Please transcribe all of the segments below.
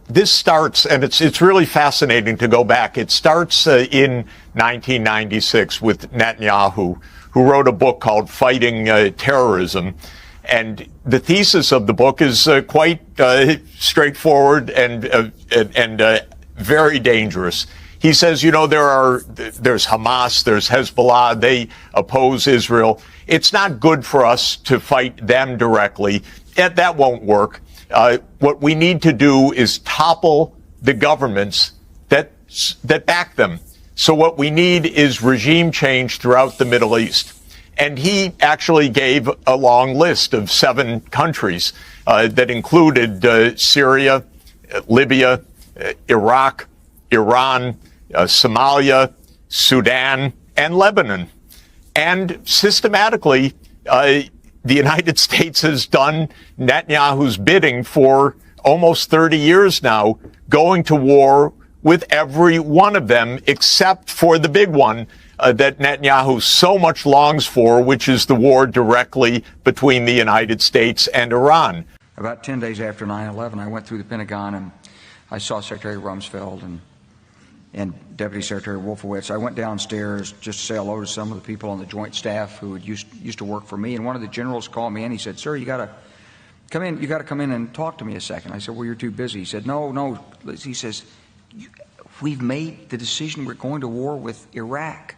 This starts, and it's really fascinating to go back. It starts in 1996 with Netanyahu, who wrote a book called Fighting Terrorism. And the thesis of the book is quite straightforward and very dangerous. He says, there's Hamas, there's Hezbollah, they oppose Israel. It's not good for us to fight them directly. That won't work. What we need to do is topple the governments that back them. So what we need is regime change throughout the Middle East. And he actually gave a long list of 7 countries that included Syria, Libya, Iraq, Iran, Somalia, Sudan, and Lebanon. And systematically, the United States has done Netanyahu's bidding for almost 30 years now, going to war with every one of them, except for the big one that Netanyahu so much longs for, which is the war directly between the United States and Iran. About 10 days after 9/11, I went through the Pentagon and I saw Secretary Rumsfeld and Deputy Secretary Wolfowitz. I went downstairs just to say hello to some of the people on the Joint Staff who had used to work for me, and one of the generals called me and he said, "Sir, you got to come in. You got to come in and talk to me a second." I said, "Well, you're too busy." He said, "No." He says, "We've made the decision. We're going to war with Iraq."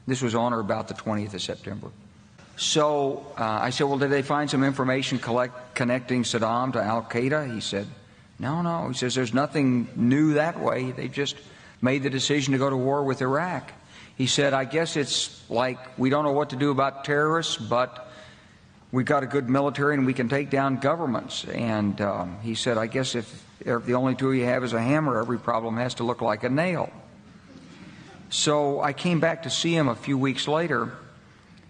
This was on or about the 20th of September. So I said, "Well, did they find some information connecting Saddam to al-Qaeda?" He said, No. He says, "There's nothing new that way. They just made the decision to go to war with Iraq." He said, "I guess it's like we don't know what to do about terrorists, but we've got a good military and we can take down governments." And he said, "I guess if the only tool you have is a hammer, every problem has to look like a nail." So I came back to see him a few weeks later,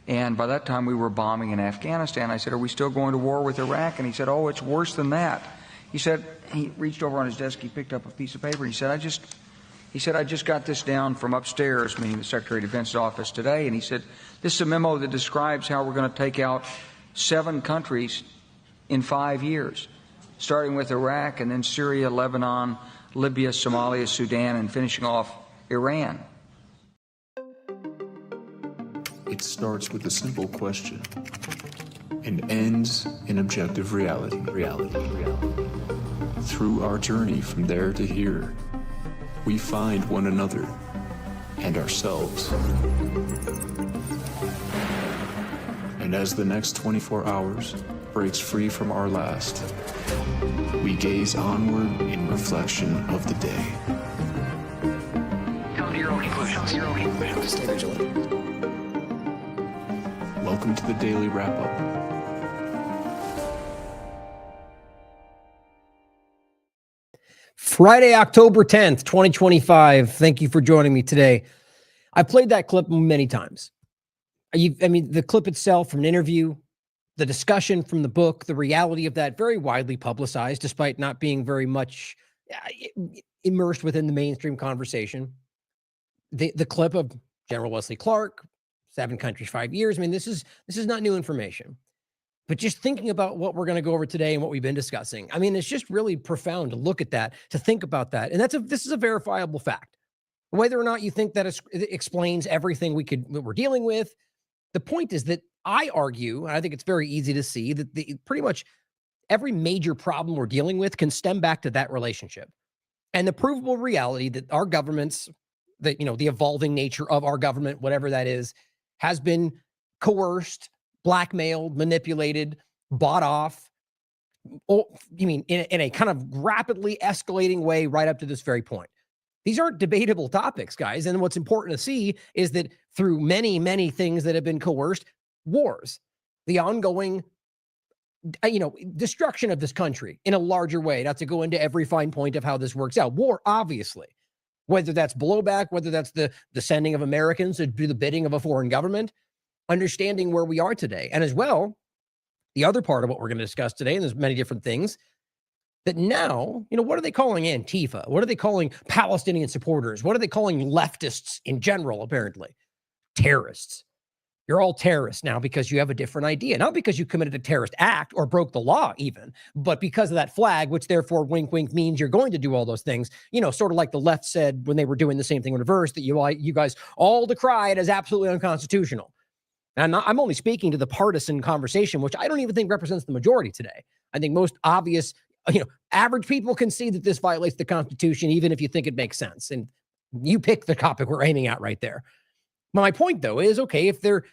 and by that time we were bombing in Afghanistan. I said, "Are we still going to war with Iraq?" And he said, "Oh, it's worse than that." He said, he reached over on his desk, he picked up a piece of paper, and he said, I just got this down from upstairs," meaning the Secretary of Defense's office today, and he said, "This is a memo that describes how we're going to take out 7 countries in 5 years, starting with Iraq and then Syria, Lebanon, Libya, Somalia, Sudan, and finishing off Iran." It starts with a simple question and ends in objective reality. Through our journey from there to here, we find one another and ourselves. And as the next 24 hours breaks free from our last, we gaze onward in reflection of the day. Come to your own conclusions. Stay vigilant. Welcome to the Daily Wrap-Up. Friday, October 10th, 2025. Thank you for joining me today. I played that clip many times. The clip itself from an interview, the discussion from the book, the reality of that, very widely publicized, despite not being very much immersed within the mainstream conversation. The clip of General Wesley Clark, 7 countries, 5 years. This is not new information. But just thinking about what we're going to go over today and what we've been discussing, it's just really profound to look at that, to think about that. And this is a verifiable fact. Whether or not you think that it explains everything we're dealing with, the point is that I argue, and I think it's very easy to see, that pretty much every major problem we're dealing with can stem back to that relationship. And the provable reality that our governments, the evolving nature of our government, whatever that is, has been coerced, blackmailed, manipulated, bought off, in a kind of rapidly escalating way right up to this very point. These aren't debatable topics, guys. And what's important to see is that through many, many things that have been coerced, wars, the ongoing, destruction of this country in a larger way, not to go into every fine point of how this works out. War, obviously, whether that's blowback, whether that's the sending of Americans to do the bidding of a foreign government, understanding where we are today. And as well, the other part of what we're going to discuss today, and there's many different things, that now, what are they calling Antifa? What are they calling Palestinian supporters? What are they calling leftists in general, apparently? Terrorists. You're all terrorists now because you have a different idea, not because you committed a terrorist act or broke the law even, but because of that flag, which therefore wink, wink means you're going to do all those things. You know, sort of like the left said when they were doing the same thing in reverse, that you guys all decried as absolutely unconstitutional. And I'm only speaking to the partisan conversation, which I don't even think represents the majority today. I think most obvious, average people can see that this violates the Constitution, even if you think it makes sense. And you pick the topic we're aiming at right there. My point, though, is, okay, if they're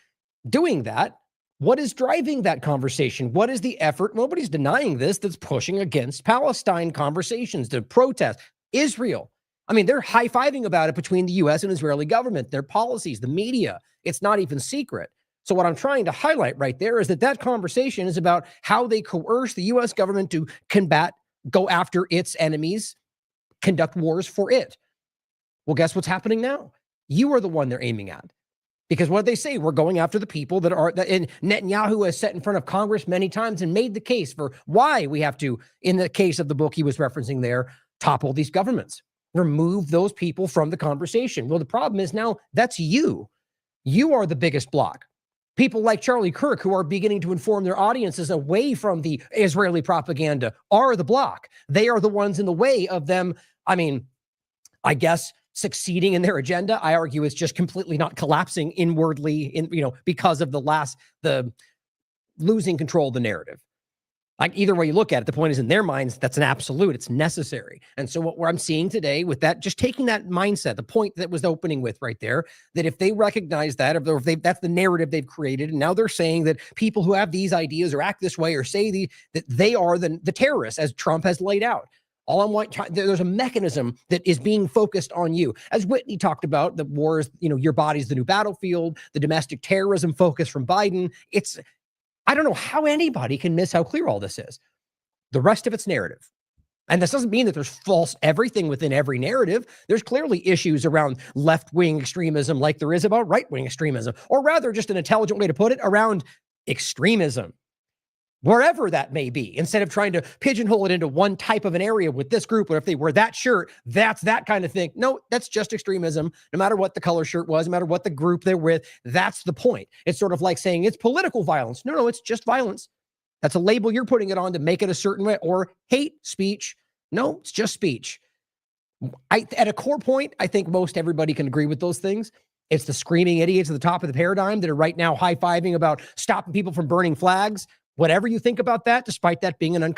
doing that, what is driving that conversation? What is the effort? Nobody's denying this, that's pushing against Palestine conversations, to protest Israel. I mean, they're high-fiving about it between the U.S. and Israeli government, their policies, the media. It's not even secret. So what I'm trying to highlight right there is that conversation is about how they coerce the U.S. government to go after its enemies, conduct wars for it. Well, guess what's happening now? You are the one they're aiming at. Because what they say, we're going after the people and Netanyahu has set in front of Congress many times and made the case for why we have to, in the case of the book he was referencing there, topple these governments, remove those people from the conversation. Well, the problem is now that's you. You are the biggest block. People like Charlie Kirk, who are beginning to inform their audiences away from the Israeli propaganda, are the block. They are the ones in the way of them. I mean, I guess succeeding in their agenda. I argue it's just completely not collapsing inwardly because of the losing control of the narrative. Like, either way you look at it, the point is, in their minds, that's an absolute. It's necessary. And so what I'm seeing today with that, just taking that mindset, the point that was opening with right there, that if they recognize that, or if that's the narrative they've created, and now they're saying that people who have these ideas or act this way or say that they are the terrorists, as Trump has laid out. There's a mechanism that is being focused on you. As Whitney talked about, the wars, your body's the new battlefield, the domestic terrorism focus from Biden. I don't know how anybody can miss how clear all this is. The rest of it's narrative. And this doesn't mean that there's false everything within every narrative. There's clearly issues around left-wing extremism like there is about right-wing extremism, or rather, just an intelligent way to put it, around extremism, wherever that may be, instead of trying to pigeonhole it into one type of an area with this group, or if they wear that shirt, that's that kind of thing. No, that's just extremism. No matter what the color shirt was, no matter what the group they're with, that's the point. It's sort of like saying it's political violence. No, it's just violence. That's a label you're putting it on to make it a certain way. Or hate speech. No, it's just speech. At a core point, I think most everybody can agree with those things. It's the screaming idiots at the top of the paradigm that are right now high-fiving about stopping people from burning flags. Whatever you think about that, despite that being a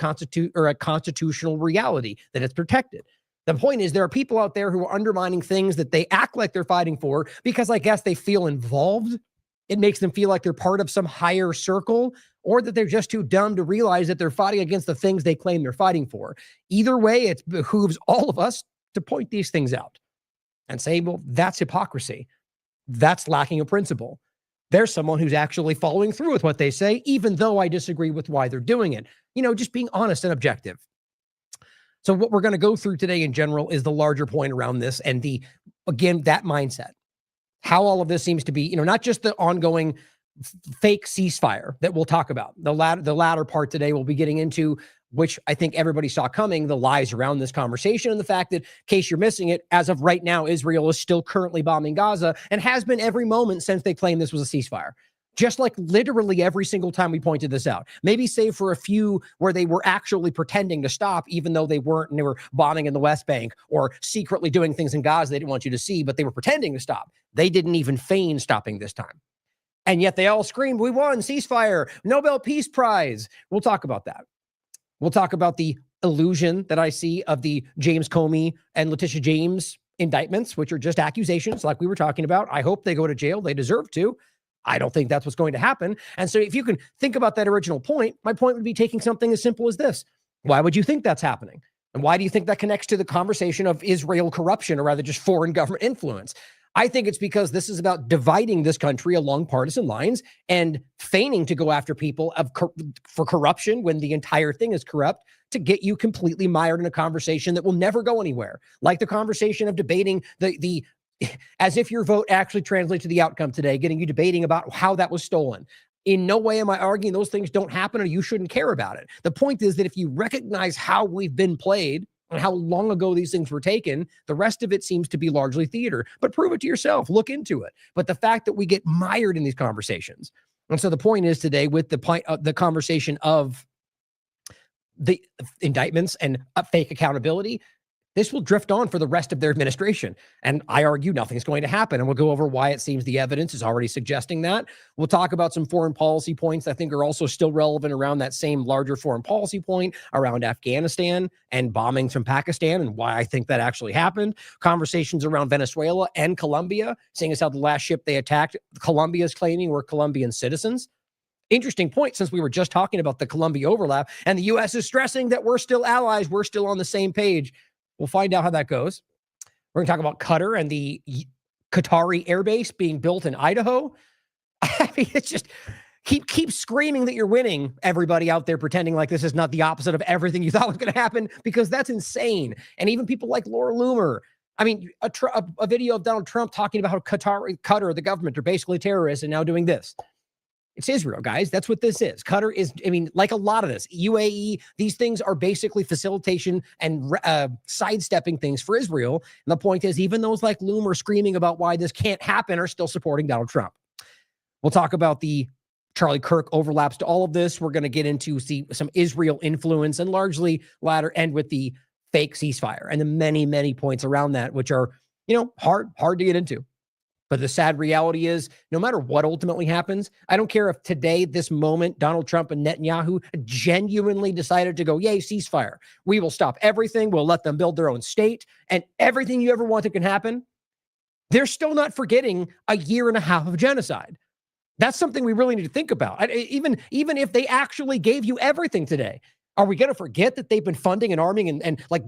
constitutional reality, that it's protected. The point is, there are people out there who are undermining things that they act like they're fighting for because I guess they feel involved. It makes them feel like they're part of some higher circle, or that they're just too dumb to realize that they're fighting against the things they claim they're fighting for. Either way, it behooves all of us to point these things out and say, well, that's hypocrisy. That's lacking a principle. There's someone who's actually following through with what they say, even though I disagree with why they're doing it. Just being honest and objective. So what we're going to go through today in general is the larger point around this, and that mindset. How all of this seems to be, not just the ongoing fake ceasefire that we'll talk about. The latter part today we'll be getting into, which I think everybody saw coming, the lies around this conversation, and the fact that, in case you're missing it, as of right now, Israel is still currently bombing Gaza and has been every moment since they claimed this was a ceasefire. Just like literally every single time we pointed this out. Maybe save for a few where they were actually pretending to stop, even though they weren't, and they were bombing in the West Bank or secretly doing things in Gaza they didn't want you to see, but they were pretending to stop. They didn't even feign stopping this time. And yet they all screamed, we won, ceasefire, Nobel Peace Prize. We'll talk about that. We'll talk about the illusion that I see of the James Comey and Letitia James indictments, which are just accusations like we were talking about. I hope they go to jail. They deserve to. I don't think that's what's going to happen. And so if you can think about that original point, my point would be taking something as simple as this. Why would you think that's happening? And why do you think that connects to the conversation of Israel corruption, or rather just foreign government influence? I think it's because this is about dividing this country along partisan lines and feigning to go after people for corruption when the entire thing is corrupt, to get you completely mired in a conversation that will never go anywhere. Like the conversation of debating the as if your vote actually translates to the outcome today, getting you debating about how that was stolen. In no way am I arguing those things don't happen or you shouldn't care about it. The point is that if you recognize how we've been played and how long ago these things were taken. The rest of it seems to be largely theater, but prove it to yourself. Look into it. But the fact that we get mired in these conversations. And so the point is today with the conversation of the indictments and fake accountability, this will drift on for the rest of their administration. And I argue nothing's going to happen. And we'll go over why it seems the evidence is already suggesting that. We'll talk about some foreign policy points I think are also still relevant around that same larger foreign policy point around Afghanistan and bombings from Pakistan and why I think that actually happened. Conversations around Venezuela and Colombia, seeing as how the last ship they attacked, Colombia is claiming were Colombian citizens. Interesting point, since we were just talking about the Colombia overlap, and the U.S. is stressing that we're still allies, we're still on the same page. We'll find out how that goes. We're going to talk about Qatar and the Qatari airbase being built in Idaho. I mean, it's just keep screaming that you're winning, everybody out there pretending like this is not the opposite of everything you thought was going to happen, because that's insane. And even people like Laura Loomer. I mean, a video of Donald Trump talking about how Qatar, the government, are basically terrorists and now doing this. It's Israel, guys. That's what this is. Qatar is, I mean, like a lot of this, UAE, these things are basically facilitation and sidestepping things for Israel. And the point is, even those like Loomer screaming about why this can't happen are still supporting Donald Trump. We'll talk about the Charlie Kirk overlaps to all of this. We're going to get into some Israel influence and largely latter end with the fake ceasefire and the many, many points around that, which are, hard to get into. But the sad reality is, no matter what ultimately happens, I don't care if today, this moment, Donald Trump and Netanyahu genuinely decided to go, yay, ceasefire. We will stop everything. We'll let them build their own state. And everything you ever wanted can happen. They're still not forgetting a year and a half of genocide. That's something we really need to think about. Even if they actually gave you everything today, are we going to forget that they've been funding and arming and like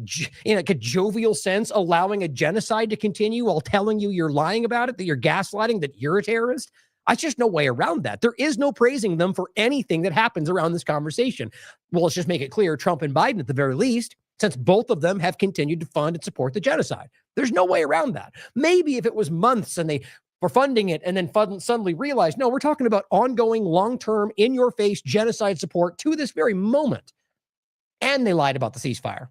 in like a jovial sense, allowing a genocide to continue while telling you you're lying about it, that you're gaslighting, that you're a terrorist? There's just no way around that. There is no praising them for anything that happens around this conversation. Well, let's just make it clear, Trump and Biden at the very least, since both of them have continued to fund and support the genocide. There's no way around that. Maybe if it was months and they were funding it and then suddenly realized, no, we're talking about ongoing, long-term, in-your-face genocide support to this very moment. And they lied about the ceasefire.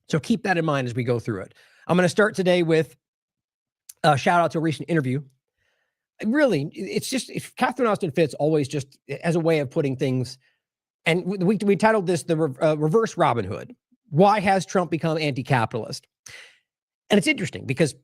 So keep that in mind as we go through it. I'm going to start today with a shout out to a recent interview. Really, it's just, if Catherine Austin Fitts always just as a way of putting things, and we titled this the reverse Robin Hood. Why has Trump become anti-capitalist? And it's interesting because,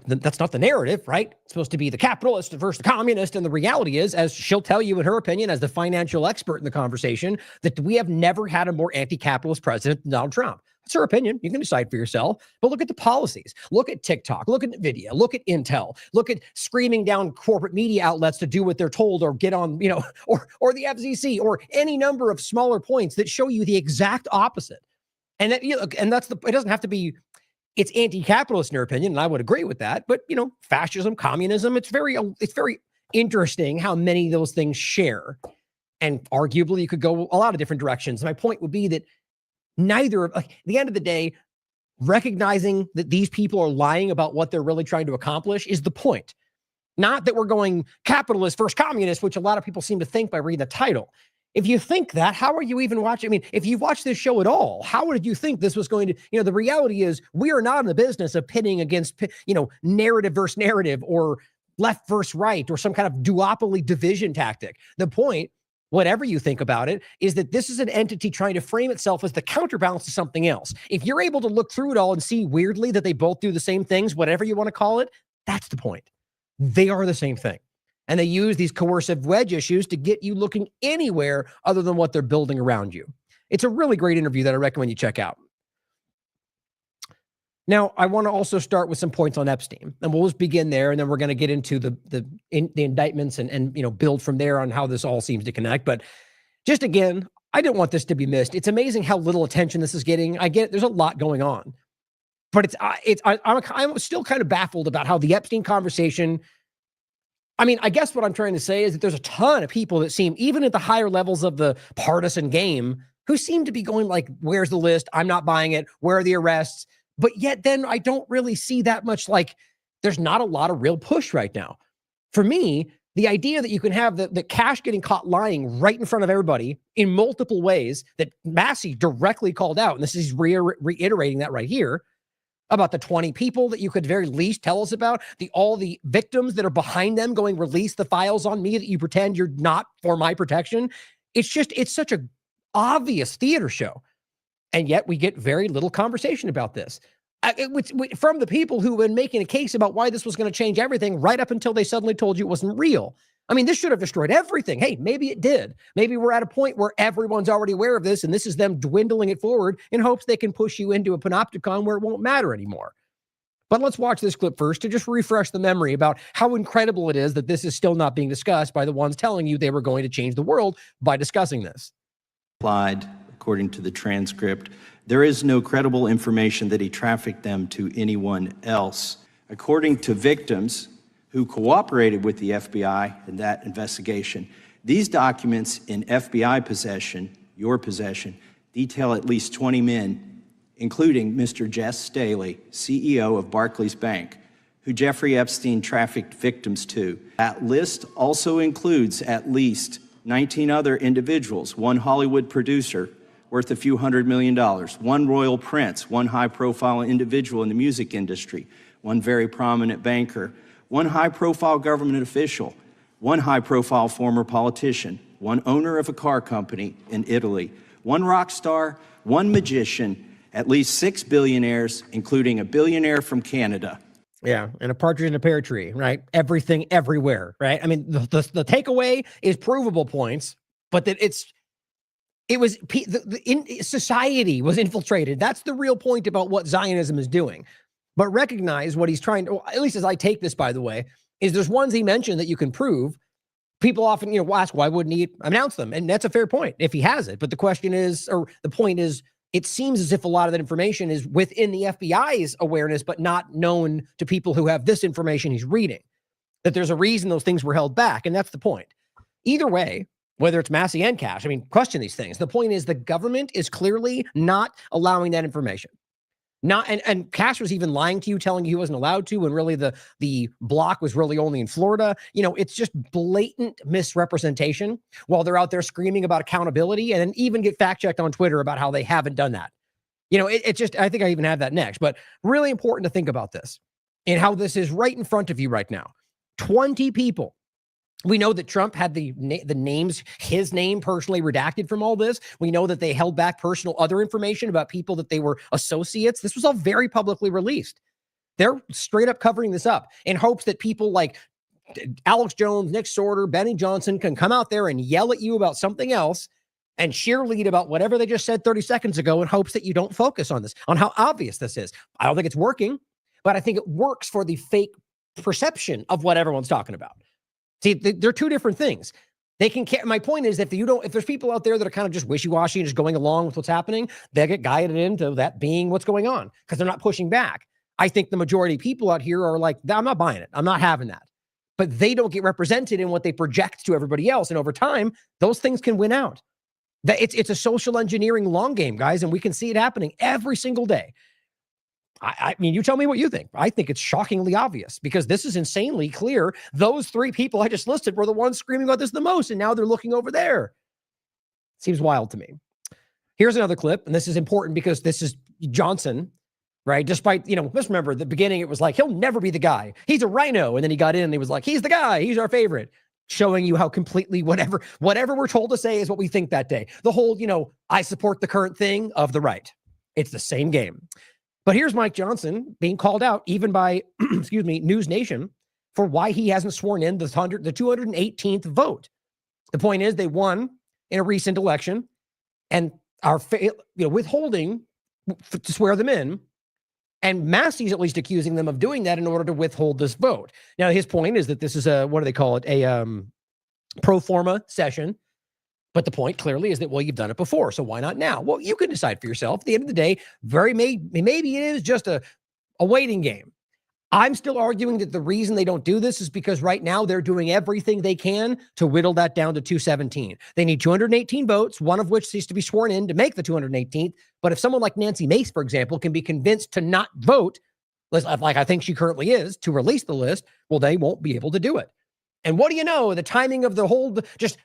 that's not the narrative, right? It's supposed to be the capitalist versus the communist. And the reality is, as she'll tell you in her opinion, as the financial expert in the conversation, that we have never had a more anti-capitalist president than Donald Trump. That's her opinion. You can decide for yourself. But look at the policies. Look at TikTok. Look at NVIDIA. Look at Intel. Look at screaming down corporate media outlets to do what they're told or get on, or the FCC or any number of smaller points that show you the exact opposite. And that, it doesn't have to be. It's anti-capitalist in her opinion, and I would agree with that. But, fascism, communism, it's very interesting how many of those things share. And arguably, you could go a lot of different directions. My point would be that at the end of the day, recognizing that these people are lying about what they're really trying to accomplish is the point. Not that we're going capitalist versus communist, which a lot of people seem to think by reading the title. If you think that, how are you even watching? I mean, if you've watched this show at all, how did you think this was going to, the reality is we are not in the business of pitting against, narrative versus narrative or left versus right or some kind of duopoly division tactic. The point, whatever you think about it, is that this is an entity trying to frame itself as the counterbalance to something else. If you're able to look through it all and see weirdly that they both do the same things, whatever you want to call it, that's the point. They are the same thing. And they use these coercive wedge issues to get you looking anywhere other than what they're building around you. It's a really great interview that I recommend you check out. Now, I want to also start with some points on Epstein, and we'll just begin there, and then we're going to get into the indictments and build from there on how this all seems to connect. But just again, I didn't want this to be missed. It's amazing how little attention this is getting. I get it, there's a lot going on, but I'm still kind of baffled about how the Epstein conversation. I mean, I guess what I'm trying to say is that there's a ton of people that seem, even at the higher levels of the partisan game, who seem to be going like, where's the list? I'm not buying it. Where are the arrests? But yet then I don't really see that much, like there's not a lot of real push right now. For me, The idea that you can have the Cash getting caught lying right in front of everybody in multiple ways that Massey directly called out, and this is reiterating that right here, about the 20 people that you could very least tell us about, all the victims that are behind them going, release the files on me that you pretend you're not for my protection. It's such a obvious theater show. And yet we get very little conversation about this. From the people who have been making a case about why this was going to change everything right up until they suddenly told you it wasn't real. I mean, this should have destroyed everything. Hey, maybe it did. Maybe we're at a point where everyone's already aware of this, and this is them dwindling it forward in hopes they can push you into a panopticon where it won't matter anymore. But let's watch this clip first to just refresh the memory about how incredible it is that this is still not being discussed by the ones telling you they were going to change the world by discussing this. Applied, according to the transcript, there is no credible information that he trafficked them to anyone else. According to victims who cooperated with the FBI in that investigation, these documents in FBI possession, your possession, detail at least 20 men, including Mr. Jess Staley, CEO of Barclays Bank, who Jeffrey Epstein trafficked victims to. That list also includes at least 19 other individuals, one Hollywood producer worth a few $100 million, one royal prince, one high-profile individual in the music industry, one very prominent banker, one high-profile government official, one high-profile former politician, one owner of a car company in Italy, one rock star, one magician, at least 6 billionaires, including a billionaire from Canada. Yeah, and a partridge in a pear tree, right? Everything, everywhere, right? I mean, the takeaway is provable points, but that society was infiltrated. That's the real point about what Zionism is doing. But recognize what he's trying to, at least as I take this, by the way, is there's ones he mentioned that you can prove. People often, ask, why wouldn't he announce them? And that's a fair point if he has it. But the question is, or the point is, it seems as if a lot of that information is within the FBI's awareness, but not known to people who have this information he's reading, that there's a reason those things were held back. And that's the point. Either way, whether it's Massey and Cash, question these things. The point is the government is clearly not allowing that information. And Cash was even lying to you, telling you he wasn't allowed to, when really the block was really only in Florida. It's just blatant misrepresentation while they're out there screaming about accountability and then even get fact checked on Twitter about how they haven't done that. I think I even have that next, but really important to think about this and how this is right in front of you right now. 20 people. We know that Trump had the names, his name personally redacted from all this. We know that they held back personal other information about people that they were associates. This was all very publicly released. They're straight up covering this up in hopes that people like Alex Jones, Nick Sorter, Benny Johnson can come out there and yell at you about something else and cheerlead about whatever they just said 30 seconds ago in hopes that you don't focus on this, on how obvious this is. I don't think it's working, but I think it works for the fake perception of what everyone's talking about. See, they're two different things. They can. My point is, if there's people out there that are kind of just wishy-washy and just going along with what's happening, they get guided into that being what's going on because they're not pushing back. I think the majority of people out here are like, I'm not buying it. I'm not having that. But they don't get represented in what they project to everybody else. And over time, those things can win out. It's a social engineering long game, guys, and we can see it happening every single day. I mean, you tell me what you think. I think it's shockingly obvious because this is insanely clear. Those three people I just listed were the ones screaming about this the most, and now they're looking over there. Seems wild to me. Here's another clip, and this is important because this is Johnson, right? Despite, let's remember at the beginning, it was like, he'll never be the guy. He's a rhino. And then he got in and he was like, he's the guy. He's our favorite. Showing you how completely whatever we're told to say is what we think that day. The whole, I support the current thing of the right. It's the same game. But here's Mike Johnson being called out even by, News Nation for why he hasn't sworn in the 218th vote. The point is they won in a recent election and are withholding to swear them in. And Massey's at least accusing them of doing that in order to withhold this vote. Now, his point is that this is what do they call it? A pro forma session. But the point clearly is that, well, you've done it before, so why not now? Well, you can decide for yourself. At the end of the day, maybe it is just a waiting game. I'm still arguing that the reason they don't do this is because right now they're doing everything they can to whittle that down to 217. They need 218 votes, one of which needs to be sworn in to make the 218th. But if someone like Nancy Mace, for example, can be convinced to not vote, like I think she currently is, to release the list, well, they won't be able to do it. And what do you know? The timing of the whole just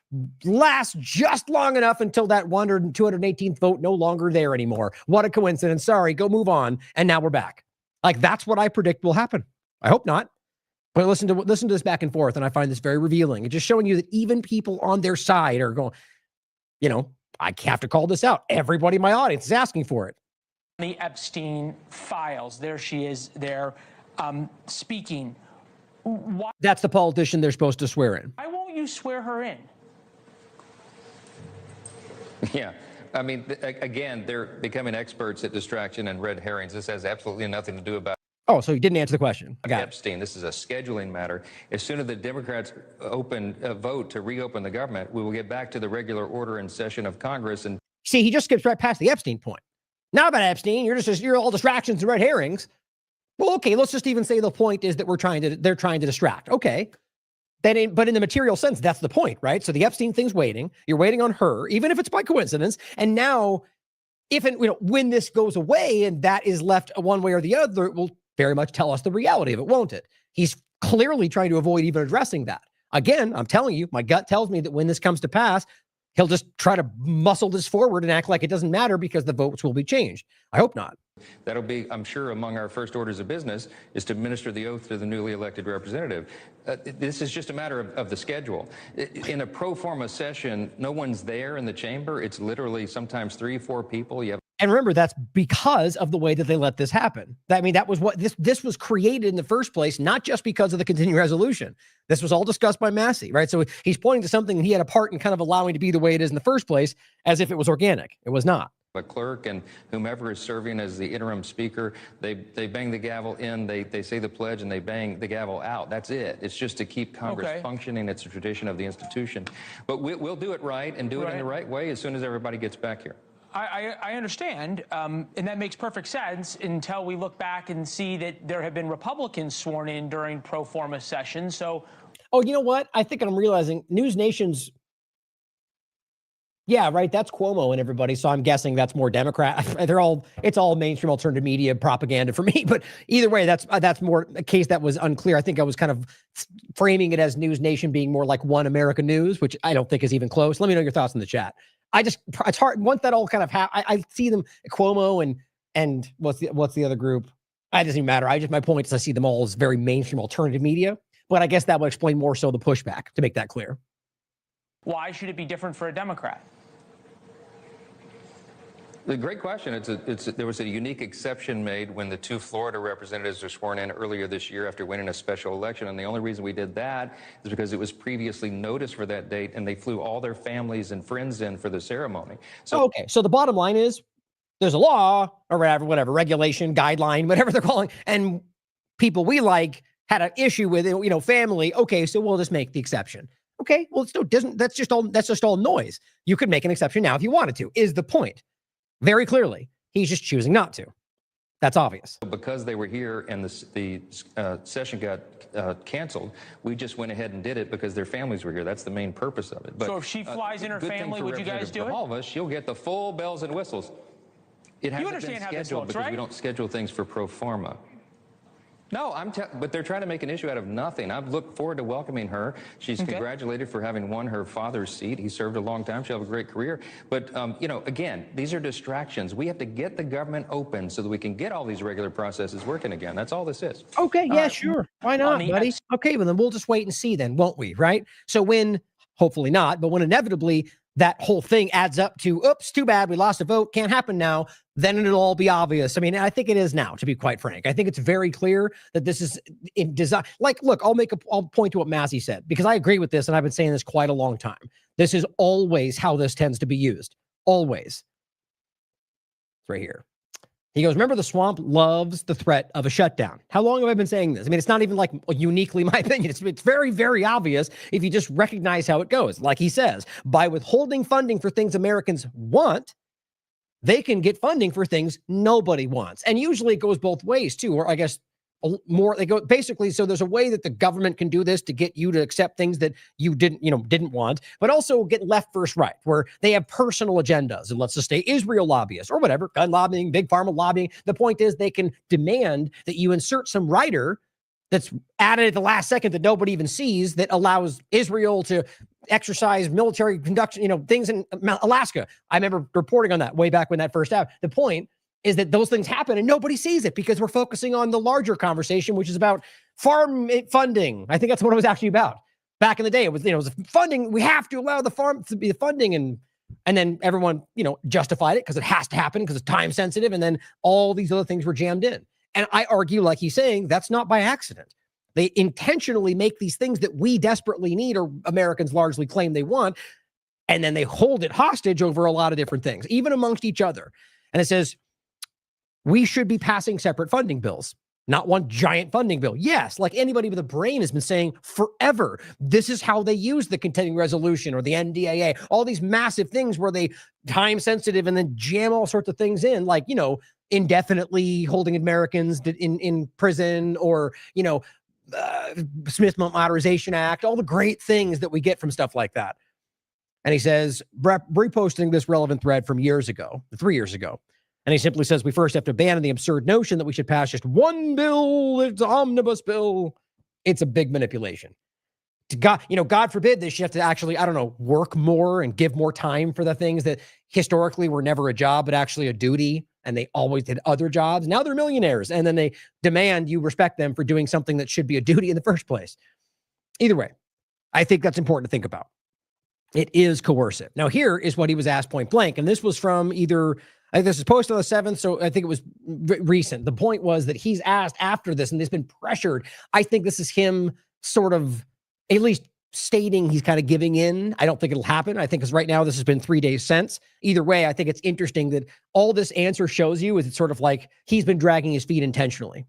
lasts just long enough until that 218th vote no longer there anymore. What a coincidence. Sorry, go move on. And now we're back. Like, that's what I predict will happen. I hope not. But listen to this back and forth, and I find this very revealing. It's just showing you that even people on their side are going, I have to call this out. Everybody in my audience is asking for it. The Epstein files. There she is there speaking. Why, that's the politician they're supposed to swear in. Why won't you swear her in? Yeah. I mean, again, they're becoming experts at distraction and red herrings. This has absolutely nothing to do about Oh, so you didn't answer the question. Epstein. This is a scheduling matter. As soon as the Democrats vote to reopen the government, we will get back to the regular order and session of Congress. And see, he just skips right past the Epstein point. Not about Epstein. You're all distractions and red herrings. Well, okay, let's just even say the point is that they're trying to distract. Okay. But in the material sense, that's the point, right? So the Epstein thing's waiting. You're waiting on her, even if it's by coincidence. And now, when this goes away and that is left one way or the other, it will very much tell us the reality of it, won't it? He's clearly trying to avoid even addressing that. Again, I'm telling you, my gut tells me that when this comes to pass, he'll just try to muscle this forward and act like it doesn't matter because the votes will be changed. I hope not. That'll be, I'm sure, among our first orders of business is to administer the oath to the newly elected representative. This is just a matter of the schedule. In a pro forma session, no one's there in the chamber. It's literally sometimes 3-4 people. And remember, that's because of the way that they let this happen. I mean, that was what this was created in the first place, not just because of the continuing resolution. This was all discussed by Massey, right? So he's pointing to something he had a part in kind of allowing to be the way it is in the first place, as if it was organic. It was not. A clerk and whomever is serving as the interim speaker, they bang the gavel in, they say the pledge, and they bang the gavel out. That's it. It's just to keep Congress functioning. It's a tradition of the institution. But we'll do it right and do it in the right way as soon as everybody gets back here. I understand, and that makes perfect sense until we look back and see that there have been Republicans sworn in during pro forma sessions. So, oh, you know what? I think I'm realizing News Nation's. Yeah, right. That's Cuomo and everybody. So I'm guessing that's more Democrat. It's all mainstream alternative media propaganda for me. But either way, that's more a case that was unclear. I think I was kind of framing it as News Nation being more like One America News, which I don't think is even close. Let me know your thoughts in the chat. It's hard. Once that all kind of I see them, Cuomo and what's the other group? It doesn't even matter. My point is I see them all as very mainstream alternative media. But I guess that would explain more so the pushback, to make that clear. Why should it be different for a Democrat? A great question. There was a unique exception made when the 2 Florida representatives were sworn in earlier this year after winning a special election. And the only reason we did that is because it was previously noticed for that date, and they flew all their families and friends in for the ceremony. So, okay. So the bottom line is there's a law or whatever, regulation, guideline, whatever they're calling, and people we like had an issue with it, family. Okay, so we'll just make the exception. Okay, well, it still doesn't. That's just all noise. You could make an exception now if you wanted to, is the point. Very clearly, he's just choosing not to. That's obvious. Because they were here and the session got canceled, we just went ahead and did it because their families were here. That's the main purpose of it. But, so if she flies in her family, would you guys do it? All of us, she'll get the full bells and whistles. It hasn't been scheduled because we don't schedule things for pro forma. No, but they're trying to make an issue out of nothing. I've looked forward to welcoming her. She's congratulated for having won her father's seat. He served a long time. She'll have a great career. But, again, these are distractions. We have to get the government open so that we can get all these regular processes working again. That's all this is. Okay, yeah, sure. Why not, buddy? Okay, well, then we'll just wait and see then, won't we, right? So when, hopefully not, but when inevitably that whole thing adds up to, oops, too bad, we lost a vote, can't happen now, then it'll all be obvious. I mean, I think it is now, to be quite frank. I think it's very clear that this is in design. Like, look, I'll point to what Massey said, because I agree with this, and I've been saying this quite a long time. This is always how this tends to be used. Always. It's right here. He goes, remember, the swamp loves the threat of a shutdown. How long have I been saying this? I mean, it's not even like uniquely my opinion. It's very, very obvious if you just recognize how it goes. Like he says, by withholding funding for things Americans want, they can get funding for things nobody wants. And usually it goes both ways too, or I guess more, they go basically. So there's a way that the government can do this to get you to accept things that you didn't want, but also get left versus right, where they have personal agendas. And let's just say Israel lobbyists or whatever, gun lobbying, big pharma lobbying. The point is they can demand that you insert some rider that's added at the last second that nobody even sees that allows Israel to exercise military conduction, things in Alaska. I remember reporting on that way back when that first happened. The point is that those things happen and nobody sees it because we're focusing on the larger conversation, which is about farm funding. I think that's what it was actually about. Back in the day, it was funding. We have to allow the farm to be the funding, and then everyone, justified it because it has to happen because it's time sensitive, and then all these other things were jammed in. And I argue, like he's saying, that's not by accident. They intentionally make these things that we desperately need, or Americans largely claim they want, and then they hold it hostage over a lot of different things, even amongst each other. And it says, we should be passing separate funding bills, not one giant funding bill. Yes, like anybody with a brain has been saying forever, this is how they use the continuing resolution or the NDAA, all these massive things where they time sensitive and then jam all sorts of things in, like, indefinitely holding Americans in prison, or, Smith Modernization Act, all the great things that we get from stuff like that. And he says, reposting this relevant thread from 3 years ago. And he simply says, we first have to abandon the absurd notion that we should pass just one bill. It's an omnibus bill. It's a big manipulation. God forbid this, you have to actually, work more and give more time for the things that historically were never a job, but actually a duty. And they always did other jobs. Now they're millionaires. And then they demand you respect them for doing something that should be a duty in the first place. Either way, I think that's important to think about. It is coercive. Now, here is what he was asked point blank. And this was from I think this is posted on the 7th, so I think it was recent. The point was that he's asked after this, and he's been pressured. I think this is him sort of at least stating he's kind of giving in. I don't think it'll happen. I think because right now this has been 3 days since. Either way, I think it's interesting that all this answer shows you is it's sort of like he's been dragging his feet intentionally.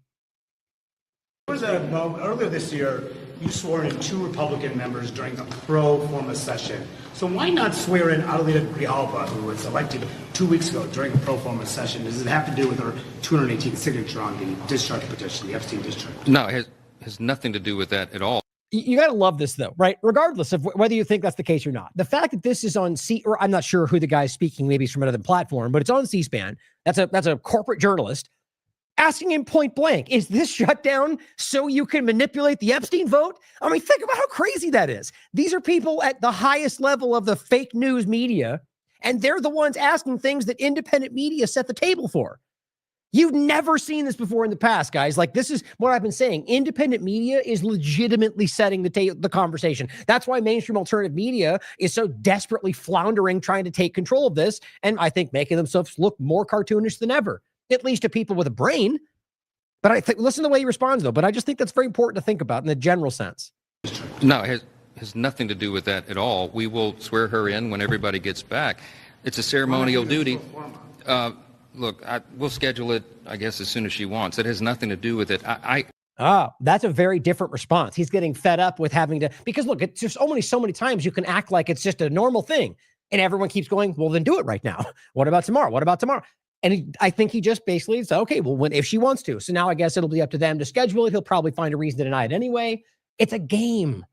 Earlier this year, you swore in 2 Republican members during a pro forma session. So why not swear in Adelita Grijalva, who was elected 2 weeks ago during a pro forma session? Does it have to do with her 218th signature on the discharge petition, the Epstein discharge? No, it has nothing to do with that at all. You got to love this, though, right? Regardless of whether you think that's the case or not. The fact that this is on or I'm not sure who the guy's speaking, maybe it's from another platform, but it's on C-SPAN. That's a corporate journalist asking him point blank, is this shutdown so you can manipulate the Epstein vote? I mean, think about how crazy that is. These are people at the highest level of the fake news media, and they're the ones asking things that independent media set the table for. You've never seen this before in the past, guys. Like, this is what I've been saying. Independent media is legitimately setting the conversation. That's why mainstream alternative media is so desperately floundering, trying to take control of this, and I think making themselves look more cartoonish than ever, at least to people with a brain. But I think, listen to the way he responds, though. But I just think that's very important to think about in the general sense. No, it has nothing to do with that at all. We will swear her in when everybody gets back. It's a ceremonial duty. Look, we'll schedule it, I guess, as soon as she wants. It has nothing to do with it. That's a very different response. He's getting fed up with having to, because look, it's just so many times you can act like it's just a normal thing. And everyone keeps going, well, then do it right now. What about tomorrow? What about tomorrow? And I think he just basically said, okay, well, if she wants to. So now I guess it'll be up to them to schedule it. He'll probably find a reason to deny it anyway. It's a game.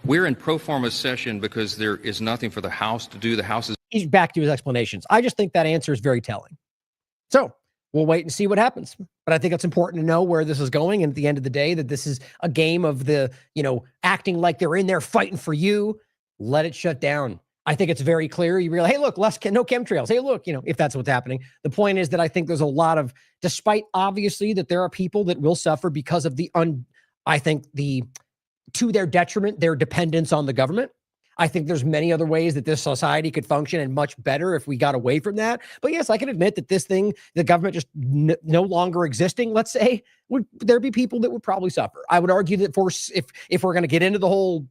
We're in pro forma session because there is nothing for the House to do. The House is... He's back to his explanations. I just think that answer is very telling. So we'll wait and see what happens. But I think it's important to know where this is going. And at the end of the day, that this is a game of the, acting like they're in there fighting for you. Let it shut down. I think it's very clear. You realize, hey, look, no chemtrails. Hey, look, if that's what's happening. The point is that I think there's a lot of, despite obviously that there are people that will suffer because of to their detriment, their dependence on the government. I think there's many other ways that this society could function and much better if we got away from that. But yes, I can admit that this thing, the government just no longer existing, let's say, would there be people that would probably suffer. I would argue that if we're going to get into the whole,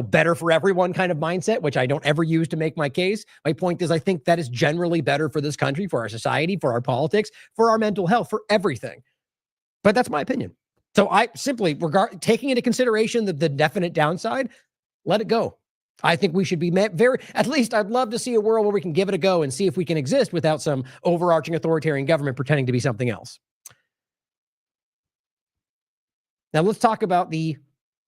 better for everyone kind of mindset, which I don't ever use to make my case. My point is, I think that is generally better for this country, for our society, for our politics, for our mental health, for everything. But that's my opinion. So I simply taking into consideration the definite downside, let it go. I think we should be at least I'd love to see a world where we can give it a go and see if we can exist without some overarching authoritarian government pretending to be something else. Now let's talk about the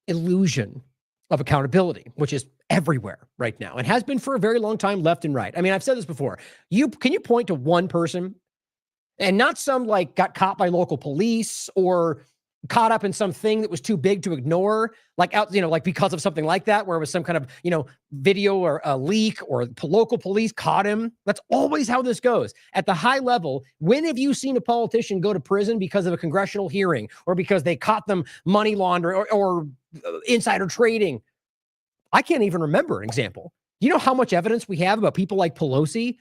illusion of accountability, which is everywhere right now and has been for a very long time, left and right. I mean, I've said this before. Can you point to one person, and not some got caught by local police or caught up in something that was too big to ignore, like out, like because of something like that, where it was some kind of, video or a leak or local police caught him. That's always how this goes. At the high level, when have you seen a politician go to prison because of a congressional hearing or because they caught them money laundering or insider trading? I can't even remember an example. You know how much evidence we have about people like Pelosi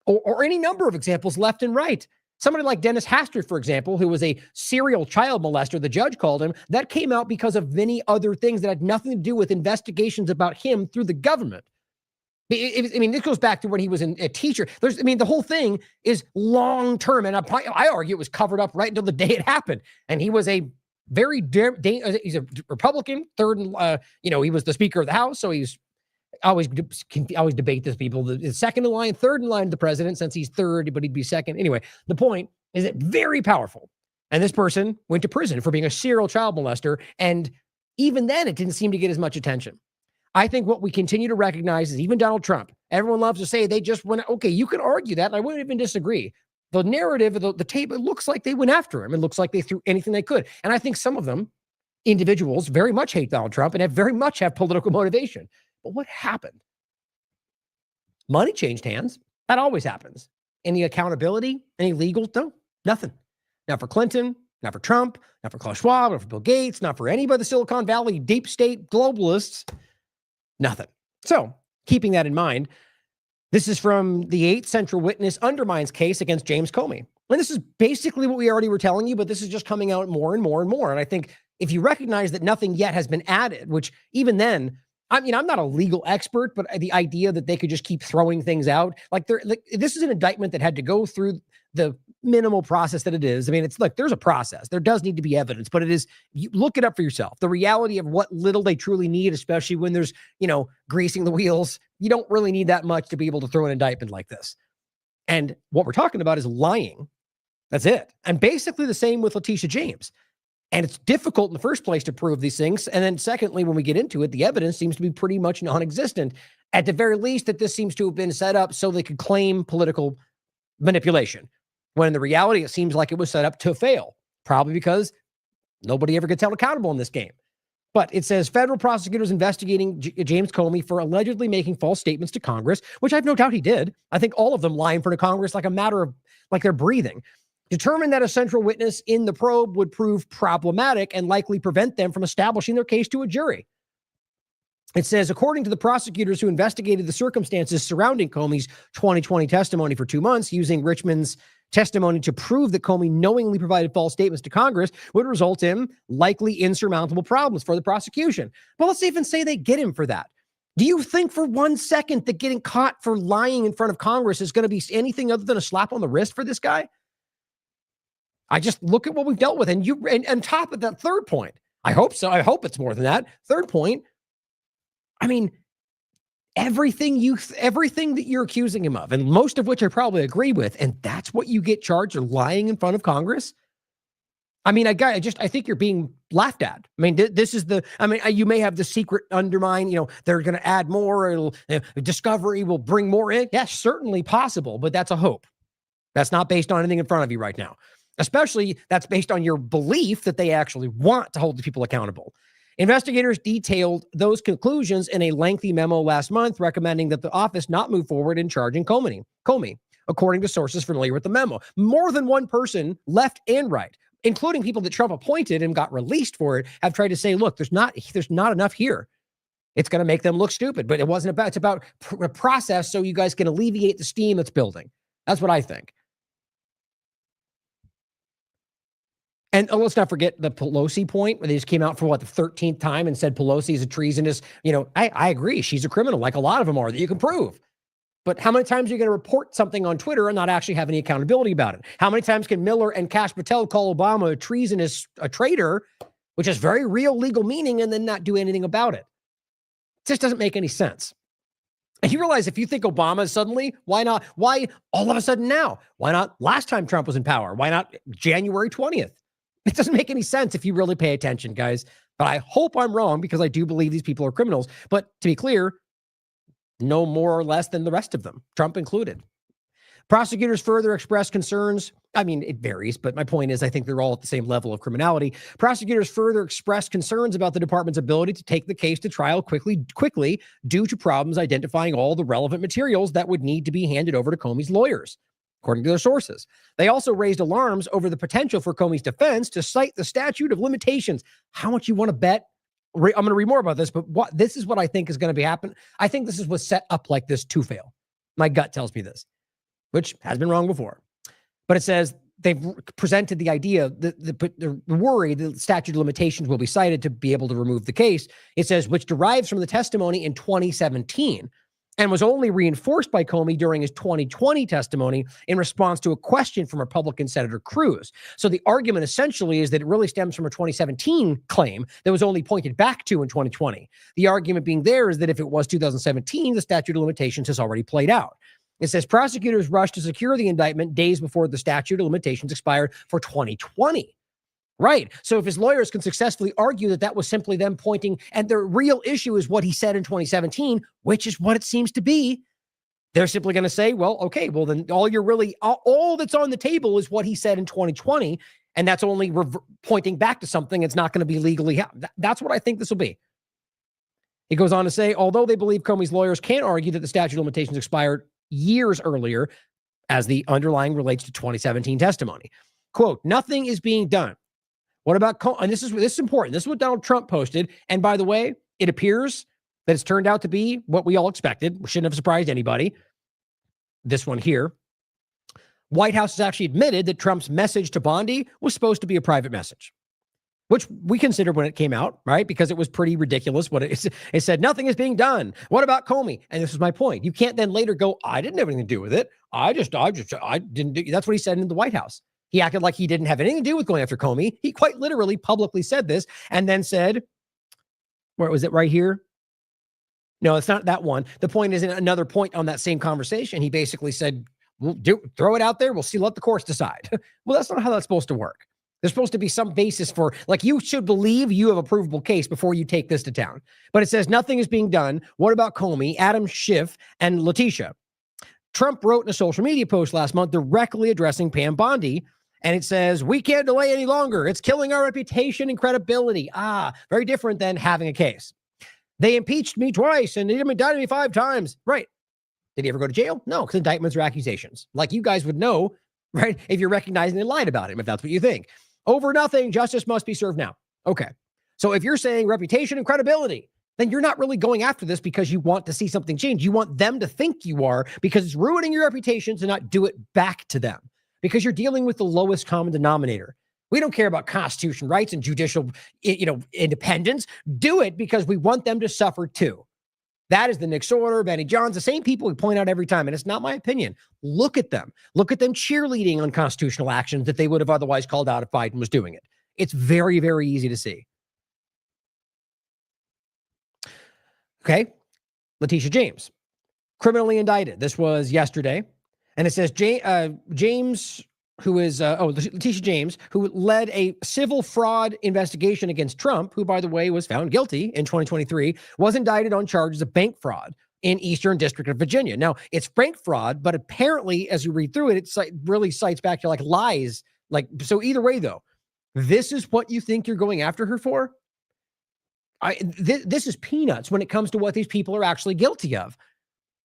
or any number of examples left and right? Somebody like Dennis Hastert, for example, who was a serial child molester, the judge called him, that came out because of many other things that had nothing to do with investigations about him through the government. I mean, this goes back to when he was a teacher. The whole thing is long-term, and I argue it was covered up right until the day it happened. And he was a he's a Republican, third, he was the Speaker of the House, so he's always debate this people. The second in line, third in line, the president, since he's third, but he'd be second. Anyway, the point is that very powerful. And this person went to prison for being a serial child molester. And even then, it didn't seem to get as much attention. I think what we continue to recognize is even Donald Trump, everyone loves to say they just went, okay, you can argue that, and I wouldn't even disagree. The narrative of the tape, it looks like they went after him. It looks like they threw anything they could. And I think some of them, individuals, very much hate Donald Trump and very much have political motivation. But what happened? Money changed hands. That always happens. Any accountability? Any legal? No, nothing. Not for Clinton, not for Trump, not for Klaus Schwab, not for Bill Gates, not for anybody of the Silicon Valley deep state globalists. Nothing. So, keeping that in mind, this is from the 8th Central Witness undermines case against James Comey. And this is basically what we already were telling you, but this is just coming out more and more and more. And I think if you recognize that nothing yet has been added, which even then, I'm not a legal expert, but the idea that they could just keep throwing things out, this is an indictment that had to go through the minimal process that it is. I mean, there's a process. There does need to be evidence, but you look it up for yourself. The reality of what little they truly need, especially when there's, greasing the wheels, you don't really need that much to be able to throw an indictment like this. And what we're talking about is lying. That's it. And basically the same with Letitia James. And it's difficult in the first place to prove these things. And then secondly, when we get into it, the evidence seems to be pretty much non-existent. At the very least, that this seems to have been set up so they could claim political manipulation. When in the reality, it seems like it was set up to fail. Probably because nobody ever gets held accountable in this game. But it says federal prosecutors investigating James Comey for allegedly making false statements to Congress, which I have no doubt he did. I think all of them lie in front of Congress like a matter of, like they're breathing. Determined that a central witness in the probe would prove problematic and likely prevent them from establishing their case to a jury. It says, according to the prosecutors who investigated the circumstances surrounding Comey's 2020 testimony for 2 months, using Richmond's testimony to prove that Comey knowingly provided false statements to Congress would result in likely insurmountable problems for the prosecution. But let's even say they get him for that. Do you think for 1 second that getting caught for lying in front of Congress is going to be anything other than a slap on the wrist for this guy? I just look at what we've dealt with. And on top of that third point, I hope so. I hope it's more than that. Third point, I mean, everything that you're accusing him of, and most of which I probably agree with, and that's what you get charged of lying in front of Congress. I mean, I think you're being laughed at. I mean, you may have the secret undermine, they're going to add more. Discovery will bring more in. Yes, certainly possible, but that's a hope. That's not based on anything in front of you right now. Especially that's based on your belief that they actually want to hold the people accountable. Investigators detailed those conclusions in a lengthy memo last month, recommending that the office not move forward in charging Comey, according to sources familiar with the memo. More than one person, left and right, including people that Trump appointed and got released for it, have tried to say, look, there's not enough here. It's going to make them look stupid, but it's about a process so you guys can alleviate the steam that's building. That's what I think. And let's not forget the Pelosi point, where they just came out for the 13th time and said Pelosi is a treasonous, I agree. She's a criminal, like a lot of them are, that you can prove. But how many times are you going to report something on Twitter and not actually have any accountability about it? How many times can Miller and Kash Patel call Obama a traitor, which has very real legal meaning, and then not do anything about it? It just doesn't make any sense. And you realize if you think Obama suddenly, why not? Why all of a sudden now? Why not last time Trump was in power? Why not January 20th? It doesn't make any sense if you really pay attention, guys. But I hope I'm wrong, because I do believe these people are criminals. But to be clear, no more or less than the rest of them, Trump included. Prosecutors further expressed concerns. I mean, it varies, but my point is I think they're all at the same level of criminality. Prosecutors further expressed concerns about the department's ability to take the case to trial quickly due to problems identifying all the relevant materials that would need to be handed over to Comey's lawyers, according to their sources. They also raised alarms over the potential for Comey's defense to cite the statute of limitations. How much you want to bet? I'm going to read more about this, but this is what I think is going to be happening. I think this is what's set up like this to fail. My gut tells me this, which has been wrong before. But it says they've presented the idea, the worry the statute of limitations will be cited to be able to remove the case. It says, which derives from the testimony in 2017 and was only reinforced by Comey during his 2020 testimony in response to a question from Republican Senator Cruz. So the argument essentially is that it really stems from a 2017 claim that was only pointed back to in 2020. The argument being there is that if it was 2017, the statute of limitations has already played out. It says prosecutors rushed to secure the indictment days before the statute of limitations expired for 2020. Right. So if his lawyers can successfully argue that that was simply them pointing, and the real issue is what he said in 2017, which is what it seems to be, they're simply going to say, well, okay, well, then all that's on the table is what he said in 2020. And that's only pointing back to something. It's not going to be legally. That's what I think this will be. He goes on to say, although they believe Comey's lawyers can't argue that the statute of limitations expired years earlier, as the underlying relates to 2017 testimony. Quote, nothing is being done. What about, and this is important. This is what Donald Trump posted. And by the way, it appears that it's turned out to be what we all expected. We shouldn't have surprised anybody. This one here. White House has actually admitted that Trump's message to Bondi was supposed to be a private message, which we considered when it came out, right? Because it was pretty ridiculous. It said, nothing is being done. What about Comey? And this is my point. You can't then later go, I didn't have anything to do with it. I didn't do. That's what he said in the White House. He acted like he didn't have anything to do with going after Comey. He quite literally publicly said this and then said, where was it right here? No, it's not that one. The point is in another point on that same conversation. He basically said, throw it out there. We'll see, let the courts decide. Well, that's not how that's supposed to work. There's supposed to be some basis for, like, you should believe you have a provable case before you take this to town. But it says nothing is being done. What about Comey, Adam Schiff, and Letitia? Trump wrote in a social media post last month directly addressing Pam Bondi, and it says, we can't delay any longer. It's killing our reputation and credibility. Very different than having a case. They impeached me twice and they indicted me 5 times. Right. Did he ever go to jail? No, because indictments are accusations. Like you guys would know, right? If you're recognizing they lied about him, if that's what you think. Over nothing, justice must be served now. Okay. So if you're saying reputation and credibility, then you're not really going after this because you want to see something change. You want them to think you are because it's ruining your reputation to not do it back to them because you're dealing with the lowest common denominator. We don't care about constitutional rights and judicial, independence. Do it because we want them to suffer too. That is the Nick Sorter, Benny Johns, the same people we point out every time. And it's not my opinion. Look at them. Look at them cheerleading unconstitutional actions that they would have otherwise called out if Biden was doing it. It's very, very easy to see. Okay. Letitia James, criminally indicted. This was yesterday. And it says James, who is, Letitia James, who led a civil fraud investigation against Trump, who, by the way, was found guilty in 2023, was indicted on charges of bank fraud in Eastern District of Virginia. Now, it's bank fraud, but apparently, as you read through it, it really cites back to like lies. So either way, though, this is what you think you're going after her for? This is peanuts when it comes to what these people are actually guilty of.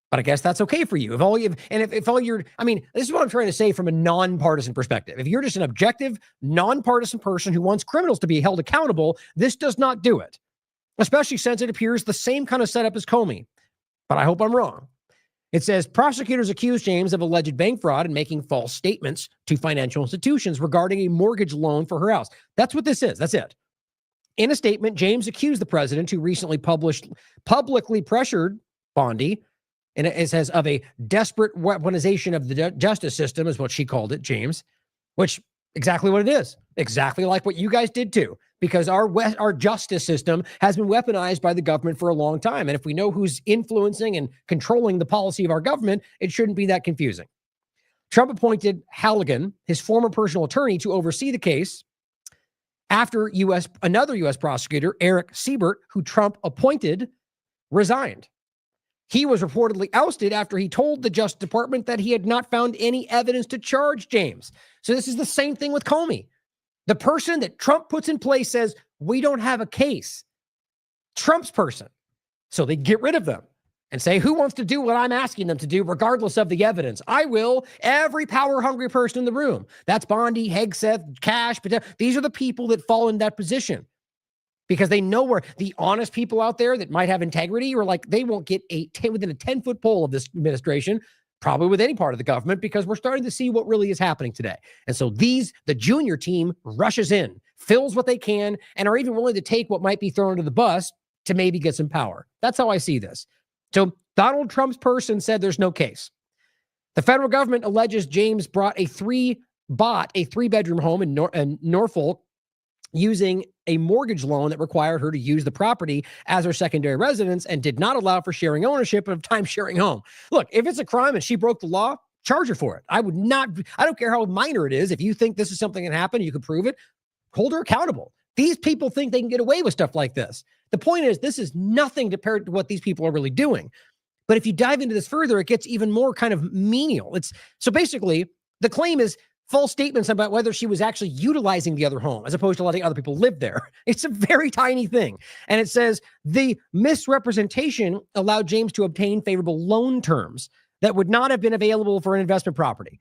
But I guess that's okay for you. If all you're, this is what I'm trying to say from a nonpartisan perspective. If you're just an objective, nonpartisan person who wants criminals to be held accountable, this does not do it. Especially since it appears the same kind of setup as Comey. But I hope I'm wrong. It says prosecutors accuse James of alleged bank fraud and making false statements to financial institutions regarding a mortgage loan for her house. That's what this is. That's it. In a statement, James accused the president, who recently publicly pressured Bondi, and it says of a desperate weaponization of the justice system is what she called it, James, which exactly what it is. Exactly like what you guys did too, because our justice system has been weaponized by the government for a long time. And if we know who's influencing and controlling the policy of our government, it shouldn't be that confusing. Trump appointed Halligan, his former personal attorney, to oversee the case after another U.S. prosecutor, Eric Siebert, who Trump appointed, resigned. He was reportedly ousted after he told the Justice Department that he had not found any evidence to charge James. So this is the same thing with Comey. The person that Trump puts in place says, we don't have a case. Trump's person. So they get rid of them and say, who wants to do what I'm asking them to do, regardless of the evidence? I will. Every power-hungry person in the room. That's Bondi, Hegseth, Cash. These are the people that fall in that position because they know where the honest people out there that might have integrity or like they won't get within a 10-foot pole of this administration, probably with any part of the government, because we're starting to see what really is happening today. And so the junior team rushes in, fills what they can, and are even willing to take what might be thrown into the bus to maybe get some power. That's how I see this. So Donald Trump's person said there's no case. The federal government alleges James bought a three-bedroom home in Norfolk using a mortgage loan that required her to use the property as her secondary residence and did not allow for sharing ownership of a time-sharing home. Look, if it's a crime and she broke the law, charge her for it. I don't care how minor it is. If you think this is something that happened, you can prove it, hold her accountable. These people think they can get away with stuff like this. The point is, this is nothing compared to what these people are really doing. But if you dive into this further, it gets even more kind of menial. So basically, the claim is false statements about whether she was actually utilizing the other home as opposed to letting other people live there. It's a very tiny thing. And it says the misrepresentation allowed James to obtain favorable loan terms that would not have been available for an investment property.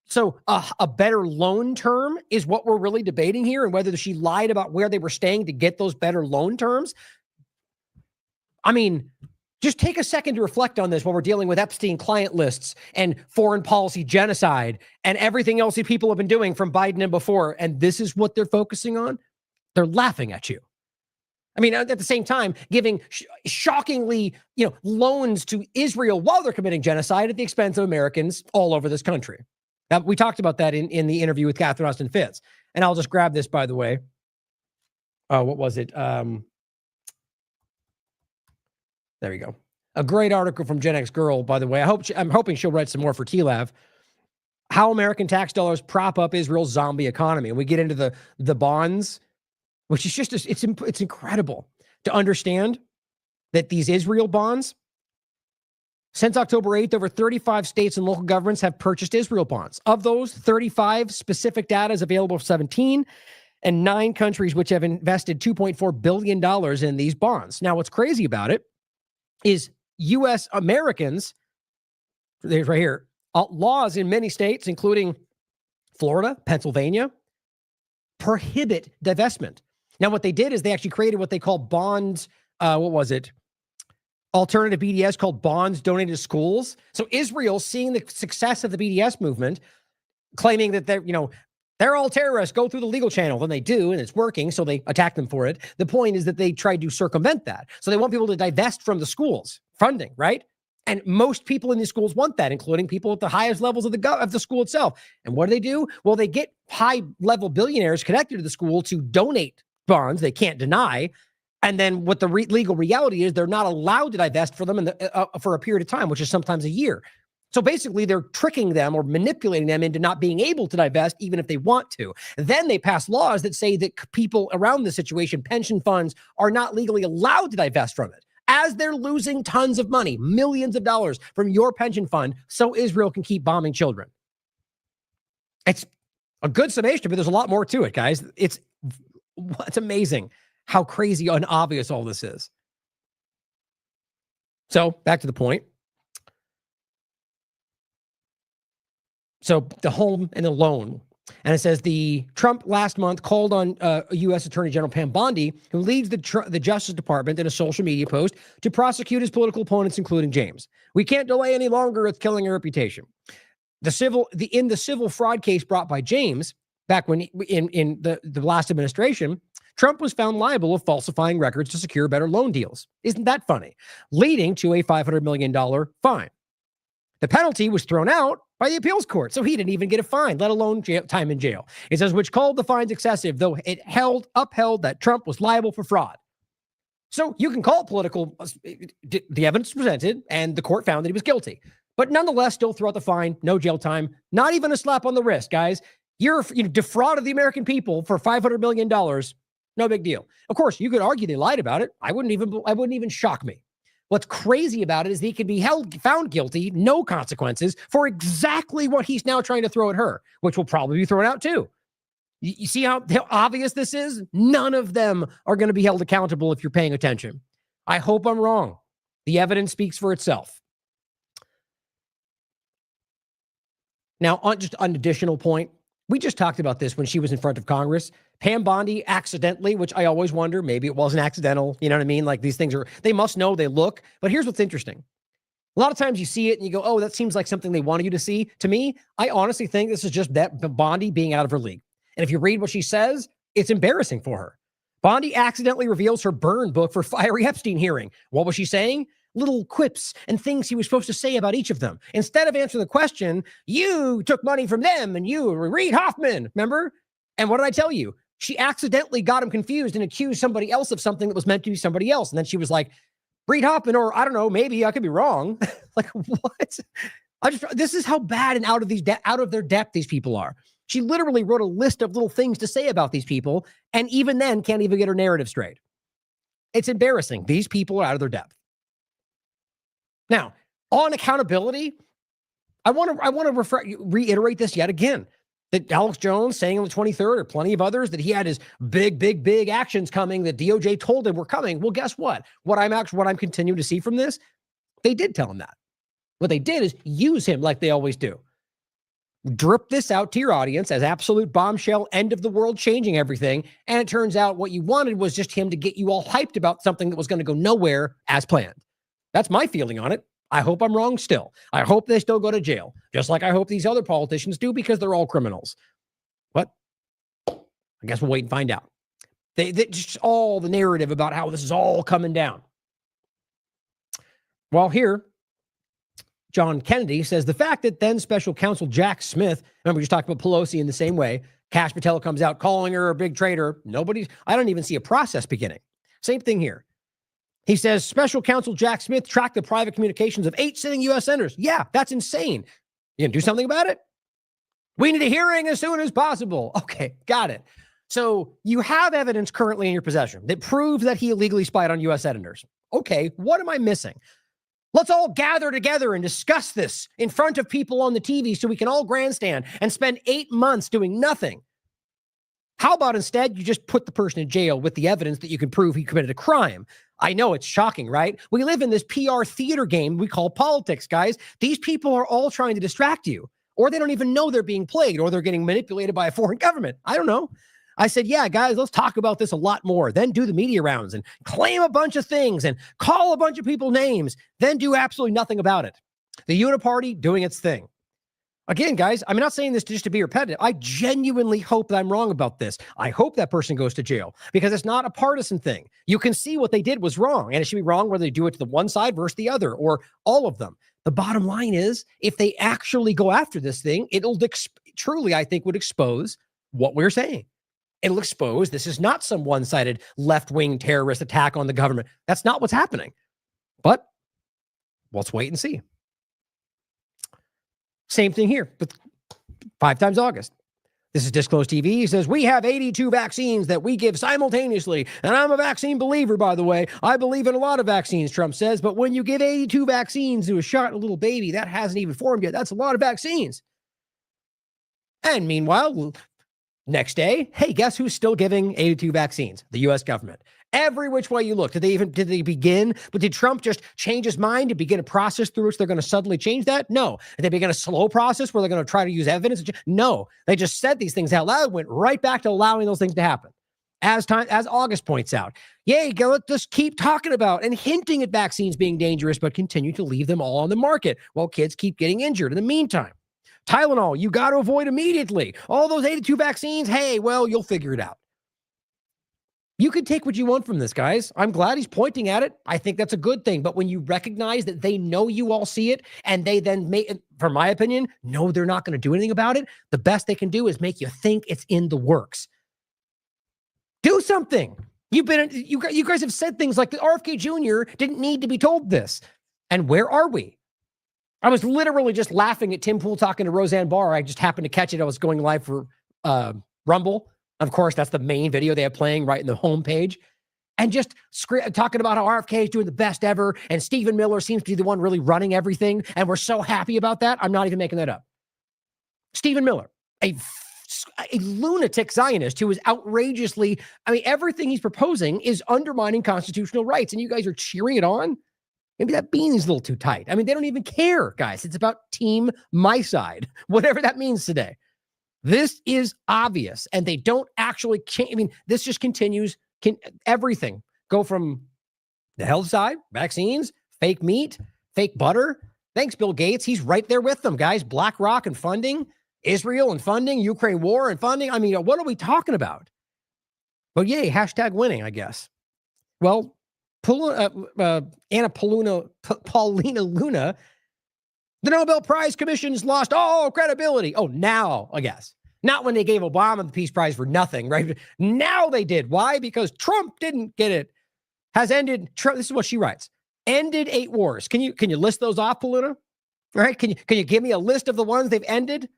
So a better loan term is what we're really debating here, and whether she lied about where they were staying to get those better loan terms. I mean, just take a second to reflect on this while we're dealing with Epstein client lists and foreign policy genocide and everything else that people have been doing from Biden and before. And this is what they're focusing on. They're laughing at you. I mean, at the same time, giving shockingly, loans to Israel while they're committing genocide at the expense of Americans all over this country. Now, we talked about that in the interview with Catherine Austin Fitts. And I'll just grab this, by the way. What was it? There we go. A great article from Gen X Girl, by the way. I'm hoping she'll write some more for TLAV. How American tax dollars prop up Israel's zombie economy. And we get into the bonds, which is just, it's incredible to understand that these Israel bonds, since October 8th, over 35 states and local governments have purchased Israel bonds. Of those, 35 specific data is available for 17, and 9 countries which have invested $2.4 billion in these bonds. Now, what's crazy about it is U.S. Americans, there's right here, laws in many states, including Florida, Pennsylvania, prohibit divestment. Now, what they did is they actually created what they call bonds, alternative BDS called bonds donated to schools. So Israel, seeing the success of the BDS movement, claiming that they're all terrorists, go through the legal channel. Then they do, and it's working, so they attack them for it. The point is that they tried to circumvent that. So they want people to divest from the schools funding, right? And most people in these schools want that, including people at the highest levels of the school itself. And what do? Well, they get high-level billionaires connected to the school to donate bonds they can't deny. And then what the legal reality is, they're not allowed to divest for them for a period of time, which is sometimes a year. So basically, they're tricking them or manipulating them into not being able to divest, even if they want to. Then they pass laws that say that people around the situation, pension funds, are not legally allowed to divest from it, as they're losing tons of money, millions of dollars from your pension fund, so Israel can keep bombing children. It's a good summation, but there's a lot more to it, guys. It's amazing how crazy and obvious all this is. So back to the point. So the home and the loan. And it says the Trump last month called on U.S. Attorney General Pam Bondi, who leads the Justice Department, in a social media post to prosecute his political opponents, including James. We can't delay any longer. It's killing our reputation. In the civil fraud case brought by James back when in the last administration, Trump was found liable of falsifying records to secure better loan deals. Isn't that funny? Leading to a $500 million fine. The penalty was thrown out by the appeals court, so he didn't even get a fine, let alone time in jail. It says, which called the fines excessive, though it upheld that Trump was liable for fraud. So you can call it political, the evidence presented, and the court found that he was guilty. But nonetheless, still throw out the fine, no jail time, not even a slap on the wrist, guys. You defrauded the American people for $500 million, no big deal. Of course, you could argue they lied about it. I wouldn't even shock me. What's crazy about it is he could be found guilty, no consequences, for exactly what he's now trying to throw at her, which will probably be thrown out too. You see how obvious this is? None of them are going to be held accountable if you're paying attention. I hope I'm wrong. The evidence speaks for itself. Now, on just an additional point, we just talked about this when she was in front of Congress. Pam Bondi accidentally, which I always wonder, maybe it wasn't accidental. You know what I mean? Like these things they must know, they look. But here's what's interesting. A lot of times you see it and you go, oh, that seems like something they wanted you to see. To me, I honestly think this is just that Bondi being out of her league. And if you read what she says, it's embarrassing for her. Bondi accidentally reveals her burn book for fiery Epstein hearing. What was she saying? Little quips and things he was supposed to say about each of them. Instead of answering the question, you took money from them and you, Reid Hoffman, remember? And what did I tell you? She accidentally got him confused and accused somebody else of something that was meant to be somebody else. And then she was like, Reid Hoffman, or I don't know, maybe I could be wrong. Like, what? This is how bad and out of their depth these people are. She literally wrote a list of little things to say about these people, and even then can't even get her narrative straight. It's embarrassing. These people are out of their depth. Now, on accountability, I want to reiterate this yet again. That Alex Jones saying on the 23rd, or plenty of others, that he had his big actions coming that DOJ told him were coming. Well, guess what? What I'm continuing to see from this, they did tell him that. What they did is use him like they always do. Drip this out to your audience as absolute bombshell, end of the world, changing everything. And it turns out what you wanted was just him to get you all hyped about something that was going to go nowhere as planned. That's my feeling on it. I hope I'm wrong still. I hope they still go to jail, just like I hope these other politicians do, because they're all criminals. But I guess we'll wait and find out. They just all the narrative about how this is all coming down. Well, here, John Kennedy says the fact that then special counsel Jack Smith, remember we just talked about Pelosi in the same way, Kash Patel comes out calling her a big traitor. I don't even see a process beginning. Same thing here. He says special counsel Jack Smith tracked the private communications of 8 sitting U.S. senators. Yeah, that's insane. You can do something about it? We need a hearing as soon as possible. Okay, got it. So you have evidence currently in your possession that proves that he illegally spied on U.S. senators. Okay, what am I missing? Let's all gather together and discuss this in front of people on the TV so we can all grandstand and spend 8 months doing nothing. How about instead you just put the person in jail with the evidence that you can prove he committed a crime? I know it's shocking, right? We live in this PR theater game we call politics, guys. These people are all trying to distract you, or they don't even know they're being played, or they're getting manipulated by a foreign government. I don't know. I said, yeah, guys, let's talk about this a lot more. Then do the media rounds and claim a bunch of things and call a bunch of people names, then do absolutely nothing about it. The Uniparty doing its thing. Again, guys, I'm not saying this just to be repetitive. I genuinely hope that I'm wrong about this. I hope that person goes to jail because it's not a partisan thing. You can see what they did was wrong, and it should be wrong whether they do it to the one side versus the other or all of them. The bottom line is, if they actually go after this thing, it'll truly, I think, would expose what we're saying. It'll expose this is not some one-sided left-wing terrorist attack on the government. That's not what's happening. But let's wait and see. Same thing here, but 5 times August. This is Disclosed TV. He says, we have 82 vaccines that we give simultaneously. And I'm a vaccine believer, by the way. I believe in a lot of vaccines, Trump says. But when you give 82 vaccines to a shot a little baby, that hasn't even formed yet. That's a lot of vaccines. And meanwhile, next day, hey, guess who's still giving 82 vaccines? The U.S. government. Every which way you look. Did they begin? But did Trump just change his mind and begin a process through which they're going to suddenly change that? No. Did they begin a slow process where they're going to try to use evidence? No. They just said these things out loud, went right back to allowing those things to happen. As August points out, yay, let's just keep talking about and hinting at vaccines being dangerous, but continue to leave them all on the market while kids keep getting injured in the meantime. Tylenol, you got to avoid immediately. All those 82 vaccines, hey, well, you'll figure it out. You can take what you want from this, guys. I'm glad he's pointing at it. I think that's a good thing. But when you recognize that they know you all see it and they then make, for my opinion, no, they're not going to do anything about it, the best they can do is make you think it's in the works. Do something. You guys have said things like the RFK Jr. didn't need to be told this. And where are we? I was literally just laughing at Tim Pool talking to Roseanne Barr. I just happened to catch it. I was going live for Rumble. Of course, that's the main video they have playing right in the homepage. and just talking about how RFK is doing the best ever and Stephen Miller seems to be the one really running everything. And we're so happy about that. I'm not even making that up. Stephen Miller, a lunatic Zionist who is outrageously, everything he's proposing is undermining constitutional rights, and you guys are cheering it on? Maybe that beanie's a little too tight. They don't even care, guys. It's about team my side, whatever that means today. This is obvious, and they don't actually change. This just continues. Everything go from the health side, vaccines, fake meat, fake butter. Thanks, Bill Gates. He's right there with them, guys. BlackRock and funding. Israel and funding, Ukraine war and funding. What are we talking about? But yay, hashtag winning, I guess. Well, Paulina Luna, the Nobel Prize Commission's lost all credibility. Oh, now, I guess. Not when they gave Obama the Peace Prize for nothing, right? Now they did. Why? Because Trump didn't get it. Has ended, this is what she writes, ended 8 wars. Can you list those off, Paulina? Right? Can you give me a list of the ones they've ended?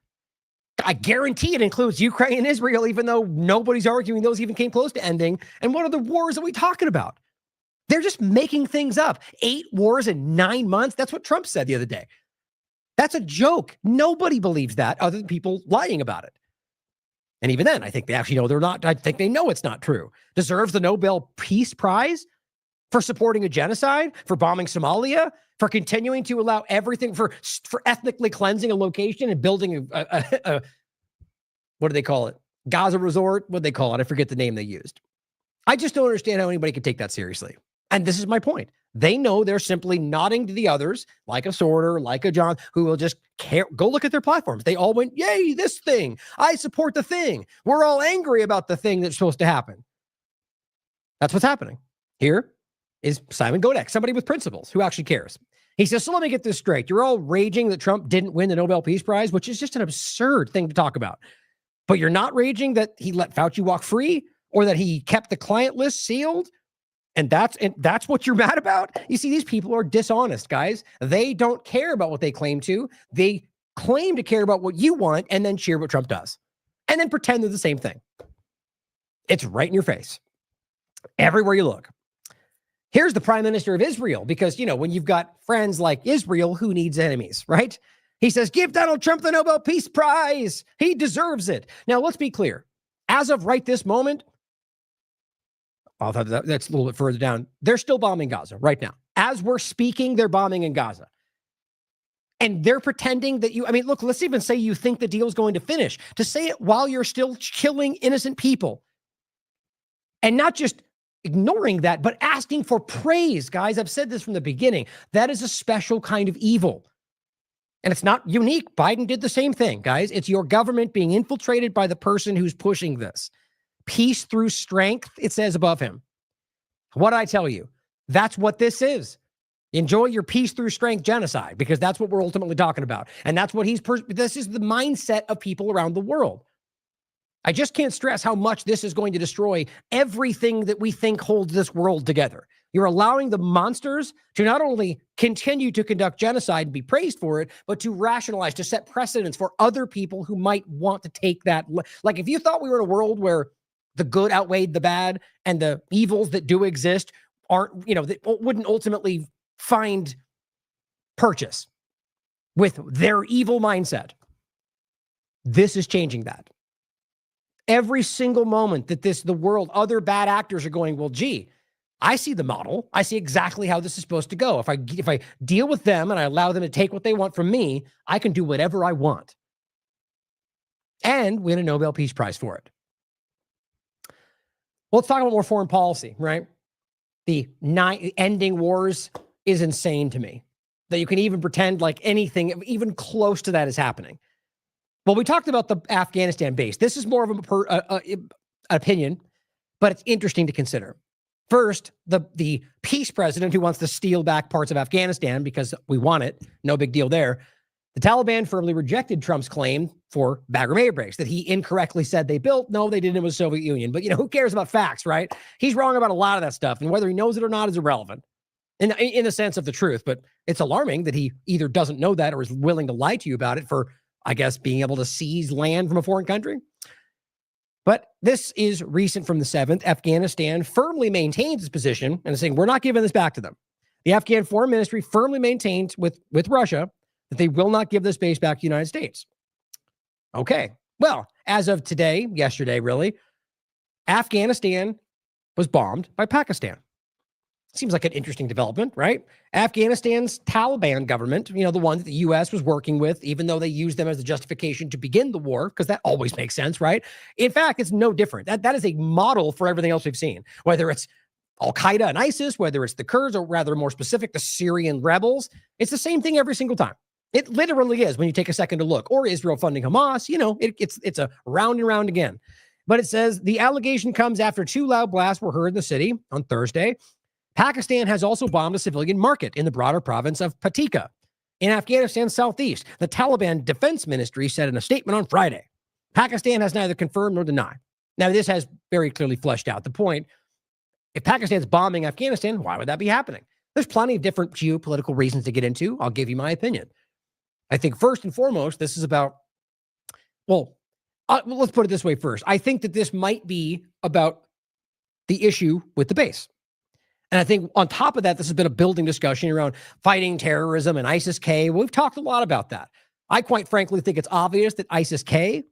I guarantee it includes Ukraine and Israel, even though nobody's arguing those even came close to ending. And what are the wars are we talking about? They're just making things up. 8 wars in 9 months. That's what Trump said the other day. That's a joke. Nobody believes that other than people lying about it. And even then, I think they actually know they're not. I think they know it's not true. Deserves the Nobel Peace Prize for supporting a genocide, for bombing Somalia, for continuing to allow everything, for ethnically cleansing a location and building a what do they call it? Gaza resort? What do they call it? I forget the name they used. I just don't understand how anybody could take that seriously. And this is my point. They know they're simply nodding to the others, like a Sorter, like a John, who will just care. Go look at their platforms. They all went, yay, this thing. I support the thing. We're all angry about the thing that's supposed to happen. That's what's happening. Here is Simon Godek, somebody with principles who actually cares. He says, so let me get this straight. You're all raging that Trump didn't win the Nobel Peace Prize, which is just an absurd thing to talk about. But you're not raging that he let Fauci walk free or that he kept the client list sealed. And that's what you're mad about? You see, these people are dishonest, guys. They don't care about what they claim to. They claim to care about what you want and then cheer what Trump does. And then pretend they're the same thing. It's right in your face. Everywhere you look. Here's the Prime Minister of Israel, because, when you've got friends like Israel, who needs enemies, right? He says, give Donald Trump the Nobel Peace Prize. He deserves it. Now, let's be clear. As of right this moment, that's a little bit further down. They're still bombing Gaza right now. As we're speaking, they're bombing in Gaza. And they're pretending that look, let's even say you think the deal's going to finish. To say it while you're still killing innocent people. And not just ignoring that, but asking for praise, guys. I've said this from the beginning. That is a special kind of evil. And it's not unique. Biden did the same thing, guys. It's your government being infiltrated by the person who's pushing this. Peace through strength, it says above him. What did I tell you? That's what this is. Enjoy your peace through strength genocide, because that's what we're ultimately talking about. And that's what this is the mindset of people around the world. I just can't stress how much this is going to destroy everything that we think holds this world together. You're allowing the monsters to not only continue to conduct genocide and be praised for it, but to rationalize, to set precedents for other people who might want to take that. Like if you thought we were in a world where the good outweighed the bad and the evils that do exist aren't, that wouldn't ultimately find purchase with their evil mindset. This is changing that. Every single moment that the world, other bad actors are going, well, gee, I see the model. I see exactly how this is supposed to go. If I deal with them and I allow them to take what they want from me, I can do whatever I want and win a Nobel Peace Prize for it. Well, let's talk about more foreign policy, right? The ending wars is insane to me. That you can even pretend like anything, even close to that, is happening. Well, we talked about the Afghanistan base. This is more of an opinion, but it's interesting to consider. First, the peace president who wants to steal back parts of Afghanistan because we want it, no big deal there. The Taliban firmly rejected Trump's claim for Bagram air base that he incorrectly said they built. No, they didn't. It was the Soviet Union. But, who cares about facts, right? He's wrong about a lot of that stuff. And whether he knows it or not is irrelevant in the sense of the truth. But it's alarming that he either doesn't know that or is willing to lie to you about it for, I guess, being able to seize land from a foreign country. But this is recent from the 7th. Afghanistan firmly maintains its position and is saying, we're not giving this back to them. The Afghan Foreign Ministry firmly maintains with Russia that they will not give this base back to the United States. Okay. Well, as of today, yesterday, really, Afghanistan was bombed by Pakistan. Seems like an interesting development, right? Afghanistan's Taliban government, the one that the U.S. was working with, even though they used them as the justification to begin the war, because that always makes sense, right? In fact, it's no different. That is a model for everything else we've seen, whether it's Al-Qaeda and ISIS, whether it's the Kurds, or rather more specific, the Syrian rebels. It's the same thing every single time. It literally is when you take a second to look. Or Israel funding Hamas, it's a round and round again. But it says the allegation comes after 2 loud blasts were heard in the city on Thursday. Pakistan has also bombed a civilian market in the broader province of Patika in Afghanistan's southeast. The Taliban Defense Ministry said in a statement on Friday. Pakistan has neither confirmed nor denied. Now, this has very clearly fleshed out the point. If Pakistan's bombing Afghanistan, why would that be happening? There's plenty of different geopolitical reasons to get into. I'll give you my opinion. I think first and foremost, this is about, let's put it this way first. I think that this might be about the issue with the base. And I think on top of that, this has been a building discussion around fighting terrorism and ISIS-K. We've talked a lot about that. I quite frankly think it's obvious that ISIS-K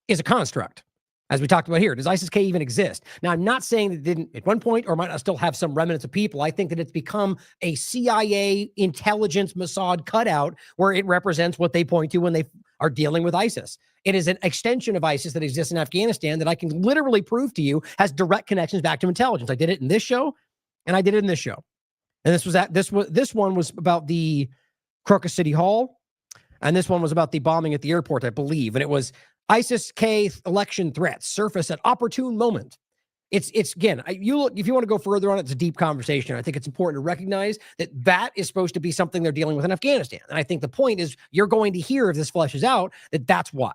is a construct. As we talked about here, does ISIS-K even exist? Now, I'm not saying that it didn't at one point or might not still have some remnants of people. I think that it's become a CIA intelligence Mossad cutout where it represents what they point to when they are dealing with ISIS. It is an extension of ISIS that exists in Afghanistan that I can literally prove to you has direct connections back to intelligence. I did it in this show. And I did it in this show. And this one was about the Crocus City Hall. And this one was about the bombing at the airport, I believe. And it was ISIS-K election threats surface at opportune moment. It's again, if you want to go further on it, it's a deep conversation. I think it's important to recognize that is supposed to be something they're dealing with in Afghanistan. And I think the point is you're going to hear, if this fleshes out, that's why.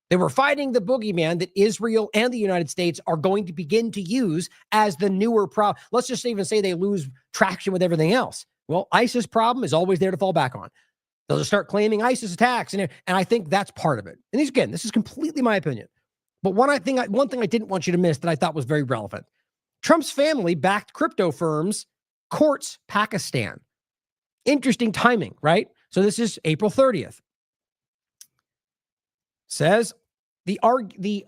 They were fighting the boogeyman that Israel and the United States are going to begin to use as the newer problem. Let's just even say they lose traction with everything else. Well, ISIS problem is always there to fall back on. They'll just start claiming ISIS attacks. And I think that's part of it. And this is completely my opinion. But one thing I didn't want you to miss that I thought was very relevant. Trump's family backed crypto firms, courts Pakistan. Interesting timing, right? So this is April 30th. Says the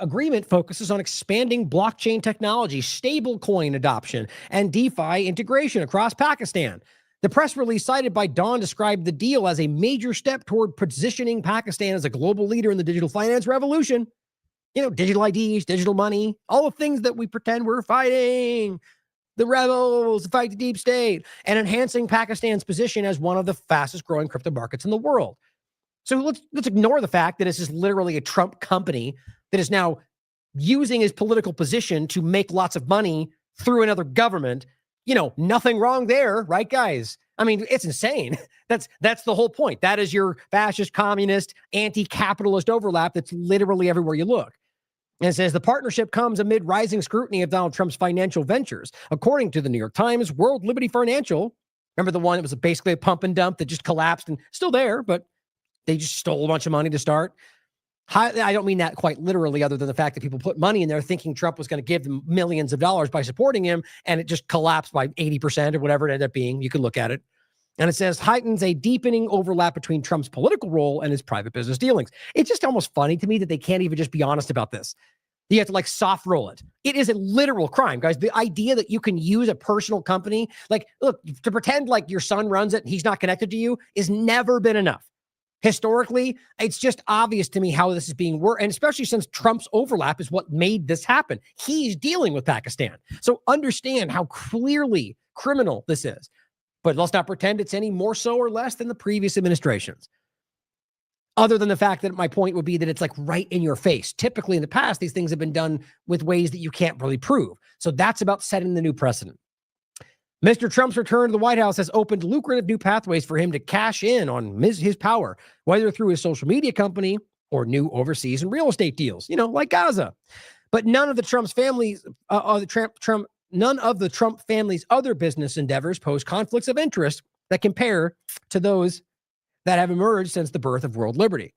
agreement focuses on expanding blockchain technology, stablecoin adoption, and DeFi integration across Pakistan. The press release cited by Dawn described the deal as a major step toward positioning Pakistan as a global leader in the digital finance revolution. Digital IDs, digital money, all the things that we pretend we're fighting. The rebels, fight the deep state, and enhancing Pakistan's position as one of the fastest growing crypto markets in the world. So let's ignore the fact that this is literally a Trump company that is now using his political position to make lots of money through another government. Nothing wrong there, right, guys? I mean, it's insane. That's the whole point. That is your fascist, communist, anti-capitalist overlap that's literally everywhere you look. And it says the partnership comes amid rising scrutiny of Donald Trump's financial ventures. According to the New York Times, World Liberty Financial, remember the one that was basically a pump and dump that just collapsed and still there, but they just stole a bunch of money to start. I don't mean that quite literally, other than the fact that people put money in there thinking Trump was going to give them millions of dollars by supporting him, and it just collapsed by 80% or whatever it ended up being. You can look at it. And it says heightens a deepening overlap between Trump's political role and his private business dealings. It's just almost funny to me that they can't even just be honest about this. You have to soft roll it. It is a literal crime, guys. The idea that you can use a personal company, look, to pretend like your son runs it and he's not connected to you is never been enough. Historically, it's just obvious to me how this is being worked, and especially since Trump's overlap is what made this happen. He's dealing with Pakistan. So understand how clearly criminal this is. But let's not pretend it's any more so or less than the previous administrations. Other than the fact that my point would be that it's right in your face. Typically in the past, these things have been done with ways that you can't really prove. So that's about setting the new precedent. Mr. Trump's return to the White House has opened lucrative new pathways for him to cash in on his power, whether through his social media company or new overseas and real estate deals, like Gaza. But none of the Trump family's other business endeavors pose conflicts of interest that compare to those that have emerged since the birth of World Liberty.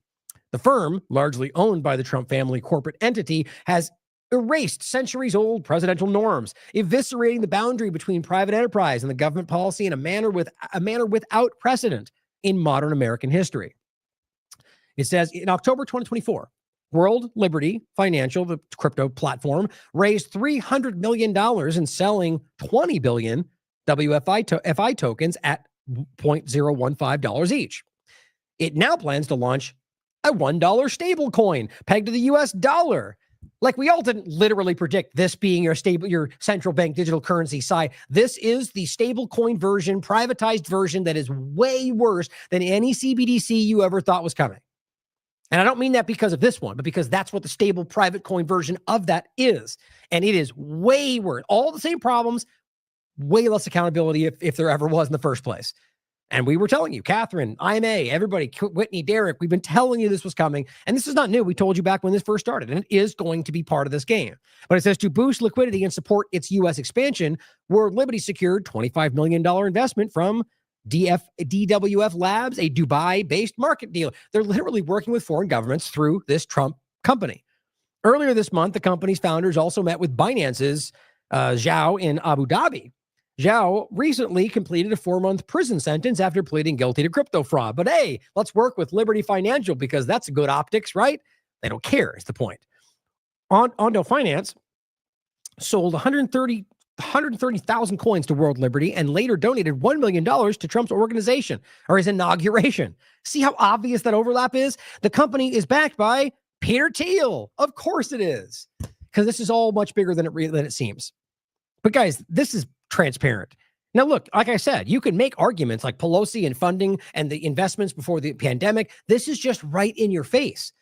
The firm, largely owned by the Trump family corporate entity, has erased centuries-old presidential norms, eviscerating the boundary between private enterprise and the government policy in a manner without precedent in modern American history. It says in October 2024, World Liberty Financial, the crypto platform, raised $300 million in selling 20 billion WFI tokens at $0.015 each. It now plans to launch a $1 stable coin pegged to the US dollar. Like, we all didn't literally predict this being your central bank digital currency side. This is the stable coin version, privatized version that is way worse than any CBDC you ever thought was coming. And I don't mean that because of this one, but because that's what the stable private coin version of that is. And it is way worse. All the same problems, way less accountability if there ever was in the first place. And we were telling you, Catherine, IMA, everybody, Whitney, Derek, we've been telling you this was coming. And this is not new. We told you back when this first started, and it is going to be part of this game. But it says to boost liquidity and support its U.S. expansion, World Liberty secured $25 million investment from DWF Labs, a Dubai-based market dealer. They're literally working with foreign governments through this Trump company. Earlier this month, the company's founders also met with Binance's Zhao in Abu Dhabi. Zhao recently completed a 4-month prison sentence after pleading guilty to crypto fraud. But hey, let's work with Liberty Financial because that's good optics, right? They don't care, is the point. Ondo Finance sold 130,000 coins to World Liberty and later donated $1 million to Trump's organization or his inauguration. See how obvious that overlap is? The company is backed by Peter Thiel. Of course it is, because this is all much bigger than it seems. But guys, this is transparent. Now, look, like I said, you can make arguments like Pelosi and funding and the investments before the pandemic. This is just right in your face.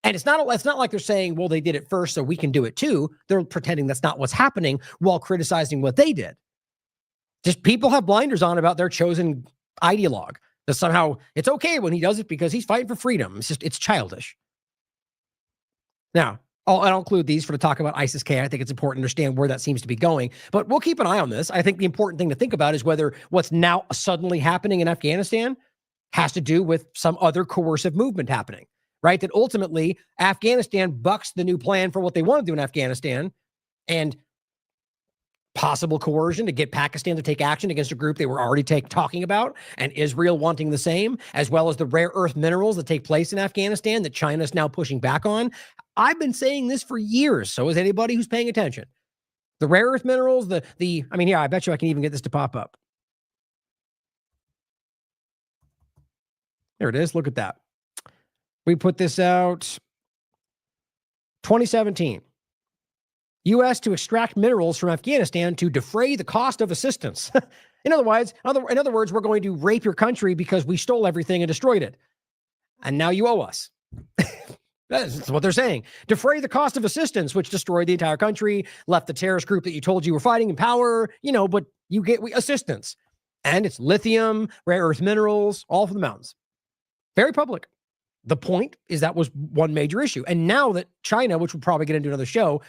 And it's not like they're saying, well, they did it first, so we can do it too. They're pretending that's not what's happening while criticizing what they did. Just people have blinders on about their chosen ideologue. That somehow it's okay when he does it because he's fighting for freedom. It's childish. Now, I'll include these for to talk about ISIS-K. I think it's important to understand where that seems to be going, but we'll keep an eye on this. I think the important thing to think about is whether what's now suddenly happening in Afghanistan has to do with some other coercive movement happening, right? That ultimately Afghanistan bucks the new plan for what they want to do in Afghanistan and possible coercion to get Pakistan to take action against a group they were already talking about, and Israel wanting the same, as well as the rare earth minerals that take place in Afghanistan that China is now pushing back on. I've been saying this for years. So is anybody who's paying attention. The rare earth minerals, I bet you I can even get this to pop up. There it is. Look at that. We put this out 2017. U.S. to extract minerals from Afghanistan to defray the cost of assistance. In other words, we're going to rape your country because we stole everything and destroyed it. And now you owe us. That's what they're saying. Defray the cost of assistance, which destroyed the entire country, left the terrorist group that you told you were fighting in power, but you get assistance. And it's lithium, rare earth minerals, all from the mountains. Very public. The point is that was one major issue. And now that China, which we'll probably get into another show,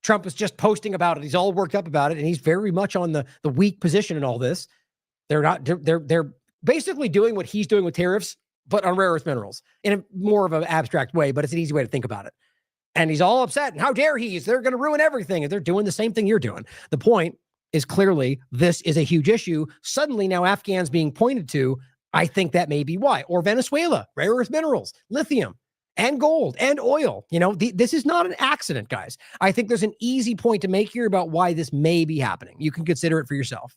Trump is just posting about it. He's all worked up about it, and he's very much on the weak position in all this. They're basically doing what he's doing with tariffs, but on rare earth minerals in a more of an abstract way, but it's an easy way to think about it. And he's all upset. And how dare he? They're going to ruin everything. And they're doing the same thing you're doing. The point is clearly this is a huge issue. Suddenly now Afghans being pointed to, I think that may be why. Or Venezuela, rare earth minerals, lithium, and gold and oil. This is not an accident, guys. I think there's an easy point to make here about why this may be happening. You can consider it for yourself.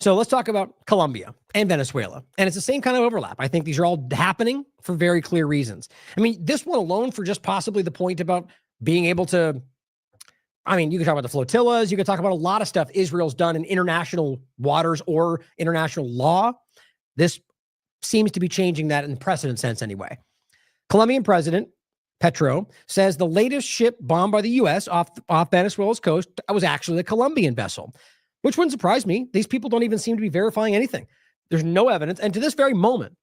So let's talk about Colombia and Venezuela. And it's the same kind of overlap. I think these are all happening for very clear reasons. This one alone for just possibly the point about being able to, you can talk about the flotillas. You can talk about a lot of stuff Israel's done in international waters or international law. This seems to be changing that in the precedent sense anyway. Colombian President Petro says the latest ship bombed by the U.S. off Venezuela's coast was actually a Colombian vessel, which wouldn't surprise me. These people don't even seem to be verifying anything. There's no evidence. And to this very moment,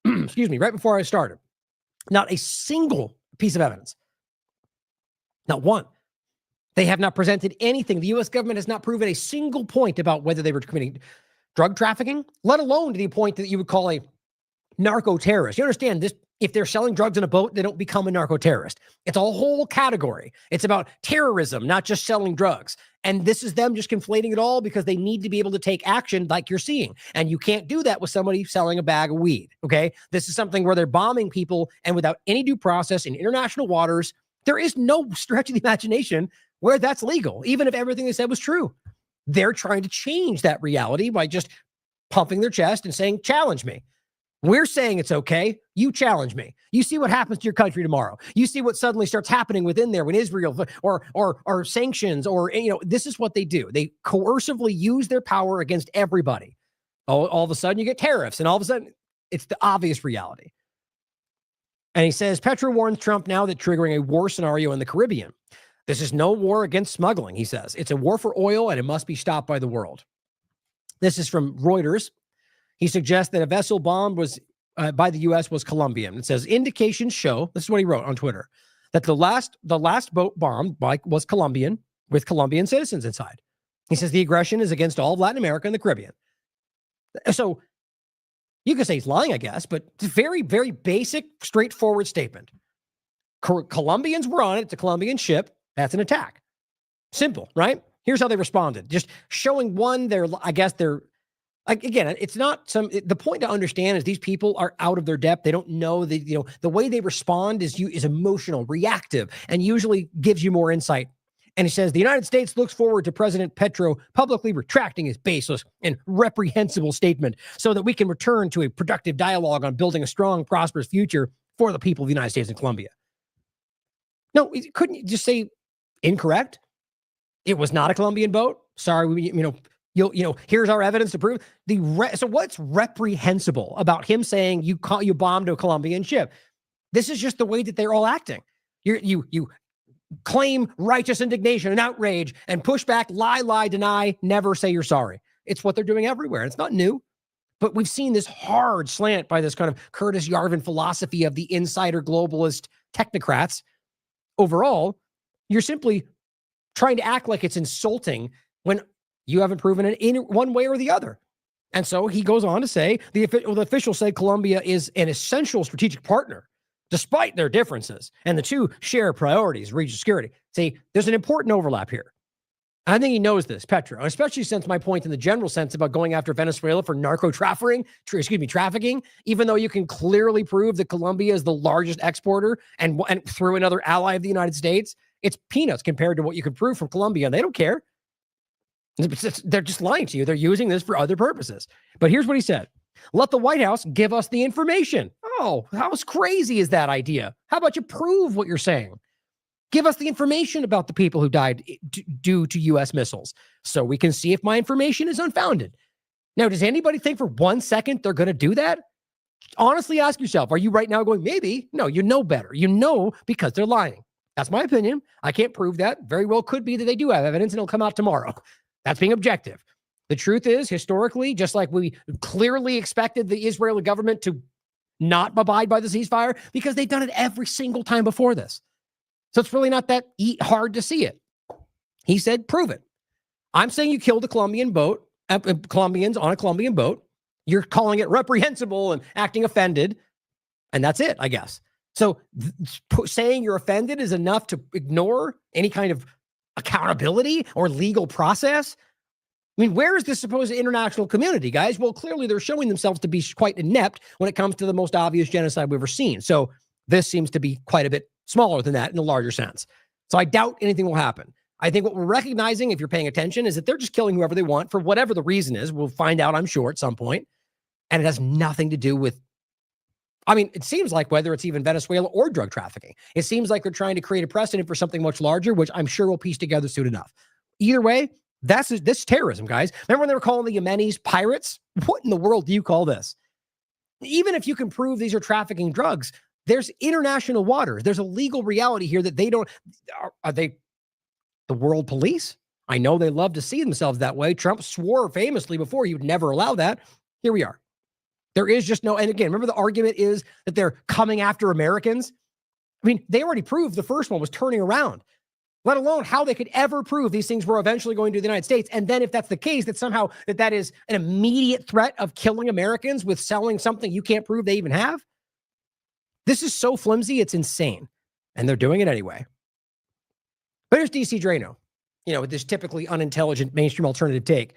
excuse me, right before I started, not a single piece of evidence, not one. They have not presented anything. The U.S. government has not proven a single point about whether they were committing drug trafficking, let alone to the point that you would call a narco-terrorist. You understand this If they're selling drugs in a boat, they don't become a narco-terrorist. It's a whole category. It's about terrorism, not just selling drugs. And this is them just conflating it all because they need to be able to take action like you're seeing. And you can't do that with somebody selling a bag of weed, okay? This is something where they're bombing people, and without any due process in international waters, there is no stretch of the imagination where that's legal, even if everything they said was true. They're trying to change that reality by just pumping their chest and saying, challenge me. We're saying it's okay. You challenge me. You see what happens to your country tomorrow. You see what suddenly starts happening within there when Israel or sanctions or, this is what they do. They coercively use their power against everybody. All of a sudden you get tariffs, and all of a sudden it's the obvious reality. And he says, Petro warns Trump now that triggering a war scenario in the Caribbean. This is no war against smuggling, he says. It's a war for oil, and it must be stopped by the world. This is from Reuters. He suggests that a vessel bombed by the U.S. was Colombian. It says indications show, this is what he wrote on Twitter, that the last boat bombed was Colombian with Colombian citizens inside. He says the aggression is against all of Latin America and the Caribbean. So you could say he's lying, I guess, but it's a very, very basic, straightforward statement. Colombians were on it. It's a Colombian ship. That's an attack. Simple, right? Here's how they responded. Just showing again, it's not the point to understand is these people are out of their depth. They don't know the way they respond is emotional, reactive, and usually gives you more insight. And he says, the United States looks forward to President Petro publicly retracting his baseless and reprehensible statement so that we can return to a productive dialogue on building a strong, prosperous future for the people of the United States and Colombia. No, couldn't you just say incorrect? It was not a Colombian boat. Sorry, here's our evidence to prove so what's reprehensible about him saying you bombed a Colombian ship? This is just the way that they're all acting. You claim righteous indignation and outrage and push back, lie, deny, never say you're sorry. It's what they're doing everywhere. It's not new, but we've seen this hard slant by this kind of Curtis Yarvin philosophy of the insider globalist technocrats. Overall, you're simply trying to act like it's insulting when you haven't proven it in one way or the other. And so he goes on to say, the official said Colombia is an essential strategic partner, despite their differences. And the two share priorities, regional security. See, there's an important overlap here. I think he knows this, Petro, especially since my point in the general sense about going after Venezuela for trafficking, even though you can clearly prove that Colombia is the largest exporter and through another ally of the United States, it's peanuts compared to what you can prove from Colombia. And they don't care. They're just lying to you. They're using this for other purposes. But here's what he said. Let the White House give us the information. Oh, how crazy is that idea? How about you prove what you're saying? Give us the information about the people who died due to U.S. missiles so we can see if my information is unfounded. Now, does anybody think for 1 second they're going to do that? Honestly, ask yourself, are you right now going, maybe? No, you know better. You know because they're lying. That's my opinion. I can't prove that. Very well could be that they do have evidence and it'll come out tomorrow. That's being objective. The truth is, historically, just like we clearly expected the Israeli government to not abide by the ceasefire because they've done it every single time before this. So it's really not that hard to see it. He said, prove it. I'm saying you killed a Colombian boat, Colombians on a Colombian boat. You're calling it reprehensible and acting offended. And that's it, I guess. So saying you're offended is enough to ignore any kind of accountability or legal process. I mean, where is this supposed international community, guys? Well, clearly they're showing themselves to be quite inept when it comes to the most obvious genocide we've ever seen. So this seems to be quite a bit smaller than that in a larger sense. So I doubt anything will happen. I think what we're recognizing, if you're paying attention, is that they're just killing whoever they want for whatever the reason is. We'll find out, I'm sure, at some point. And it has nothing to do with, it seems like whether it's even Venezuela or drug trafficking, it seems like they're trying to create a precedent for something much larger, which I'm sure we'll piece together soon enough. Either way, this is terrorism, guys. Remember when they were calling the Yemenis pirates? What in the world do you call this? Even if you can prove these are trafficking drugs, there's international waters. There's a legal reality here that are they the world police? I know they love to see themselves that way. Trump swore famously before he would never allow that. Here we are. There is just no, and again, remember the argument is that they're coming after Americans? They already proved the first one was turning around, let alone how they could ever prove these things were eventually going to the United States. And then if that's the case, that somehow that is an immediate threat of killing Americans with selling something you can't prove they even have. This is so flimsy, it's insane. And they're doing it anyway. But here's DC Drano, with this typically unintelligent mainstream alternative take.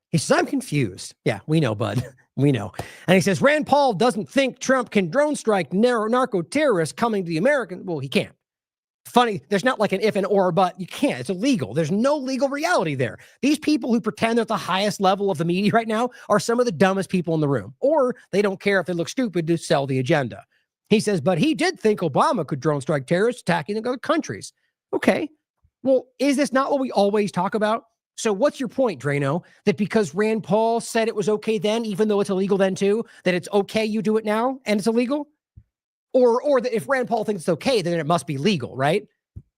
He says, I'm confused. Yeah, we know, bud. We know. And he says, Rand Paul doesn't think Trump can drone strike narco terrorists coming to the American. Well, he can't. Funny, there's not like an if and or, but you can't. It's illegal. There's no legal reality there. These people who pretend they're at the highest level of the media right now are some of the dumbest people in the room, or they don't care if they look stupid to sell the agenda. He says, but he did think Obama could drone strike terrorists attacking other countries. Okay. Well, is this not what we always talk about? So what's your point, Drano? That because Rand Paul said it was okay then, even though it's illegal then too, that it's okay you do it now and it's illegal? Or that if Rand Paul thinks it's okay, then it must be legal, right?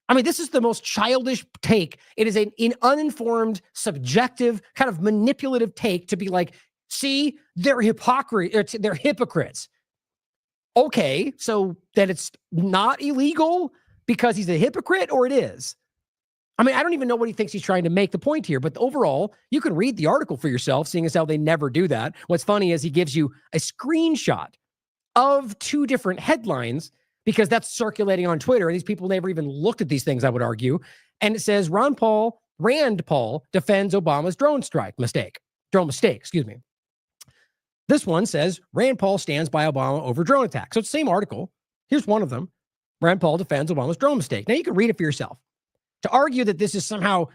I mean, this is the most childish take. It is an uninformed, subjective, kind of manipulative take to be like, see, they're hypocrites. Okay, so that it's not illegal because he's a hypocrite, or it is? I mean, I don't even know what he thinks he's trying to make the point here, but overall, you can read the article for yourself, seeing as how they never do that. What's funny is he gives you a screenshot of two different headlines because that's circulating on Twitter, and these people never even looked at these things, I would argue. And it says, Rand Paul defends Obama's drone mistake. This one says, Rand Paul stands by Obama over drone attack. So it's the same article. Here's one of them. Rand Paul defends Obama's drone mistake. Now you can read it for yourself. To argue that this is somehow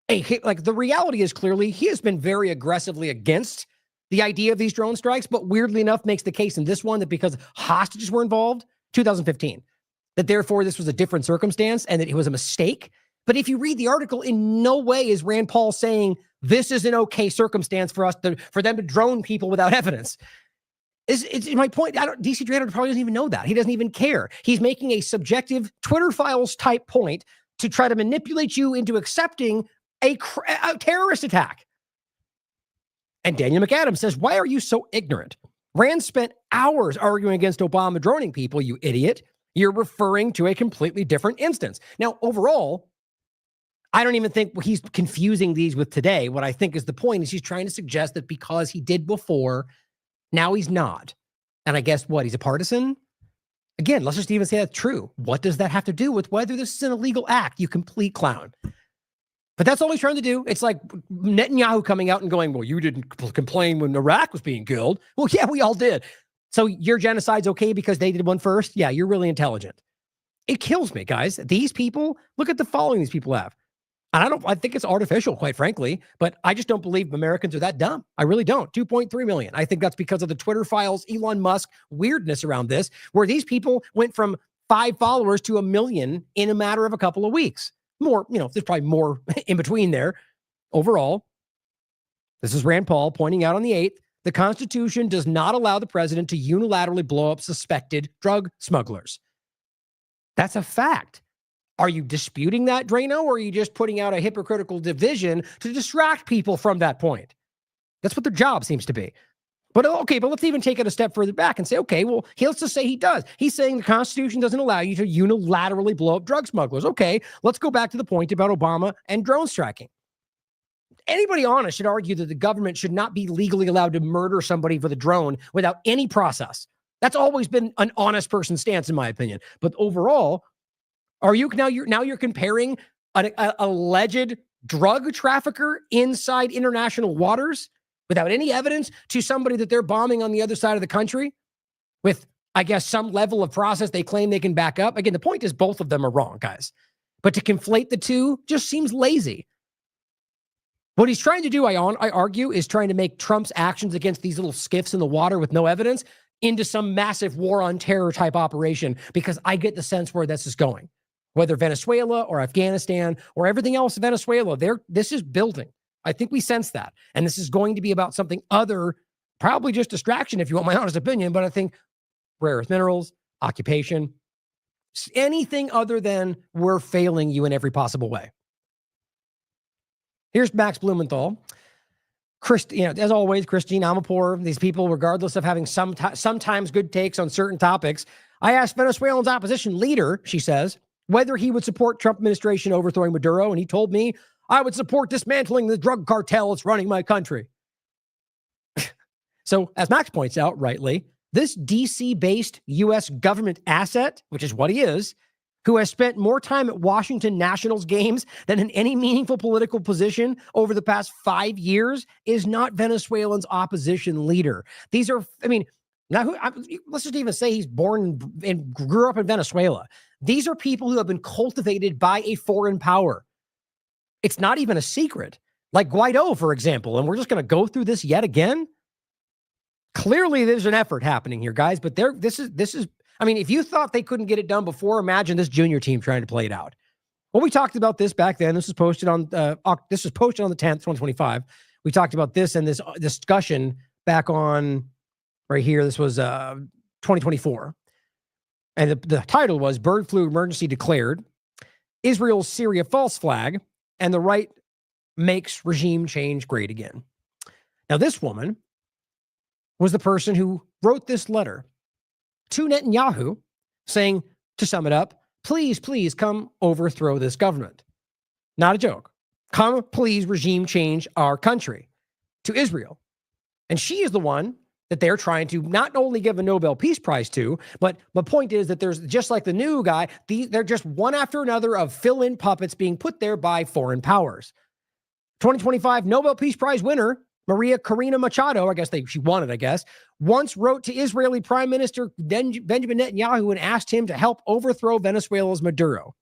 the reality is clearly he has been very aggressively against the idea of these drone strikes, but weirdly enough makes the case in this one that because hostages were involved, 2015, that therefore this was a different circumstance and that it was a mistake. But if you read the article, in no way is Rand Paul saying this is an okay circumstance for them to drone people without evidence. It's my point. DC Drano probably doesn't even know that. He doesn't even care. He's making a subjective Twitter files type point to try to manipulate you into accepting a terrorist attack. And Daniel McAdams says, why are you so ignorant? Rand spent hours arguing against Obama droning people, you idiot. You're referring to a completely different instance. Now, overall, I don't even think he's confusing these with today. What I think is the point is he's trying to suggest that because he did before, now he's not. And I guess what? He's a partisan? Again, let's just even say that's true. What does that have to do with whether this is an illegal act, you complete clown? But that's all he's trying to do. It's like Netanyahu coming out and going, well, you didn't complain when Iraq was being killed. Well, yeah, we all did. So your genocide's okay because they did one first? Yeah, you're really intelligent. It kills me, guys. These people, look at the following these people have. And I think it's artificial, quite frankly, but I just don't believe Americans are that dumb. I really don't. 2.3 million. I think that's because of the Twitter files, Elon Musk weirdness around this, where these people went from 5 followers to 1 million in a matter of a couple of weeks. More, there's probably more in between there. Overall, this is Rand Paul pointing out on the 8th, the Constitution does not allow the president to unilaterally blow up suspected drug smugglers. That's a fact. Are you disputing that, Drano, or are you just putting out a hypocritical division to distract people from that point? That's what their job seems to be. But let's even take it a step further back and say, okay, well, let's just say he does. He's saying the Constitution doesn't allow you to unilaterally blow up drug smugglers. Okay, let's go back to the point about Obama and drone striking. Anybody honest should argue that the government should not be legally allowed to murder somebody with a drone without any process. That's always been an honest person's stance, in my opinion. But overall, you're comparing an alleged drug trafficker inside international waters without any evidence to somebody that they're bombing on the other side of the country with, I guess, some level of process they claim they can back up. Again, the point is both of them are wrong, guys. But to conflate the two just seems lazy. What he's trying to do, I argue, is trying to make Trump's actions against these little skiffs in the water with no evidence into some massive war on terror type operation, because I get the sense where this is going. Whether Venezuela or Afghanistan or everything else in Venezuela, this is building. I think we sense that. And this is going to be about something other, probably just distraction, if you want my honest opinion, but I think rare earth minerals, occupation, anything other than we're failing you in every possible way. Here's Max Blumenthal. As always, Cristian Amanpour, these people, regardless of having sometimes good takes on certain topics. I asked Venezuelan's opposition leader, she says, whether he would support Trump administration overthrowing Maduro, and he told me, I would support dismantling the drug cartel that's running my country. So, as Max points out rightly, This DC-based U.S. government asset, which is what he is, who has spent more time at Washington Nationals games than in any meaningful political position over the past 5 years, is not Venezuelans' opposition leader. These are, let's just even say he's born and grew up in Venezuela. These are people who have been cultivated by a foreign power. It's not even a secret. Like Guaido, for example, and we're just going to go through this yet again. Clearly, there's an effort happening here, guys, but this is, if you thought they couldn't get it done before, imagine this junior team trying to play it out. Well, we talked about this back then. This was posted on the 10th, 2025. We talked about this and this discussion back on right here. This was 2024. And the title was Bird Flu Emergency Declared, Israel's Syria False Flag, and the Right Makes Regime Change Great Again. Now, this woman was the person who wrote this letter to Netanyahu saying, to sum it up, please, please come overthrow this government. Not a joke. Come, please, regime change our country to Israel. And she is the one that they're trying to not only give a Nobel Peace Prize to, but the point is that there's just like the new guy, they're just one after another of fill-in puppets being put there by foreign powers. 2025 Nobel Peace Prize winner, Maria Corina Machado, she won it, once wrote to Israeli Prime Minister Benjamin Netanyahu and asked him to help overthrow Venezuela's Maduro.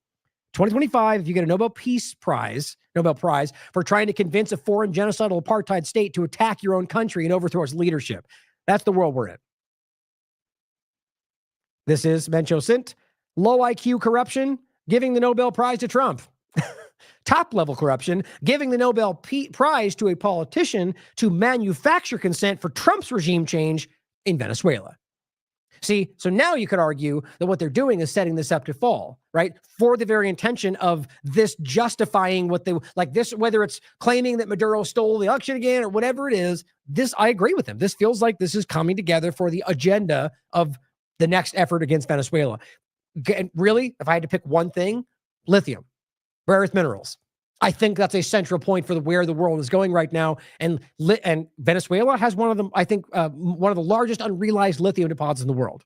2025, if you get a Nobel Prize for trying to convince a foreign genocidal apartheid state to attack your own country and overthrow its leadership. That's the world we're in. This is Mencho Sint. Low IQ corruption, giving the Nobel Prize to Trump. Top-level corruption, giving the Nobel Prize to a politician to manufacture consent for Trump's regime change in Venezuela. See, so now you could argue that what they're doing is setting this up to fall, right? For the very intention of this justifying what they, like this, whether it's claiming that Maduro stole the election again or whatever it is, this, I agree with them. This feels like this is coming together for the agenda of the next effort against Venezuela. Really, if I had to pick one thing, lithium. Rare earth minerals. I think that's a central point for where the world is going right now. And Venezuela has one of them, I think, one of the largest unrealized lithium deposits in the world.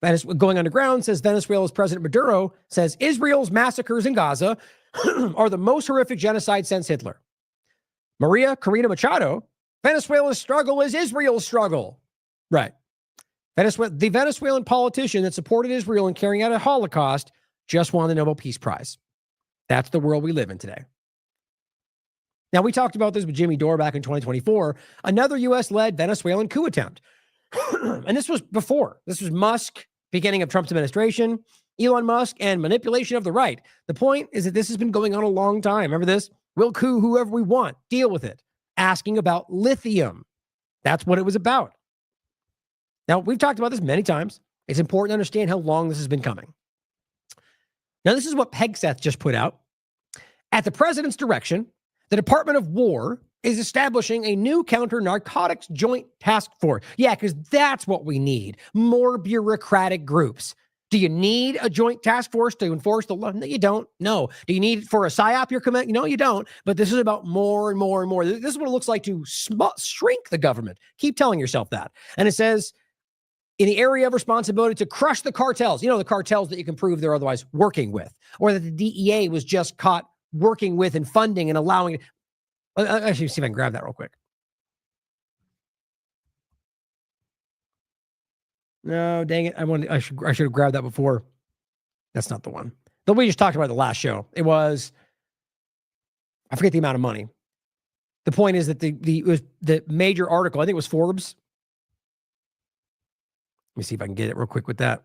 Going underground, says Venezuela's President Maduro, says Israel's massacres in Gaza are the most horrific genocide since Hitler. Maria Corina Machado, Venezuela's struggle is Israel's struggle. Right. The Venezuelan politician that supported Israel in carrying out a Holocaust just won the Nobel Peace Prize. That's the world we live in today. Now, we talked about this with Jimmy Dore back in 2024, another U.S.-led Venezuelan coup attempt. And this was before. This was Musk, beginning of Trump's administration, Elon Musk, and manipulation of the right. The point is that this has been going on a long time. Remember this? We'll coup whoever we want. Deal with it. Asking about lithium. That's what it was about. Now, we've talked about this many times. It's important to understand how long this has been coming. Now, this is what Hegseth just put out. At the president's direction, the Department of War is establishing a new counter-narcotics joint task force. Yeah, because that's what we need. More bureaucratic groups. Do you need a joint task force to enforce the law? No, you don't. No. Do you need for a PSYOP your command? No, you don't. But this is about more and more and more. This is what it looks like to shrink the government. Keep telling yourself that. And it says, in the area of responsibility to crush the cartels, the cartels that you can prove they're otherwise working with, or that the DEA was just caught working with and funding and allowing it. Actually, see if I can grab that real quick. No, dang it. I should have grabbed that before. That's not the one. That we just talked about the last show. It was, I forget the amount of money. The point is that it was the major article, I think it was Forbes. Let me see if I can get it real quick with that.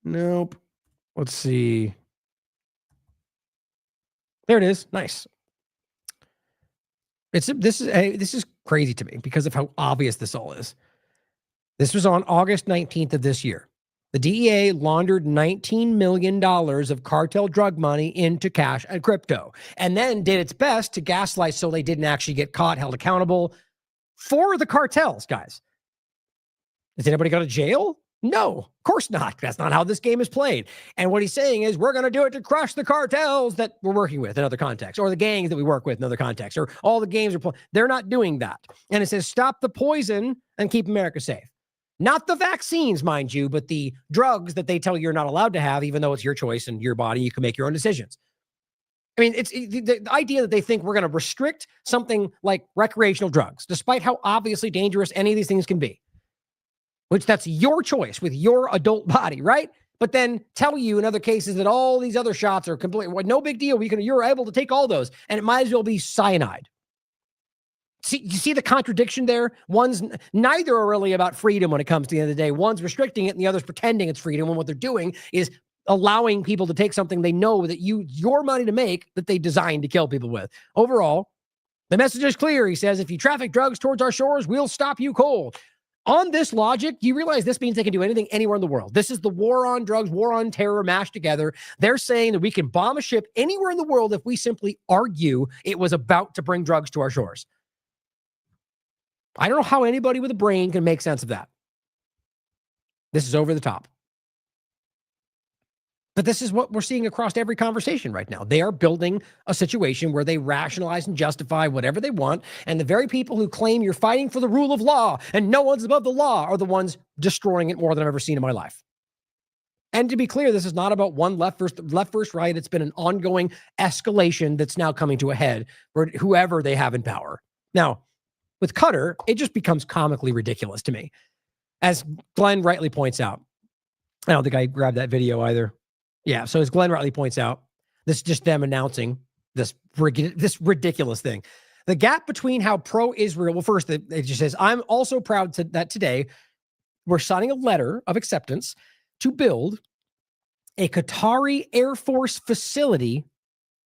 Nope. Let's see. There it is. Nice. This is crazy to me because of how obvious this all is. This was on August 19th of this year. The DEA laundered $19 million of cartel drug money into cash and crypto, and then did its best to gaslight so they didn't actually get caught, held accountable for the cartels, guys. Has anybody go to jail? No, of course not. That's not how this game is played. And what he's saying is we're going to do it to crush the cartels that we're working with in other contexts, or the gangs that we work with in other contexts, or all the games are playing. They're not doing that. And it says stop the poison and keep America safe. Not the vaccines, mind you, but the drugs that they tell you you're not allowed to have, even though it's your choice and your body, you can make your own decisions. I mean, it's the idea that they think we're going to restrict something like recreational drugs, despite how obviously dangerous any of these things can be. Which that's your choice with your adult body, right? But then tell you in other cases that all these other shots are completely, well, no big deal. You're able to take all those, and it might as well be cyanide. See, you see the contradiction there? Neither are really about freedom when it comes to the end of the day. One's restricting it, and the other's pretending it's freedom. And what they're doing is allowing people to take something they know that your money to make that they designed to kill people with. Overall, the message is clear. He says, if you traffic drugs towards our shores, we'll stop you cold. On this logic, you realize this means they can do anything anywhere in the world. This is the war on drugs, war on terror mashed together. They're saying that we can bomb a ship anywhere in the world if we simply argue it was about to bring drugs to our shores. I don't know how anybody with a brain can make sense of that. This is over the top. But this is what we're seeing across every conversation right now. They are building a situation where they rationalize and justify whatever they want. And the very people who claim you're fighting for the rule of law and no one's above the law are the ones destroying it more than I've ever seen in my life. And to be clear, this is not about one left versus right. It's been an ongoing escalation that's now coming to a head for whoever they have in power. Now, with Qatar, it just becomes comically ridiculous to me. As Glenn rightly points out, I don't think I grabbed that video either. Yeah, so as Glenn rightly points out, this is just them announcing this ridiculous thing. The gap between how pro-Israel, well, first, it just says, I'm also proud that today we're signing a letter of acceptance to build a Qatari Air Force facility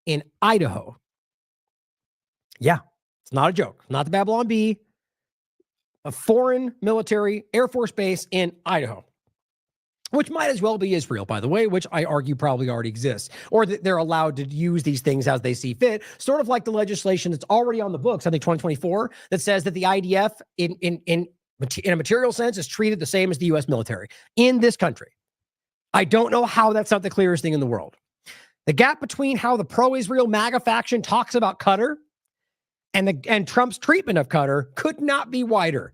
in Idaho. Yeah, it's not a joke. Not the Babylon Bee. A foreign military Air Force base in Idaho. Which might as well be Israel, by the way, which I argue probably already exists, or that they're allowed to use these things as they see fit, sort of like the legislation that's already on the books, I think 2024, that says that the IDF in a material sense is treated the same as the U.S. military in this country. I don't know how that's not the clearest thing in the world. The gap between how the pro-Israel MAGA faction talks about Qatar and Trump's treatment of Qatar could not be wider.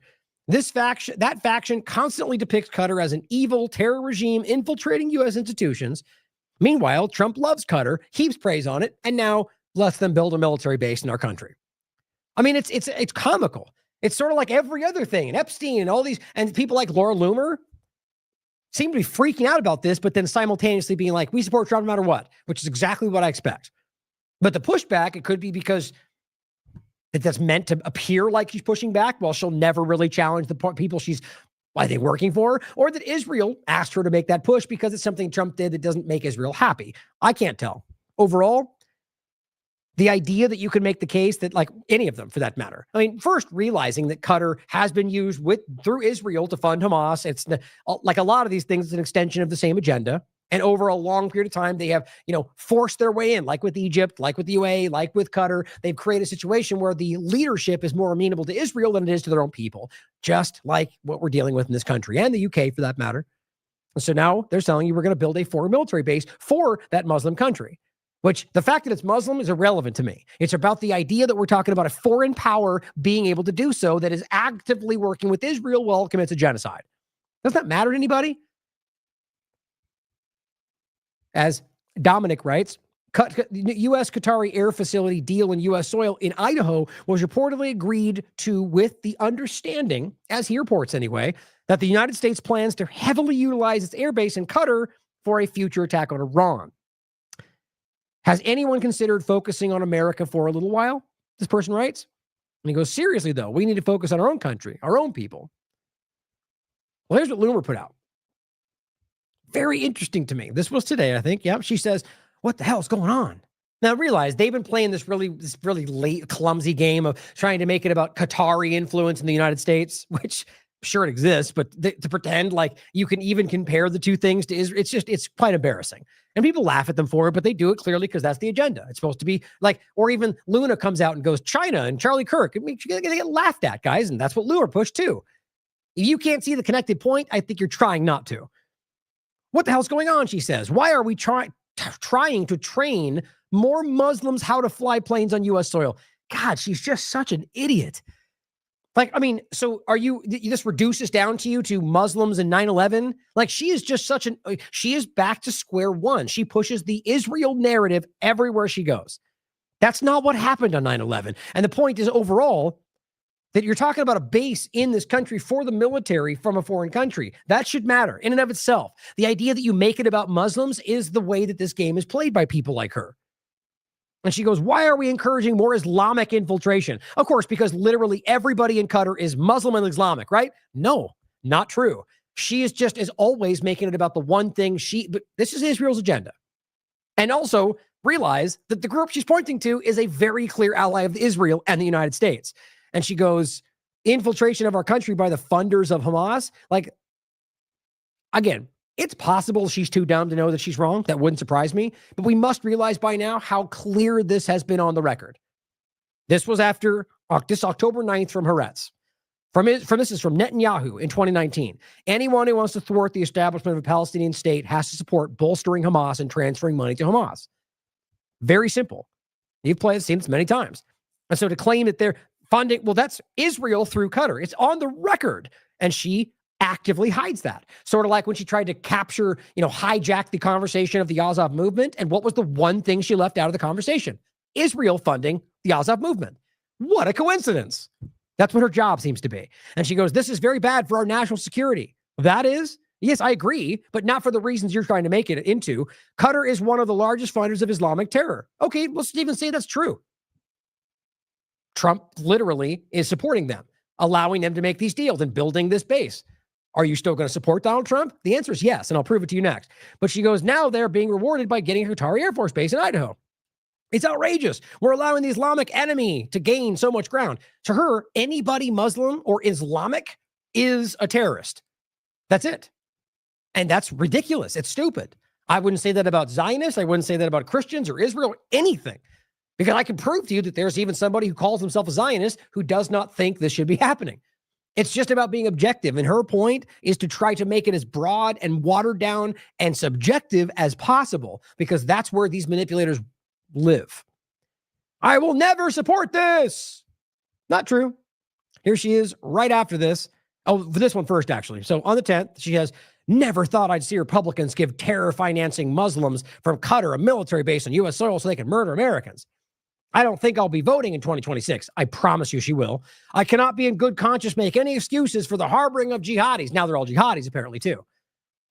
That faction constantly depicts Qatar as an evil terror regime infiltrating U.S. institutions. Meanwhile, Trump loves Qatar, heaps praise on it, and now lets them build a military base in our country. I mean, it's comical. It's sort of like every other thing, and Epstein and all these, and people like Laura Loomer seem to be freaking out about this, but then simultaneously being like, we support Trump no matter what, which is exactly what I expect. But the pushback, it could be because that's meant to appear like she's pushing back while she'll never really challenge the people she's, why they working for, or that Israel asked her to make that push because it's something Trump did that doesn't make Israel happy. I can't tell. Overall, the idea that you can make the case that, like any of them for that matter. I mean, first realizing that Qatar has been used through Israel to fund Hamas. It's like a lot of these things, it's an extension of the same agenda. And over a long period of time, they have, forced their way in, like with Egypt, like with the UAE, like with Qatar. They've created a situation where the leadership is more amenable to Israel than it is to their own people, just like what we're dealing with in this country and the UK for that matter. And so now they're telling you we're going to build a foreign military base for that Muslim country, which the fact that it's Muslim is irrelevant to me. It's about the idea that we're talking about a foreign power being able to do so that is actively working with Israel while it commits a genocide. Does that matter to anybody? As Dominic writes, U.S. Qatari air facility deal in U.S. soil in Idaho was reportedly agreed to with the understanding, as he reports anyway, that the United States plans to heavily utilize its airbase in Qatar for a future attack on Iran. Has anyone considered focusing on America for a little while? This person writes. And he goes, seriously, though, we need to focus on our own country, our own people. Well, here's what Loomer put out. Very interesting to me. This was today, I think. Yep. She says, what the hell is going on? Now, realize they've been playing this really late, clumsy game of trying to make it about Qatari influence in the United States, which sure it exists, but to pretend like you can even compare the two things to Israel, it's quite embarrassing. And people laugh at them for it, but they do it clearly because that's the agenda. It's supposed to be like, or even Luna comes out and goes, China and Charlie Kirk. I mean, they get laughed at, guys, and that's what Luna pushed too. If you can't see the connected point, I think you're trying not to. What the hell's going on, she says. Why are we trying to train more Muslims how to fly planes on U.S. soil? God, she's just such an idiot. Like, I mean, so this reduces down to you to Muslims and 9/11? Like, she is just she is back to square one. She pushes the Israel narrative everywhere she goes. That's not what happened on 9/11. And the point is overall that you're talking about a base in this country for the military from a foreign country. That should matter in and of itself. The idea that you make it about Muslims is the way that this game is played by people like her. And she goes, why are we encouraging more Islamic infiltration? Of course, because literally everybody in Qatar is Muslim and Islamic, right? No, not true. She is just, as always, making it about the one thing but this is Israel's agenda. And also realize that the group she's pointing to is a very clear ally of Israel and the United States. And she goes, infiltration of our country by the funders of Hamas. Like, again, it's possible she's too dumb to know that she's wrong. That wouldn't surprise me. But we must realize by now how clear this has been on the record. This was after this October 9th from Haaretz. This is from Netanyahu in 2019. Anyone who wants to thwart the establishment of a Palestinian state has to support bolstering Hamas and transferring money to Hamas. Very simple. You've seen this many times. And so to claim that they're funding, well, that's Israel through Qatar. It's on the record. And she actively hides that. Sort of like when she tried to capture, hijack the conversation of the Azov movement. And what was the one thing she left out of the conversation? Israel funding the Azov movement. What a coincidence. That's what her job seems to be. And she goes, this is very bad for our national security. That is, yes, I agree, but not for the reasons you're trying to make it into. Qatar is one of the largest funders of Islamic terror. Okay, let's even say that's true. Trump literally is supporting them, allowing them to make these deals and building this base. Are you still going to support Donald Trump? The answer is yes, and I'll prove it to you next. But she goes, now they're being rewarded by getting a Qatari Air Force Base in Idaho. It's outrageous. We're allowing the Islamic enemy to gain so much ground. To her, anybody Muslim or Islamic is a terrorist. That's it. And that's ridiculous. It's stupid. I wouldn't say that about Zionists. I wouldn't say that about Christians or Israel or anything. Because I can prove to you that there's even somebody who calls himself a Zionist who does not think this should be happening. It's just about being objective. And her point is to try to make it as broad and watered down and subjective as possible, because that's where these manipulators live. I will never support this. Not true. Here she is right after this. Oh, for this one first, actually. So on the 10th, she has, never thought I'd see Republicans give terror financing Muslims from Qatar a military base on U.S. soil so they can murder Americans. I don't think I'll be voting in 2026. I promise you she will. I cannot be in good conscience make any excuses for the harboring of jihadis. Now they're all jihadis apparently too.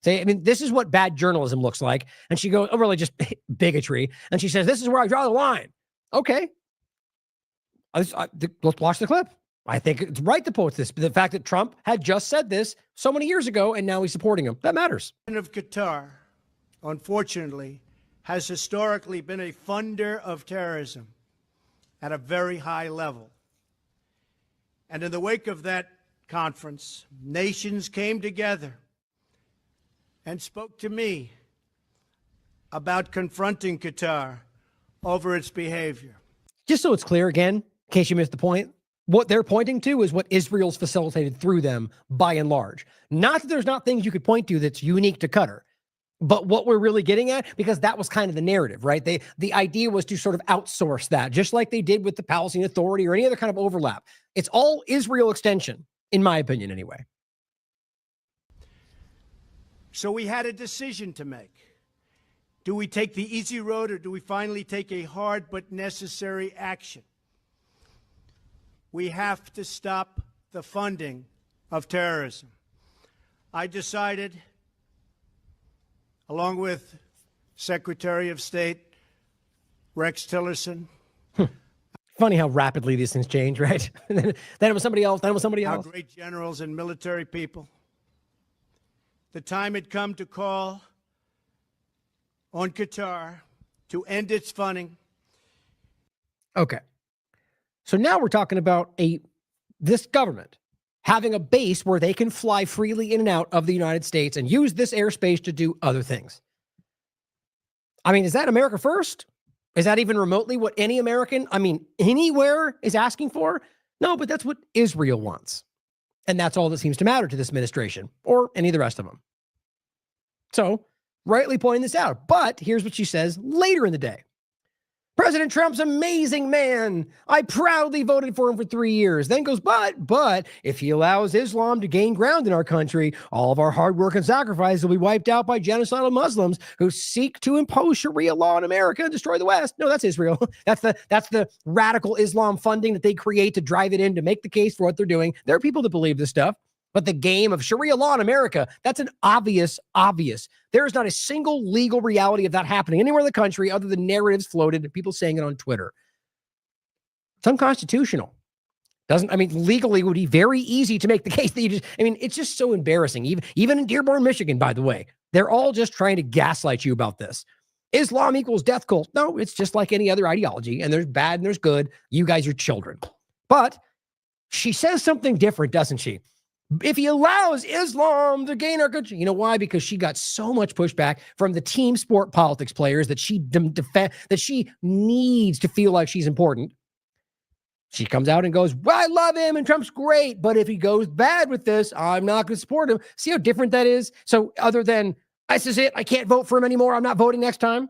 I mean, this is what bad journalism looks like. And she goes, oh, really just bigotry. And she says, this is where I draw the line. Okay. Let's watch the clip. I think it's right to post this. The fact that Trump had just said this so many years ago and now he's supporting him. That matters. Of Qatar, unfortunately, has historically been a funder of terrorism at a very high level. And in the wake of that conference, nations came together and spoke to me about confronting Qatar over its behavior. Just so it's clear again, in case you missed the point, what they're pointing to is what Israel's facilitated through them by and large. Not that there's not things you could point to that's unique to Qatar, but what we're really getting at, because that was kind of the narrative, right? The idea was to sort of outsource that, just like they did with the Palestinian Authority or any other kind of overlap. It's all Israel extension, in my opinion, anyway. So we had a decision to make. Do we take the easy road or do we finally take a hard but necessary action? We have to stop the funding of terrorism. I decided, along with Secretary of State Rex Tillerson. Funny how rapidly these things change, right? Then it was somebody else, then it was somebody else. Our great generals and military people. The time had come to call on Qatar to end its funding. Okay. So now we're talking about this government having a base where they can fly freely in and out of the United States and use this airspace to do other things. I mean, is that America first? Is that even remotely what any American, anywhere is asking for? No, but that's what Israel wants. And that's all that seems to matter to this administration or any of the rest of them. So, rightly pointing this out. But here's what she says later in the day. President Trump's amazing man. I proudly voted for him for 3 years. Then goes, but if he allows Islam to gain ground in our country, all of our hard work and sacrifice will be wiped out by genocidal Muslims who seek to impose Sharia law in America and destroy the West. No, that's Israel. That's the radical Islam funding that they create to drive it in to make the case for what they're doing. There are people that believe this stuff. But the game of Sharia law in America, that's an obvious. There is not a single legal reality of that happening anywhere in the country other than narratives floated and people saying it on Twitter. It's unconstitutional. Legally it would be very easy to make the case that it's just so embarrassing. Even in Dearborn, Michigan, by the way, they're all just trying to gaslight you about this. Islam equals death cult. No, it's just like any other ideology, and there's bad and there's good. You guys are children. But she says something different, doesn't she? If he allows Islam to gain our country, you know why? Because she got so much pushback from the team sport politics players that she needs to feel like she's important. She comes out and goes, well, I love him and Trump's great, but if he goes bad with this, I'm not going to support him. See how different that is? So other than, this is it, I can't vote for him anymore, I'm not voting next time.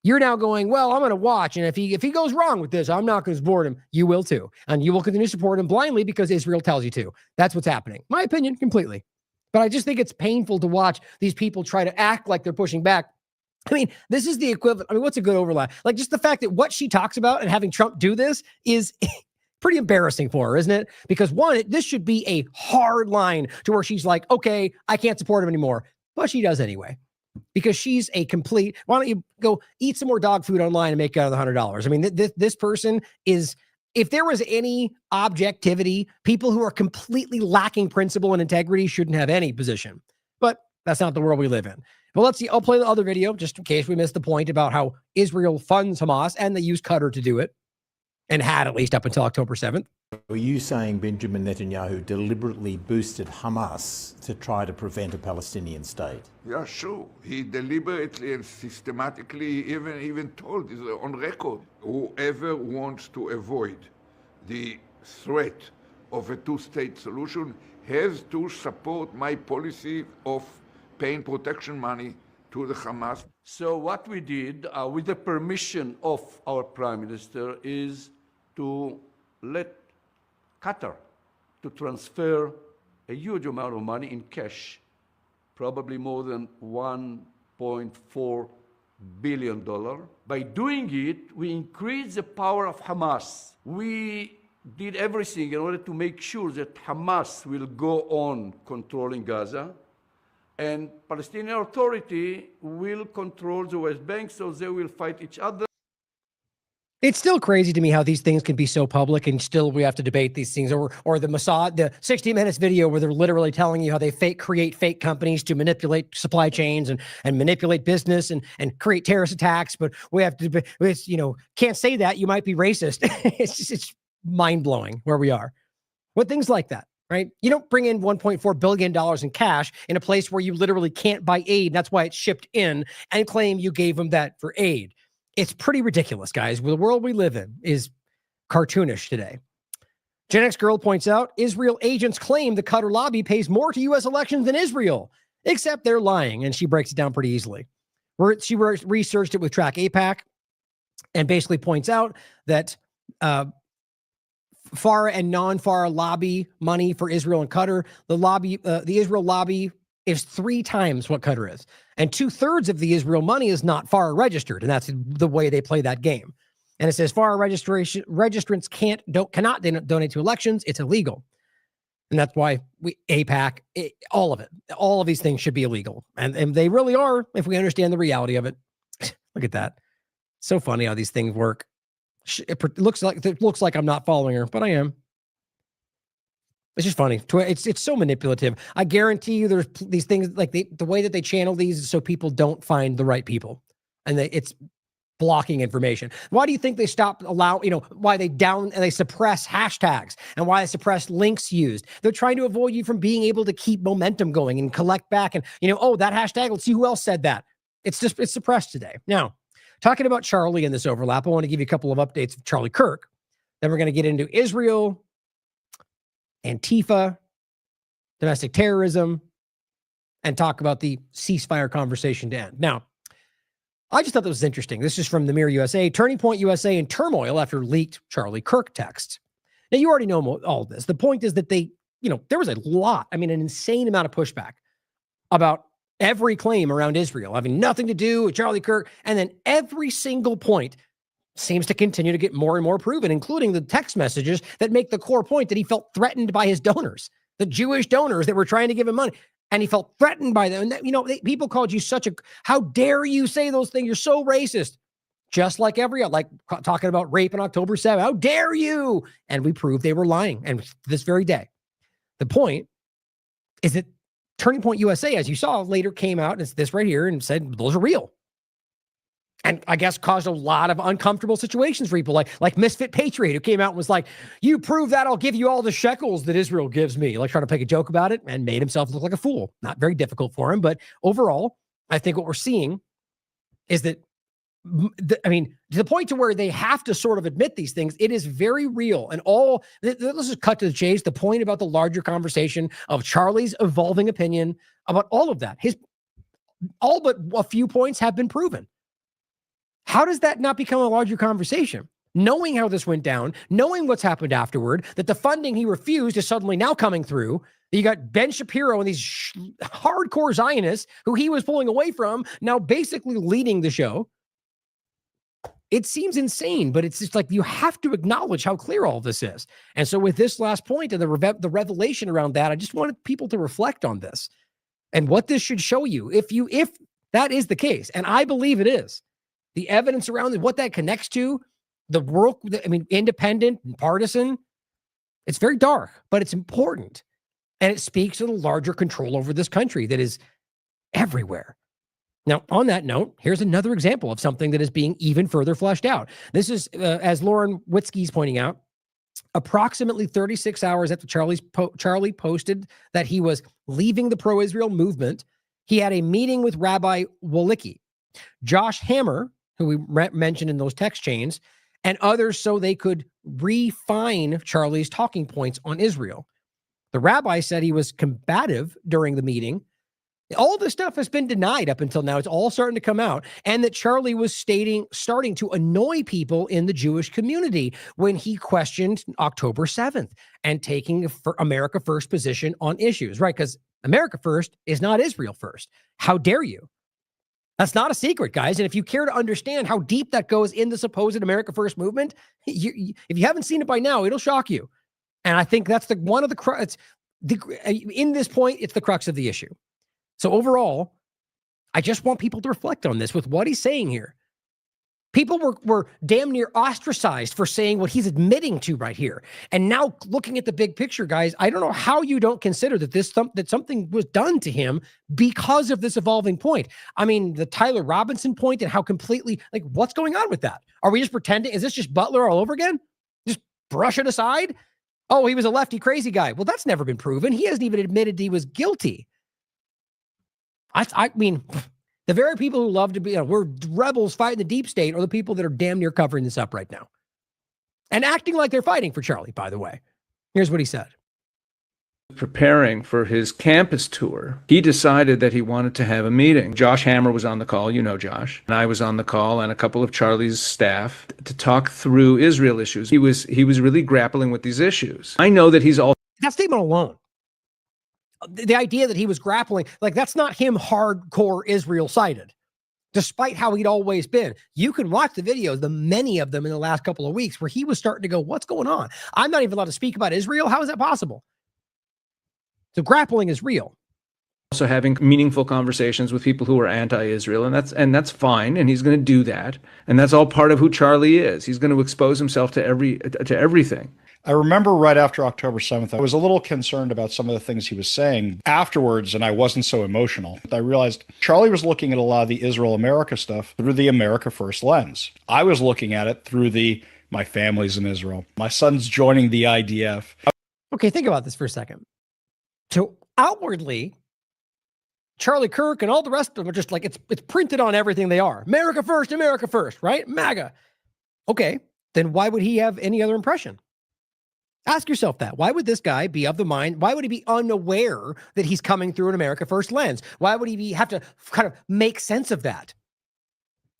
You're now going, well, I'm going to watch. And if he goes wrong with this, I'm not going to support him. You will too. And you will continue to support him blindly because Israel tells you to. That's what's happening. My opinion, completely. But I just think it's painful to watch these people try to act like they're pushing back. This is the equivalent. What's a good overlap? Like just the fact that what she talks about and having Trump do this is pretty embarrassing for her, isn't it? Because one, this should be a hard line to where she's like, okay, I can't support him anymore. But she does anyway. Because she's a complete, why don't you go eat some more dog food online and make out of the $100? This person is, if there was any objectivity, people who are completely lacking principle and integrity shouldn't have any position. But that's not the world we live in. But let's see, I'll play the other video just in case we missed the point about how Israel funds Hamas and they use Qatar to do it and had at least up until October 7th. Are you saying Benjamin Netanyahu deliberately boosted Hamas to try to prevent a Palestinian state? Yeah, sure. He deliberately and systematically even told, is on record, whoever wants to avoid the threat of a two-state solution has to support my policy of paying protection money to the Hamas. So what we did, with the permission of our Prime Minister, is to let Qatar to transfer a huge amount of money in cash, probably more than $1.4 billion. By doing it, we increased the power of Hamas. We did everything in order to make sure that Hamas will go on controlling Gaza, and Palestinian Authority will control the West Bank, so they will fight each other. It's still crazy to me how these things can be so public and still we have to debate these things, or the Mossad, the 60 Minutes video where they're literally telling you how they create fake companies to manipulate supply chains and manipulate business and create terrorist attacks. But we have to, can't say that. You might be racist. It's mind blowing where we are with things like that. Right? You don't bring in $1.4 billion in cash in a place where you literally can't buy aid. That's why it's shipped in, and claim you gave them that for aid. It's pretty ridiculous, guys. The world we live in is cartoonish today. Gen X Girl points out, Israel agents claim the Qatar lobby pays more to U.S. elections than Israel, except they're lying, and she breaks it down pretty easily. She researched it with Track APAC and basically points out that FARA and non-FARA lobby money for Israel and Qatar, the Israel lobby is 3 times what Qatar is. And 2/3 of the Israel money is not FARA registered. And that's the way they play that game. And it says FARA registrants cannot donate to elections. It's illegal. And that's why APAC, all of it, all of these things should be illegal. And they really are if we understand the reality of it. Look at that. So funny how these things work. It looks like I'm not following her, but I am. It's just funny. It's so manipulative. I guarantee you there's these things like the way that they channel these is so people don't find the right people. And it's blocking information. Why do you think they stop why they suppress hashtags and why they suppress links used? They're trying to avoid you from being able to keep momentum going and collect back and, that hashtag, let's see who else said that. It's suppressed today. Now, talking about Charlie in this overlap, I want to give you a couple of updates of Charlie Kirk. Then we're going to get into Israel, Antifa, domestic terrorism, and talk about the ceasefire conversation to end. Now, I just thought that was interesting. This is from the Mirror USA. Turning Point USA in turmoil after leaked Charlie Kirk texts. Now, you already know all of this. The point is that there was a lot, an insane amount of pushback about every claim around Israel having nothing to do with Charlie Kirk. And then every single point seems to continue to get more and more proven, including the text messages that make the core point that he felt threatened by his donors, the Jewish donors that were trying to give him money. And he felt threatened by them. And people called you how dare you say those things? You're so racist. Just like talking about rape on October 7th. How dare you? And we proved they were lying. And this very day, the point is that Turning Point USA, as you saw later, came out, and it's this right here, and said those are real. And I guess caused a lot of uncomfortable situations for people like Misfit Patriot, who came out and was like, you prove that, I'll give you all the shekels that Israel gives me. Like, trying to make a joke about it, and made himself look like a fool. Not very difficult for him. But overall, I think what we're seeing is that, to the point to where they have to sort of admit these things, it is very real. And let's just cut to the chase. The point about the larger conversation of Charlie's evolving opinion about all of that. All but a few points have been proven. How does that not become a larger conversation? Knowing how this went down, knowing what's happened afterward, that the funding he refused is suddenly now coming through. You got Ben Shapiro and these hardcore Zionists who he was pulling away from, now basically leading the show. It seems insane, but it's just like you have to acknowledge how clear all this is. And so with this last point and the revelation around that, I just wanted people to reflect on this and what this should show you if that is the case. And I believe it is. The evidence around it, what that connects to, the work, independent and partisan, it's very dark, but it's important. And it speaks to the larger control over this country that is everywhere. Now, on that note, here's another example of something that is being even further fleshed out. This is, as Lauren Witzke's pointing out, approximately 36 hours after Charlie posted that he was leaving the pro-Israel movement, he had a meeting with Rabbi Wolicki. Josh Hammer, who we mentioned in those text chains, and others, so they could refine Charlie's talking points on Israel. The rabbi said he was combative during the meeting. All this stuff has been denied up until now. It's all starting to come out. And that Charlie was starting to annoy people in the Jewish community when he questioned October 7th and taking America First position on issues, right? Because America First is not Israel First. How dare you? That's not a secret, guys. And if you care to understand how deep that goes in the supposed America First movement, if you haven't seen it by now, it'll shock you. And I think that's in this point, it's the crux of the issue. So overall, I just want people to reflect on this with what he's saying here. People were damn near ostracized for saying what he's admitting to right here. And now looking at the big picture, guys, I don't know how you don't consider that something was done to him because of this evolving point. The Tyler Robinson point and how completely, what's going on with that? Are we just pretending? Is this just Butler all over again? Just brush it aside? Oh, he was a lefty crazy guy. Well, that's never been proven. He hasn't even admitted he was guilty. The very people who love to be, we're rebels fighting the deep state, are the people that are damn near covering this up right now. And acting like they're fighting for Charlie, by the way. Here's what he said. Preparing for his campus tour, he decided that he wanted to have a meeting. Josh Hammer was on the call, Josh, and I was on the call, and a couple of Charlie's staff to talk through Israel issues. He was really grappling with these issues. I know that he's all... That statement alone, the idea that he was grappling, that's not him hardcore Israel sided, despite how he'd always been. You can watch the videos, the many of them in the last couple of weeks, where he was starting to go, what's going on? I'm not even allowed to speak about Israel. How is that possible? So grappling is real. Also having meaningful conversations with people who are anti-Israel, and that's fine, and he's going to do that. And that's all part of who Charlie is. He's going to expose himself to everything. I remember right after October 7th, I was a little concerned about some of the things he was saying afterwards, and I wasn't so emotional. I realized Charlie was looking at a lot of the Israel-America stuff through the America First lens. I was looking at it through my family's in Israel. My son's joining the IDF. Okay, think about this for a second. So outwardly, Charlie Kirk and all the rest of them are just it's printed on everything they are. America first, right? MAGA. Okay, then why would he have any other impression? Ask yourself that. Why would this guy be of the mind? Why would he be unaware that he's coming through an America First lens? Why would he have to kind of make sense of that?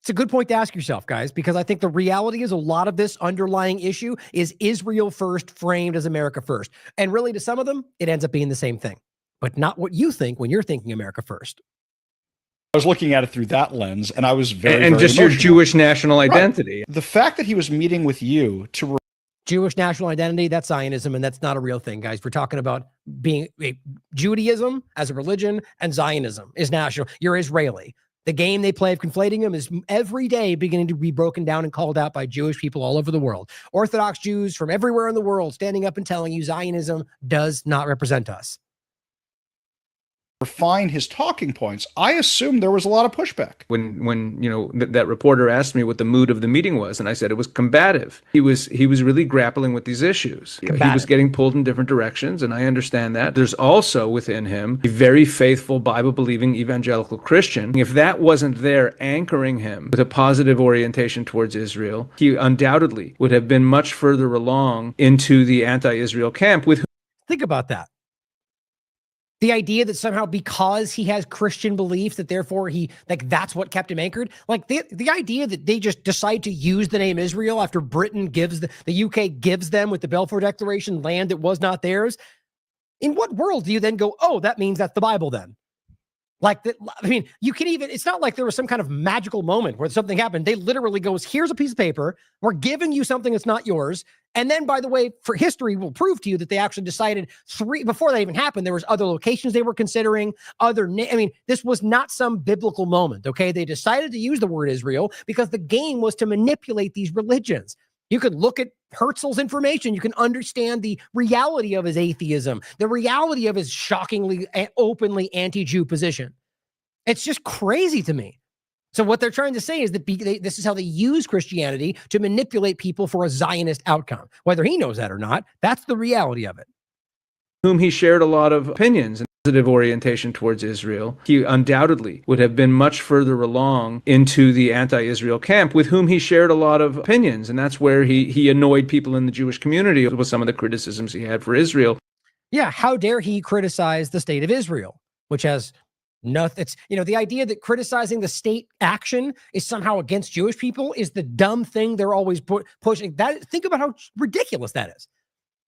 It's a good point to ask yourself, guys, because I think the reality is a lot of this underlying issue is Israel first framed as America first. And really, to some of them, it ends up being the same thing, but not what you think when you're thinking America first. I was looking at it through that lens, and I was very just emotional. your Jewish national identity. Right. The fact that he was meeting with you to Jewish national identity, that's Zionism, and that's not a real thing, guys. We're talking about being Judaism as a religion, and Zionism is national. You're Israeli. The game they play of conflating them is every day beginning to be broken down and called out by Jewish people all over the world. Orthodox Jews from everywhere in the world standing up and telling you Zionism does not represent us. refine his talking points, I assumed there was a lot of pushback. When you know that reporter asked me what the mood of the meeting was, and I said it was combative. He was really grappling with these issues. Combative. He was getting pulled in different directions, and I understand that. There's also within him a very faithful Bible-believing evangelical Christian. If that wasn't there anchoring him with a positive orientation towards Israel, he undoubtedly would have been much further along into the anti-Israel camp with. Think about that. The idea that somehow because he has Christian beliefs that therefore that's what kept him anchored. Like the idea that they just decide to use the name Israel after Britain gives the UK gives them with the Balfour Declaration land that was not theirs. In what world do you then go, oh, that means that's the Bible then? Like that, I mean, you can even, it's not like there was some kind of magical moment where something happened. They literally goes, here's a piece of paper. We're giving you something that's not yours. And then, by the way, for history will prove to you that they actually decided before that even happened, there was other locations they were considering, this was not some biblical moment, okay? They decided to use the word Israel because the game was to manipulate these religions. You could look at Herzl's information. You can understand the reality of his atheism, the reality of his shockingly, openly anti-Jew position. It's just crazy to me. So what they're trying to say is that this is how they use Christianity to manipulate people for a Zionist outcome. Whether he knows that or not, that's the reality of it. Whom he shared a lot of opinions and positive orientation towards Israel. He undoubtedly would have been much further along into the anti-Israel camp with whom he shared a lot of opinions. And that's where he annoyed people in the Jewish community with some of the criticisms he had for Israel. Yeah, how dare he criticize the state of Israel, which has nothing. It's, the idea that criticizing the state action is somehow against Jewish people is the dumb thing they're always pushing. Think about how ridiculous that is.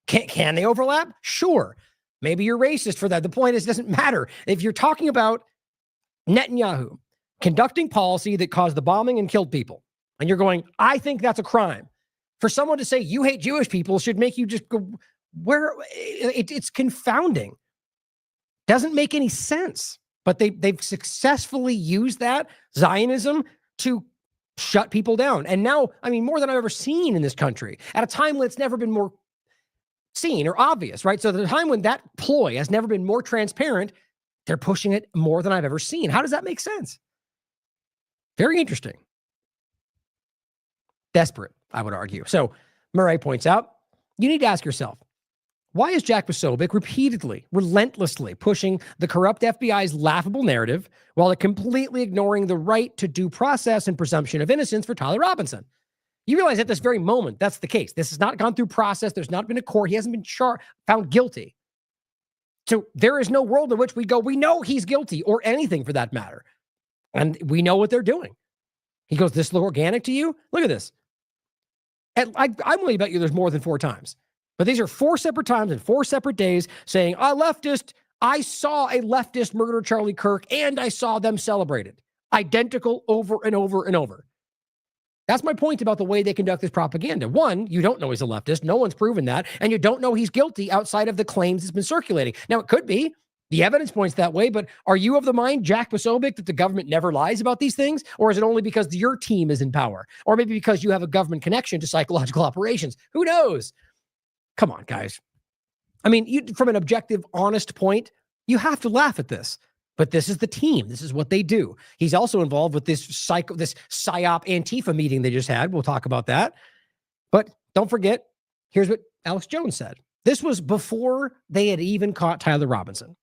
Can they overlap? Sure. Maybe you're racist for that. The point is, it doesn't matter. If you're talking about Netanyahu conducting policy that caused the bombing and killed people, and you're going, I think that's a crime. For someone to say you hate Jewish people should make you just go, it's confounding. Doesn't make any sense. But they've successfully used that Zionism to shut people down. And now, more than I've ever seen in this country, at a time when it's never been more seen or obvious, right? So the time when that ploy has never been more transparent, they're pushing it more than I've ever seen. How does that make sense? Very interesting. Desperate, I would argue. So Murray points out, you need to ask yourself, why is Jack Posobiec repeatedly, relentlessly pushing the corrupt FBI's laughable narrative while completely ignoring the right to due process and presumption of innocence for Tyler Robinson? You realize at this very moment, that's the case. This has not gone through process. There's not been a court. He hasn't been found guilty. So there is no world in which we go, we know he's guilty or anything for that matter. And we know what they're doing. He goes, this look organic to you? Look at this. And I'm willing to bet you there's more than 4 times. But these are 4 separate times and 4 separate days saying, I saw a leftist murder Charlie Kirk and I saw them celebrated. Identical over and over and over. That's my point about the way they conduct this propaganda. One, you don't know he's a leftist. No one's proven that. And you don't know he's guilty outside of the claims that's been circulating. Now, it could be. The evidence points that way. But are you of the mind, Jack Posobiec, that the government never lies about these things? Or is it only because your team is in power? Or maybe because you have a government connection to psychological operations? Who knows? Come on, guys. From an objective, honest point, you have to laugh at this. But this is the team. This is what they do. He's also involved with this PSYOP Antifa meeting they just had. We'll talk about that. But don't forget, here's what Alex Jones said. This was before they had even caught Tyler Robinson.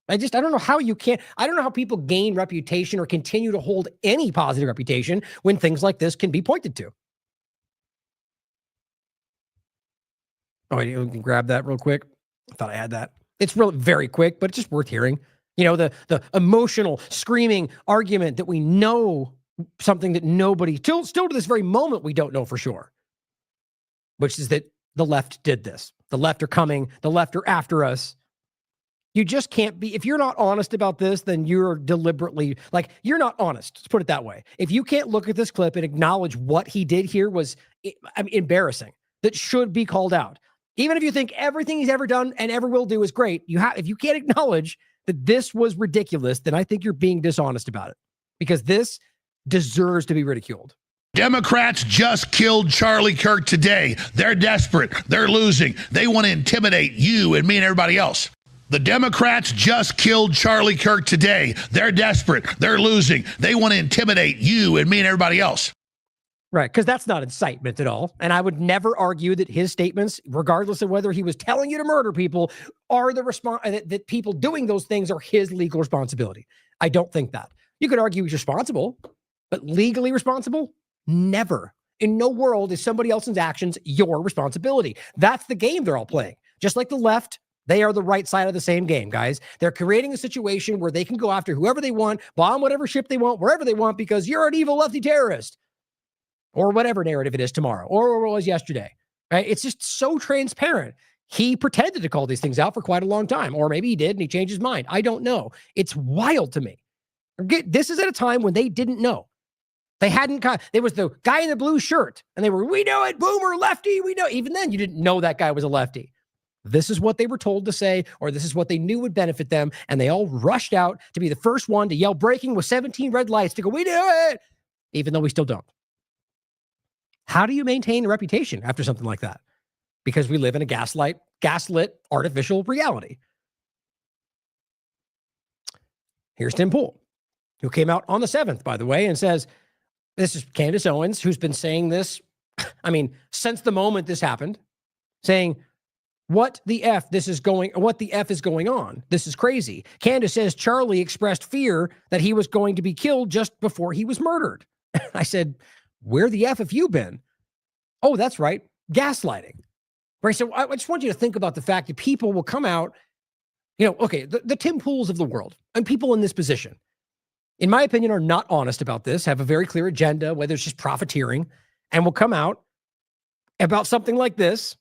I don't know how I don't know how people gain reputation or continue to hold any positive reputation when things like this can be pointed to. Oh, you can grab that real quick. I thought I had that. It's really very quick, but it's just worth hearing. You know, the emotional, screaming argument that we know something that nobody, still to this very moment, we don't know for sure, which is that the left did this. The left are coming. The left are after us. You just can't be, if you're not honest about this, then you're deliberately, like, you're not honest. Let's put it that way. If you can't look at this clip and acknowledge what he did here was embarrassing, that should be called out. Even if you think everything he's ever done and ever will do is great, if you can't acknowledge that this was ridiculous, then I think you're being dishonest about it, because this deserves to be ridiculed. Democrats just killed Charlie Kirk today. They're desperate. They're losing. They want to intimidate you and me and everybody else. The Democrats just killed Charlie Kirk today. They're desperate. They're losing. They want to intimidate you and me and everybody else. Right, because that's not incitement at all. And I would never argue that his statements, regardless of whether he was telling you to murder people, are the that people doing those things are his legal responsibility. I don't think that. You could argue he's responsible, but legally responsible? Never. In no world is somebody else's actions your responsibility. That's the game they're all playing. Just like the left, they are the right side of the same game, guys. They're creating a situation where they can go after whoever they want, bomb whatever ship they want, wherever they want, because you're an evil lefty terrorist. Or whatever narrative it is tomorrow, or what it was yesterday, right? It's just so transparent. He pretended to call these things out for quite a long time, or maybe he did and he changed his mind. I don't know. It's wild to me. This is at a time when they didn't know. They hadn't, there was the guy in the blue shirt, and they were, we know it, boomer, lefty, we know. Even then, you didn't know that guy was a lefty. This is what they were told to say, or this is what they knew would benefit them, and they all rushed out to be the first one to yell breaking with 17 red lights to go, we do it, even though we still don't. How do you maintain a reputation after something like that? Because we live in a gaslit artificial reality. Here's Tim Pool, who came out on the 7th, by the way, and says, this is Candace Owens, who's been saying this, I mean, since the moment this happened, saying, what the F is going on? This is crazy. Candace says Charlie expressed fear that he was going to be killed just before he was murdered. I said, where the F have you been? Oh, that's right. Gaslighting. Right. So I just want you to think about the fact that people will come out, you know, okay, the Tim Pools of the world and people in this position, in my opinion, are not honest about this, have a very clear agenda, whether it's just profiteering, and will come out about something like this,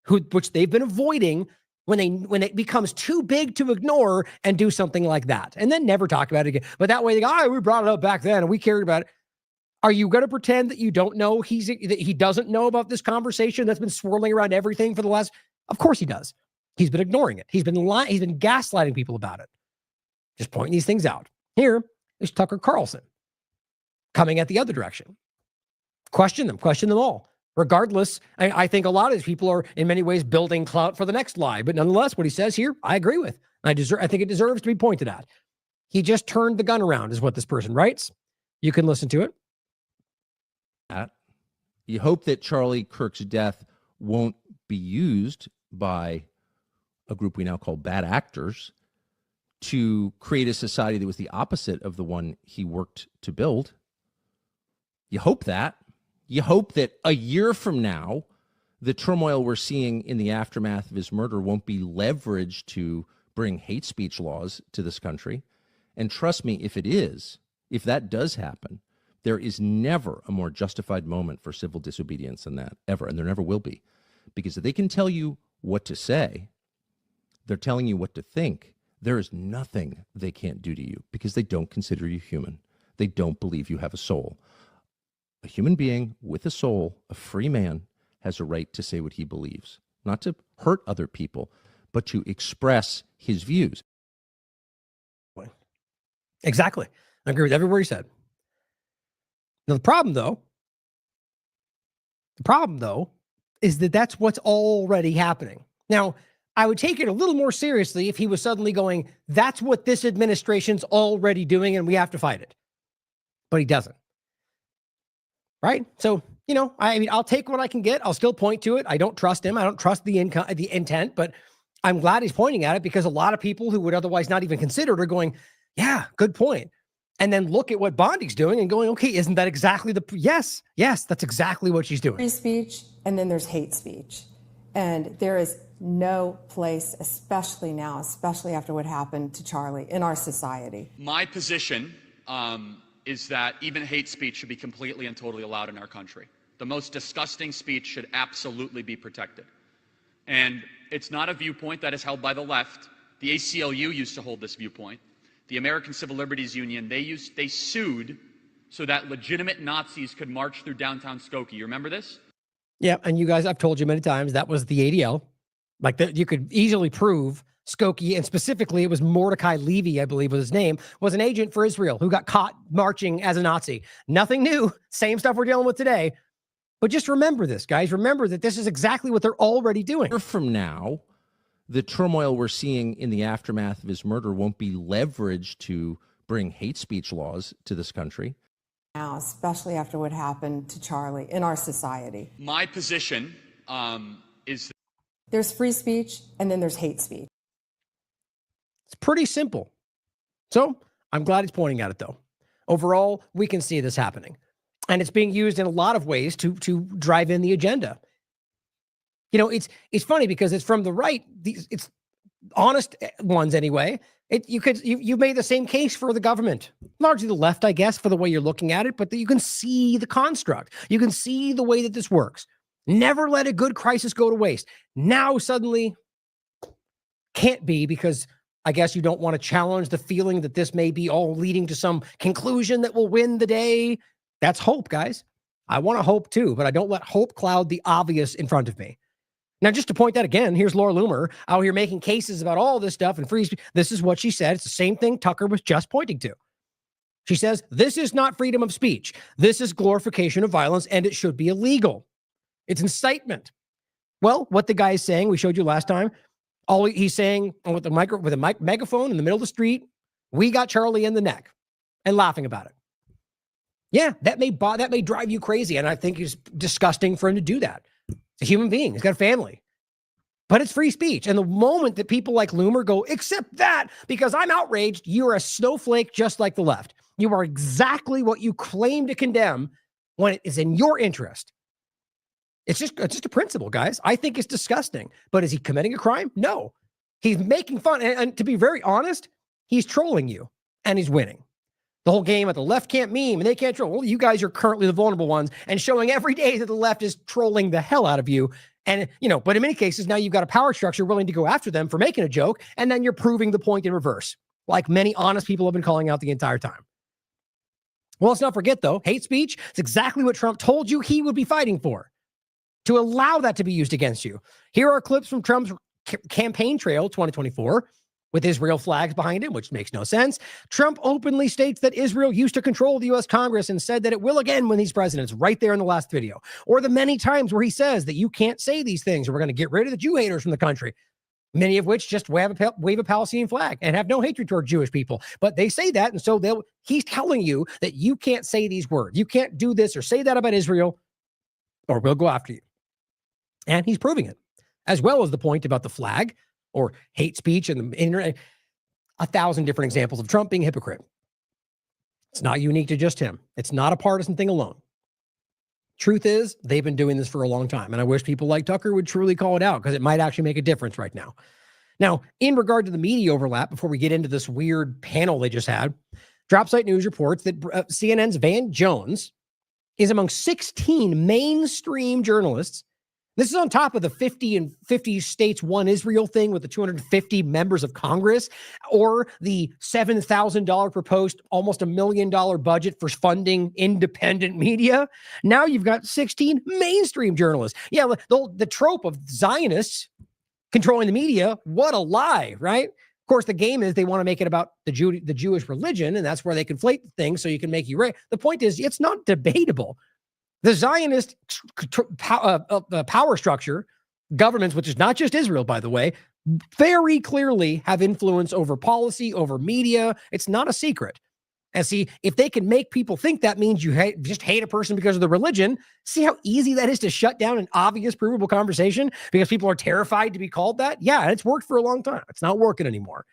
which they've been avoiding when it becomes too big to ignore, and do something like that, and then never talk about it again. But that way they go, oh, we brought it up back then and we cared about it. Are you going to pretend that you don't know that he doesn't know about this conversation that's been swirling around everything for the last? Of course he does. He's been ignoring it. He's been lying. He's been gaslighting people about it. Just pointing these things out. Here is Tucker Carlson coming at the other direction. Question them all. Regardless, I think a lot of these people are in many ways building clout for the next lie, but nonetheless, what he says here, I agree with. I think it deserves to be pointed at. He just turned the gun around, is what this person writes. You can listen to it. You hope that Charlie Kirk's death won't be used by a group we now call bad actors to create a society that was the opposite of the one he worked to build. You hope that. You hope that a year from now, the turmoil we're seeing in the aftermath of his murder won't be leveraged to bring hate speech laws to this country. And trust me, if that does happen, there is never a more justified moment for civil disobedience than that, ever, and there never will be. Because if they can tell you what to say, they're telling you what to think. There is nothing they can't do to you because they don't consider you human. They don't believe you have a soul. A human being with a soul, a free man, has a right to say what he believes, not to hurt other people, but to express his views. Exactly. I agree with every word he said. Now, the problem, though, is that that's what's already happening. Now, I would take it a little more seriously if he was suddenly going, that's what this administration's already doing and we have to fight it. But he doesn't. Right? So, you know, I mean, I'll take what I can get. I'll still point to it. I don't trust him. I don't trust the intent, but I'm glad he's pointing at it because a lot of people who would otherwise not even consider it are going, yeah, good point. And then look at what Bondi's doing and going, okay, isn't that exactly yes, that's exactly what she's doing. Free speech, and then there's hate speech. And there is no place, especially now, especially after what happened to Charlie, in our society. My position is that even hate speech should be completely and totally allowed in our country. The most disgusting speech should absolutely be protected. And it's not a viewpoint that is held by the left. The ACLU used to hold this viewpoint. The American Civil Liberties Union, they sued so that legitimate Nazis could march through downtown Skokie. You remember this? Yeah, and you guys, I've told you many times, that was the ADL. Like, that you could easily prove Skokie, and specifically it was Mordecai Levy, I believe was his name, was an agent for Israel who got caught marching as a Nazi. Nothing new, same stuff we're dealing with today. But just remember this, guys. Remember that this is exactly what they're already doing. From now, the turmoil we're seeing in the aftermath of his murder won't be leveraged to bring hate speech laws to this country. Now, especially after what happened to Charlie, in our society. My position is that there's free speech and then there's hate speech. It's pretty simple. So I'm glad he's pointing at it, though. Overall, we can see this happening. And it's being used in a lot of ways to drive in the agenda. You know, it's funny because it's from the right. It's honest ones anyway. You've made the same case for the government, largely the left, I guess, for the way you're looking at it. But you can see the construct. You can see the way that this works. Never let a good crisis go to waste. Now suddenly can't be, because I guess you don't want to challenge the feeling that this may be all leading to some conclusion that will win the day. That's hope, guys. I want to hope too, but I don't let hope cloud the obvious in front of me. Now, just to point that again, here's Laura Loomer out here making cases about all this stuff and free speech. This is what she said. It's the same thing Tucker was just pointing to. She says, this is not freedom of speech. This is glorification of violence, and it should be illegal. It's incitement. Well, what the guy is saying, we showed you last time, all he's saying with a megaphone in the middle of the street, we got Charlie in the neck, and laughing about it. Yeah, that may drive you crazy, and I think it's disgusting for him to do that. He's a human being. He's got a family. But it's free speech. And the moment that people like Loomer go, except that, because I'm outraged, you're a snowflake just like the left. You are exactly what you claim to condemn when it is in your interest. It's just a principle, guys. I think it's disgusting. But is he committing a crime? No. He's making fun. And to be very honest, he's trolling you, and he's winning. The whole game at the left can't meme and they can't troll. Well, you guys are currently the vulnerable ones and showing every day that the left is trolling the hell out of you. And, but in many cases, now you've got a power structure willing to go after them for making a joke. And then you're proving the point in reverse, like many honest people have been calling out the entire time. Well, let's not forget, though, hate speech is exactly what Trump told you he would be fighting for, to allow that to be used against you. Here are clips from Trump's campaign trail 2024. With Israel flags behind it, which makes no sense. Trump openly states that Israel used to control the U.S. Congress and said that it will again when he's president. It's right there in the last video. Or the many times where he says that you can't say these things or we're going to get rid of the Jew haters from the country, many of which just wave a Palestinian flag and have no hatred toward Jewish people. But they say that, and so he's telling you that you can't say these words. You can't do this or say that about Israel, or we'll go after you. And he's proving it, as well as the point about the flag, or hate speech and the internet, 1,000 different examples of Trump being a hypocrite. It's not unique to just him. It's not a partisan thing alone. Truth is, they've been doing this for a long time, and I wish people like Tucker would truly call it out because it might actually make a difference right now. Now, in regard to the media overlap, before we get into this weird panel they just had, Dropsite News reports that CNN's Van Jones is among 16 mainstream journalists. This is on top of the 50 states one Israel thing with the 250 members of Congress, or the $7,000 proposed almost $1 million budget for funding independent media. Now you've got 16 mainstream journalists. Yeah, the trope of Zionists controlling the media, what a lie, right? Of course, the game is they want to make it about the Jewish religion, and that's where they conflate things so you can make you right. The point is, it's not debatable. The Zionist power structure, governments, which is not just Israel, by the way, very clearly have influence over policy, over media. It's not a secret. And see, if they can make people think that means you just hate a person because of the religion, see how easy that is to shut down an obvious, provable conversation because people are terrified to be called that? Yeah, it's worked for a long time. It's not working anymore.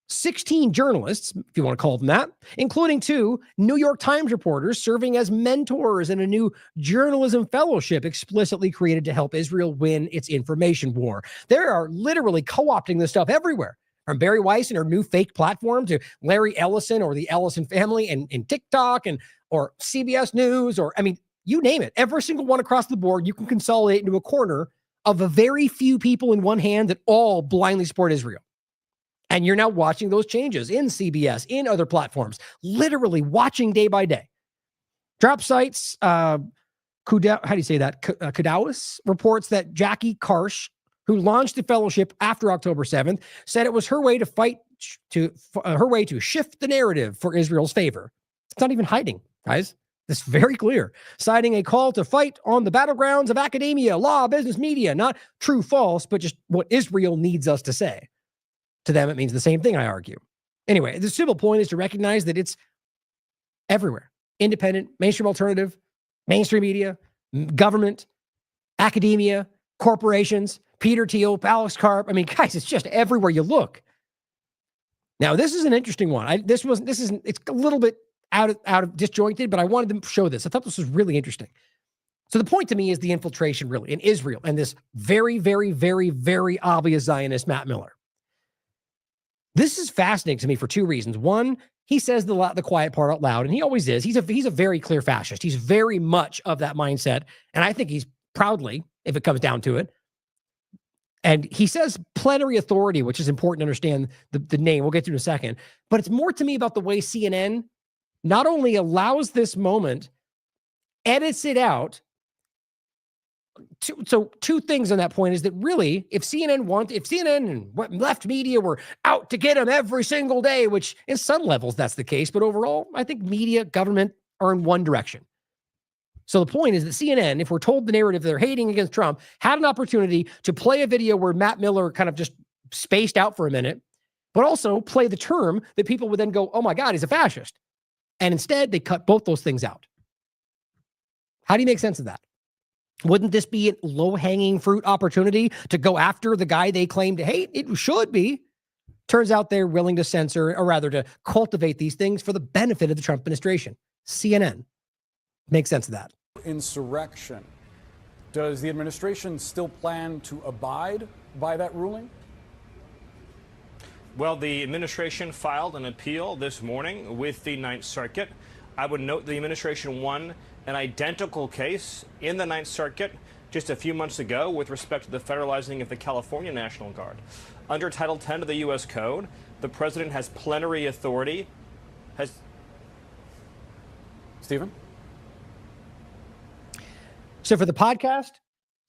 16 journalists, if you want to call them that, including 2 New York Times reporters serving as mentors in a new journalism fellowship explicitly created to help Israel win its information war. They are literally co-opting this stuff everywhere, from Barry Weiss and her new fake platform to Larry Ellison or the Ellison family and TikTok or CBS News, or, I mean, you name it. Every single one across the board, you can consolidate into a corner of a very few people in one hand that all blindly support Israel. And you're now watching those changes in CBS, in other platforms, literally watching day by day. Drop sites, how do you say that? Kudawis reports that Jackie Karsh, who launched the fellowship after October 7th, said it was her way to shift the narrative for Israel's favor. It's not even hiding, guys. It's very clear, citing a call to fight on the battlegrounds of academia, law, business, media, not true, false, but just what Israel needs us to say. To them, it means the same thing, I argue. Anyway, the simple point is to recognize that it's everywhere. Independent, mainstream alternative, mainstream media, government, academia, corporations, Peter Thiel, Alex Karp. I mean, guys, it's just everywhere you look. Now, this is an interesting one. It's a little bit out of disjointed, but I wanted to show this. I thought this was really interesting. So the point to me is the infiltration really in Israel and this very, very, very, very obvious Zionist Matt Miller. This is fascinating to me for 2 reasons. One, he says the quiet part out loud, and he always is. He's a very clear fascist. He's very much of that mindset, and I think he's proudly, if it comes down to it. And he says plenary authority, which is important to understand the name. We'll get to in a second. But it's more to me about the way CNN not only allows this moment, edits it out. So 2 things on that point is that really, if CNN and left media were out to get them every single day, which in some levels that's the case, but overall, I think media, government are in one direction. So the point is that CNN, if we're told the narrative they're hating against Trump, had an opportunity to play a video where Matt Miller kind of just spaced out for a minute, but also play the term that people would then go, oh my God, he's a fascist. And instead, they cut both those things out. How do you make sense of that? Wouldn't this be a low-hanging fruit opportunity to go after the guy they claim to hate? It should be. Turns out they're willing to censor, or rather to cultivate these things for the benefit of the Trump administration. CNN. Make sense of that. Insurrection. Does the administration still plan to abide by that ruling? Well, the administration filed an appeal this morning with the Ninth Circuit. I would note the administration won an identical case in the Ninth Circuit just a few months ago with respect to the federalizing of the California National Guard. Under Title 10 of the U.S. Code, the president has plenary authority. Stephen? So for the podcast,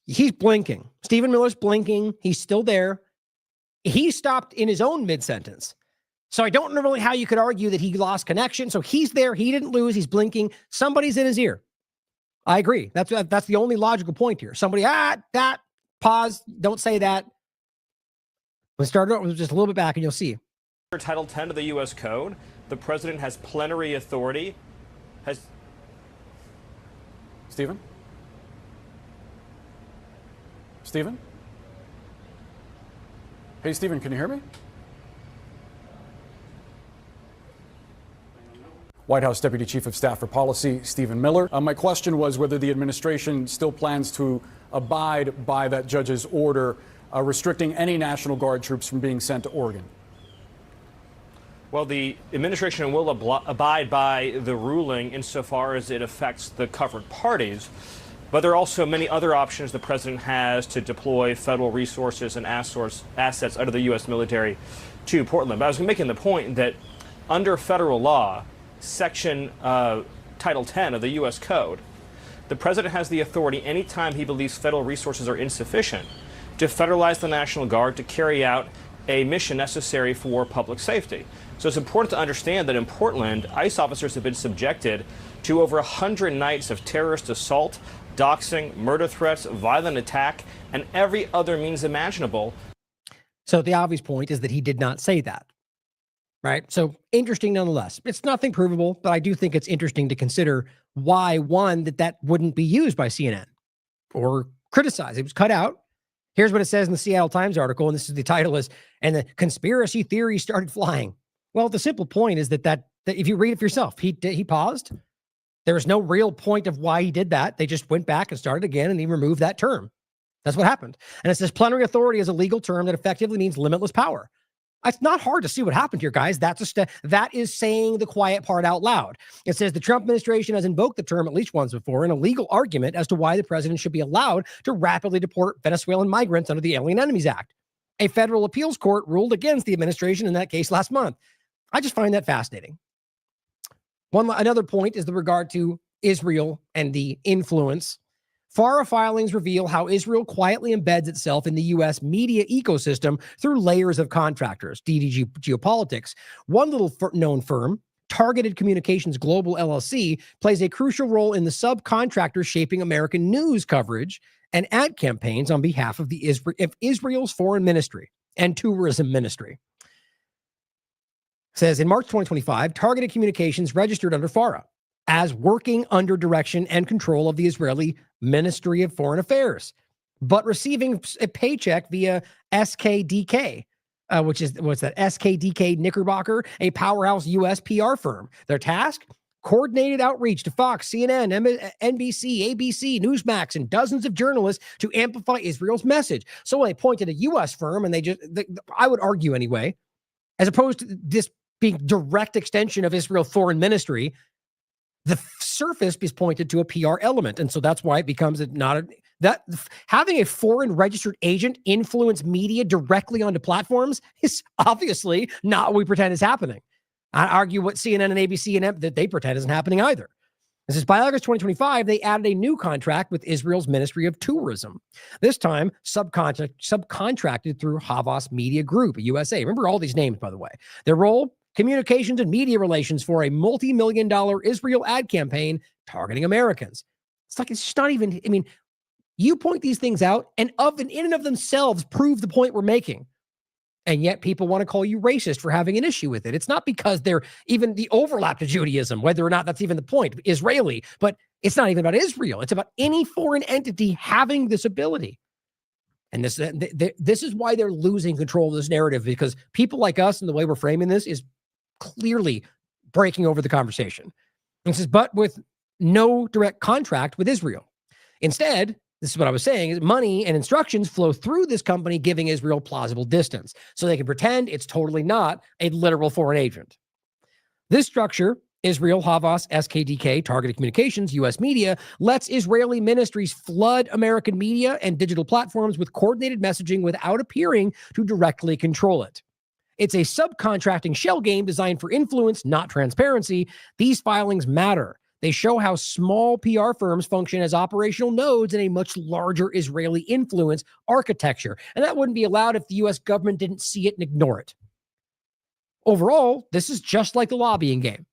he's blinking. Stephen Miller's blinking. He's still there. He stopped in his own mid-sentence. So I don't know really how you could argue that he lost connection. So he's there. He didn't lose. He's blinking. Somebody's in his ear. I agree. That's the only logical point here. Somebody, that, pause, don't say that. Let's start it just a little bit back and you'll see. Under Title 10 of the U.S. Code, the president has plenary authority. Stephen? Stephen? Hey, Stephen, can you hear me? White House Deputy Chief of Staff for Policy, Stephen Miller. My question was whether the administration still plans to abide by that judge's order restricting any National Guard troops from being sent to Oregon. Well, the administration will abide by the ruling insofar as it affects the covered parties. But there are also many other options the president has to deploy federal resources and assets out of the U.S. military to Portland. But I was making the point that under federal law, Section Title 10 of the U.S. Code, the president has the authority anytime he believes federal resources are insufficient to federalize the National Guard to carry out a mission necessary for public safety. So it's important to understand that in Portland, ICE officers have been subjected to over 100 nights of terrorist assault, doxing, murder threats, violent attack, and every other means imaginable. So the obvious point is that he did not say that. Right. So interesting nonetheless. It's nothing provable, but I do think it's interesting to consider why, one, that wouldn't be used by CNN or criticized. It was cut out. Here's what it says in the Seattle Times article, and this is the title is, and the conspiracy theory started flying. Well, the simple point is that if you read it for yourself, he paused. There was no real point of why he did that. They just went back and started again, and he removed that term. That's what happened. And it says plenary authority is a legal term that effectively means limitless power. It's not hard to see what happened here, guys. That is saying the quiet part out loud. It says the Trump administration has invoked the term at least once before in a legal argument as to why the president should be allowed to rapidly deport Venezuelan migrants under the Alien Enemies Act. A federal appeals court ruled against the administration in that case last month. I just find that fascinating. Another point is the regard to Israel and the influence. FARA filings reveal how Israel quietly embeds itself in the U.S. media ecosystem through layers of contractors, DDG Geopolitics. One little known firm, Targeted Communications Global LLC, plays a crucial role in the subcontractors shaping American news coverage and ad campaigns on behalf of Israel's foreign ministry and tourism ministry. It says in March 2025, Targeted Communications registered under FARA as working under direction and control of the Israeli Ministry of Foreign Affairs, but receiving a paycheck via SKDK, which is, what's that? SKDK Knickerbocker, a powerhouse U.S. PR firm. Their task? Coordinated outreach to Fox, CNN, NBC, ABC, Newsmax, and dozens of journalists to amplify Israel's message. So when they pointed a U.S. firm, and I would argue anyway, as opposed to this being direct extension of Israel's foreign ministry, the surface is pointed to a PR element. And so that's why it becomes having a foreign registered agent influence media directly onto platforms is obviously not what we pretend is happening. I argue what CNN and ABC and that they pretend isn't happening either. This is by August 2025, they added a new contract with Israel's Ministry of Tourism. This time, subcontracted through Havas Media Group, USA. Remember all these names, by the way. Their role? Communications and media relations for a multi-million-dollar Israel ad campaign targeting Americans. It's just not even, you point these things out and in and of themselves prove the point we're making. And yet people want to call you racist for having an issue with it. It's not because they're even the overlap to Judaism, whether or not that's even the point, Israeli, but it's not even about Israel. It's about any foreign entity having this ability. And this is why they're losing control of this narrative, because people like us and the way we're framing this is clearly breaking over the conversation. And it says, but with no direct contract with Israel. Instead, this is what I was saying, is money and instructions flow through this company, giving Israel plausible distance. So they can pretend it's totally not a literal foreign agent. This structure, Israel, Havas, SKDK, Targeted Communications, U.S. Media, lets Israeli ministries flood American media and digital platforms with coordinated messaging without appearing to directly control it. It's a subcontracting shell game designed for influence, not transparency. These filings matter. They show how small PR firms function as operational nodes in a much larger Israeli influence architecture. And that wouldn't be allowed if the U.S. government didn't see it and ignore it. Overall, this is just like the lobbying game.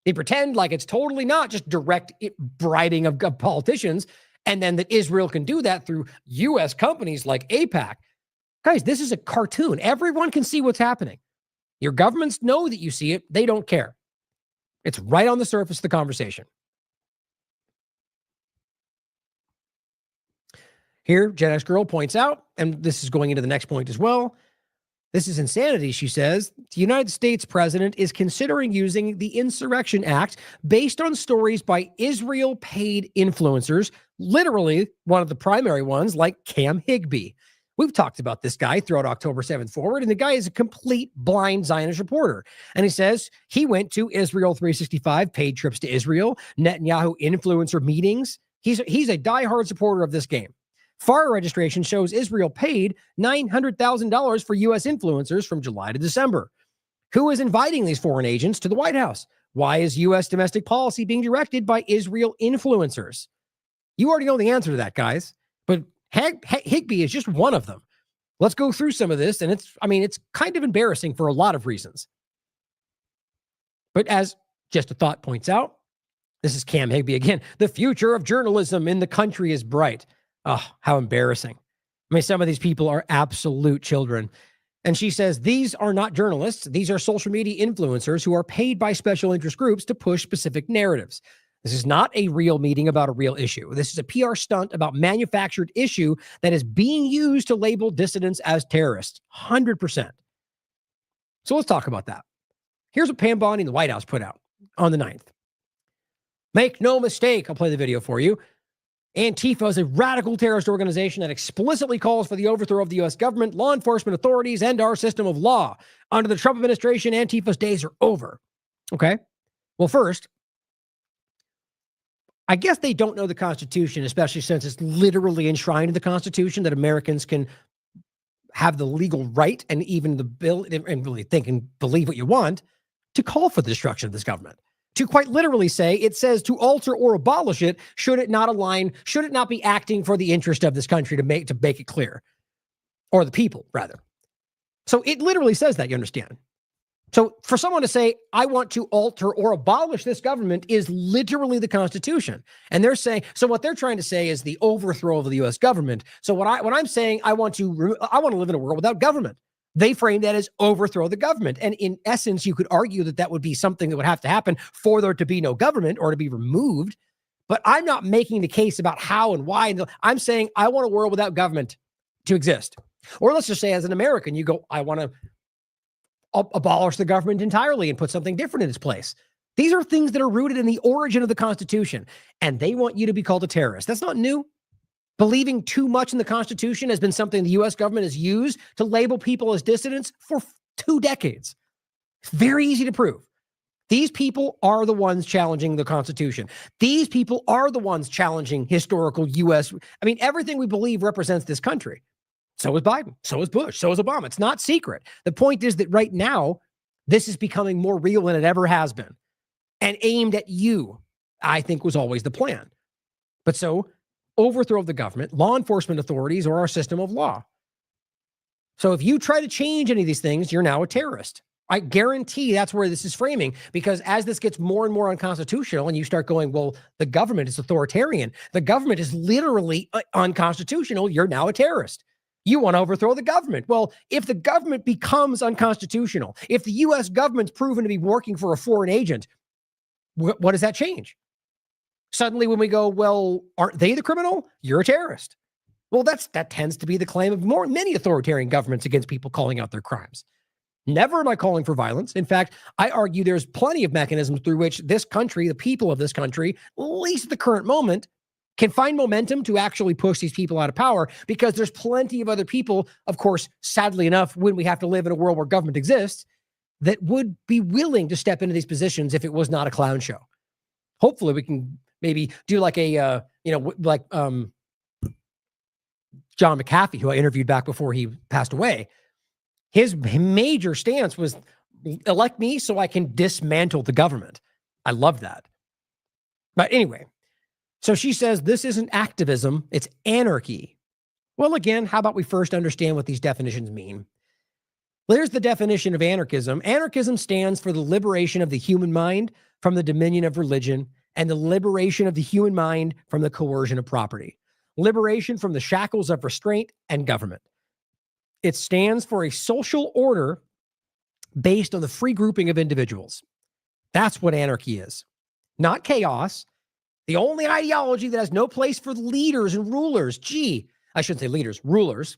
They pretend like it's totally not just direct bribing of politicians, and then that Israel can do that through U.S. companies like AIPAC. Guys, this is a cartoon. Everyone can see what's happening. Your governments know that you see it. They don't care. It's right on the surface of the conversation. Here, Gen X Girl points out, and this is going into the next point as well, this is insanity, she says. The United States president is considering using the Insurrection Act based on stories by Israel-paid influencers, literally one of the primary ones like Cam Higbee. We've talked about this guy throughout October 7th forward, and the guy is a complete blind Zionist reporter. And he says he went to Israel 365, paid trips to Israel, Netanyahu influencer meetings. He's a diehard supporter of this game. FARA registration shows Israel paid $900,000 for U.S. influencers from July to December. Who is inviting these foreign agents to the White House? Why is U.S. domestic policy being directed by Israel influencers? You already know the answer to that, guys. But Higbee is just one of them. Let's go through some of this, and it's kind of embarrassing for a lot of reasons. But as Just a Thought points out, this is Cam Higbee again. The future of journalism in the country is bright. Oh, how embarrassing. Some of these people are absolute children. And she says, these are not journalists. These are social media influencers who are paid by special interest groups to push specific narratives. This is not a real meeting about a real issue. This is a PR stunt about manufactured issue that is being used to label dissidents as terrorists. 100%. So let's talk about that. Here's what Pam Bondi and the White House put out on the 9th. Make no mistake, I'll play the video for you. Antifa is a radical terrorist organization that explicitly calls for the overthrow of the U.S. government, law enforcement authorities, and our system of law. Under the Trump administration, Antifa's days are over. Okay? Well, first, I guess they don't know the Constitution, especially since it's literally enshrined in the Constitution that Americans can have the legal right and even the bill and really think and believe what you want to call for the destruction of this government. To quite literally say, it says to alter or abolish it, should it not be acting for the interest of this country to make it clear, or the people rather. So it literally says that, you understand. So for someone to say, I want to alter or abolish this government is literally the Constitution. And they're saying, so what they're trying to say is the overthrow of the U.S. government. So when I'm saying I want to live in a world without government, they frame that as overthrow the government. And in essence, you could argue that that would be something that would have to happen for there to be no government or to be removed. But I'm not making the case about how and why. I'm saying I want a world without government to exist. Or let's just say as an American, you go, I want to abolish the government entirely and put something different in its place. These are things that are rooted in the origin of the Constitution. And they want you to be called a terrorist. That's not new. Believing too much in the Constitution has been something the U.S. government has used to label people as dissidents for 2 decades. It's very easy to prove. These people are the ones challenging the Constitution. These people are the ones challenging historical U.S. I mean, everything we believe represents this country. So is Biden. So is Bush. So is Obama. It's not secret. The point is that right now, this is becoming more real than it ever has been. And aimed at you, I think, was always the plan. But so, overthrow of the government, law enforcement authorities, or our system of law. So if you try to change any of these things, you're now a terrorist. I guarantee that's where this is framing, because as this gets more and more unconstitutional and you start going, well, the government is authoritarian, the government is literally unconstitutional, you're now a terrorist. You want to overthrow the government. Well, if the government becomes unconstitutional, if the U.S. government's proven to be working for a foreign agent, what does that change? Suddenly when we go, well, aren't they the criminal? You're a terrorist. Well, that tends to be the claim of many authoritarian governments against people calling out their crimes. Never am I calling for violence. In fact, I argue there's plenty of mechanisms through which this country, the people of this country, at least at the current moment, can find momentum to actually push these people out of power, because there's plenty of other people, of course, sadly enough, when we have to live in a world where government exists, that would be willing to step into these positions if it was not a clown show. Hopefully we can maybe do like a, John McAfee, who I interviewed back before he passed away. His major stance was elect me so I can dismantle the government. I love that. But anyway, so she says this isn't activism, it's anarchy. Well, again, how about we first understand what these definitions mean? There's the definition of anarchism. Anarchism stands for the liberation of the human mind from the dominion of religion and the liberation of the human mind from the coercion of property. Liberation from the shackles of restraint and government. It stands for a social order based on the free grouping of individuals. That's what anarchy is. Not chaos. The only ideology that has no place for leaders and rulers. I shouldn't say leaders, rulers.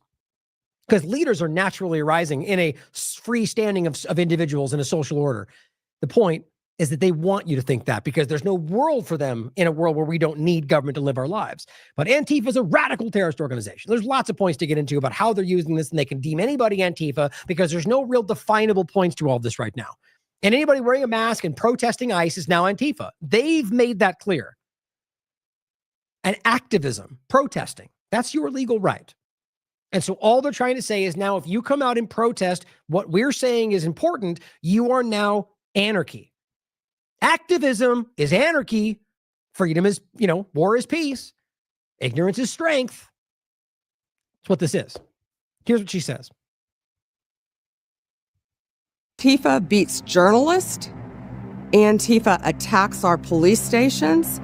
Because leaders are naturally arising in a freestanding of individuals in a social order. The point is that they want you to think that, because there's no world for them in a world where we don't need government to live our lives. But Antifa is a radical terrorist organization. There's lots of points to get into about how they're using this, and they can deem anybody Antifa because there's no real definable points to all of this right now. And anybody wearing a mask and protesting ICE is now Antifa. They've made that clear. And activism, protesting, that's your legal right. And so all they're trying to say is now if you come out and protest what we're saying is important, you are now anarchy. Activism is anarchy. Freedom is, war is peace. Ignorance is strength. That's what this is. Here's what she says. Antifa beats journalists. Antifa attacks our police stations.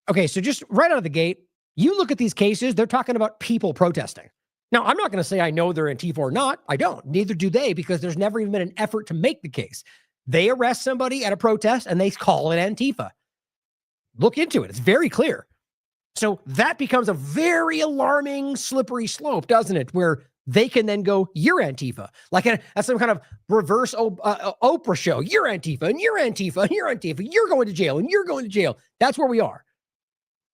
Okay, so just right out of the gate, you look at these cases, they're talking about people protesting. Now, I'm not going to say I know they're Antifa or not. I don't. Neither do they, because there's never even been an effort to make the case. They arrest somebody at a protest and they call it Antifa. Look into it. It's very clear. So that becomes a very alarming, slippery slope, doesn't it? Where they can then go, you're Antifa. Like that's some kind of reverse Oprah show. You're Antifa, and you're Antifa, and you're Antifa. You're going to jail, and you're going to jail. That's where we are.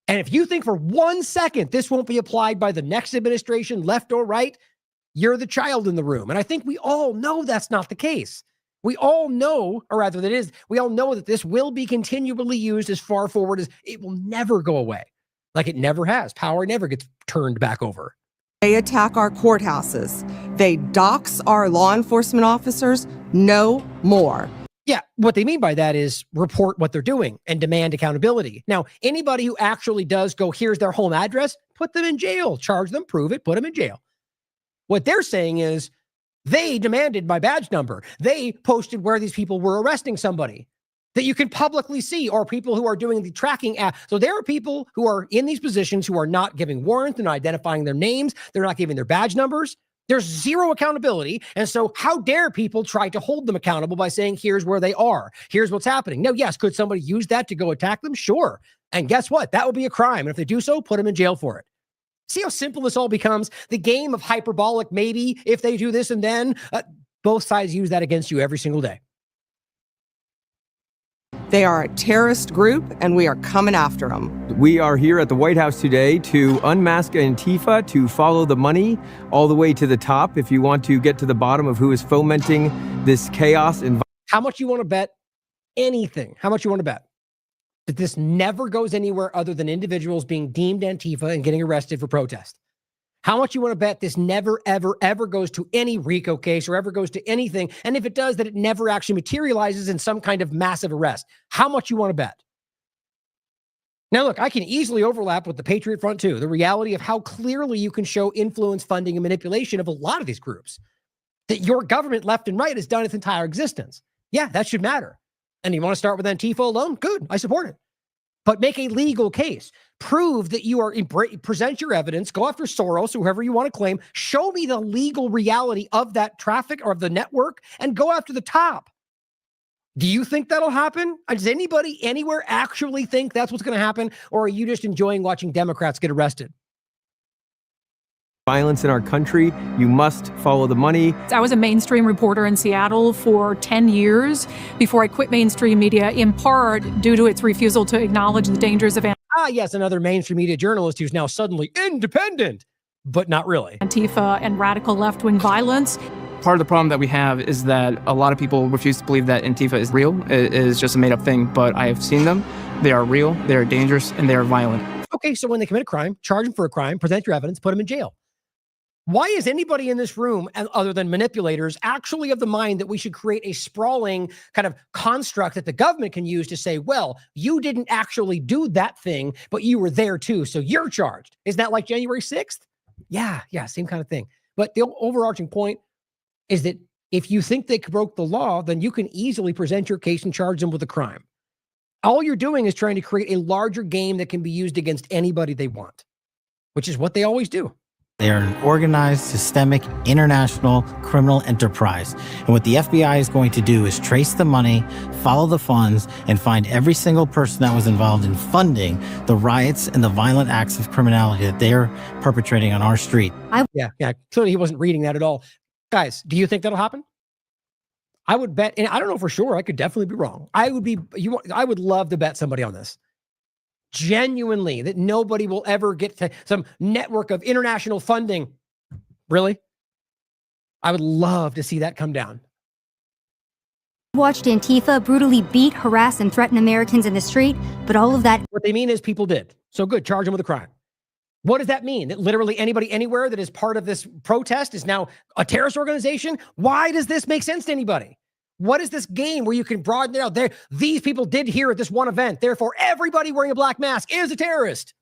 And if you think for 1 second this won't be applied by the next administration, left or right, you're the child in the room. And I think we all know that's not the case. We all know, or rather that is, we all know that this will be continually used as far forward as it will never go away. Like it never has. Power never gets turned back over. They attack our courthouses. They dox our law enforcement officers. No more. Yeah, what they mean by that is report what they're doing and demand accountability. Now, anybody who actually does go, here's their home address, put them in jail, charge them, prove it, put them in jail. What they're saying is they demanded my badge number. They posted where these people were arresting somebody that you can publicly see, or people who are doing the tracking app. So there are people who are in these positions who are not giving warrants, they're not identifying their names, they're not giving their badge numbers. There's zero accountability. And so how dare people try to hold them accountable by saying, here's where they are, here's what's happening. Now, yes, could somebody use that to go attack them? Sure. And guess what? That would be a crime. And if they do so, put them in jail for it. See how simple this all becomes? The game of hyperbolic, maybe if they do this and then, both sides use that against you every single day. They are a terrorist group, and we are coming after them. We are here at the White House today to unmask Antifa, to follow the money all the way to the top if you want to get to the bottom of who is fomenting this chaos. How much you want to bet anything? How much you want to bet that this never goes anywhere other than individuals being deemed Antifa and getting arrested for protest? How much you want to bet this never, ever, ever goes to any RICO case or ever goes to anything? And if it does, that it never actually materializes in some kind of massive arrest? How much you want to bet? Now, look, I can easily overlap with the Patriot Front too. The reality of how clearly you can show influence, funding, and manipulation of a lot of these groups that your government left and right has done its entire existence. Yeah, that should matter. And you want to start with Antifa alone? Good, I support it. But make a legal case. Prove that you are, present your evidence, go after Soros, whoever you want to claim, show me the legal reality of that traffic or of the network, and go after the top. Do you think that'll happen? Does anybody anywhere actually think that's what's going to happen? Or are you just enjoying watching Democrats get arrested? Violence in our country, you must follow the money. I was a mainstream reporter in Seattle for 10 years before I quit mainstream media, in part due to its refusal to acknowledge the dangers of yes, another mainstream media journalist who's now suddenly independent, but not really. Antifa and radical left-wing violence. Part of the problem that we have is that a lot of people refuse to believe that Antifa is real, is just a made-up thing, but I have seen them. They are real, they are dangerous, and they are violent. Okay, so when they commit a crime, charge them for a crime, present your evidence, put them in jail. Why is anybody in this room, other than manipulators, actually of the mind that we should create a sprawling kind of construct that the government can use to say, well, you didn't actually do that thing, but you were there too, so you're charged? Is that like January 6th? Yeah, same kind of thing. But the overarching point is that if you think they broke the law, then you can easily present your case and charge them with a crime. All you're doing is trying to create a larger game that can be used against anybody they want, which is what they always do. They are an organized, systemic, international criminal enterprise. And what the FBI is going to do is trace the money, follow the funds, and find every single person that was involved in funding the riots and the violent acts of criminality that they're perpetrating on our street. Yeah. Clearly he wasn't reading that at all. Guys, do you think that'll happen? I would bet, and I don't know for sure, I could definitely be wrong. I would love to bet somebody on this. Genuinely, that nobody will ever get to some network of international funding. Really? I would love to see that come down. Watched Antifa brutally beat, harass, and threaten Americans in the street, but all of that... What they mean is people did. So good, charge them with a crime. What does that mean? That literally anybody anywhere that is part of this protest is now a terrorist organization? Why does this make sense to anybody? What is this game where you can broaden it out? These people did here at this one event. Therefore, everybody wearing a black mask is a terrorist.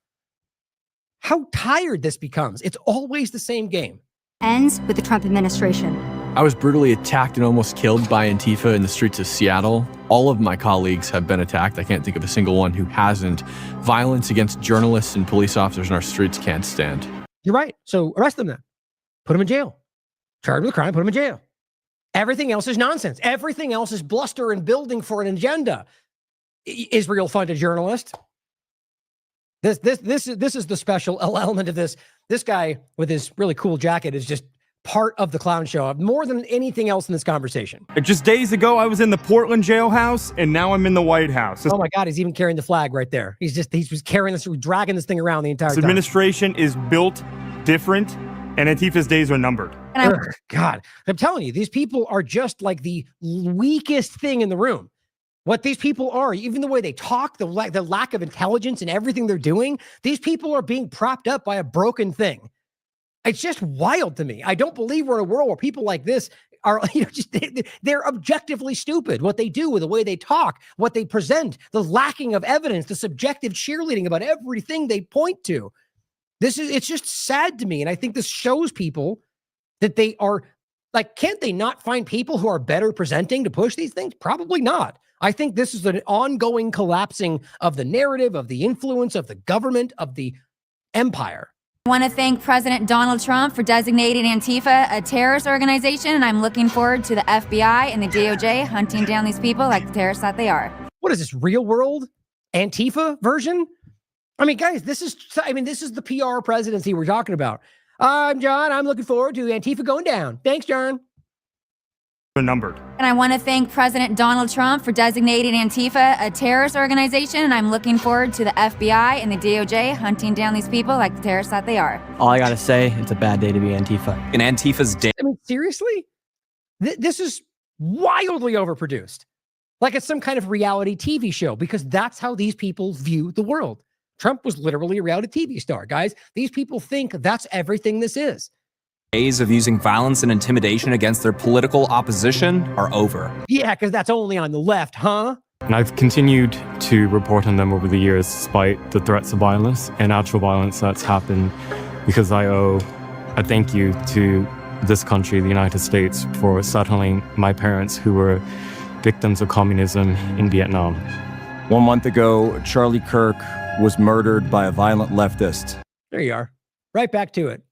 How tired this becomes. It's always the same game. Ends with the Trump administration. I was brutally attacked and almost killed by Antifa in the streets of Seattle. All of my colleagues have been attacked. I can't think of a single one who hasn't. Violence against journalists and police officers in our streets can't stand. You're right. So arrest them then. Put them in jail. Charge them with a crime, put them in jail. Everything else is nonsense. Everything else is bluster and building for an agenda. Israel funded journalist. This is the special element of this. This guy with his really cool jacket is just part of the clown show more than anything else in this conversation. Just days ago, I was in the Portland jailhouse, and now I'm in the White House. Oh my God, he's even carrying the flag right there. He's just carrying this, dragging this thing around the entire time. This administration is built different, and Antifa's days are numbered. God, I'm telling you, these people are just like the weakest thing in the room. What these people are, even the way they talk, the lack of intelligence and everything they're doing, these people are being propped up by a broken thing. It's just wild to me. I don't believe we're in a world where people like this are, they're objectively stupid. What they do, the way they talk, what they present, the lacking of evidence, the subjective cheerleading about everything they point to. It's just sad to me. And I think this shows people that they are like, can't they not find people who are better presenting to push these things? Probably not. I think this is an ongoing collapsing of the narrative, of the influence, of the government, of the empire. I want to thank President Donald Trump for designating Antifa a terrorist organization, and I'm looking forward to the FBI and the DOJ hunting down these people like the terrorists that they are. What is this, real world Antifa version? I mean, guys, this is the PR presidency we're talking about. I'm John. I'm looking forward to Antifa going down. Thanks, John. Numbered. And I want to thank President Donald Trump for designating Antifa a terrorist organization, and I'm looking forward to the FBI and the DOJ hunting down these people like the terrorists that they are. All I gotta say, it's a bad day to be Antifa. And Antifa's day. I mean, seriously? This is wildly overproduced. Like it's some kind of reality TV show, because that's how these people view the world. Trump was literally a reality TV star, guys. These people think that's everything this is. Days of using violence and intimidation against their political opposition are over. Yeah, because that's only on the left, huh? And I've continued to report on them over the years, despite the threats of violence and actual violence that's happened, because I owe a thank you to this country, the United States, for settling my parents who were victims of communism in Vietnam. 1 month ago, Charlie Kirk was murdered by a violent leftist. There you are. Right back to it.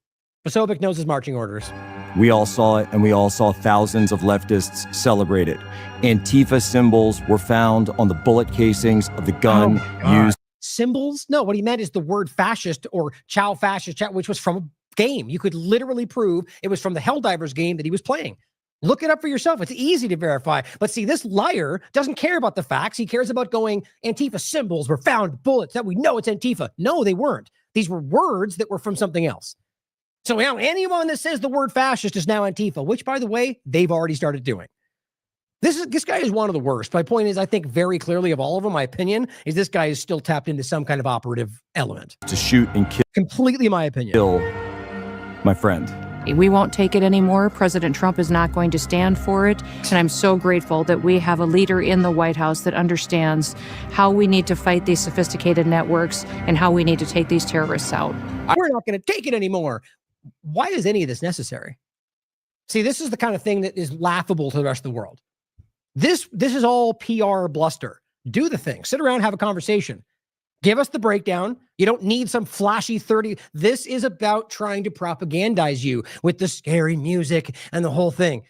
Posobiec knows his marching orders. We all saw it, and we all saw thousands of leftists celebrate it. Antifa symbols were found on the bullet casings of the gun used. Symbols? No, what he meant is the word fascist or chow fascist, which was from a game. You could literally prove it was from the Helldivers game that he was playing. Look it up for yourself. It's easy to verify. But see, this liar doesn't care about the facts. He cares about going, Antifa symbols were found, bullets, that we know it's Antifa. No, they weren't. These were words that were from something else. So now anyone that says the word fascist is now Antifa, which, by the way, they've already started doing. This guy is one of the worst. My point is, I think very clearly of all of them, my opinion is this guy is still tapped into some kind of operative element. To shoot and kill. Completely my opinion. Kill my friend. We won't take it anymore. President Trump is not going to stand for it. And I'm so grateful that we have a leader in the White House that understands how we need to fight these sophisticated networks and how we need to take these terrorists out. We're not going to take it anymore. Why is any of this necessary? See, this is the kind of thing that is laughable to the rest of the world. This is all PR bluster. Do the thing. Sit around, have a conversation. Give us the breakdown. You don't need some flashy 30. This is about trying to propagandize you with the scary music and the whole thing.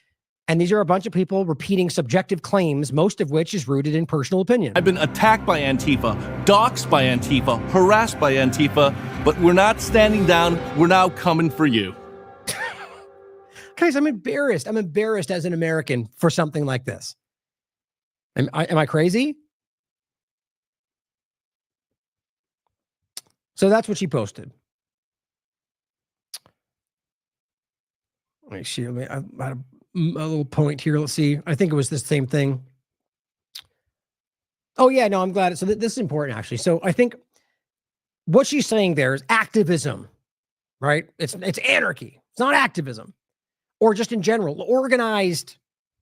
And these are a bunch of people repeating subjective claims, most of which is rooted in personal opinion. I've been attacked by Antifa, doxxed by Antifa, harassed by Antifa, but we're not standing down. We're now coming for you. Guys, I'm embarrassed. I'm embarrassed as an American for something like this. Am I crazy? So that's what she posted. Let me see. I had a little point here. Let's see. I think it was the same thing. Oh, yeah. No, I'm glad. So this is important, actually. So I think what she's saying there is activism, right? It's anarchy. It's not activism. Or just in general, organized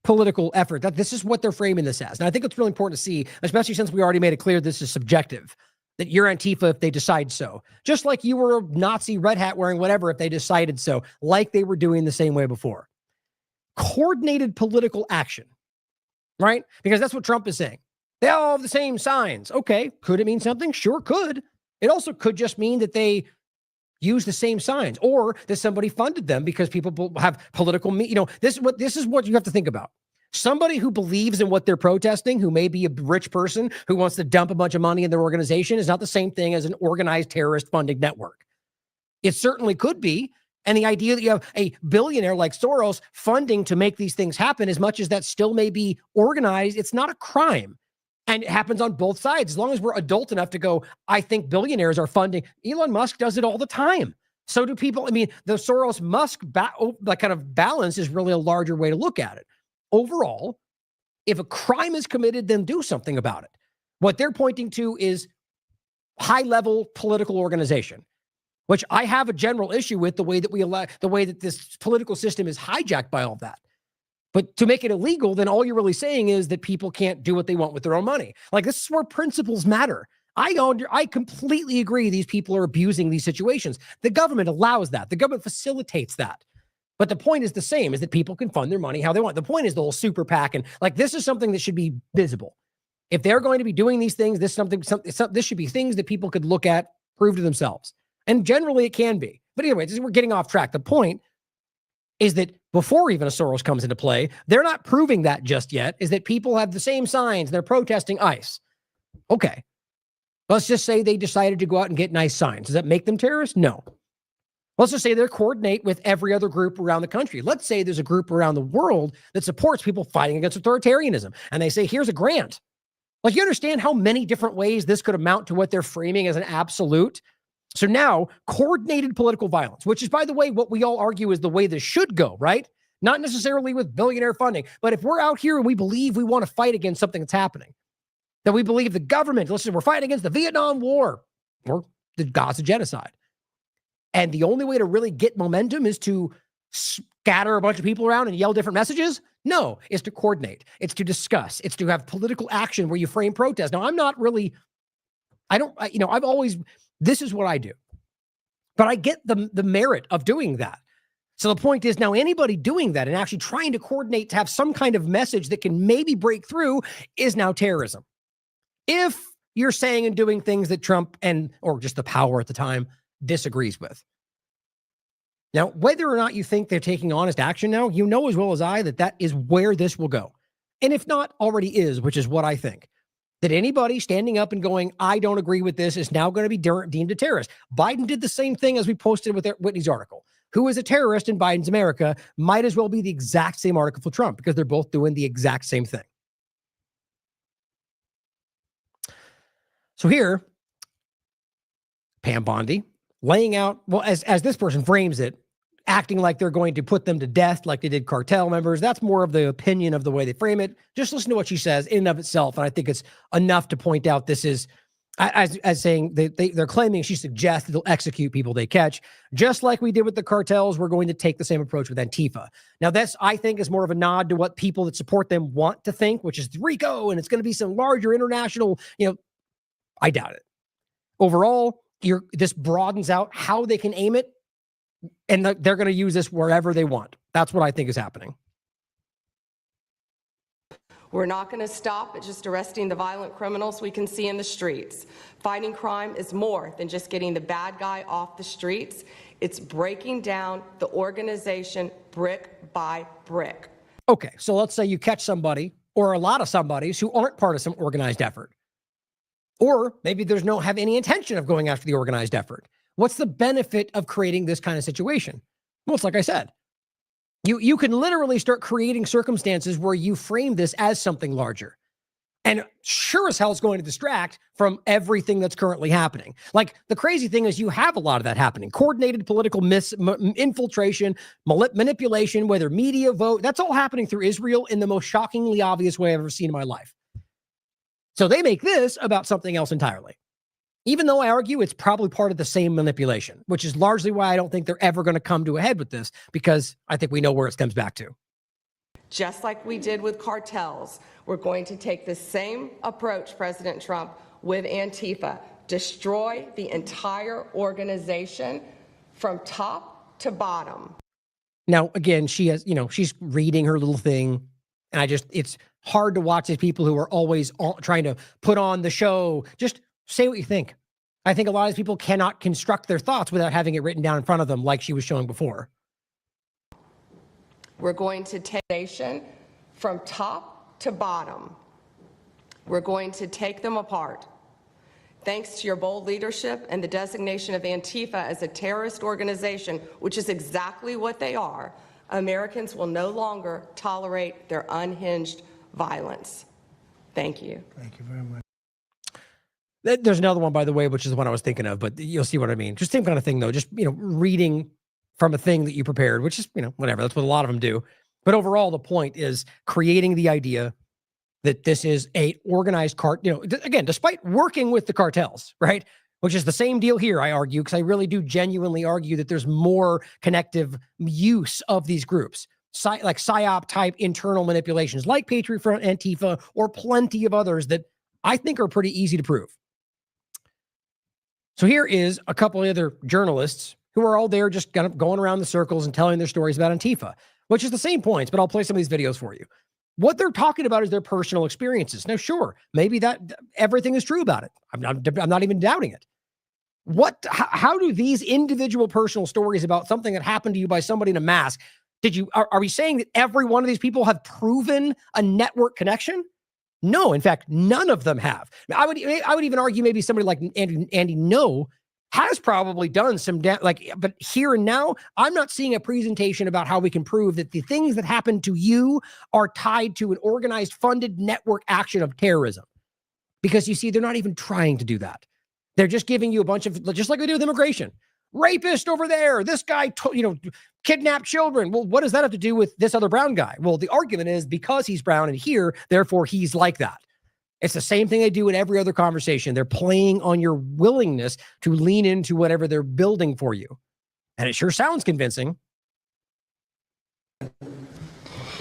political effort. This is what they're framing this as. And I think it's really important to see, especially since we already made it clear this is subjective, that you're Antifa if they decide so. Just like you were a Nazi red hat wearing whatever if they decided so, like they were doing the same way before. Coordinated political action, right? Because that's what Trump is saying. They all have the same signs. Okay, could it mean something? Sure could. It also could just mean that they use the same signs, or that somebody funded them because people have political, this is what you have to think about. Somebody who believes in what they're protesting, who may be a rich person who wants to dump a bunch of money in their organization, is not the same thing as an organized terrorist funding network. It certainly could be. And the idea that you have a billionaire like Soros funding to make these things happen, as much as that still may be organized, it's not a crime. And it happens on both sides. As long as we're adult enough to go, I think billionaires are funding. Elon Musk does it all the time. So do people. I mean, the Soros-Musk kind of balance is really a larger way to look at it. Overall, if a crime is committed, then do something about it. What they're pointing to is high-level political organization, which I have a general issue with the way that this political system is hijacked by all of that. But to make it illegal, then all you're really saying is that people can't do what they want with their own money. Like, this is where principles matter. I completely agree these people are abusing these situations. The government allows that. The government facilitates that. But the point is the same, is that people can fund their money how they want. The point is the whole super PAC, and like, this is something that should be visible. If they're going to be doing these things, this should be things that people could look at, prove to themselves. And generally it can be. But anyway, we're getting off track. The point is that before even a Soros comes into play, they're not proving that just yet, is that people have the same signs. They're protesting ICE. Okay. Let's just say they decided to go out and get nice signs. Does that make them terrorists? No. Let's just say they coordinate with every other group around the country. Let's say there's a group around the world that supports people fighting against authoritarianism. And they say, here's a grant. Like, you understand how many different ways this could amount to what they're framing as an absolute? So now, coordinated political violence, which is, by the way, what we all argue is the way this should go, right? Not necessarily with billionaire funding. But if we're out here and we believe we want to fight against something that's happening, that we believe the government, listen, we're fighting against the Vietnam War or the Gaza genocide. And the only way to really get momentum is to scatter a bunch of people around and yell different messages? No, it's to coordinate. It's to discuss. It's to have political action where you frame protest. Now, I'm not really, I've always, this is what I do. But I get the merit of doing that. So the point is, now anybody doing that and actually trying to coordinate to have some kind of message that can maybe break through is now terrorism. If you're saying and doing things that Trump or just the power at the time disagrees with. Now, whether or not you think they're taking honest action now, you know as well as I that is where this will go. And if not, already is, which is what I think. That anybody standing up and going, I don't agree with this, is now going to be deemed a terrorist. Biden did the same thing as we posted with Whitney's article. Who is a terrorist in Biden's America might as well be the exact same article for Trump, because they're both doing the exact same thing. So here, Pam Bondi laying out, well, as this person frames it, acting like they're going to put them to death like they did cartel members. That's more of the opinion of the way they frame it. Just listen to what she says in and of itself. And I think it's enough to point out this is, as saying they're claiming she suggests they'll execute people they catch. Just like we did with the cartels, we're going to take the same approach with Antifa. Now, that's, I think, is more of a nod to what people that support them want to think, which is RICO, and it's going to be some larger international, I doubt it. Overall, this broadens out how they can aim it, and they're going to use this wherever they want. That's what I think is happening. We're not going to stop at just arresting the violent criminals we can see in the streets. Fighting crime is more than just getting the bad guy off the streets. It's breaking down the organization brick by brick. Okay, so let's say you catch somebody or a lot of somebodies who aren't part of some organized effort. Or maybe there's have any intention of going after the organized effort. What's the benefit of creating this kind of situation? Well, it's like I said, you can literally start creating circumstances where you frame this as something larger. And sure as hell it's going to distract from everything that's currently happening. Like, the crazy thing is you have a lot of that happening. Coordinated political infiltration, manipulation, whether media, vote, that's all happening through Israel in the most shockingly obvious way I've ever seen in my life. So they make this about something else entirely. Even though I argue it's probably part of the same manipulation, which is largely why I don't think they're ever going to come to a head with this, because I think we know where it comes back to. Just like we did with cartels, we're going to take the same approach, President Trump, with Antifa. Destroy the entire organization from top to bottom. Now, again, she has, she's reading her little thing. And it's hard to watch these people who are always trying to put on the show. Just say what you think. I think a lot of people cannot construct their thoughts without having it written down in front of them, like she was showing before. We're going to take nation From top to bottom, we're going to take them apart. Thanks to your bold leadership and the designation of Antifa as a terrorist organization, which is exactly what they are, Americans will no longer tolerate their unhinged violence. Thank you. Thank you very much. There's another one, by the way, which is the one I was thinking of, but you'll see what I mean. Just same kind of thing, though. Just, reading from a thing that you prepared, which is, whatever. That's what a lot of them do. But overall, the point is creating the idea that this is a organized again, despite working with the cartels, right? Which is the same deal here, I argue, because I really do genuinely argue that there's more connective use of these groups, like PSYOP type internal manipulations, like Patriot Front, Antifa, or plenty of others that I think are pretty easy to prove. So here is a couple of other journalists who are all there just kind of going around the circles and telling their stories about Antifa, which is the same points, but I'll play some of these videos for you. What they're talking about is their personal experiences. Now, sure, maybe that everything is true about it. I'm not even doubting it. How do these individual personal stories about something that happened to you by somebody in a mask, are we saying that every one of these people have proven a network connection? No, in fact, none of them have. I would even argue maybe somebody like Andy No has probably done some but here and now, I'm not seeing a presentation about how we can prove that the things that happen to you are tied to an organized, funded network action of terrorism. Because you see, they're not even trying to do that. They're just giving you a bunch of, just like they do with immigration. Rapist over there. This guy, kidnapped children. Well, what does that have to do with this other brown guy? Well, the argument is because he's brown and here, therefore he's like that. It's the same thing they do in every other conversation. They're playing on your willingness to lean into whatever they're building for you. And it sure sounds convincing.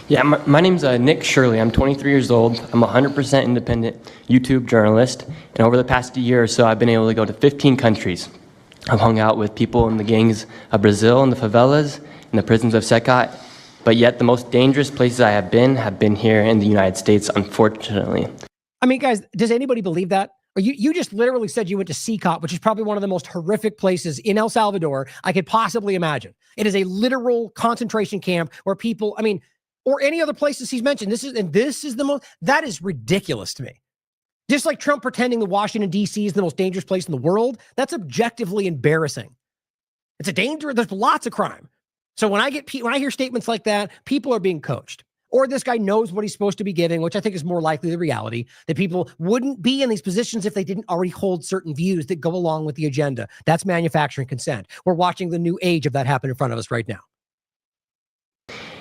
Yeah, my name's Nick Shirley. I'm 23 years old. I'm a 100% independent YouTube journalist. And over the past year or so, I've been able to go to 15 countries. I've hung out with people in the gangs of Brazil, in the favelas, in the prisons of Secot. But yet the most dangerous places I have been here in the United States, unfortunately. I mean, guys, does anybody believe that? Or you just literally said you went to Secot, which is probably one of the most horrific places in El Salvador I could possibly imagine. It is a literal concentration camp where people, or any other places he's mentioned. This is the most, that is ridiculous to me. Just like Trump pretending that Washington, D.C. is the most dangerous place in the world, that's objectively embarrassing. It's a danger. There's lots of crime. So when I hear statements like that, people are being coached. Or this guy knows what he's supposed to be giving, which I think is more likely the reality, that people wouldn't be in these positions if they didn't already hold certain views that go along with the agenda. That's manufacturing consent. We're watching the new age of that happen in front of us right now.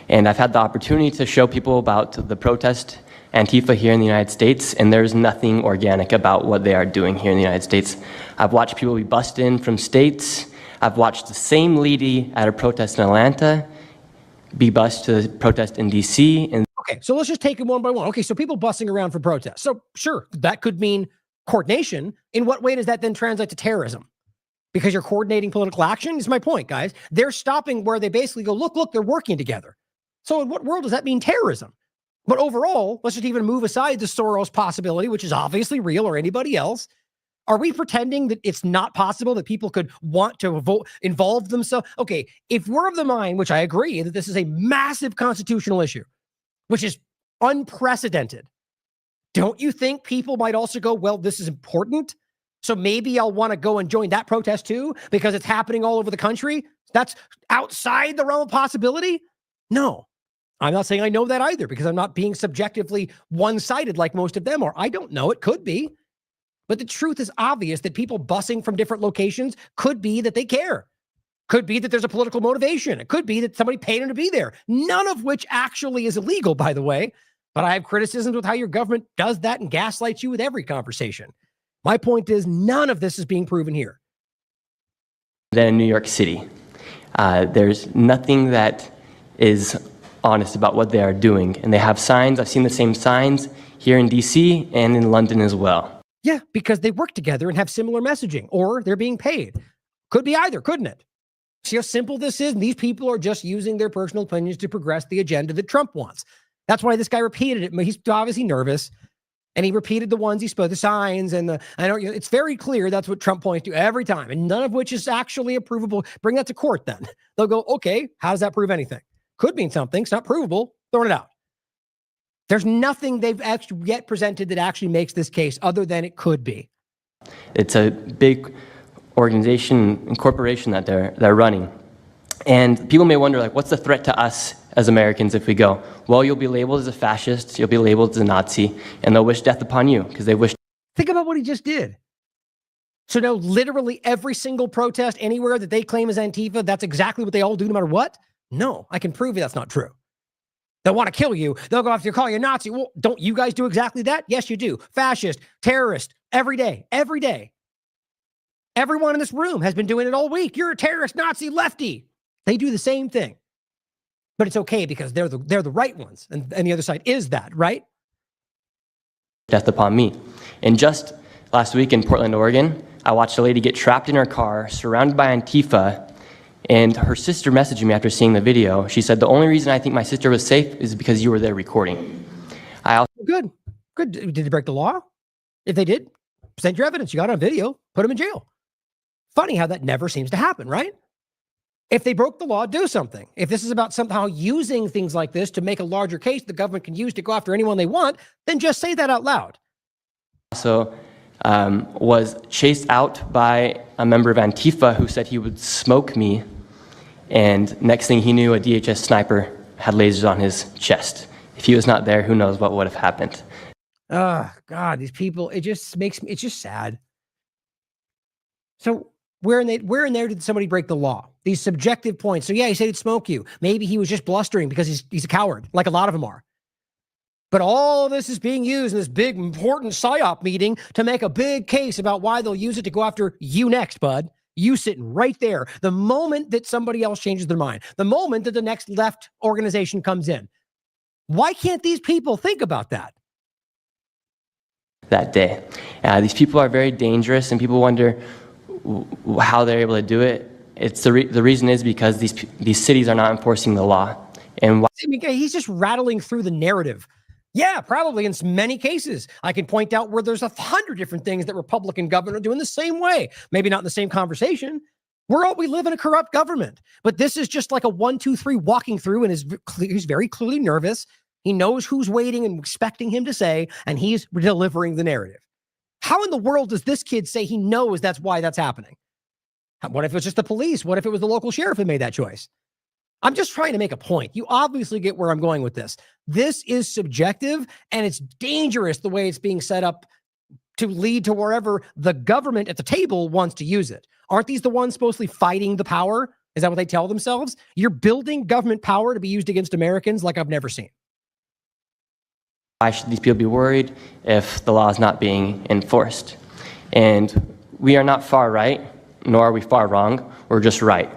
And I've had the opportunity to show people about the protest Antifa here in the United States, and there's nothing organic about what they are doing here in the United States. I've watched people be bussed in from states. I've watched the same lady at a protest in Atlanta be bused to the protest in D.C. Okay, so let's just take them one by one. Okay, so people bussing around for protests. So sure, that could mean coordination. In what way does that then translate to terrorism? Because you're coordinating political action? Is my point, guys. They're stopping where they basically go, look, they're working together. So in what world does that mean terrorism? But overall, let's just even move aside the Soros possibility, which is obviously real, or anybody else. Are we pretending that it's not possible that people could want to involve themselves? Okay, if we're of the mind, which I agree, that this is a massive constitutional issue, which is unprecedented, don't you think people might also go, well, this is important, so maybe I'll want to go and join that protest too, because it's happening all over the country? That's outside the realm of possibility? No. I'm not saying I know that either, because I'm not being subjectively one-sided like most of them are. I don't know. It could be. But the truth is obvious that people busing from different locations could be that they care. Could be that there's a political motivation. It could be that somebody paid them to be there. None of which actually is illegal, by the way. But I have criticisms with how your government does that and gaslights you with every conversation. My point is none of this is being proven here. Then in New York City, there's nothing that is honest about what they are doing. And they have signs. I've seen the same signs here in D.C. and in London as well. Yeah, because they work together and have similar messaging, or they're being paid. Could be either, couldn't it? See how simple this is? And these people are just using their personal opinions to progress the agenda that Trump wants. That's why this guy repeated it. He's obviously nervous, and he repeated the ones he spoke, the signs, and it's very clear that's what Trump points to every time, and none of which is actually approvable. Bring that to court then. They'll go, okay, how does that prove anything? Could mean something. It's not provable. Throwing it out. There's nothing they've actually yet presented that actually makes this case other than it could be. It's a big organization and corporation that they're running. And people may wonder, like, what's the threat to us as Americans if we go? Well, you'll be labeled as a fascist, you'll be labeled as a Nazi, and they'll wish death upon you because they wish. Think about what he just did. So now literally every single protest anywhere that they claim is Antifa, that's exactly what they all do no matter what? No, I can prove you that's not true. They'll want to kill you. They'll go after you, call you a Nazi. Well, don't you guys do exactly that? Yes, you do. Fascist, terrorist, every day, every day. Everyone in this room has been doing it all week. You're a terrorist, Nazi, lefty. They do the same thing. But it's okay because they're the right ones. And the other side is that, right? Death upon me. And just last week in Portland, Oregon, I watched a lady get trapped in her car, surrounded by Antifa, and her sister messaged me after seeing the video. She said, the only reason I think my sister was safe is because you were there recording. Good. Did they break the law? If they did, present your evidence. You got it on video, put them in jail. Funny how that never seems to happen, right? If they broke the law, do something. If this is about somehow using things like this to make a larger case the government can use to go after anyone they want, then just say that out loud. Also, was chased out by a member of Antifa who said he would smoke me. And next thing he knew, a DHS sniper had lasers on his chest. If he was not there, who knows what would have happened. Oh, God, these people, it just makes me, it's just sad. So where in there did somebody break the law? These subjective points. So yeah, he said he'd smoke you. Maybe he was just blustering because he's a coward, like a lot of them are. But all of this is being used in this big, important PSYOP meeting to make a big case about why they'll use it to go after you next, bud. You sitting right there. The moment that somebody else changes their mind, the moment that the next left organization comes in, why can't these people think about that? That day. These people are very dangerous, and people wonder how they're able to do it. It's the reason is because these cities are not enforcing the law. And why? I mean, he's just rattling through the narrative. Yeah, probably in many cases. I can point out where there's 100 different things that Republican government are doing the same way. Maybe not in the same conversation. We live in a corrupt government. But this is just like a 1, 2, 3 walking through, and he's very clearly nervous. He knows who's waiting and expecting him to say, and he's delivering the narrative. How in the world does this kid say he knows that's why that's happening? What if it was just the police? What if it was the local sheriff who made that choice? I'm just trying to make a point. You obviously get where I'm going with this. This is subjective, and it's dangerous the way it's being set up to lead to wherever the government at the table wants to use it. Aren't these the ones supposedly fighting the power? Is that what they tell themselves? You're building government power to be used against Americans like I've never seen. Why should these people be worried if the law is not being enforced? And we are not far right, nor are we far wrong. We're just right.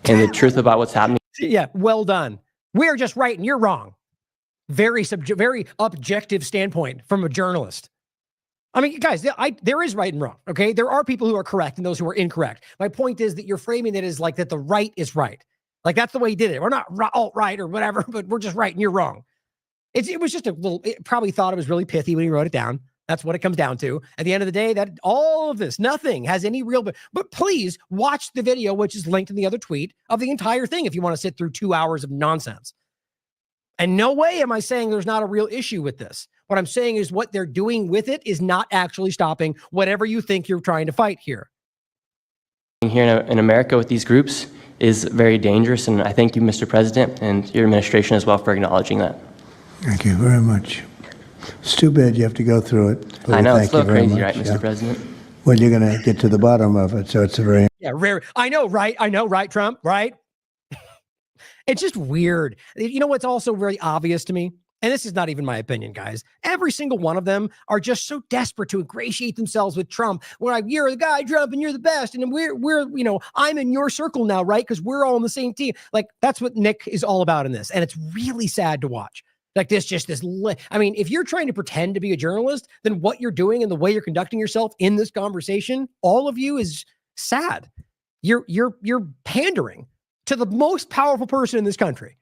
And the truth about what's happening. Yeah, well done. We're just right and you're wrong. Very objective standpoint from a journalist. I mean, guys, there is right and wrong, okay? There are people who are correct and those who are incorrect. My point is that you're framing it as like that the right is right. Like that's the way he did it. We're not alt-right or whatever, but we're just right and you're wrong. It was just it probably thought it was really pithy when he wrote it down. That's what it comes down to. At the end of the day, that all of this, nothing has any real, but please watch the video, which is linked in the other tweet of the entire thing if you want to sit through 2 hours of nonsense. And no way am I saying there's not a real issue with this. What I'm saying is what they're doing with it is not actually stopping whatever you think you're trying to fight here. Here in America with these groups is very dangerous. And I thank you, Mr. President, and your administration as well for acknowledging that. Thank you very much. It's too bad you have to go through it. I know, it's a little crazy, right, Mr. President? Well, you're going to get to the bottom of it, so it's a very... Yeah, rare. I know, right, Trump, right? It's just weird. You know what's also very obvious to me? And this is not even my opinion, guys. Every single one of them are just so desperate to ingratiate themselves with Trump. We're like, you're the guy, Trump, and you're the best. And we're I'm in your circle now, right? Because we're all on the same team. Like, that's what Nick is all about in this. And it's really sad to watch. Like I mean, if you're trying to pretend to be a journalist, then what you're doing and the way you're conducting yourself in this conversation, all of you is sad. You're pandering to the most powerful person in this country.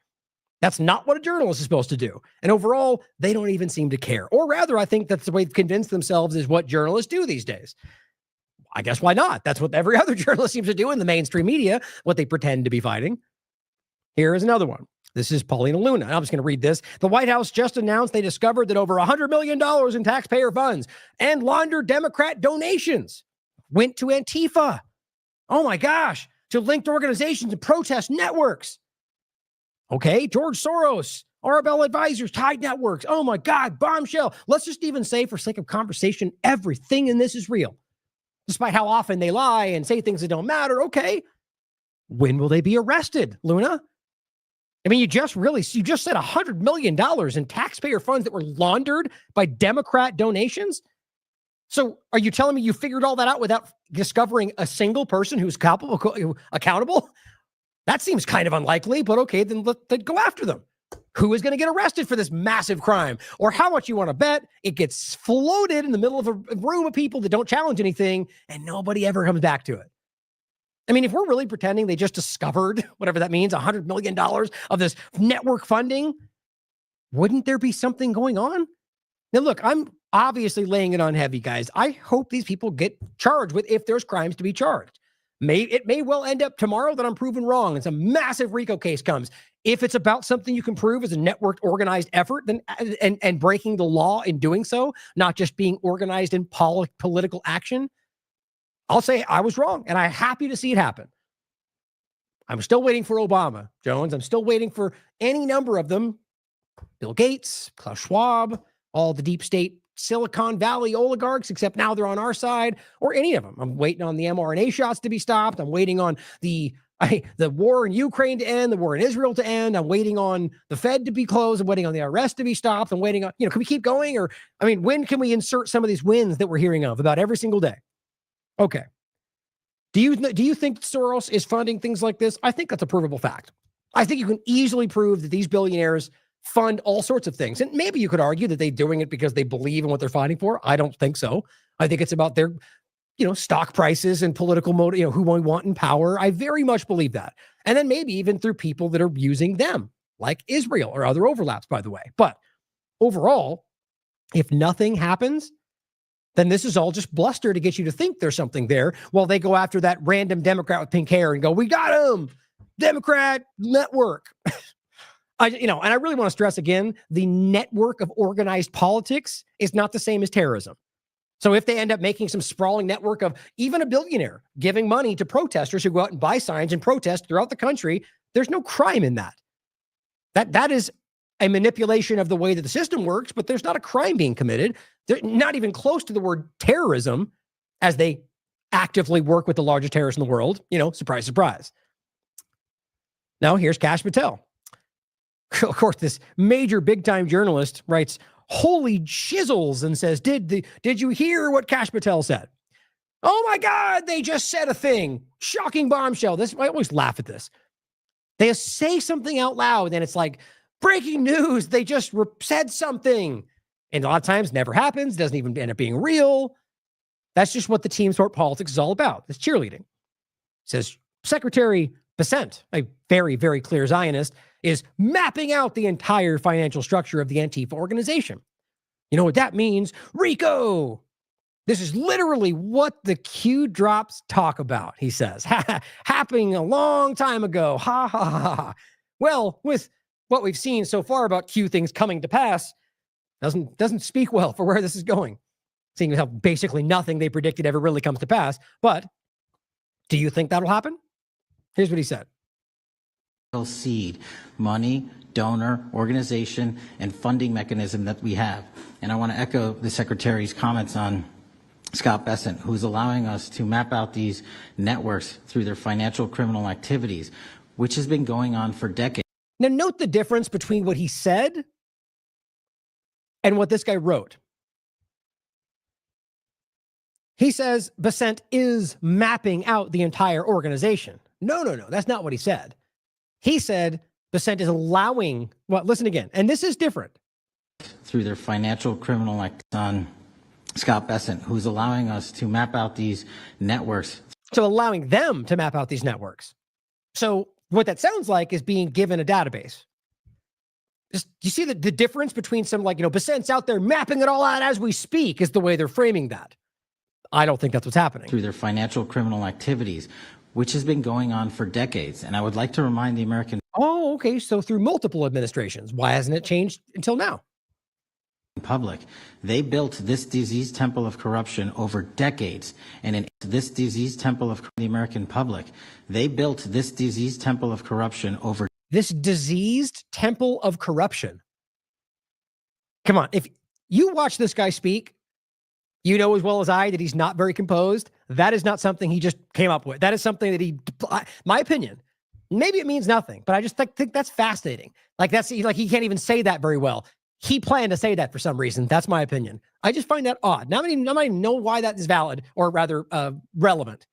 That's not what a journalist is supposed to do. And overall, they don't even seem to care. Or rather, I think that's the way they've convinced themselves is what journalists do these days. I guess why not? That's what every other journalist seems to do in the mainstream media, what they pretend to be fighting. Here is another one. This is Paulina Luna. I'm just going to read this. The White House just announced they discovered that over $100 million in taxpayer funds and laundered Democrat donations went to Antifa. Oh my gosh, to linked organizations and protest networks. Okay, George Soros, Arbel Advisors, Tide Networks. Oh my God, bombshell. Let's just even say, for sake of conversation, everything in this is real. Despite how often they lie and say things that don't matter. Okay, when will they be arrested, Luna? I mean, you just said $100 million in taxpayer funds that were laundered by Democrat donations. So are you telling me you figured all that out without discovering a single person who's accountable? That seems kind of unlikely, but okay, then go after them. Who is going to get arrested for this massive crime? Or how much you want to bet it gets floated in the middle of a room of people that don't challenge anything and nobody ever comes back to it? I mean, if we're really pretending they just discovered, whatever that means, $100 million of this network funding, wouldn't there be something going on? Now, look, I'm obviously laying it on heavy, guys. I hope these people get charged with, if there's crimes to be charged. It may well end up tomorrow that I'm proven wrong and some massive RICO case comes. If it's about something you can prove as a networked, organized effort, then and breaking the law in doing so, not just being organized in political action, I'll say I was wrong, and I'm happy to see it happen. I'm still waiting for Obama, Jones. I'm still waiting for any number of them. Bill Gates, Klaus Schwab, all the deep state Silicon Valley oligarchs, except now they're on our side, or any of them. I'm waiting on the mRNA shots to be stopped. I'm waiting on the war in Ukraine to end, the war in Israel to end. I'm waiting on the Fed to be closed. I'm waiting on the arrest to be stopped. I'm waiting on, can we keep going? Or, when can we insert some of these wins that we're hearing of about every single day? Okay. Do you think Soros is funding things like this? I think that's a provable fact. I think you can easily prove that these billionaires fund all sorts of things. And maybe you could argue that they're doing it because they believe in what they're fighting for. I don't think so. I think it's about their, stock prices and political motive, who we want in power. I very much believe that. And then maybe even through people that are using them, like Israel or other overlaps, by the way. But overall, if nothing happens, then this is all just bluster to get you to think there's something there while they go after that random Democrat with pink hair and go, we got him, Democrat network. And I really want to stress again, the network of organized politics is not the same as terrorism. So if they end up making some sprawling network of even a billionaire giving money to protesters who go out and buy signs and protest throughout the country, there's no crime in that. That is a manipulation of the way that the system works, but there's not a crime being committed. They're not even close to the word terrorism as they actively work with the largest terrorists in the world. Surprise, surprise. Now here's Kash Patel. Of course, this major big-time journalist writes, holy shizzles, and says, did you hear what Kash Patel said? Oh my God, they just said a thing. Shocking bombshell. I always laugh at this. They say something out loud, and it's like, breaking news, they just said something. And a lot of times never happens, doesn't even end up being real. That's just what the team sport politics is all about. It's cheerleading. It says Secretary Bessent, a very, very clear Zionist, is mapping out the entire financial structure of the Antifa organization. You know what that means? RICO. This is literally what the Q drops talk about, he says. Happening a long time ago. Ha, ha, ha, ha. Well, with what we've seen so far about Q things coming to pass, doesn't speak well for where this is going. Seeing how basically nothing they predicted ever really comes to pass. But do you think that'll happen? Here's what he said. Seed, money, donor, organization, and funding mechanism that we have. And I want to echo the Secretary's comments on Scott Bessent, who's allowing us to map out these networks through their financial criminal activities, which has been going on for decades. Now, note the difference between what he said and what this guy wrote. He says Bessent is mapping out the entire organization. No, that's not what he said. He said Bessent is allowing, listen again, and this is different. Through their financial criminal act on Scott Bessent, who's allowing us to map out these networks. So allowing them to map out these networks. So what that sounds like is being given a database. You see the difference between some Bessent's out there mapping it all out as we speak is the way they're framing that. I don't think that's what's happening. Through their financial criminal activities, which has been going on for decades. And I would like to remind the American Oh, okay. So through multiple administrations. Why hasn't it changed until now? Public. They built this diseased temple of corruption over decades. And in this diseased temple of the American public, they built this diseased temple of corruption over this diseased temple of corruption. Come on. If you watch this guy speak, you know as well as I that he's not very composed. That is not something he just came up with. That is something that my opinion, maybe it means nothing, but I just think that's fascinating. Like he can't even say that very well. He planned to say that for some reason. That's my opinion. I just find that odd. Now, I don't know why that is valid or rather relevant,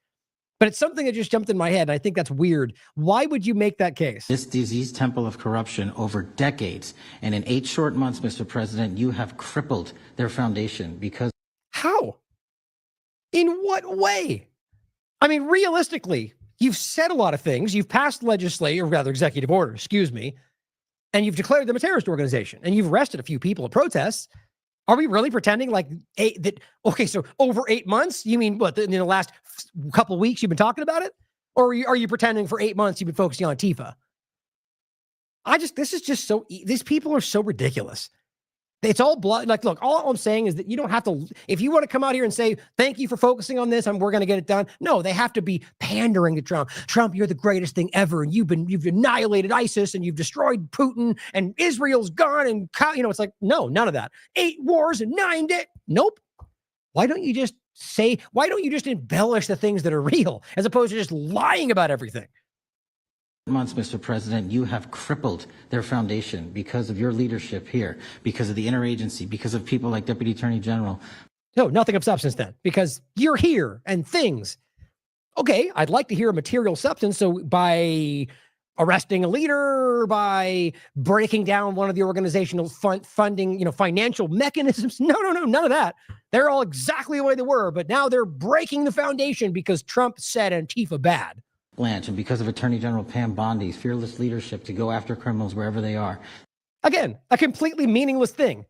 but it's something that just jumped in my head. And I think that's weird. Why would you make that case? This diseased temple of corruption over decades. And in 8 short months, Mr. President, you have crippled their foundation because. How? In what way? I mean, realistically, you've said a lot of things. You've passed legislative, or rather executive order, excuse me, and you've declared them a terrorist organization, and you've arrested a few people at protests. Are we really pretending like okay, so over 8 months? You mean what, in the last couple of weeks you've been talking about it? Or are you pretending for 8 months you've been focusing on Antifa? This is just so, these people are so ridiculous. It's all blood. Like, look, all I'm saying is that you don't have to, if you want to come out here and say, thank you for focusing on this and we're going to get it done. No, they have to be pandering to Trump. Trump, you're the greatest thing ever. And you've annihilated ISIS and you've destroyed Putin and Israel's gone. And, it's like, no, none of that. 8 wars and 9 days. Nope. Why don't you just embellish the things that are real as opposed to just lying about everything? Months, Mr. President, you have crippled their foundation because of your leadership here, because of the interagency, because of people like Deputy Attorney General. No, nothing of substance then, because you're here and things. Okay, I'd like to hear a material substance. So by arresting a leader, by breaking down one of the organizational funding, financial mechanisms. No, none of that. They're all exactly the way they were, but now they're breaking the foundation because Trump said Antifa bad. Blanche, and because of Attorney General Pam Bondi's fearless leadership to go after criminals wherever they are. Again, a completely meaningless thing.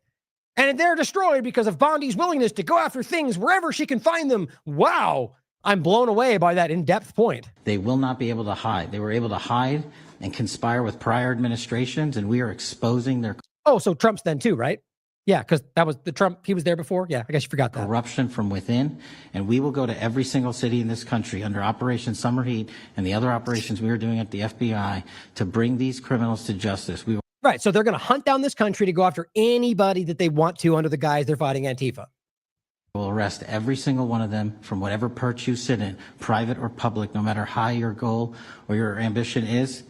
And they're destroyed because of Bondi's willingness to go after things wherever she can find them. Wow. I'm blown away by that in-depth point. They will not be able to hide. They were able to hide and conspire with prior administrations, and we are exposing their... Oh, so Trump's then too, right? Yeah, because that was the Trump, he was there before. Yeah, I guess you forgot that. Corruption from within, and we will go to every single city in this country under Operation Summer Heat and the other operations we are doing at the FBI to bring these criminals to justice. Right, so they're going to hunt down this country to go after anybody that they want to under the guise they're fighting Antifa. We'll arrest every single one of them from whatever perch you sit in, private or public, no matter how your goal or your ambition is.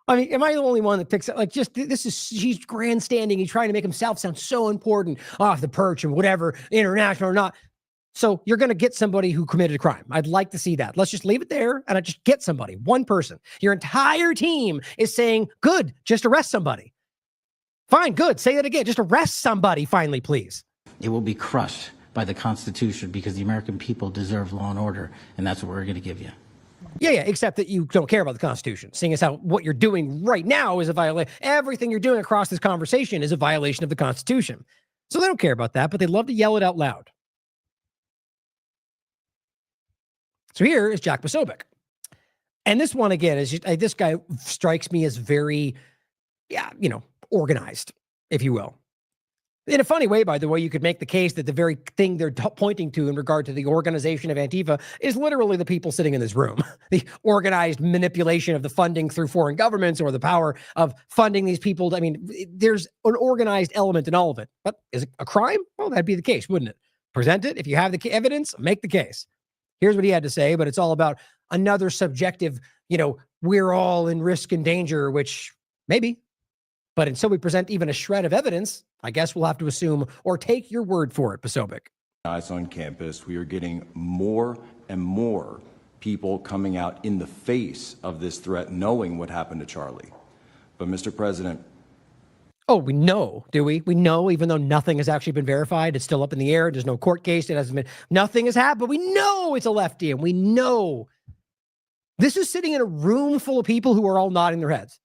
I mean, am I the only one that picks up, like, just, he's grandstanding. He's trying to make himself sound so important off the perch and whatever, international or not. So you're going to get somebody who committed a crime. I'd like to see that. Let's just leave it there and I just get somebody, one person. Your entire team is saying, good, just arrest somebody. Fine, good. Say that again. Just arrest somebody finally, please. It will be crushed by the Constitution because the American people deserve law and order, and that's what we're going to give you. Yeah, except that you don't care about the Constitution, seeing as how what you're doing right now is a violation. Everything you're doing across this conversation is a violation of the Constitution. So they don't care about that, but they love to yell it out loud. So here is Jack Posobiec. And this one, again, is just, this guy strikes me as very, organized, if you will. In a funny way, by the way, you could make the case that the very thing they're pointing to in regard to the organization of Antifa is literally the people sitting in this room. The organized manipulation of the funding through foreign governments or the power of funding these people. I mean, there's an organized element in all of it. But is it a crime? Well, that'd be the case, wouldn't it? Present it. If you have the evidence, make the case. Here's what he had to say, but it's all about another subjective, we're all in risk and danger, which maybe. But until we present even a shred of evidence, I guess we'll have to assume or take your word for it, Posobiec. Guys on campus, we are getting more and more people coming out in the face of this threat, knowing what happened to Charlie. But Mr. President. Oh, we know, do we? We know, even though nothing has actually been verified, it's still up in the air. There's no court case. It hasn't been, nothing has happened. We know it's a lefty, and we know this is sitting in a room full of people who are all nodding their heads.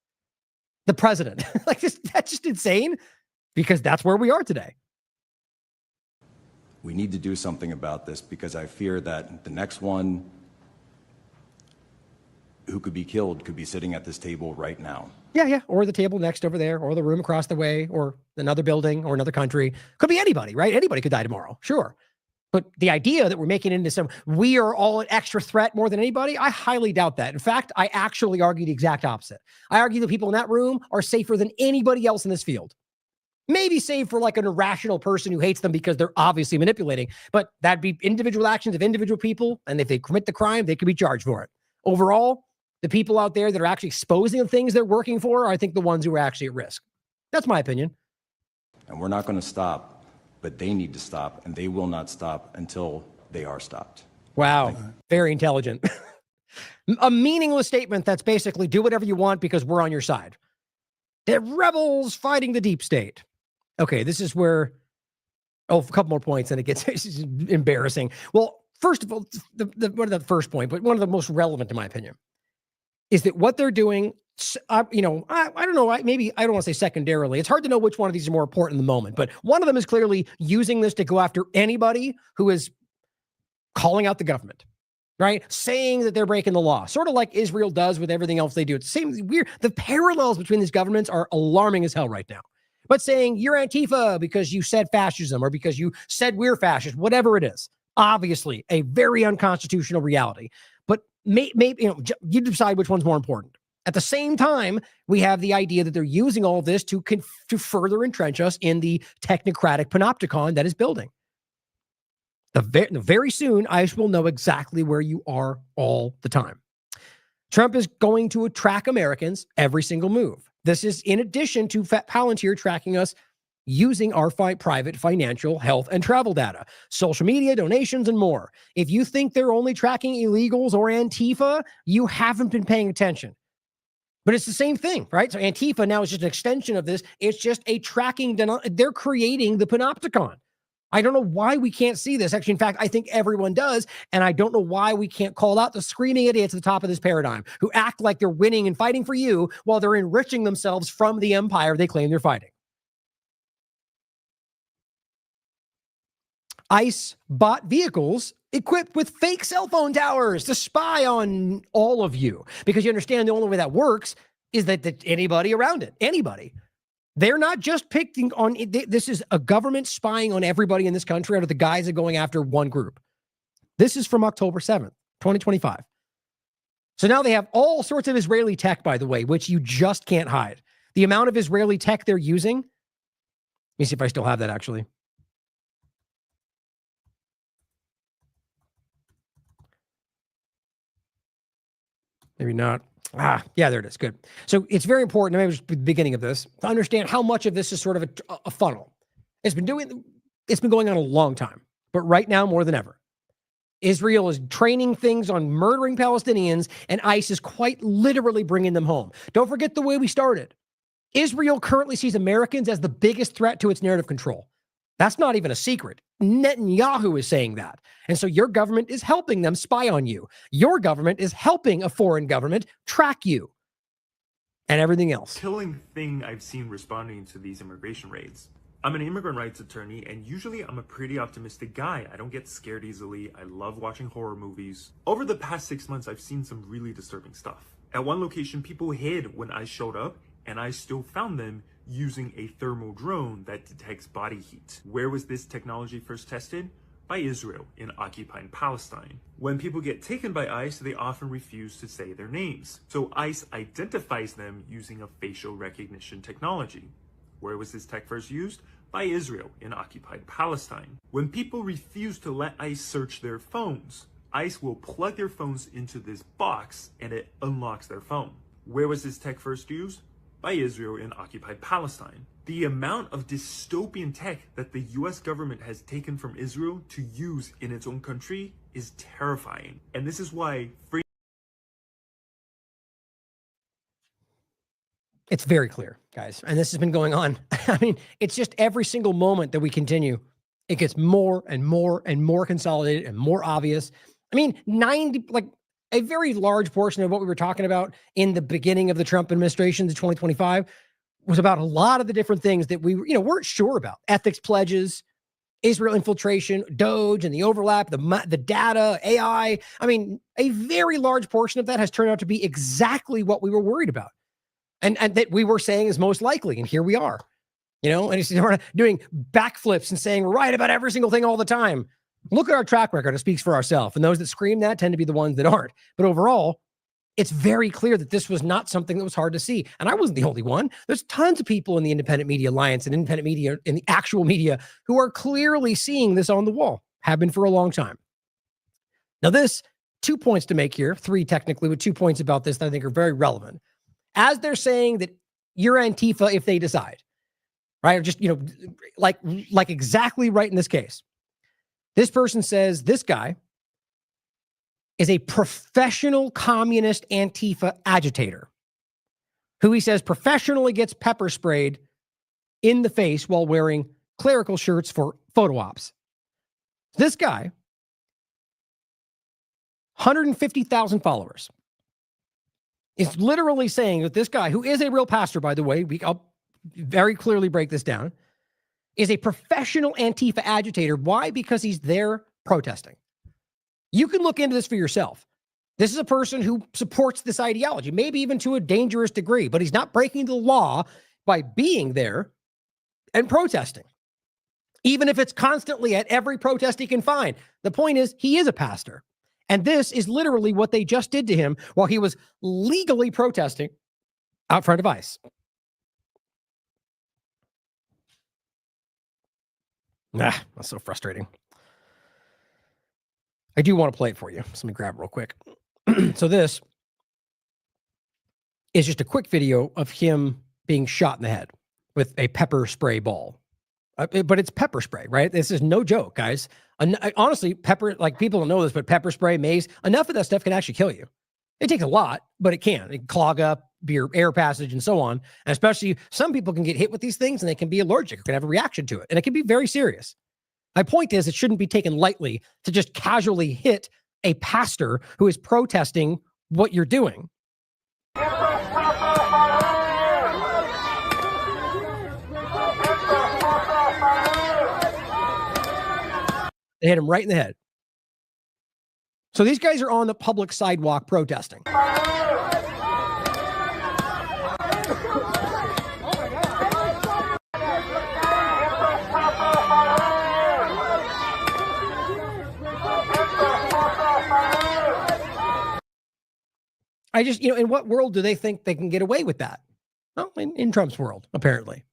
The president, that's just insane because that's where we are today. We need to do something about this because I fear that the next one who could be killed could be sitting at this table right now. Yeah. Or the table next over there, or the room across the way, or another building, or another country. Could be anybody, right? Anybody could die tomorrow, sure. But the idea that we're making it into we are all an extra threat more than anybody, I highly doubt that. In fact, I actually argue the exact opposite. I argue that people in that room are safer than anybody else in this field. Maybe save for like an irrational person who hates them because they're obviously manipulating, but that'd be individual actions of individual people. And if they commit the crime, they could be charged for it. Overall, the people out there that are actually exposing the things they're working for are, I think, the ones who are actually at risk. That's my opinion. And we're not going to stop, but they need to stop, and they will not stop until they are stopped. Wow. Very intelligent. A meaningless statement that's basically do whatever you want because we're on your side. They're rebels fighting the deep state. Okay, this is where, a couple more points and it gets embarrassing. Well, first of all, the first point, but one of the most relevant in my opinion, is that what they're doing, I don't know, maybe I don't want to say secondarily. It's hard to know which one of these is more important in the moment, but one of them is clearly using this to go after anybody who is calling out the government, right? Saying that they're breaking the law, sort of like Israel does with everything else they do. It's the same weird. The parallels between these governments are alarming as hell right now. But saying you're Antifa because you said fascism or because you said we're fascist, whatever it is, obviously a very unconstitutional reality. But maybe you decide which one's more important. At the same time, we have the idea that they're using all of this to further entrench us in the technocratic panopticon that is building. Very soon, ICE will know exactly where you are all the time. Trump is going to track Americans every single move. This is in addition to Palantir tracking us using our private financial, health, and travel data, social media, donations, and more. If you think they're only tracking illegals or Antifa, you haven't been paying attention. But it's the same thing, right? So Antifa now is just an extension of this. It's just a tracking. They're creating the panopticon. I don't know why we can't see this. Actually, in fact, I think everyone does. And I don't know why we can't call out the screaming idiots at the top of this paradigm who act like they're winning and fighting for you while they're enriching themselves from the empire they claim they're fighting. ICE bought vehicles equipped with fake cell phone towers to spy on all of you, because you understand the only way that works is that anybody around it, anybody. They're not just picking on, this is a government spying on everybody in this country under the guise of going after one group. This is from October 7th, 2025. So now they have all sorts of Israeli tech, by the way, which you just can't hide. The amount of Israeli tech they're using, let me see if I still have that actually. Maybe not. Yeah, there it is. Good. So it's very important, maybe just the beginning of this, to understand how much of this is sort of a funnel. It's been going on a long time, but right now more than ever, Israel is training things on murdering Palestinians, and ICE is quite literally bringing them home. Don't forget the way we started. Israel currently sees Americans as the biggest threat to its narrative control. That's not even a secret. Netanyahu is saying that. And so your government is helping them spy on you. Your government is helping a foreign government track you and everything else. Killing thing I've seen responding to these immigration raids. I'm an immigrant rights attorney, and usually I'm a pretty optimistic guy. I don't get scared easily. I love watching horror movies. Over the past 6 months, I've seen some really disturbing stuff. At one location, people hid when I showed up, and I still found them using a thermal drone that detects body heat. Where was this technology first tested? By Israel in occupied Palestine. When people get taken by ICE, they often refuse to say their names. So ICE identifies them using a facial recognition technology. Where was this tech first used? By Israel in occupied Palestine. When people refuse to let ICE search their phones, ICE will plug their phones into this box and it unlocks their phone. Where was this tech first used? By Israel in occupied Palestine. The amount of dystopian tech that the US government has taken from Israel to use in its own country is terrifying. And this is why It's very clear, guys. And this has been going on. I mean, it's just every single moment that we continue, it gets more and more and more consolidated and more obvious. I mean, a very large portion of what we were talking about in the beginning of the Trump administration, the 2025, was about a lot of the different things that we weren't sure about. Ethics pledges, Israel infiltration, Doge, and the overlap, the data, AI. I mean, a very large portion of that has turned out to be exactly what we were worried about, and that we were saying is most likely. And here we are, and it's doing backflips and saying we're right about every single thing all the time. Look at our track record. It speaks for ourselves. And those that scream that tend to be the ones that aren't. But overall, it's very clear that this was not something that was hard to see. And I wasn't the only one. There's tons of people in the Independent Media Alliance and independent media in the actual media who are clearly seeing this on the wall, have been for a long time. Now, this, 2 points to make here, 3 technically, but 2 points about this that I think are very relevant. As they're saying that you're Antifa if they decide, right? Or just, like exactly right in this case. This person says this guy is a professional communist Antifa agitator who he says professionally gets pepper sprayed in the face while wearing clerical shirts for photo ops. This guy, 150,000 followers, is literally saying that this guy, who is a real pastor, by the way, I'll very clearly break this down, is a professional Antifa agitator. Why? Because he's there protesting. You can look into this for yourself. This is a person who supports this ideology, maybe even to a dangerous degree, but he's not breaking the law by being there and protesting, even if it's constantly at every protest he can find. The point is, he is a pastor. And this is literally what they just did to him while he was legally protesting out front of ICE. That's so frustrating. I do want to play it for you. So let me grab it real quick. So this is just a quick video of him being shot in the head with a pepper spray ball. But it's pepper spray, right? This is no joke, guys. Honestly, pepper, like people don't know this, but pepper spray, mace, enough of that stuff can actually kill you. It takes a lot, but it can. It can clog up your air passage and so on. And especially some people can get hit with these things and they can be allergic or can have a reaction to it. And it can be very serious. My point is, it shouldn't be taken lightly to just casually hit a pastor who is protesting what you're doing. They hit him right in the head. So these guys are on the public sidewalk protesting. I just, in what world do they think they can get away with that? Well, in Trump's world, apparently.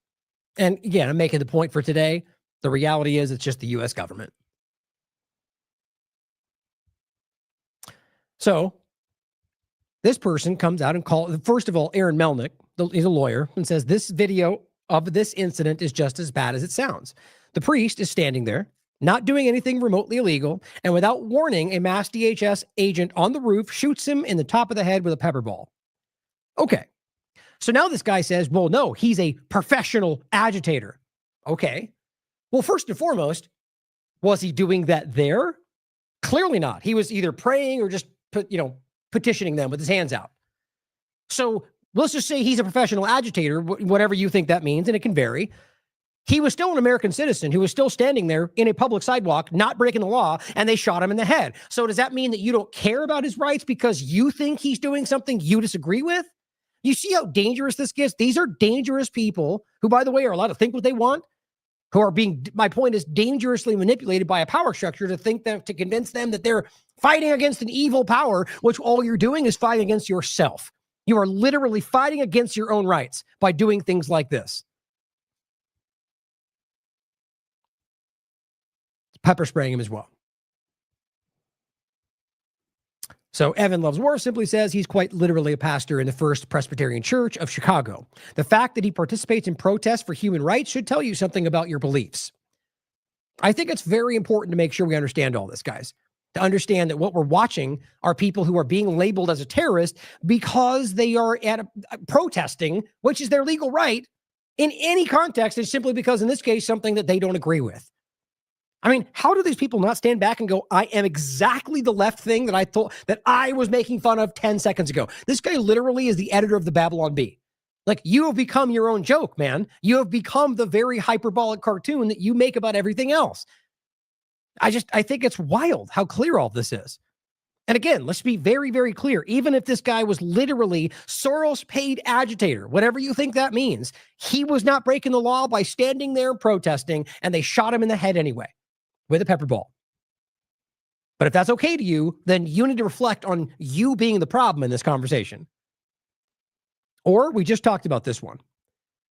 And again, I'm making the point for today. The reality is it's just the U.S. government. So this person comes out and calls, first of all, Aaron Melnick, he's a lawyer, and says this video of this incident is just as bad as it sounds. The priest is standing there, not doing anything remotely illegal, and without warning, a mass DHS agent on the roof shoots him in the top of the head with a pepper ball. Okay. So now this guy says, well, no, he's a professional agitator. Okay. Well, first and foremost, was he doing that there? Clearly not. He was either praying or just petitioning them with his hands out. So let's just say he's a professional agitator, whatever you think that means, and it can vary. He was still an American citizen who was still standing there in a public sidewalk, not breaking the law, and they shot him in the head. So does that mean that you don't care about his rights because you think he's doing something you disagree with? You see how dangerous this gets? These are dangerous people who, by the way, are allowed to think what they want, who are being, my point is, dangerously manipulated by a power structure to convince them that they're fighting against an evil power, which all you're doing is fighting against yourself. You are literally fighting against your own rights by doing things like this. Pepper spraying him as well. So Evan Loves War simply says he's quite literally a pastor in the First Presbyterian Church of Chicago. The fact that he participates in protests for human rights should tell you something about your beliefs. I think it's very important to make sure we understand all this, guys. To understand that what we're watching are people who are being labeled as a terrorist because they are protesting, which is their legal right in any context. It's simply because, in this case, something that they don't agree with. I mean, how do these people not stand back and go, I am exactly the left thing that I thought that I was making fun of 10 seconds ago? This guy literally is the editor of the Babylon Bee. Like, you have become your own joke, man. You have become the very hyperbolic cartoon that you make about everything else. I think it's wild how clear all this is. And again, let's be very, very clear. Even if this guy was literally Soros-paid agitator, whatever you think that means, he was not breaking the law by standing there protesting, and they shot him in the head anyway with a pepper ball. But if that's okay to you, then you need to reflect on you being the problem in this conversation. Or we just talked about this one,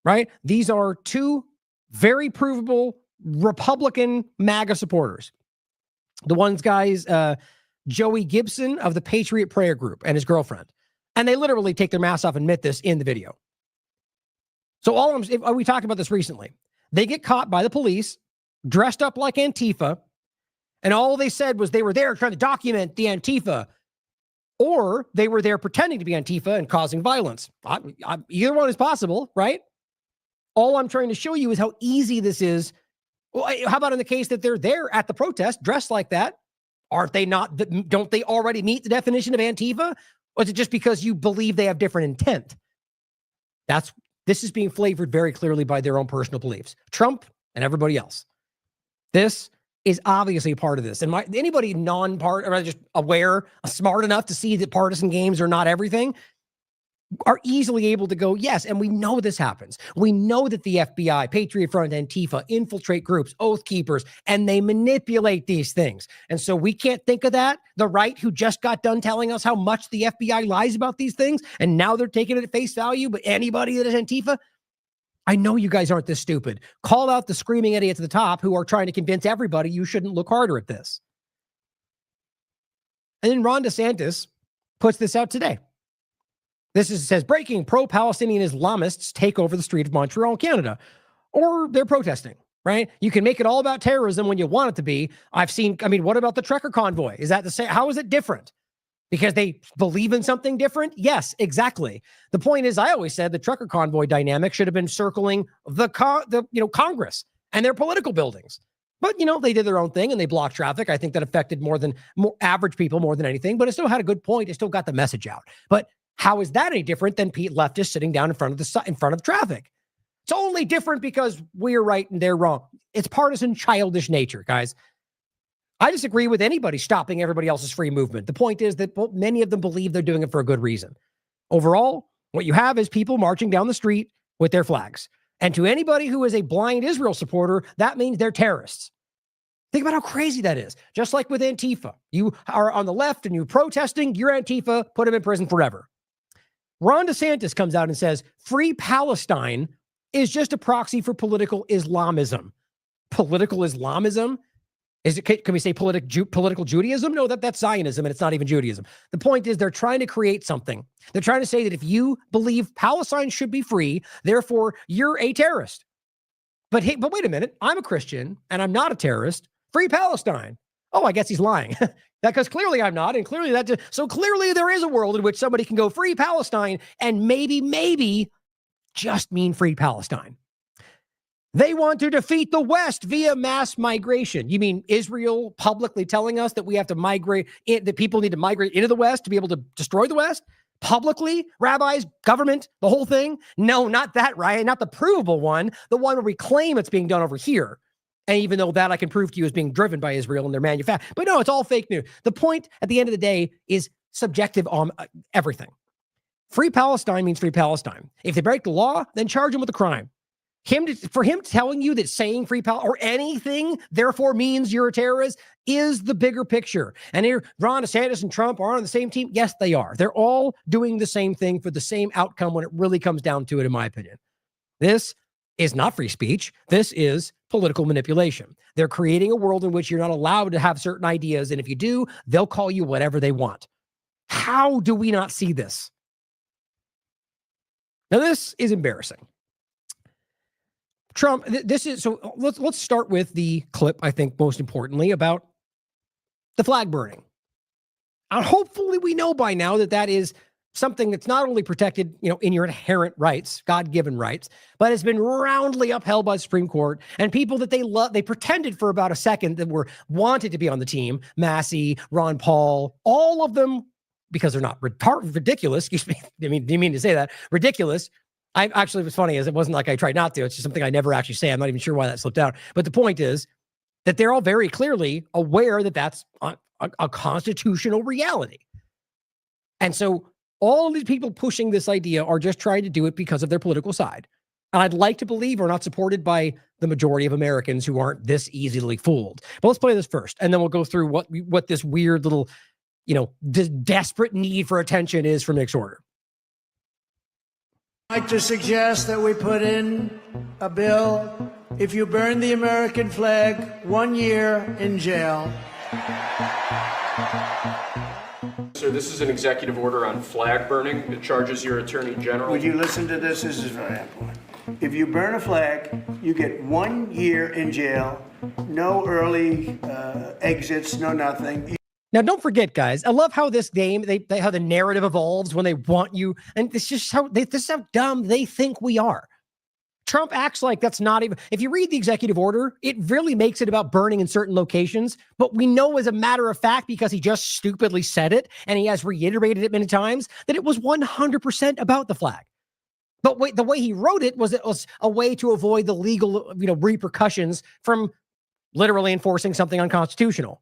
right? These are two very provable Republican MAGA supporters. The one's guys, Joey Gibson of the Patriot Prayer Group and his girlfriend. And they literally take their masks off and admit this in the video. So we talked about this recently. They get caught by the police, dressed up like Antifa, and all they said was they were there trying to document the Antifa, or they were there pretending to be Antifa and causing violence. Either one is possible, right? All I'm trying to show you is how easy this is. Well, how about in the case that they're there at the protest dressed like that? Aren't they not? Don't they already meet the definition of Antifa? Or is it just because you believe they have different intent? This is being flavored very clearly by their own personal beliefs. Trump and everybody else. This is obviously a part of this. And anybody non-part, or just aware, smart enough to see that partisan games are not everything, are easily able to go, yes, and we know this happens. We know that the FBI, Patriot Front, Antifa infiltrate groups, Oath Keepers, and they manipulate these things. And so we can't think of that. The right, who just got done telling us how much the FBI lies about these things, and now they're taking it at face value, but anybody that is Antifa, I know you guys aren't this stupid. Call out the screaming idiots at the top who are trying to convince everybody you shouldn't look harder at this. And then Ron DeSantis puts this out today. Says, breaking, pro-Palestinian Islamists take over the street of Montreal, Canada. Or they're protesting, right? You can make it all about terrorism when you want it to be. What about the trucker convoy? Is that the same? How is it different? Because they believe in something different? Yes, exactly. The point is, I always said the trucker convoy dynamic should have been circling the Congress and their political buildings. But, they did their own thing and they blocked traffic. I think that affected more average people more than anything, but it still had a good point. It still got the message out. But how is that any different than Pete leftists sitting down in front of traffic? It's only different because we're right and they're wrong. It's partisan, childish nature, guys. I disagree with anybody stopping everybody else's free movement. The point is that many of them believe they're doing it for a good reason. Overall, what you have is people marching down the street with their flags. And to anybody who is a blind Israel supporter, that means they're terrorists. Think about how crazy that is. Just like with Antifa. You are on the left and you're protesting, you're Antifa, put them in prison forever. Ron DeSantis comes out and says, free Palestine is just a proxy for political Islamism. Political Islamism? Can we say political Judaism? No, that's Zionism, and it's not even Judaism. The point is they're trying to create something. They're trying to say that if you believe Palestine should be free, therefore you're a terrorist. But wait a minute, I'm a Christian and I'm not a terrorist. Free Palestine. Oh, I guess he's lying. Because clearly I'm not, and clearly clearly there is a world in which somebody can go free Palestine and maybe just mean free Palestine. They want to defeat the West via mass migration. You mean Israel publicly telling us that we have to migrate, that people need to migrate into the West to be able to destroy the West? Publicly? Rabbis, government, the whole thing? No, not that, Ryan. Not the provable one. The one where we claim it's being done over here. And even though that I can prove to you is being driven by Israel and their manufacturing. But no, it's all fake news. The point at the end of the day is subjective on everything. Free Palestine means free Palestine. If they break the law, then charge them with a crime. For him telling you that saying free Palestine or anything therefore means you're a terrorist is the bigger picture. And here, Ron DeSantis and Trump are on the same team. Yes, they are. They're all doing the same thing for the same outcome when it really comes down to it, in my opinion. This is not free speech. This is political manipulation. They're creating a world in which you're not allowed to have certain ideas. And if you do, they'll call you whatever they want. How do we not see this? Now, this is embarrassing. Trump, so let's start with the clip, I think, most importantly, about the flag burning. And hopefully we know by now that is something that's not only protected, in your inherent rights, God-given rights, but has been roundly upheld by the Supreme Court. And people that they pretended for about a second that were wanted to be on the team, Massey, Ron Paul, all of them, because they're not ridiculous, excuse me, do you mean to say that? Ridiculous, I actually, what's funny is it wasn't like I tried not to. It's just something I never actually say. I'm not even sure why that slipped out. But the point is that they're all very clearly aware that that's a constitutional reality. And so all of these people pushing this idea are just trying to do it because of their political side. And I'd like to believe we're not supported by the majority of Americans who aren't this easily fooled. But let's play this first, and then we'll go through what this weird little, desperate need for attention is from Nick's order. I'd like to suggest that we put in a bill, if you burn the American flag, 1 year in jail. Sir, this is an executive order on flag burning. It charges your attorney general. Would you listen to this? This is very important. If you burn a flag, you get 1 year in jail, no early exits, no nothing. Now, don't forget, guys, I love how this game, how the narrative evolves when they want you. And this is how dumb they think we are. Trump acts like that's not even, if you read the executive order, it really makes it about burning in certain locations. But we know as a matter of fact, because he just stupidly said it, and he has reiterated it many times, that it was 100% about the flag. But the way he wrote it was a way to avoid the legal repercussions from literally enforcing something unconstitutional.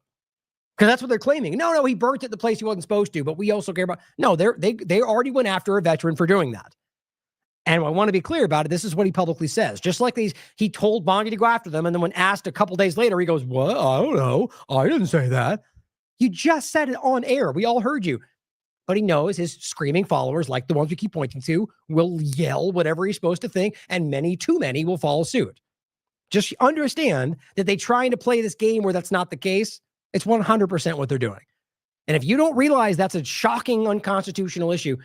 Because that's what they're claiming. No, he burnt it the place he wasn't supposed to, but we also care about... No, they already went after a veteran for doing that. And I want to be clear about it. This is what he publicly says. Just like he told Bondi to go after them, and then when asked a couple days later, he goes, "What? I don't know. I didn't say that." You just said it on air. We all heard you. But he knows his screaming followers, like the ones we keep pointing to, will yell whatever he's supposed to think, and too many will follow suit. Just understand that they're trying to play this game where that's not the case. It's 100% what they're doing. And if you don't realize that's a shocking unconstitutional issue,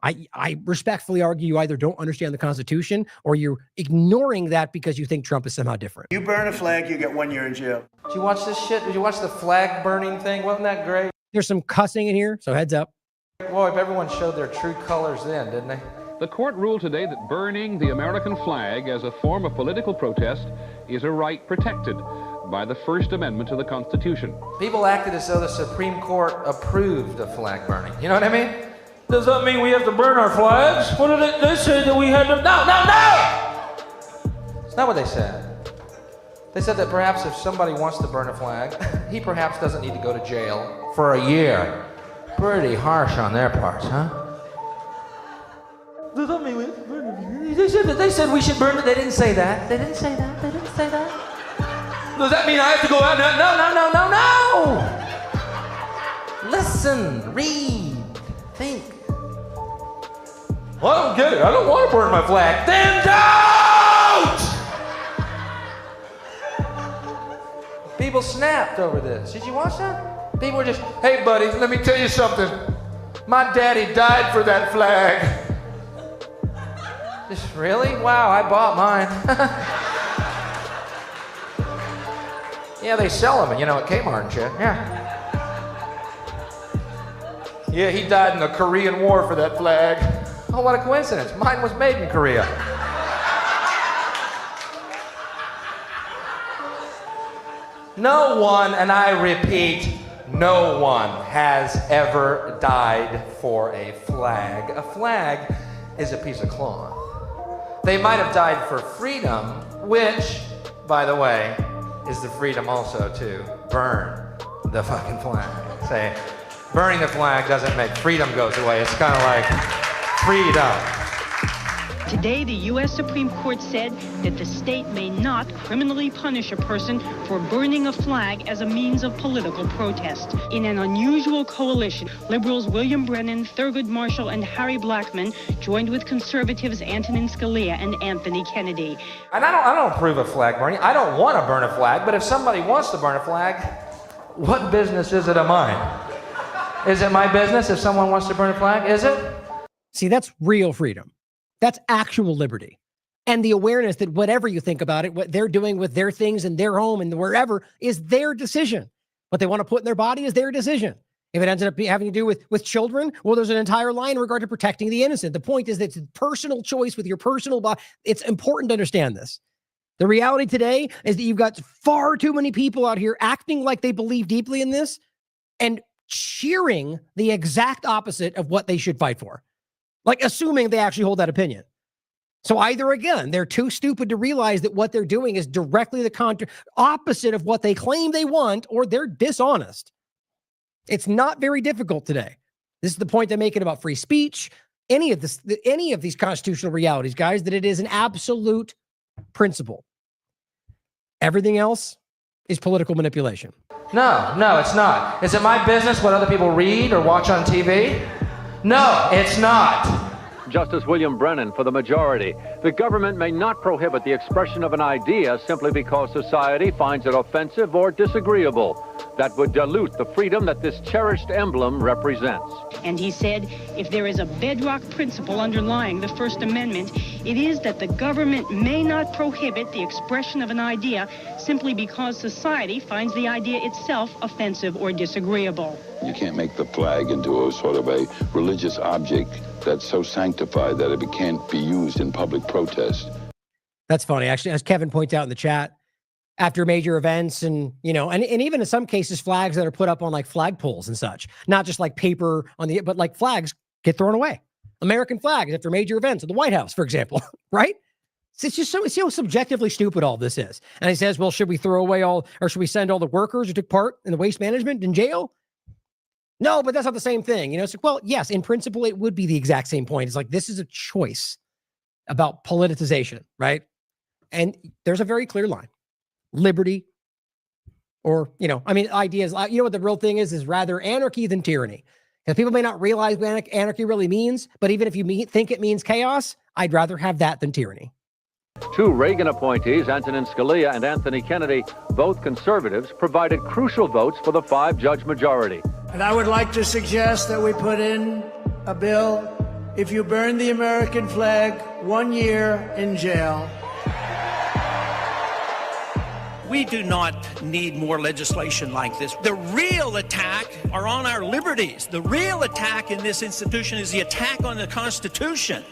I respectfully argue you either don't understand the Constitution or you're ignoring that because you think Trump is somehow different. You burn a flag, you get 1 year in jail. Did you watch this shit? Did you watch the flag burning thing? Wasn't that great? There's some cussing in here, so heads up. Boy, everyone showed their true colors then, didn't they? The court ruled today that burning the American flag as a form of political protest is a right protected by the First Amendment to the Constitution. People acted as though the Supreme Court approved of flag burning. You know what I mean? Does that mean we have to burn our flags? What did they say that we had to... No! It's not what they said. They said that perhaps if somebody wants to burn a flag, he perhaps doesn't need to go to jail for a year. Pretty harsh on their part, huh? Does that mean we have to burn it? They said we should burn it. They didn't say that. They didn't say that. They didn't say that. Does that mean I have to go out? No. Listen, read, think. Well, I don't get it. I don't want to burn my flag. Then don't! People snapped over this. Did you watch that? People were just, hey, buddy, let me tell you something. My daddy died for that flag. Just, really? Wow, I bought mine. Yeah, they sell them, at Kmart and shit. Yeah, he died in the Korean War for that flag. Oh, what a coincidence. Mine was made in Korea. No one, and I repeat, no one has ever died for a flag. A flag is a piece of cloth. They might have died for freedom, which, by the way, is the freedom also to burn the fucking flag. Say, burning the flag doesn't make freedom goes away. It's kind of like freedom. Today, the U.S. Supreme Court said that the state may not criminally punish a person for burning a flag as a means of political protest. In an unusual coalition, liberals William Brennan, Thurgood Marshall, and Harry Blackmun joined with conservatives Antonin Scalia and Anthony Kennedy. And I don't approve of flag burning. I don't want to burn a flag, but if somebody wants to burn a flag, what business is it of mine? Is it my business if someone wants to burn a flag? Is it? See, that's real freedom. That's actual liberty. And the awareness that whatever you think about it, what they're doing with their things in their home and wherever is their decision. What they want to put in their body is their decision. If it ends up having to do with children, well, there's an entire line in regard to protecting the innocent. The point is that it's a personal choice with your personal body. It's important to understand this. The reality today is that you've got far too many people out here acting like they believe deeply in this and cheering the exact opposite of what they should fight for. Like, assuming they actually hold that opinion. So either, again, they're too stupid to realize that what they're doing is directly the opposite of what they claim they want, or they're dishonest. It's not very difficult today. This is the point they're making about free speech, any of these constitutional realities, guys, that it is an absolute principle. Everything else is political manipulation. No, it's not. Is it my business what other people read or watch on TV? No, it's not. Justice William Brennan for the majority. The government may not prohibit the expression of an idea simply because society finds it offensive or disagreeable. That would dilute the freedom that this cherished emblem represents. And he said, if there is a bedrock principle underlying the First Amendment, it is that the government may not prohibit the expression of an idea simply because society finds the idea itself offensive or disagreeable. You can't make the flag into a sort of a religious object that's so sanctified that it can't be used in public protest. That's funny. Actually, as Kevin points out in the chat, after major events and, and even in some cases, flags that are put up on like flagpoles and such, not just like paper but like flags get thrown away. American flags after major events at the White House, for example, right? It's just so subjectively stupid all this is. And he says, well, should we throw away or should we send all the workers who took part in the waste management in jail? No, but that's not the same thing. It's like, well, yes, in principle, it would be the exact same point. It's like, this is a choice about politicization, right? And there's a very clear line. Liberty, or, ideas, what the real thing is rather anarchy than tyranny. Because people may not realize what anarchy really means, but even if you think it means chaos, I'd rather have that than tyranny. Two Reagan appointees, Antonin Scalia and Anthony Kennedy, both conservatives, provided crucial votes for the 5-judge majority. And I would like to suggest that we put in a bill, if you burn the American flag, 1 year in jail. We do not need more legislation like this. The real attack are on our liberties. The real attack in this institution is the attack on the Constitution.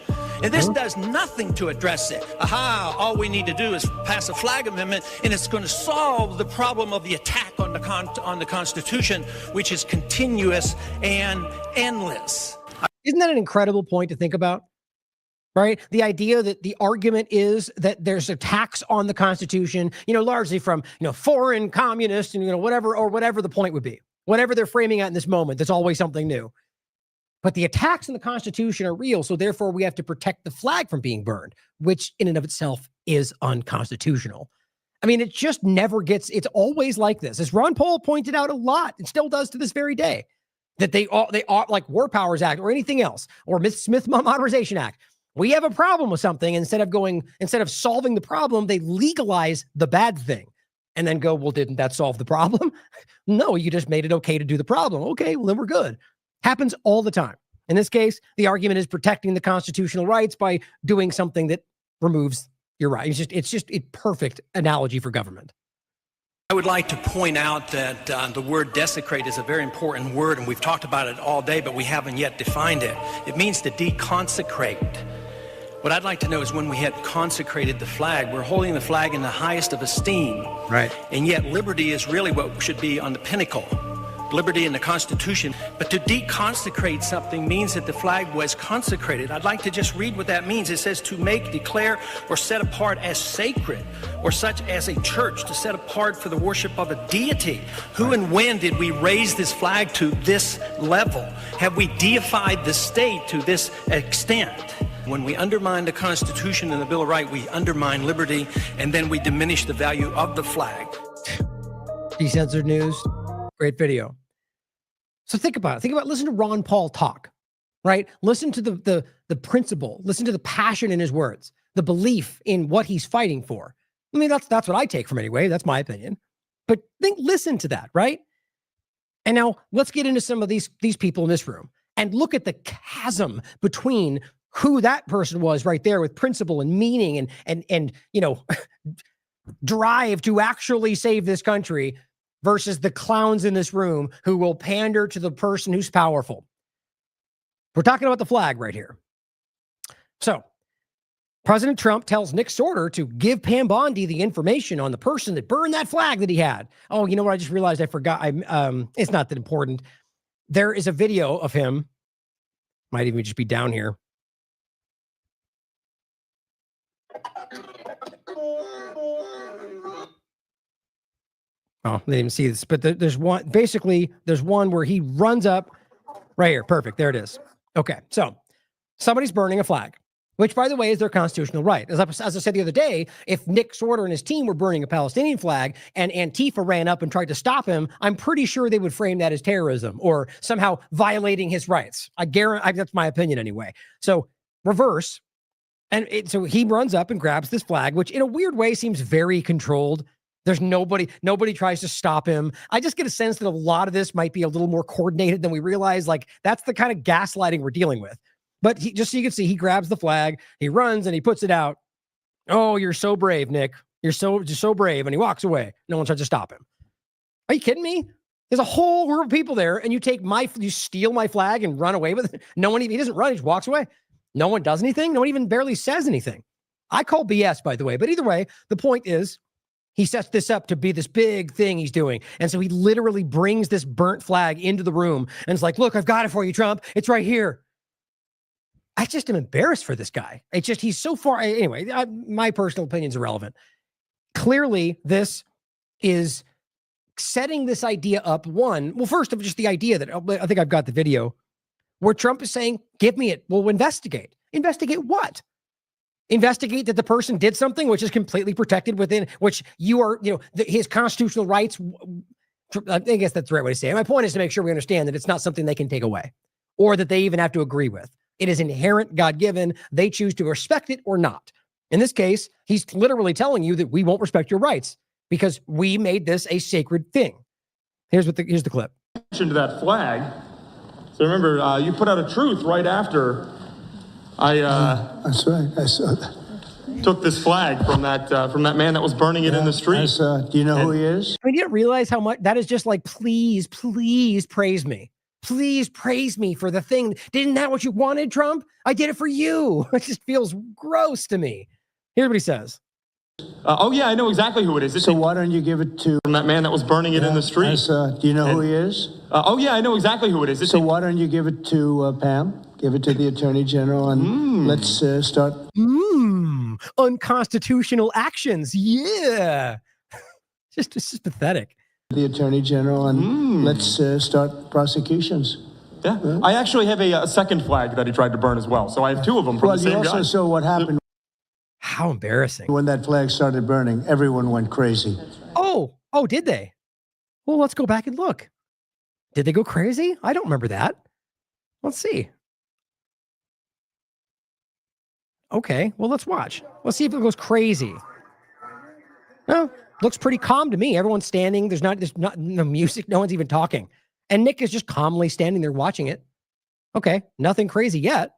And this does nothing to address it. All we need to do is pass a flag amendment, and it's going to solve the problem of the attack on the Constitution, which is continuous and endless. Isn't that an incredible point to think about? Right? The idea that the argument is that there's attacks on the Constitution, largely from, foreign communists and, whatever the point would be, whatever they're framing at in this moment, there's always something new. But the attacks on the Constitution are real. So therefore we have to protect the flag from being burned, which in and of itself is unconstitutional. It just never it's always like this. As Ron Paul pointed out a lot, and still does to this very day, that they are like War Powers Act or anything else, or Smith Modernization Act. We have a problem with something. Instead of solving the problem, they legalize the bad thing and then go, well, didn't that solve the problem? No, you just made it okay to do the problem. Okay, well, then we're good. Happens all the time. In this case, the argument is protecting the constitutional rights by doing something that removes your right. It's just a perfect analogy for government. I would like to point out that the word desecrate is a very important word, and we've talked about it all day, but we haven't yet defined it. It means to deconsecrate. What I'd like to know is when we had consecrated the flag, we're holding the flag in the highest of esteem. Right. And yet liberty is really what should be on the pinnacle. Liberty in the Constitution. But to deconsecrate something means that the flag was consecrated. I'd like to just read what that means. It says to make, declare, or set apart as sacred, or such as a church, to set apart for the worship of a deity. Who and when did we raise this flag to this level? Have we deified the state to this extent? When we undermine the Constitution and the Bill of Rights, we undermine liberty, and then we diminish the value of the flag. Decensored News, great video. So think about it. Listen to Ron Paul talk, right? Listen to the principle. Listen to the passion in his words, the belief in what he's fighting for. That's what I take from it anyway. That's my opinion. But listen to that, right? And now let's get into some of these people in this room and look at the chasm between who that person was right there with principle and meaning and drive to actually save this country versus the clowns in this room who will pander to the person who's powerful. We're talking about the flag right here. So President Trump tells Nick Sorter to give Pam Bondi the information on the person that burned that flag that he had. Oh, you know what? I just realized I forgot. It's not that important. There is a video of him. Might even just be down here. Oh, they didn't even see this, but there's one. Basically, there's one where he runs up right here. Perfect. There it is. Okay, so somebody's burning a flag, which, by the way, is their constitutional right. As I said the other day, if Nick Sorter and his team were burning a Palestinian flag and Antifa ran up and tried to stop him, I'm pretty sure they would frame that as terrorism or somehow violating his rights. I guarantee that's my opinion anyway. So reverse. And so he runs up and grabs this flag, which in a weird way seems very controlled. There's nobody tries to stop him. I just get a sense that a lot of this might be a little more coordinated than we realize. Like, that's the kind of gaslighting we're dealing with. But just so you can see, he grabs the flag, he runs and he puts it out. Oh, you're so brave, Nick. You're so brave. And he walks away. No one tries to stop him. Are you kidding me? There's a whole group of people there and you steal my flag and run away with it. He doesn't run, he just walks away. No one does anything. No one even barely says anything. I call BS, by the way. But either way, the point is, he sets this up to be this big thing he's doing. And so he literally brings this burnt flag into the room and it's like, look, I've got it for you, Trump. It's right here. I just am embarrassed for this guy. It's just, he's so far. Anyway, my personal opinion is irrelevant. Clearly, this is setting this idea up. Well, first of just the idea that I think I've got the video where Trump is saying, give me it. We'll investigate. Investigate what? Investigate that the person did something which is completely protected within which you are, his constitutional rights. I guess that's the right way to say it. My point is to make sure we understand that it's not something they can take away or that they even have to agree with. It is inherent, God-given. They choose to respect it or not. In this case, he's literally telling you that we won't respect your rights because we made this a sacred thing. Here's the clip. To that flag. So remember, you put out a truth right after That's right. I saw that. took this flag from that man that was burning it in the street. Do you know who he is? I mean, you don't realize how much that is just like, please praise me. Please praise me for the thing. Isn't that what you wanted, Trump? I did it for you. It just feels gross to me. Here's what he says. Oh, yeah, I know exactly who it is. So why don't you give it to... From that man that was burning it in the street. Do you know who he is? Oh, yeah, I know exactly who it is. So why don't you give it to Pam? Give it to the Attorney General and let's start... Unconstitutional actions. Yeah. This is pathetic. The Attorney General and let's start prosecutions. Yeah. I actually have a second flag that he tried to burn as well. So I have two of them from the same guy. Well, you also saw what happened. How embarrassing. When that flag started burning, everyone went crazy. Oh, did they? Well, let's go back and look. Did they go crazy? I don't remember that. Let's see. Okay, well, let's watch. Let's see if it goes crazy. No, looks pretty calm to me. Everyone's standing. There's not no music. No one's even talking. And Nick is just calmly standing there watching it. Okay, nothing crazy yet.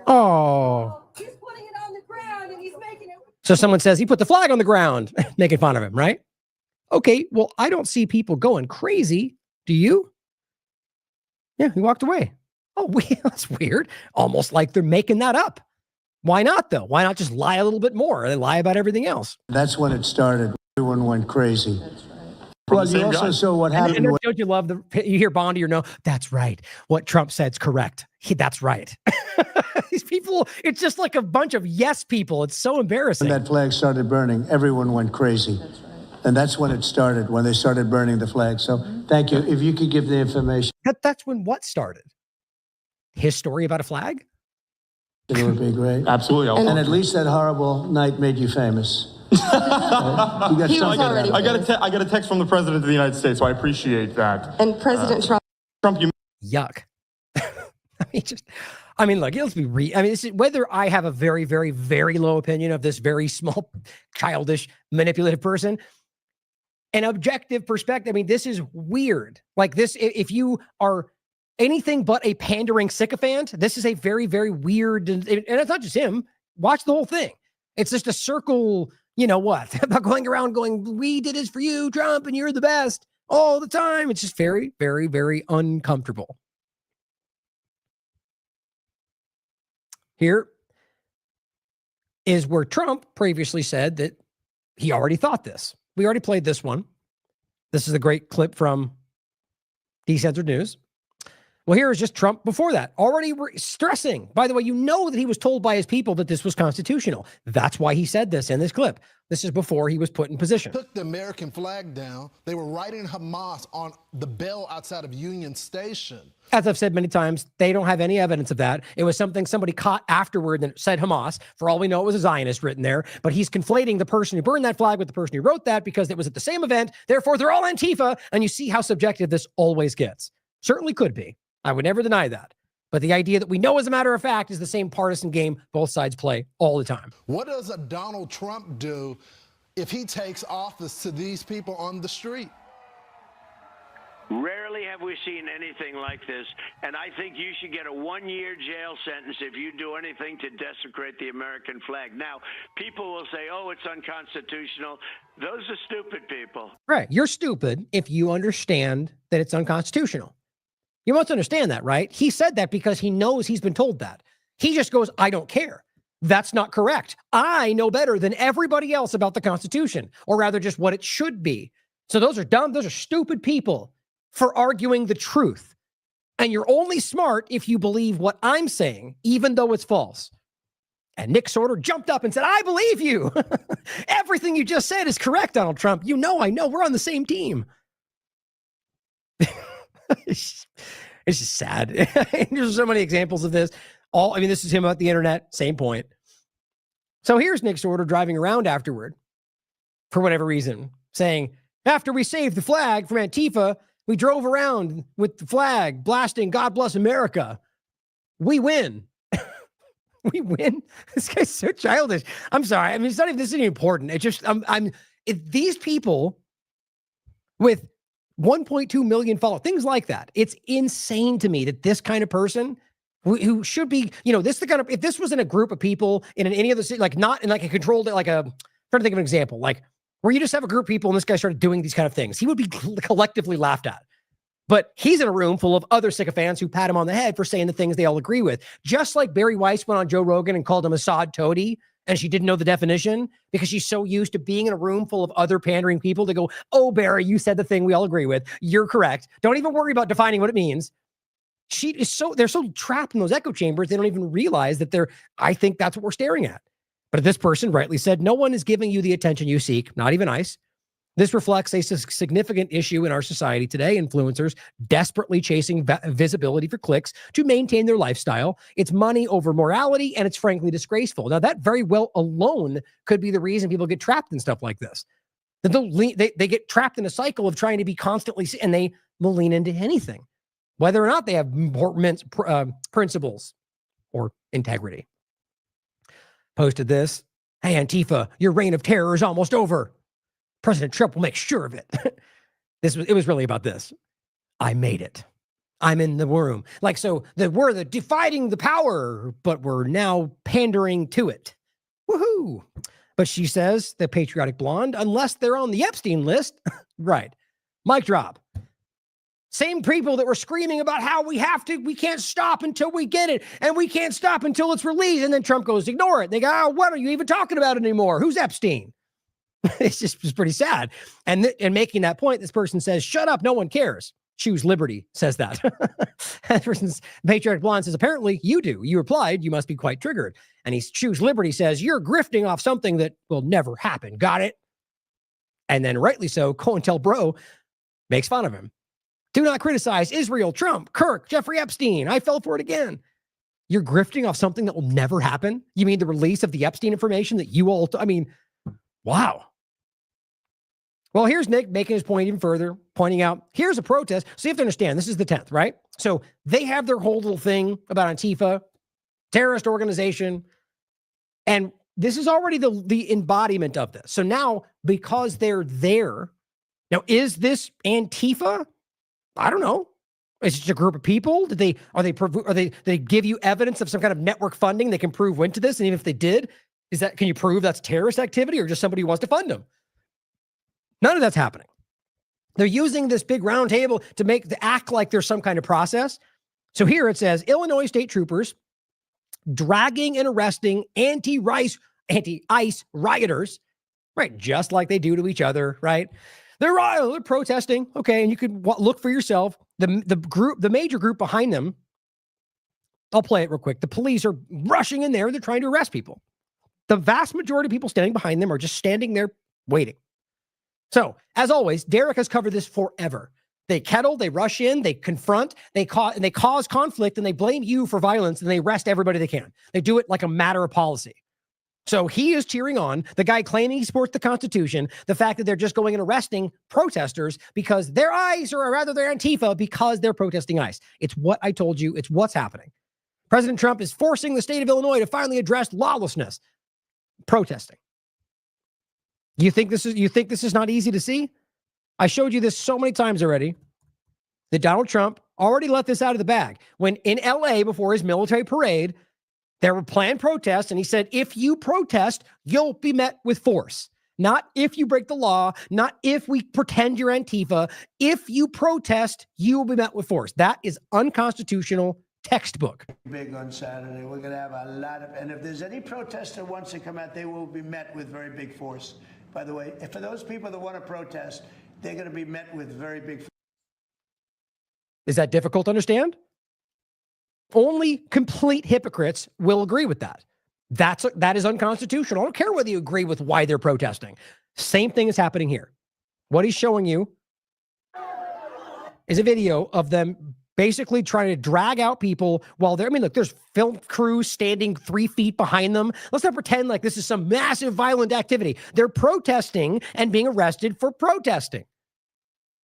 Oh. He's putting it on the ground and he's making it. So someone says he put the flag on the ground, making fun of him, right? Okay, well, I don't see people going crazy. Do you? Yeah, he walked away. Oh, that's weird. Almost like they're making that up. Why not, though? Why not just lie a little bit more? They lie about everything else. That's when it started. Everyone went crazy. Well, you also saw what happened. And don't you love you hear Bondi or no? That's right. What Trump said's correct. That's right. These people, it's just like a bunch of yes people. It's so embarrassing. When that flag started burning, everyone went crazy. And that's when it started, when they started burning the flag. So thank you. If you could give the information. That's when what started? His story about a flag? It would be great. Absolutely. And at least that horrible night made you famous. I got a text from the President of the United States, so I appreciate that. And President Trump, yuck. Look, let's be this is whether I have a very, very, very low opinion of this very small, childish, manipulative person. An objective perspective. This is weird. Like this, if you are anything but a pandering sycophant, this is a very, very weird, and it's not just him. Watch the whole thing. It's just a circle, about going around going, we did this for you, Trump, and you're the best all the time. It's just very, very, very uncomfortable. Here is where Trump previously said that he already thought this. We already played this one. This is a great clip from Decentered News. Well, here is just Trump before that, already stressing. By the way, you know that he was told by his people that this was constitutional. That's why he said this in this clip. This is before he was put in position. Took the American flag down. They were writing Hamas on the bell outside of Union Station. As I've said many times, they don't have any evidence of that. It was something somebody caught afterward that said Hamas. For all we know, it was a Zionist written there. But he's conflating the person who burned that flag with the person who wrote that because it was at the same event. Therefore, they're all Antifa. And you see how subjective this always gets. Certainly could be. I would never deny that. But the idea that we know as a matter of fact is the same partisan game both sides play all the time. What does a Donald Trump do if he takes office to these people on the street? Rarely have we seen anything like this, and I think you should get a 1-year jail sentence if you do anything to desecrate the American flag. Now, people will say, oh, it's unconstitutional. Those are stupid people. Right. You're stupid if you understand that it's unconstitutional. You must understand that, right? He said that because he knows he's been told that. He just goes, I don't care. That's not correct. I know better than everybody else about the Constitution, or rather just what it should be. So those are dumb. Those are stupid people for arguing the truth. And you're only smart if you believe what I'm saying, even though it's false. And Nick Sorter jumped up and said, I believe you. Everything you just said is correct, Donald Trump. You know, I know. We're on the same team. It's just sad. There's so many examples of this. This is him at the internet. Same point. So here's Nick Sorter driving around afterward, for whatever reason, saying, after we saved the flag from Antifa, we drove around with the flag blasting God Bless America. We win. We win. This guy's so childish. I'm sorry. I mean, it's not even, this isn't important. It's just, these people with 1.2 million followers, things like that. It's insane to me that this kind of person who should be, this the kind of, if this was in a group of people in any other city, like not in like a controlled, like a, I'm trying to think of an example, like where you just have a group of people and this guy started doing these kind of things, he would be collectively laughed at. But he's in a room full of other sycophants who pat him on the head for saying the things they all agree with. Just like Barry Weiss went on Joe Rogan and called him a sod toady, and she didn't know the definition because she's so used to being in a room full of other pandering people to go, oh, Barry, you said the thing we all agree with. You're correct. Don't even worry about defining what it means. They're so trapped in those echo chambers, they don't even realize that I think that's what we're staring at. But this person rightly said, no one is giving you the attention you seek, not even ICE. This reflects a significant issue in our society today. Influencers desperately chasing visibility for clicks to maintain their lifestyle. It's money over morality, and it's frankly disgraceful. Now, that very well alone could be the reason people get trapped in stuff like this. They get trapped in a cycle of trying to be constantly, and they will lean into anything, whether or not they have principles or integrity. Posted this. Hey, Antifa, your reign of terror is almost over. President Trump will make sure of it. It was really about this. I made it. I'm in the room. Like, so we're the dividing the power, but we're now pandering to it. Woohoo. But she says, the patriotic blonde, unless they're on the Epstein list, right. Mic drop. Same people that were screaming about how we can't stop until we get it, and we can't stop until it's released. And then Trump goes, ignore it. They go, oh, what are you even talking about anymore? Who's Epstein? It's pretty sad. And making that point, this person says, shut up, no one cares. Choose liberty, says that. That person's patriotic blonde says, apparently you do. You replied, you must be quite triggered. And he's choose liberty says, you're grifting off something that will never happen. Got it? And then rightly so, COINTELPRO makes fun of him. Do not criticize Israel, Trump, Kirk, Jeffrey Epstein. I fell for it again. You're grifting off something that will never happen? You mean the release of the Epstein information that you all, wow. Well, here's Nick making his point even further, pointing out, here's a protest. So you have to understand, this is the 10th, right? So they have their whole little thing about Antifa, terrorist organization, and this is already the embodiment of this. So now, because they're there, now is this Antifa? I don't know. Is it just a group of people? Did they give you evidence of some kind of network funding that can prove went to this? And even if they did, can you prove that's terrorist activity or just somebody who wants to fund them? None of that's happening. They're using this big round table to act like there's some kind of process. So here it says, Illinois state troopers dragging and arresting anti-ICE rioters, right? Just like they do to each other, right? They're protesting. Okay. And you could look for yourself. The major group behind them, I'll play it real quick. The police are rushing in there. They're trying to arrest people. The vast majority of people standing behind them are just standing there waiting. So, as always, Derek has covered this forever. They kettle, they rush in, they confront, they cause conflict, and they blame you for violence, and they arrest everybody they can. They do it like a matter of policy. So he is cheering on the guy claiming he supports the Constitution, the fact that they're just going and arresting protesters because they're ICE, or rather they're Antifa, because they're protesting ICE. It's what I told you. It's what's happening. President Trump is forcing the state of Illinois to finally address lawlessness, protesting. You think this is not easy to see? I showed you this so many times already that Donald Trump already let this out of the bag. When in LA before his military parade, there were planned protests, and he said, if you protest, you'll be met with force. Not if you break the law, not if we pretend you're Antifa. If you protest, you will be met with force. That is unconstitutional textbook. Big on Saturday. We're going to have a lot of, and if there's any protester wants to come out, they will be met with very big force. By the way, for those people that want to protest, they're going to be met with very big force. Is that difficult to understand? Only complete hypocrites will agree with that. That is unconstitutional. I don't care whether you agree with why they're protesting. Same thing is happening here. What he's showing you is a video of them basically trying to drag out people while they're, look, there's film crews standing 3 feet behind them. Let's not pretend like this is some massive violent activity. They're protesting and being arrested for protesting.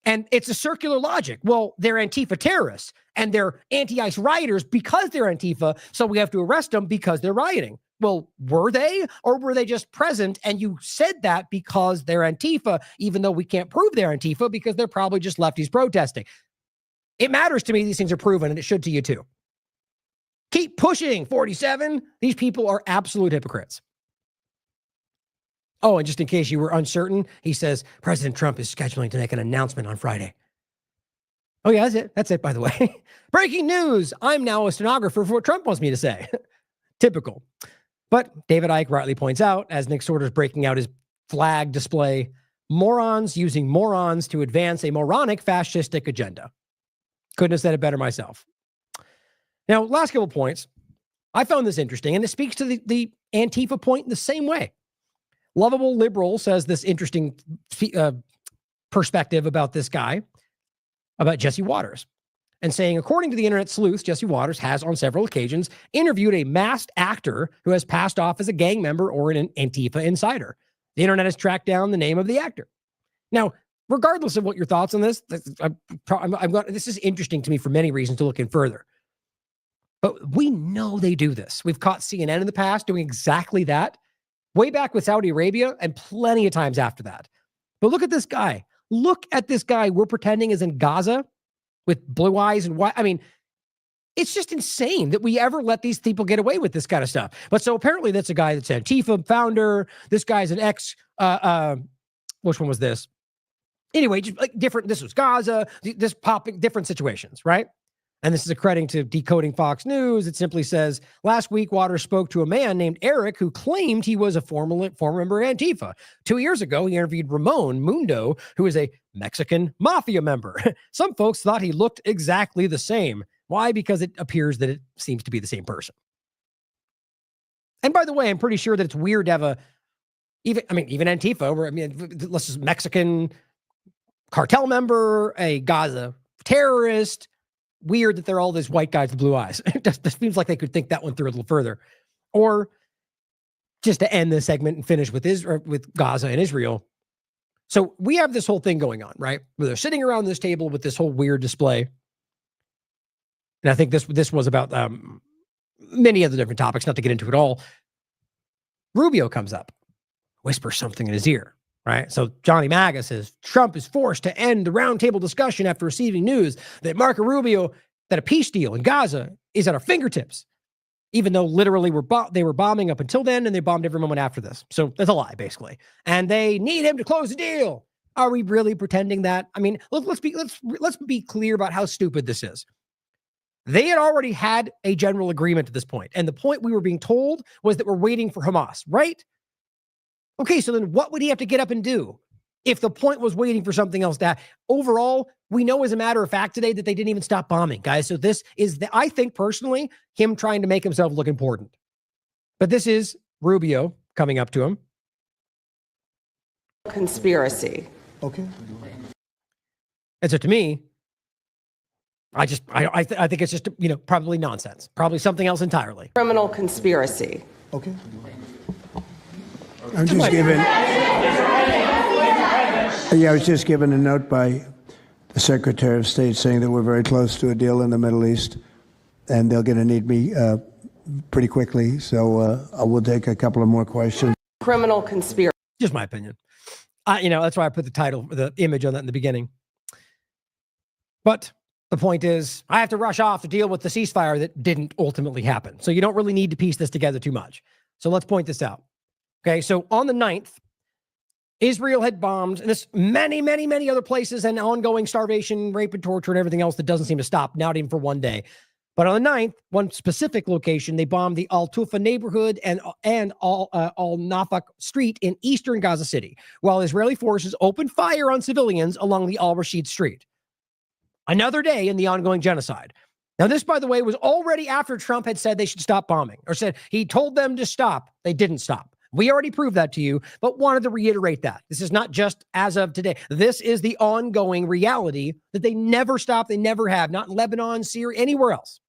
And it's a circular logic. Well, they're Antifa terrorists and they're anti-ICE rioters because they're Antifa, so we have to arrest them because they're rioting. Well, were they, or were they just present and you said that because they're Antifa, even though we can't prove they're Antifa because they're probably just lefties protesting? It matters to me these things are proven, and it should to you too. Keep pushing, 47. These people are absolute hypocrites. Oh, and just in case you were uncertain, he says President Trump is scheduling to make an announcement on Friday. Oh, yeah, that's it. That's it, by the way. Breaking news. I'm now a stenographer for what Trump wants me to say. Typical. But David Icke rightly points out, as Nick Sorter's breaking out his flag display, morons using morons to advance a moronic fascistic agenda. Couldn't have said it better myself. Now, last couple points. I found this interesting, and it speaks to the Antifa point in the same way. Lovable Liberal says this interesting perspective about this guy, about Jesse Waters, and saying, according to the internet sleuth, Jesse Waters has on several occasions interviewed a masked actor who has passed off as a gang member or an Antifa insider. The internet has tracked down the name of the actor. Now, regardless of what your thoughts on this, this is interesting to me for many reasons to look in further. But we know they do this. We've caught CNN in the past doing exactly that. Way back with Saudi Arabia and plenty of times after that. But look at this guy. Look at this guy we're pretending is in Gaza with blue eyes and white. It's just insane that we ever let these people get away with this kind of stuff. But so apparently that's a guy that's an Antifa founder. This guy's an which one was this? Anyway, just like different, this was Gaza, this popping different situations, right? And this is accrediting to Decoding Fox News. It simply says, last week, Waters spoke to a man named Eric who claimed he was a former member of Antifa. 2 years ago, he interviewed Ramon Mundo, who is a Mexican mafia member. Some folks thought he looked exactly the same. Why? Because it appears that it seems to be the same person. And by the way, I'm pretty sure that it's weird to have even Antifa, where, let's just Mexican cartel member, a Gaza terrorist. Weird that they're all these white guys with blue eyes. It just seems like they could think that one through a little further. Or just to end this segment and finish with Gaza and Israel. So we have this whole thing going on, right? Where they're sitting around this table with this whole weird display. And I think this was about many other different topics, not to get into it all. Rubio comes up, whispers something in his ear. Right. So Johnny MAGA says Trump is forced to end the roundtable discussion after receiving news that Marco Rubio, that a peace deal in Gaza is at our fingertips, even though literally they were bombing up until then and they bombed every moment after this. So that's a lie, basically. And they need him to close the deal. Are we really pretending that? Let's be clear about how stupid this is. They had already had a general agreement at this point. And the point we were being told was that we're waiting for Hamas, right? Okay, so then what would he have to get up and do? If the point was waiting for something else to happen. Overall, we know as a matter of fact today that they didn't even stop bombing, guys. So this is, I think personally, him trying to make himself look important. But this is Rubio coming up to him. Conspiracy. Okay. And so to me, I think it's just, probably nonsense. Probably something else entirely. Criminal conspiracy. Okay. I'm just given. Yeah, I was just given a note by the Secretary of State saying that we're very close to a deal in the Middle East, and they're going to need me pretty quickly. So I will take a couple of more questions. Criminal conspiracy. Just my opinion. That's why I put the image on that in the beginning. But the point is, I have to rush off to deal with the ceasefire that didn't ultimately happen. So you don't really need to piece this together too much. So let's point this out. Okay, so on the 9th, Israel had bombed, and this many, many, many other places, and ongoing starvation, rape, and torture, and everything else that doesn't seem to stop, not even for one day. But on the 9th, one specific location, they bombed the Al-Tufa neighborhood and Al-Nafaq street in eastern Gaza City, while Israeli forces opened fire on civilians along the Al-Rashid street. Another day in the ongoing genocide. Now, this, by the way, was already after Trump had said they should stop bombing, or said he told them to stop. They didn't stop. We already proved that to you, but wanted to reiterate that. This is not just as of today. This is the ongoing reality that they never stop. They never have, not in Lebanon, Syria, anywhere else.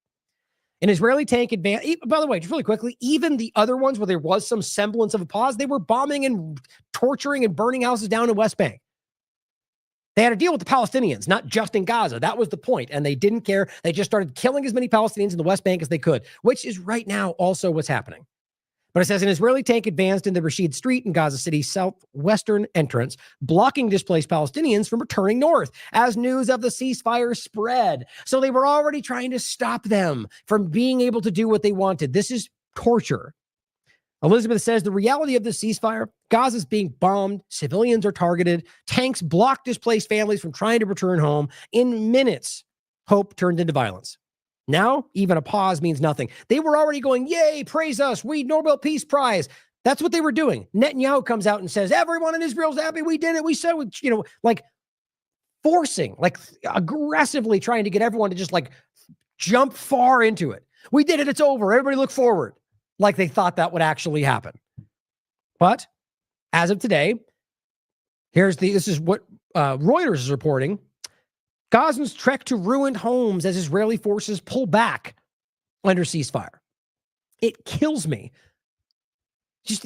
An Israeli tank advance. By the way, just really quickly, even the other ones where there was some semblance of a pause, they were bombing and torturing and burning houses down in West Bank. They had to deal with the Palestinians, not just in Gaza. That was the point, and they didn't care. They just started killing as many Palestinians in the West Bank as they could, which is right now also what's happening. But it says an Israeli tank advanced in the Rashid Street in Gaza City's southwestern entrance, blocking displaced Palestinians from returning north as news of the ceasefire spread. So they were already trying to stop them from being able to do what they wanted. This is torture. Elizabeth says the reality of the ceasefire, Gaza is being bombed, civilians are targeted, tanks block displaced families from trying to return home. In minutes, hope turned into violence. Now, even a pause means nothing. They were already going, yay, praise us, we Nobel Peace Prize. That's what they were doing. Netanyahu comes out and says, everyone in Israel's happy, we did it, we said, forcing, aggressively trying to get everyone to just jump far into it. We did it, it's over, everybody look forward. Like they thought that would actually happen. But as of today, this is what Reuters is reporting. Gazans trek to ruined homes as Israeli forces pull back under ceasefire. It kills me. Just,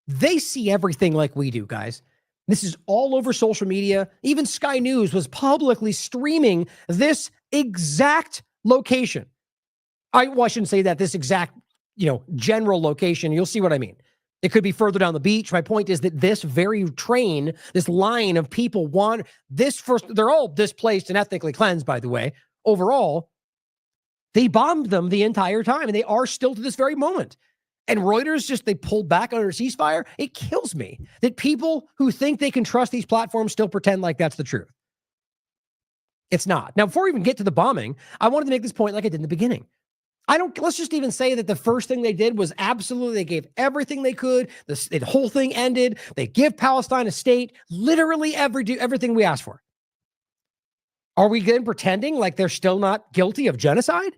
they see everything like we do, guys. This is all over social media. Even Sky News was publicly streaming this exact location. I shouldn't say that, this exact, general location. You'll see what I mean. It could be further down the beach. My point is that this very train, this line of people want this first. They're all displaced and ethnically cleansed, by the way. Overall, they bombed them the entire time, and they are still to this very moment. And Reuters they pulled back under ceasefire. It kills me that people who think they can trust these platforms still pretend like that's the truth. It's not. Now, before we even get to the bombing, I wanted to make this point like I did in the beginning. Let's just even say that the first thing they did was absolutely, they gave everything they could. The whole thing ended. They give Palestine a state, literally everything we asked for. Are we then pretending like they're still not guilty of genocide?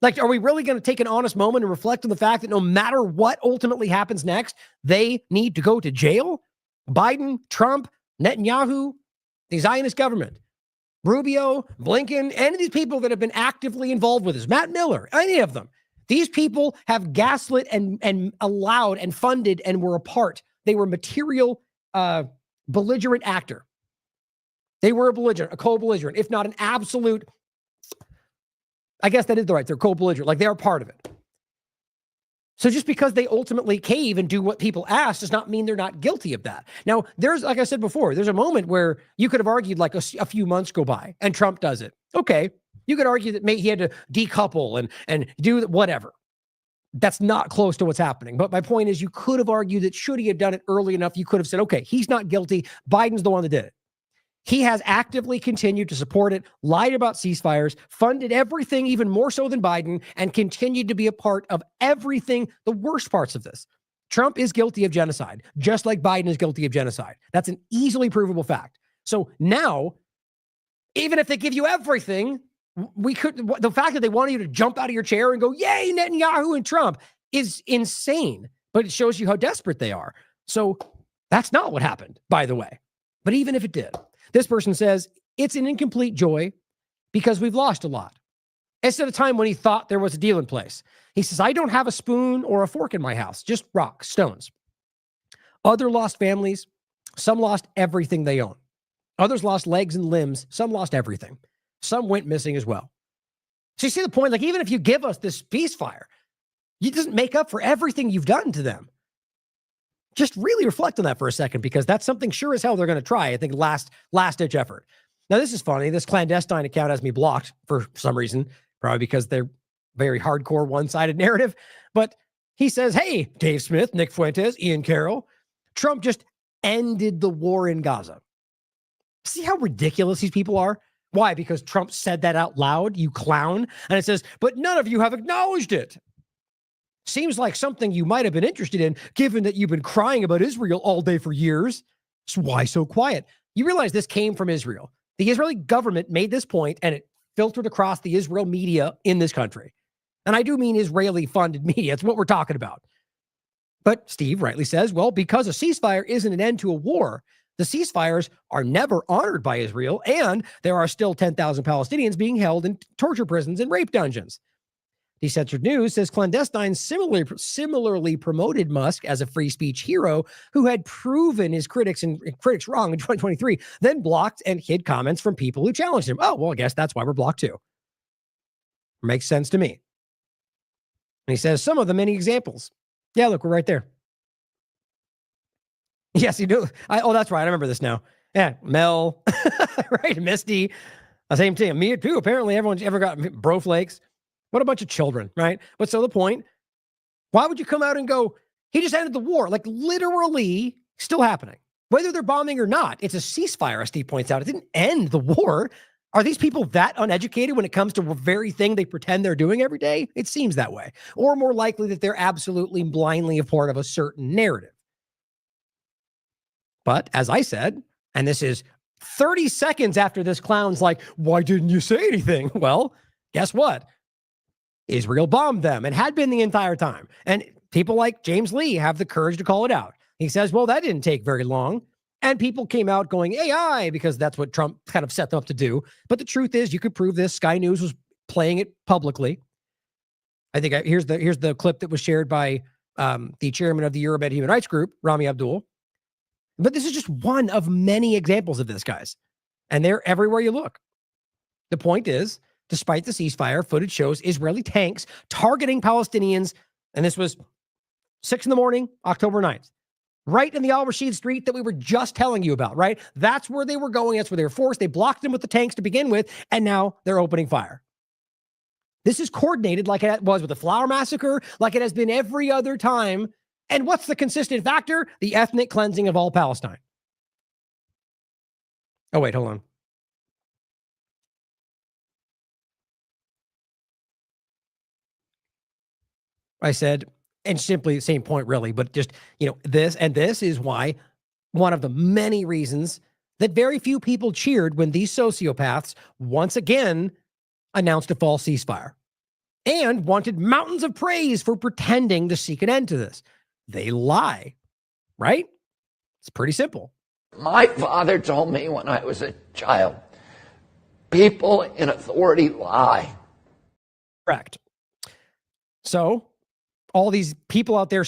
Are we really going to take an honest moment and reflect on the fact that no matter what ultimately happens next, they need to go to jail? Biden, Trump, Netanyahu, the Zionist government, Rubio, Blinken, any of these people that have been actively involved with this, Matt Miller, any of them, these people have gaslit and allowed and funded and were a part. They were material belligerent actor. They were a belligerent, a co-belligerent, if not an absolute, I guess that is the right, they're co-belligerent, they're part of it. So just because they ultimately cave and do what people ask does not mean they're not guilty of that. Now, there's, like I said before, there's a moment where you could have argued a few months go by and Trump does it. Okay. You could argue that maybe he had to decouple and do whatever. That's not close to what's happening. But my point is, you could have argued that should he have done it early enough, you could have said, okay, he's not guilty. Biden's the one that did it. He has actively continued to support it, lied about ceasefires, funded everything even more so than Biden, and continued to be a part of everything, the worst parts of this. Trump is guilty of genocide, just like Biden is guilty of genocide. That's an easily provable fact. So now, even if they give you everything, the fact that they want you to jump out of your chair and go, yay, Netanyahu and Trump is insane, but it shows you how desperate they are. So that's not what happened, by the way. But even if it did, this person says it's an incomplete joy because we've lost a lot. It's at a time when he thought there was a deal in place. He says, I don't have a spoon or a fork in my house, just rocks, stones. Other lost families, some lost everything they own. Others lost legs and limbs. Some lost everything. Some went missing as well. So you see the point? Like, even if you give us this ceasefire, it doesn't make up for everything you've done to them. Just really reflect on that for a second, because that's something sure as hell they're going to try. I think last-ditch effort. Now, this is funny. This clandestine account has me blocked for some reason, probably because they're very hardcore one-sided narrative. But he says, hey, Dave Smith, Nick Fuentes, Ian Carroll, Trump just ended the war in Gaza. See how ridiculous these people are? Why? Because Trump said that out loud, you clown. And it says, but none of you have acknowledged it. Seems like something you might have been interested in, given that you've been crying about Israel all day for years. So why so quiet? You realize this came from Israel. The Israeli government made this point, and it filtered across the Israel media in this country. And I do mean Israeli-funded media. It's what we're talking about. But Steve rightly says, well, because a ceasefire isn't an end to a war, the ceasefires are never honored by Israel, and there are still 10,000 Palestinians being held in torture prisons and rape dungeons. Decentered News says clandestine similarly promoted Musk as a free speech hero who had proven his critics wrong in 2023, then blocked and hid comments from people who challenged him. Oh, well, I guess that's why we're blocked too. Makes sense to me. And he says some of the many examples. Yeah, look, we're right there. Yes, you do. Oh, that's right. I remember this now. Yeah, Mel, right? Misty, same thing. Me too. Apparently, everyone's ever got bro flakes. What a bunch of children, right? But so the point, why would you come out and go, he just ended the war? Like, literally still happening. Whether they're bombing or not, it's a ceasefire, as Steve points out. It didn't end the war. Are these people that uneducated when it comes to the very thing they pretend they're doing every day? It seems that way. Or more likely that they're absolutely blindly a part of a certain narrative. But as I said, and this is 30 seconds after this clown's like, why didn't you say anything? Well, guess what? Israel bombed them and had been the entire time. And people like James Lee have the courage to call it out. He says, well, that didn't take very long. And people came out going AI because that's what Trump kind of set them up to do. But the truth is, you could prove this. Sky News was playing it publicly. I think here's the clip that was shared by the chairman of the Euromed Human Rights Group, Rami Abdul. But this is just one of many examples of this, guys. And they're everywhere you look. The point is, despite the ceasefire, footage shows Israeli tanks targeting Palestinians. And this was 6 a.m, October 9th. Right in the Al-Rashid street that we were just telling you about, right? That's where they were going. That's where they were forced. They blocked them with the tanks to begin with, and now they're opening fire. This is coordinated like it was with the Flower Massacre, like it has been every other time. And what's the consistent factor? The ethnic cleansing of all Palestine. Oh, wait, hold on. I said, and simply the same point, really, but just, this is why one of the many reasons that very few people cheered when these sociopaths once again announced a false ceasefire and wanted mountains of praise for pretending to seek an end to this. They lie, right? It's pretty simple. My father told me when I was a child, people in authority lie. Correct. So all these people out there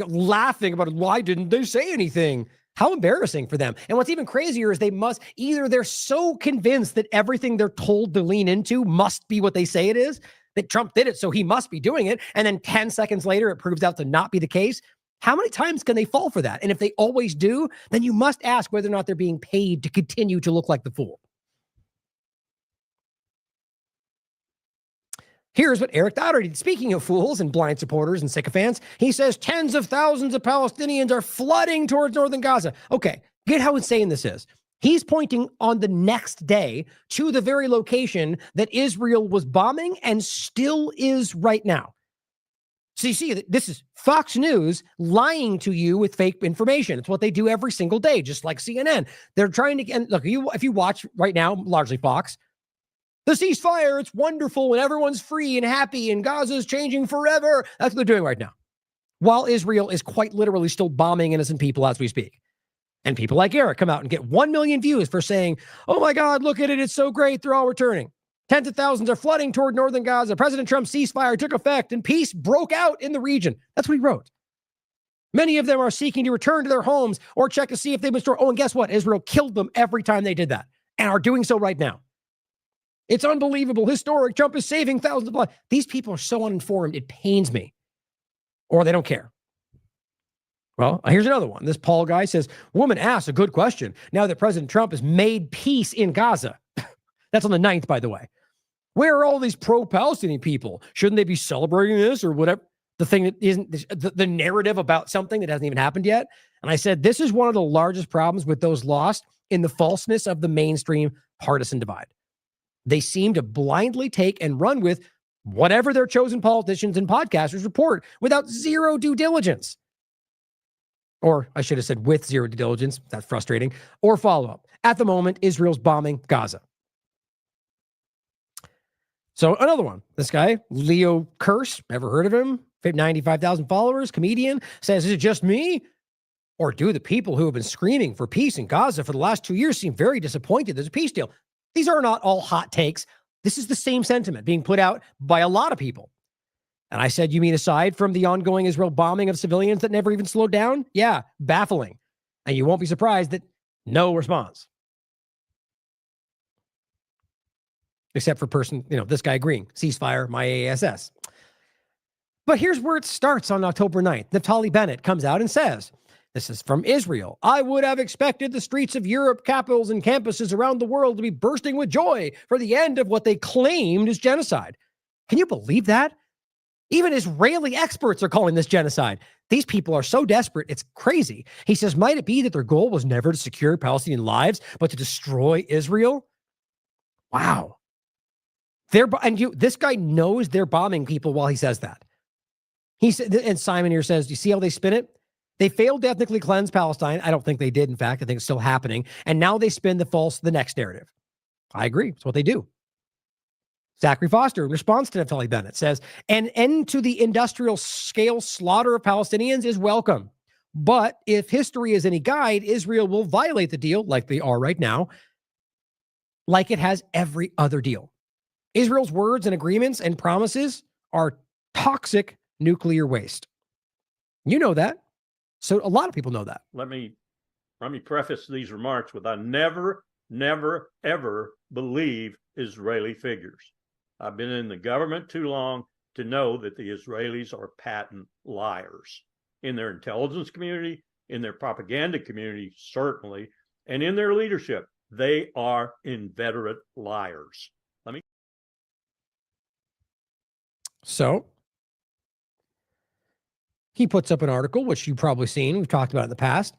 laughing about why didn't they say anything? How embarrassing for them. And what's even crazier is they're so convinced that everything they're told to lean into must be what they say it is, that Trump did it, so he must be doing it. And then 10 seconds later, it proves out to not be the case. How many times can they fall for that? And if they always do, then you must ask whether or not they're being paid to continue to look like the fool. Here's what Eric Doherty, speaking of fools and blind supporters and sycophants, he says tens of thousands of Palestinians are flooding towards northern Gaza. Okay, get how insane this is. He's pointing on the next day to the very location that Israel was bombing and still is right now. So you see, this is Fox News lying to you with fake information. It's what they do every single day, just like CNN. They're trying to, and look, if you watch right now, largely Fox, the ceasefire, it's wonderful and everyone's free and happy and Gaza's changing forever. That's what they're doing right now. While Israel is quite literally still bombing innocent people as we speak. And people like Eric come out and get 1 million views for saying, oh my God, look at it. It's so great. They're all returning. Tens of thousands are flooding toward northern Gaza. President Trump's ceasefire took effect and peace broke out in the region. That's what he wrote. Many of them are seeking to return to their homes or check to see if they've been stored. Oh, and guess what? Israel killed them every time they did that and are doing so right now. It's unbelievable, historic. Trump is saving thousands of lives. These people are so uninformed, it pains me. Or they don't care. Well, here's another one. This Paul guy says, woman asks a good question. Now that President Trump has made peace in Gaza. That's on the 9th, by the way. Where are all these pro-Palestinian people? Shouldn't they be celebrating this or whatever? The thing that isn't the narrative about something that hasn't even happened yet. And I said, this is one of the largest problems with those lost in the falseness of the mainstream partisan divide. They seem to blindly take and run with whatever their chosen politicians and podcasters report without zero due diligence. Or I should have said with zero due diligence. That's frustrating. Or follow-up. At the moment, Israel's bombing Gaza. So another one, this guy, Leo Curse, ever heard of him? 95,000 followers, comedian, says, is it just me? Or do the people who have been screaming for peace in Gaza for the last 2 years seem very disappointed there's a peace deal? These are not all hot takes. This is the same sentiment being put out by a lot of people. And I said, you mean aside from the ongoing Israel bombing of civilians that never even slowed down? Yeah, baffling. And you won't be surprised that no response. Except for this guy agreeing, ceasefire, my ASS. But here's where it starts on October 9th. Naftali Bennett comes out and says, this is from Israel. I would have expected the streets of Europe, capitals, and campuses around the world to be bursting with joy for the end of what they claimed is genocide. Can you believe that? Even Israeli experts are calling this genocide. These people are so desperate, it's crazy. He says, might it be that their goal was never to secure Palestinian lives, but to destroy Israel? Wow. This guy knows they're bombing people while he says that. He said, and Simon here says, do you see how they spin it? They failed to ethnically cleanse Palestine. I don't think they did. In fact, I think it's still happening. And now they spin the next narrative. I agree. It's what they do. Zachary Foster, in response to Naftali Bennett, says, an end to the industrial scale slaughter of Palestinians is welcome. But if history is any guide, Israel will violate the deal like they are right now, like it has every other deal. Israel's words and agreements and promises are toxic nuclear waste. You know that. So a lot of people know that. Let me preface these remarks with I never, ever believe Israeli figures. I've been in the government too long to know that the Israelis are patent liars. In their intelligence community, in their propaganda community, certainly, and in their leadership, they are inveterate liars. So he puts up an article, which you've probably seen. We've talked about it in the past.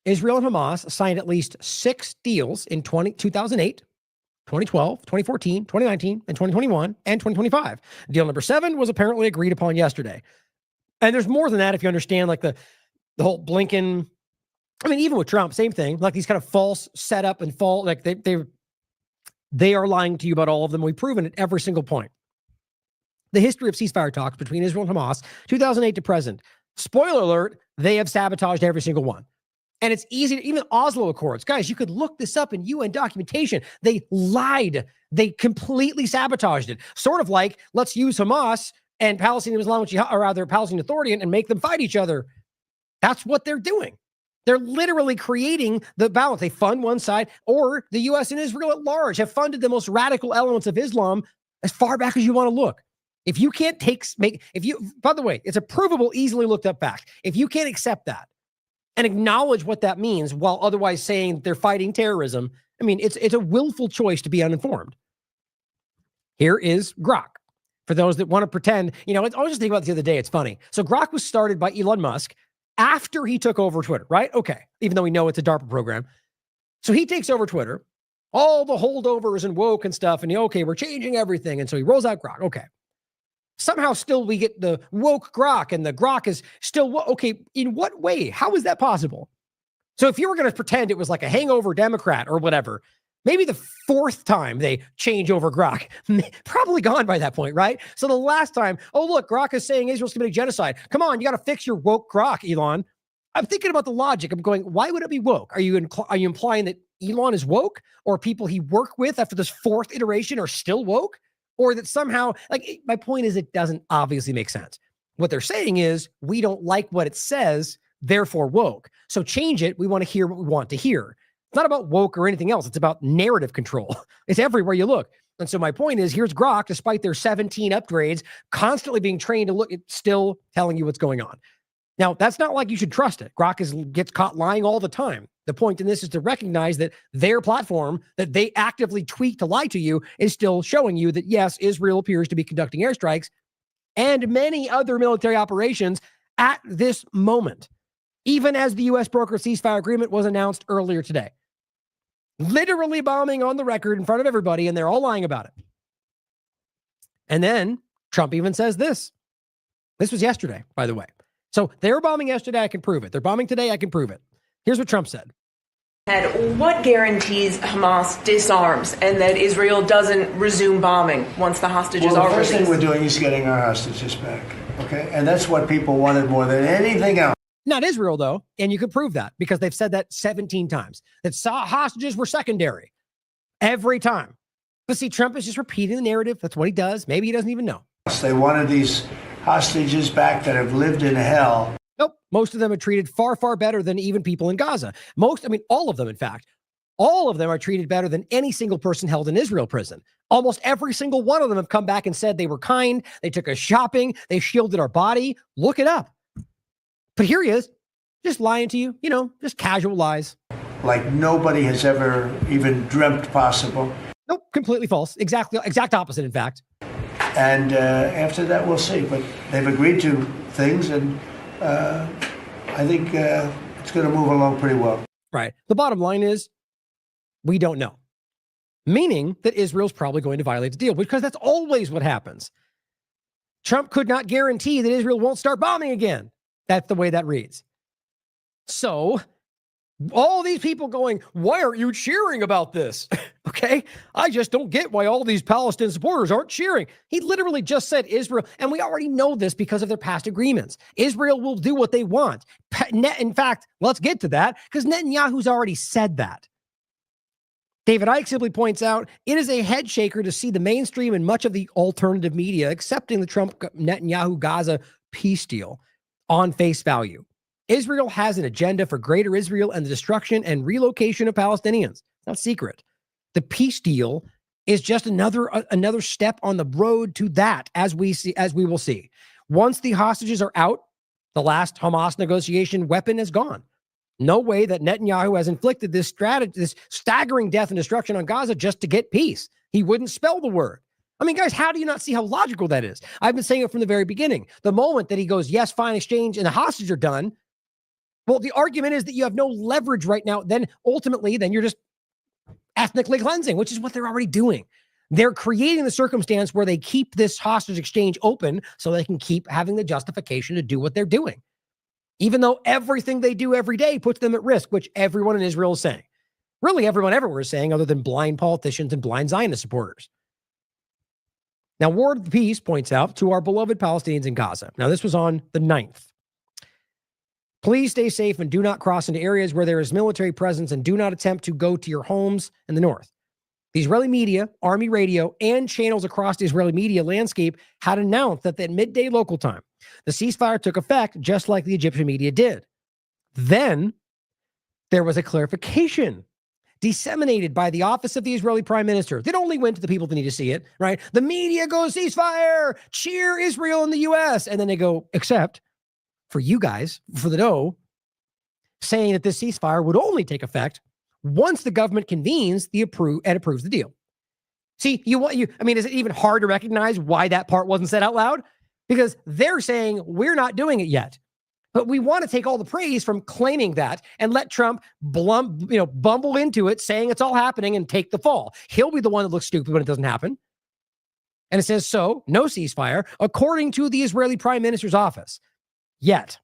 Israel and Hamas signed at least 6 deals in 2008, 2012, 2014, 2019, and 2021, and 2025. Deal number 7 was apparently agreed upon yesterday. And there's more than that if you understand like the whole Blinken. I mean, even with Trump, same thing. Like these kind of false setup and false, like they are lying to you about all of them. We've proven it every single point. The history of ceasefire talks between Israel and Hamas, 2008 to present. Spoiler alert, they have sabotaged every single one. And it's easy to, even Oslo Accords. Guys, you could look this up in UN documentation. They lied. They completely sabotaged it. Sort of like, let's use Hamas and Palestinian Islamic Jihad, or rather Palestinian Authority, and make them fight each other. That's what they're doing. They're literally creating the balance. They fund one side, or the U.S. and Israel at large have funded the most radical elements of Islam as far back as you want to look. If you can't by the way, it's a provable, easily looked up fact. If you can't accept that and acknowledge what that means while otherwise saying they're fighting terrorism, I mean, it's a willful choice to be uninformed. Here is Grok. For those that want to pretend, I was just thinking about this the other day. It's funny. So Grok was started by Elon Musk after he took over Twitter, right? Okay. Even though we know it's a DARPA program. So he takes over Twitter, all the holdovers and woke and stuff. And okay, we're changing everything. And so he rolls out Grok. Okay. Somehow still we get the woke grok, and the grok is still okay. In what way? How is that possible? So if you were going to pretend it was like a hangover Democrat or whatever, maybe the fourth time they change over grok, probably gone by that point, right? So the last time, oh, look, grok is saying Israel's committing genocide. Come on, you got to fix your woke grok, Elon. I'm thinking about the logic. I'm going, why would it be woke? Are you implying that Elon is woke, or people he worked with after this fourth iteration are still woke? Or that somehow, like, my point is, it doesn't obviously make sense. What they're saying is, we don't like what it says, therefore woke. So change it. We want to hear what we want to hear. It's not about woke or anything else. It's about narrative control. It's everywhere you look. And so my point is, here's grok, despite their 17 upgrades, constantly being trained to look, it's still telling you what's going on. Now, that's not like you should trust it. Grok gets caught lying all the time. The point in this is to recognize that their platform that they actively tweak to lie to you is still showing you that, yes, Israel appears to be conducting airstrikes and many other military operations at this moment, even as the U.S. brokered ceasefire agreement was announced earlier today. Literally bombing on the record in front of everybody, and they're all lying about it. And then Trump even says this. This was yesterday, by the way. So they were bombing yesterday, I can prove it. They're bombing today, I can prove it. Here's what Trump said. And what guarantees Hamas disarms and that Israel doesn't resume bombing once the hostages are released? The first thing we're doing is getting our hostages back, okay? And that's what people wanted more than anything else. Not Israel, though, and you could prove that because they've said that 17 times. That hostages were secondary every time. But see, Trump is just repeating the narrative. That's what he does. Maybe he doesn't even know. They wanted these hostages back that have lived in hell. Nope. Most of them are treated far, far better than even people in Gaza. All of them, in fact. All of them are treated better than any single person held in Israel prison. Almost every single one of them have come back and said they were kind. They took us shopping. They shielded our body. Look it up. But here he is, just lying to you, just casual lies. Like nobody has ever even dreamt possible. Nope, completely false. Exact opposite, in fact. And after that, we'll see. But they've agreed to things, and I think it's going to move along pretty well. Right. The bottom line is, we don't know. Meaning that Israel's probably going to violate the deal, because that's always what happens. Trump could not guarantee that Israel won't start bombing again. That's the way that reads. So all these people going, why aren't you cheering about this? Okay. I just don't get why all these Palestinian supporters aren't cheering. He literally just said Israel, and we already know this because of their past agreements. Israel will do what they want. In fact, let's get to that because Netanyahu's already said that. David Icke simply points out, it is a head shaker to see the mainstream and much of the alternative media accepting the Trump-Netanyahu Gaza peace deal on face value. Israel has an agenda for greater Israel and the destruction and relocation of Palestinians. It's not secret. The peace deal is just another step on the road to that, as we will see. Once the hostages are out, the last Hamas negotiation weapon is gone. No way that Netanyahu has inflicted this staggering death and destruction on Gaza just to get peace. He wouldn't spell the word. I mean, guys, how do you not see how logical that is? I've been saying it from the very beginning. The moment that he goes, yes, fine, exchange, and the hostages are done, well, the argument is that you have no leverage right now. Then ultimately, you're just ethnically cleansing, which is what they're already doing. They're creating the circumstance where they keep this hostage exchange open so they can keep having the justification to do what they're doing. Even though everything they do every day puts them at risk, which everyone in Israel is saying. Really, everyone everywhere is saying, other than blind politicians and blind Zionist supporters. Now, Ward of the Peace points out to our beloved Palestinians in Gaza. Now, this was on the 9th. Please stay safe and do not cross into areas where there is military presence, and do not attempt to go to your homes in the north. The Israeli media, Army radio, and channels across the Israeli media landscape had announced that at midday local time, the ceasefire took effect just like the Egyptian media did. Then there was a clarification disseminated by the office of the Israeli prime minister that only went to the people that need to see it, right? The media goes, ceasefire, cheer Israel in the U.S. And then they go, except for you guys, for the no, saying that this ceasefire would only take effect once the government convenes and approves the deal. See, is it even hard to recognize why that part wasn't said out loud? Because they're saying we're not doing it yet. But we want to take all the praise from claiming that and let Trump bumble into it, saying it's all happening and take the fall. He'll be the one that looks stupid when it doesn't happen. And it says, so, no ceasefire, according to the Israeli Prime Minister's office. Yet,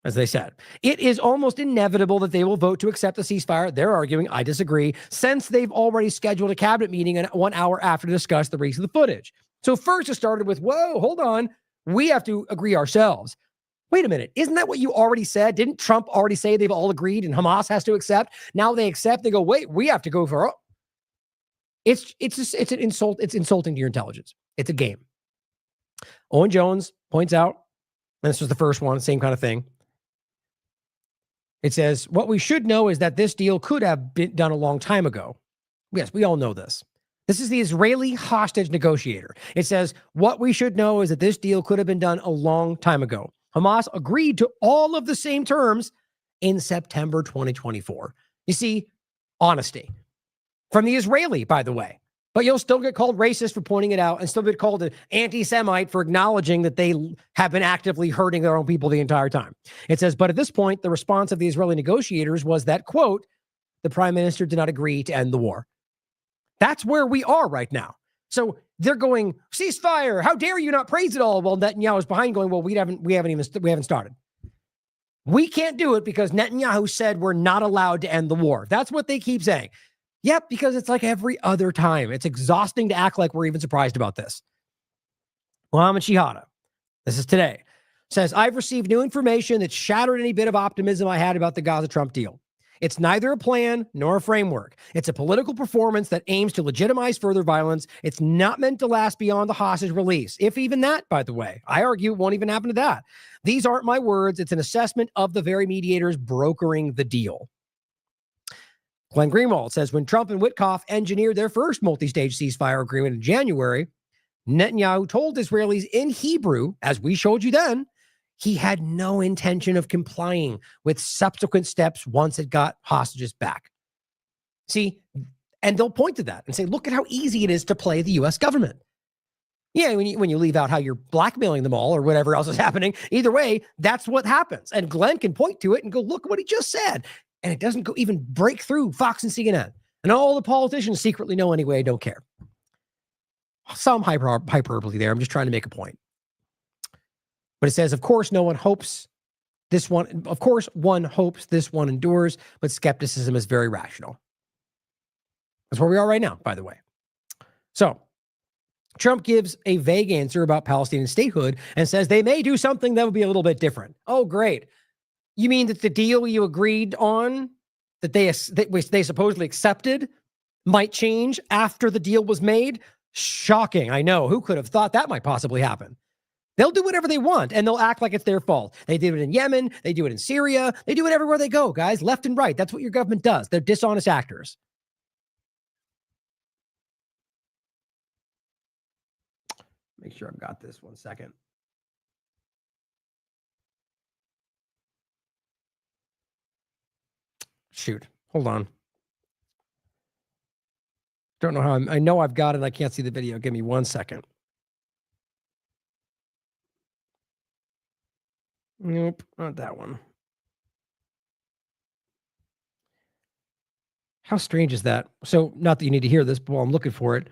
as they said, it is almost inevitable that they will vote to accept the ceasefire. They're arguing, I disagree, since they've already scheduled a cabinet meeting 1 hour after to discuss the release of the footage. So first it started with, whoa, hold on. We have to agree ourselves. Wait a minute. Isn't that what you already said? Didn't Trump already say they've all agreed and Hamas has to accept? Now they accept. They go, wait, we have to go for it. It's an insult. It's insulting to your intelligence. It's a game. Owen Jones points out, and this was the first one, same kind of thing. It says, what we should know is that this deal could have been done a long time ago. Yes, we all know this. This is the Israeli hostage negotiator. It says, what we should know is that this deal could have been done a long time ago. Hamas agreed to all of the same terms in September 2024. You see, honesty. From the Israeli, by the way. But you'll still get called racist for pointing it out and still get called an anti-Semite for acknowledging that they have been actively hurting their own people the entire time. It says, but at this point, the response of the Israeli negotiators was that, quote, the prime minister did not agree to end the war. That's where we are right now. So they're going, ceasefire, how dare you not praise it all? While Netanyahu is behind going, well, we haven't started. We can't do it because Netanyahu said we're not allowed to end the war. That's what they keep saying. Yep, because it's like every other time. It's exhausting to act like we're even surprised about this. Mohammed Shihada, this is today, says, I've received new information that shattered any bit of optimism I had about the Gaza-Trump deal. It's neither a plan nor a framework. It's a political performance that aims to legitimize further violence. It's not meant to last beyond the hostage release. If even that, by the way, I argue it won't even happen to that. These aren't my words. It's an assessment of the very mediators brokering the deal. Glenn Greenwald says, when Trump and Witkoff engineered their first multi-stage ceasefire agreement in January, Netanyahu told Israelis in Hebrew, as we showed you then, he had no intention of complying with subsequent steps once it got hostages back. See, and they'll point to that and say, look at how easy it is to play the U.S. government. Yeah, when you leave out how you're blackmailing them all or whatever else is happening, either way, that's what happens. And Glenn can point to it and go, look what he just said. And it doesn't go even break through Fox and CNN. And all the politicians secretly know anyway, don't care. Some hyperbole there. I'm just trying to make a point. But it says, of course, no one hopes this one. Of course, one hopes this one endures, but skepticism is very rational. That's where we are right now, by the way. So Trump gives a vague answer about Palestinian statehood and says they may do something that would be a little bit different. Oh, great. You mean that the deal you agreed on that they supposedly accepted might change after the deal was made? Shocking. I know. Who could have thought that might possibly happen? They'll do whatever they want, and they'll act like it's their fault. They did it in Yemen. They do it in Syria. They do it everywhere they go, guys, left and right. That's what your government does. They're dishonest actors. Make sure I've got this 1 second. Shoot. Hold on. Don't know how I know I've got it. I can't see the video. Give me 1 second. Nope, not that one. How strange is that? So, not that you need to hear this, but while I'm looking for it,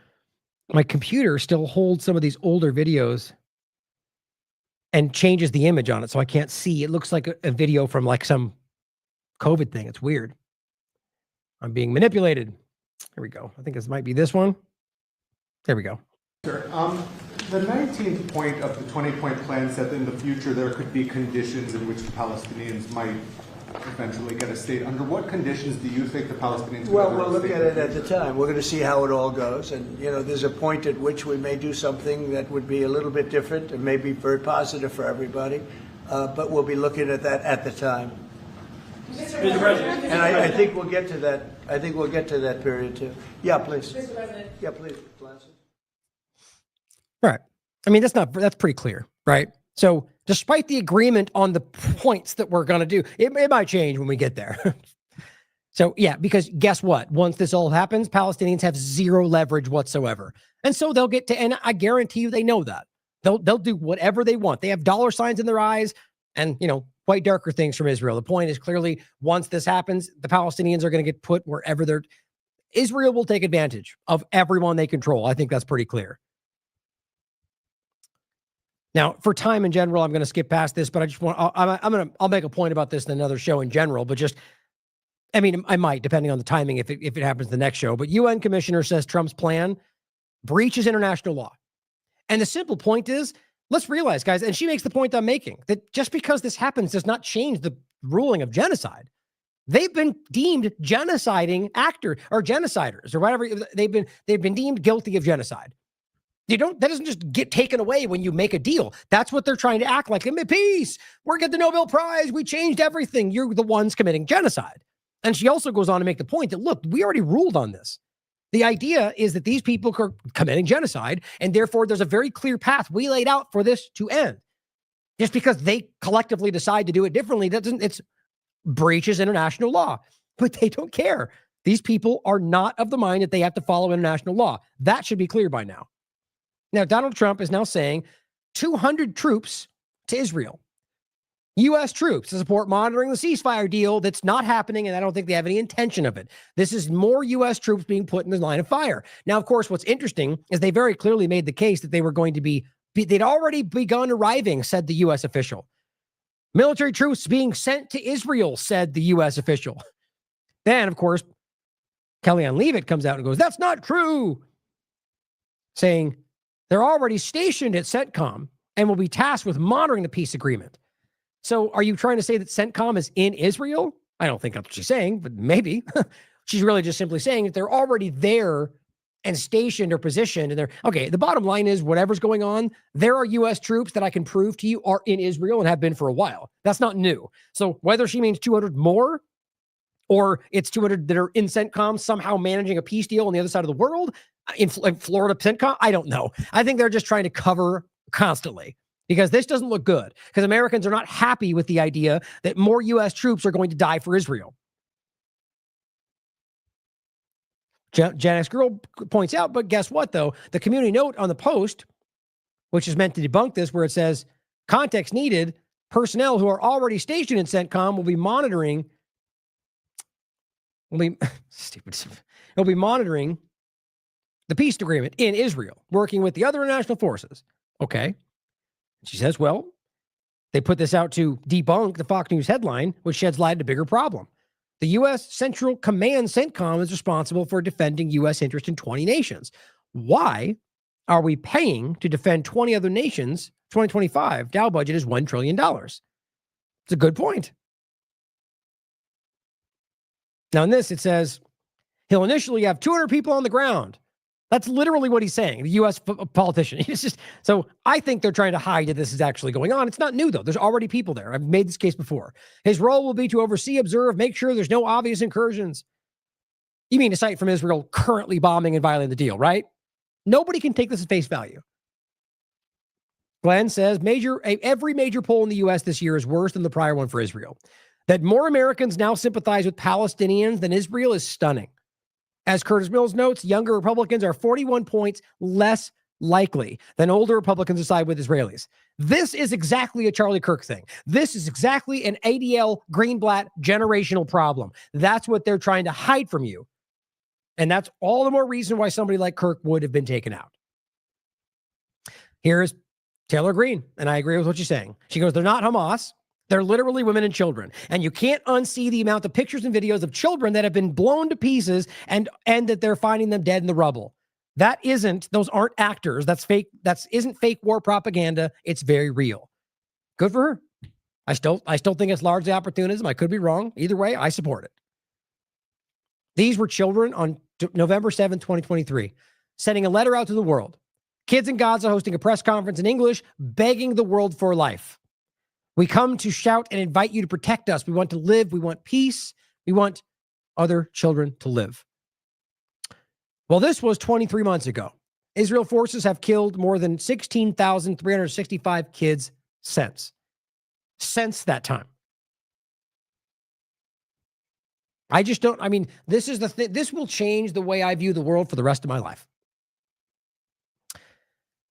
my computer still holds some of these older videos and changes the image on it, so I can't see. It looks like a video from like some COVID thing. It's weird. I'm being manipulated. Here we go. I think this might be this one. There we go. Sir, the 19th point of the 20-point plan said that in the future there could be conditions in which the Palestinians might eventually get a state. Under what conditions do you think the Palestinians could Well, we'll look at it at the time. We're going to see how it all goes. And, there's a point at which we may do something that would be a little bit different and may be very positive for everybody. But we'll be looking at that at the time. Mr. President. And I think we'll get to that. I think we'll get to that period too. Yeah, please. Mr. President. Yeah, please. Right. I mean, that's pretty clear, right? So despite the agreement on the points that we're going to do, it might change when we get there. So yeah, because guess what? Once this all happens, Palestinians have zero leverage whatsoever. And so they'll get to, and I guarantee you they know that. They'll do whatever they want. They have dollar signs in their eyes and, quite darker things from Israel. The point is clearly once this happens, the Palestinians are going to get put wherever Israel will take advantage of everyone they control. I think that's pretty clear. Now, for time in general, I'm going to skip past this, but I just want, I'll make a point about this in another show in general, but just, I mean, I might, depending on the timing, if it happens the next show, but UN commissioner says Trump's plan breaches international law. And the simple point is, let's realize, guys, and she makes the point I'm making, that just because this happens does not change the ruling of genocide. They've been deemed genociding genociders or whatever. They've been deemed guilty of genocide. That doesn't just get taken away when you make a deal. That's what they're trying to act like. Peace. We're getting the Nobel Prize. We changed everything. You're the ones committing genocide. And she also goes on to make the point that, look, we already ruled on this. The idea is that these people are committing genocide, and therefore there's a very clear path we laid out for this to end. Just because they collectively decide to do it differently, it's breaches international law. But they don't care. These people are not of the mind that they have to follow international law. That should be clear by now. Now, Donald Trump is now saying 200 troops to Israel. U.S. troops to support monitoring the ceasefire deal that's not happening, and I don't think they have any intention of it. This is more U.S. troops being put in the line of fire. Now, of course, what's interesting is they very clearly made the case that they were going to they'd already begun arriving, said the U.S. official. Military troops being sent to Israel, said the U.S. official. Then, of course, Kellyanne Leavitt comes out and goes, that's not true, saying they're already stationed at CENTCOM and will be tasked with monitoring the peace agreement. So are you trying to say that CENTCOM is in Israel? I don't think that's what she's saying, but maybe. She's really just simply saying that they're already there and stationed or positioned. And okay, the bottom line is whatever's going on, there are U.S. troops that I can prove to you are in Israel and have been for a while. That's not new. So whether she means 200 more or it's 200 that are in CENTCOM somehow managing a peace deal on the other side of the world, in Florida CENTCOM, I don't know. I think they're just trying to cover constantly because this doesn't look good because Americans are not happy with the idea that more U.S. troops are going to die for Israel. Gen X Girl points out, but guess what, though? The community note on the Post, which is meant to debunk this, where it says, context needed, personnel who are already stationed in CENTCOM will be monitoring the peace agreement in Israel, working with the other international forces. Okay. She says, well, they put this out to debunk the Fox News headline, which sheds light on a bigger problem. The U.S. Central Command CENTCOM is responsible for defending U.S. interest in 20 nations. Why are we paying to defend 20 other nations? 2025 Dow budget is $1 trillion. It's a good point. Now in this, it says he'll initially have 200 people on the ground. That's literally what he's saying, the U.S. politician. It's just, so I think they're trying to hide that this is actually going on. It's not new, though. There's already people there. I've made this case before. His role will be to oversee, observe, make sure there's no obvious incursions. You mean a site from Israel currently bombing and violating the deal, right? Nobody can take this at face value. Glenn says every major poll in the U.S. this year is worse than the prior one for Israel. That more Americans now sympathize with Palestinians than Israel is stunning. As Curtis Mills notes, younger Republicans are 41 points less likely than older Republicans to side with Israelis. This is exactly a Charlie Kirk thing. This is exactly an ADL Greenblatt generational problem. That's what they're trying to hide from you. And that's all the more reason why somebody like Kirk would have been taken out. Here's Taylor Greene, and I agree with what she's saying. She goes, they're not Hamas. They're literally women and children. And you can't unsee the amount of pictures and videos of children that have been blown to pieces and that they're finding them dead in the rubble. Those aren't actors. That's fake. That isn't fake war propaganda. It's very real. Good for her. I still think it's largely opportunism. I could be wrong. Either way, I support it. These were children on November 7th, 2023, sending a letter out to the world. Kids in Gaza hosting a press conference in English, begging the world for life. We come to shout and invite you to protect us. We want to live. We want peace. We want other children to live. Well, this was 23 months ago. Israel forces have killed more than 16,365 kids since that time. This is the thing. This will change the way I view the world for the rest of my life.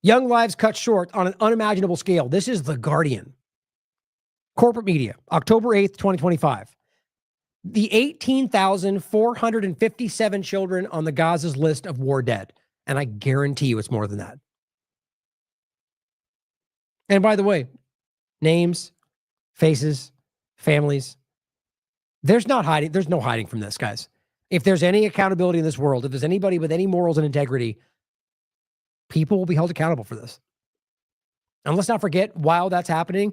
Young lives cut short on an unimaginable scale. This is The Guardian. Corporate media, October 8th, 2025. The 18,457 children on the Gaza's list of war dead. And I guarantee you it's more than that. And by the way, names, faces, families, there's no hiding from this, guys. If there's any accountability in this world, if there's anybody with any morals and integrity, people will be held accountable for this. And let's not forget, while that's happening,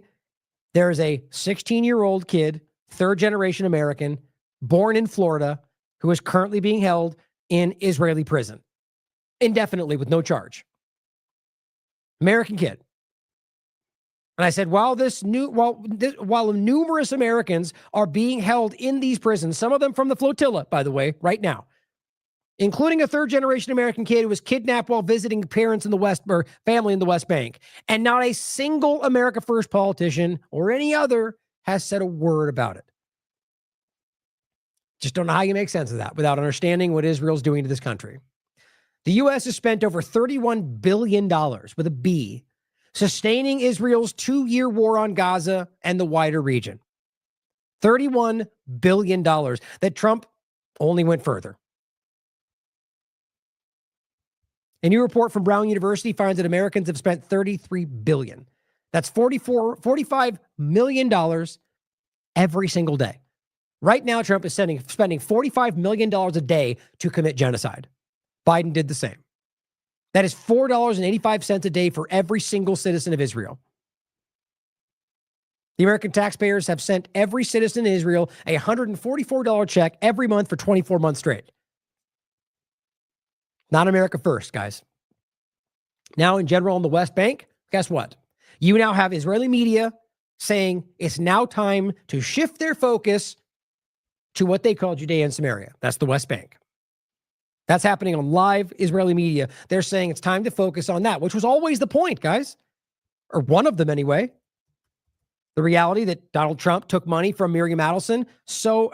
there is a 16-year-old kid, third-generation American, born in Florida, who is currently being held in Israeli prison indefinitely with no charge. American kid. And I said, while numerous Americans are being held in these prisons, some of them from the flotilla, by the way, right now, including a third-generation American kid who was kidnapped while visiting parents in the West or family in the West Bank, and not a single America First politician or any other has said a word about it. Just don't know how you make sense of that without understanding what Israel's doing to this country. The U.S. has spent over $31 billion, with a B, sustaining Israel's 2-year war on Gaza and the wider region. $31 billion that Trump only went further. A new report from Brown University finds that Americans have spent $33 billion. That's $45 million every single day. Right now, Trump is spending $45 million a day to commit genocide. Biden did the same. That is $4.85 a day for every single citizen of Israel. The American taxpayers have sent every citizen in Israel a $144 check every month for 24 months straight. Not America First, guys. Now, in general, on the West Bank, guess what? You now have Israeli media saying it's now time to shift their focus to what they call Judea and Samaria. That's the West Bank. That's happening on live Israeli media. They're saying it's time to focus on that, which was always the point, guys. Or one of them anyway. The reality that Donald Trump took money from Miriam Adelson so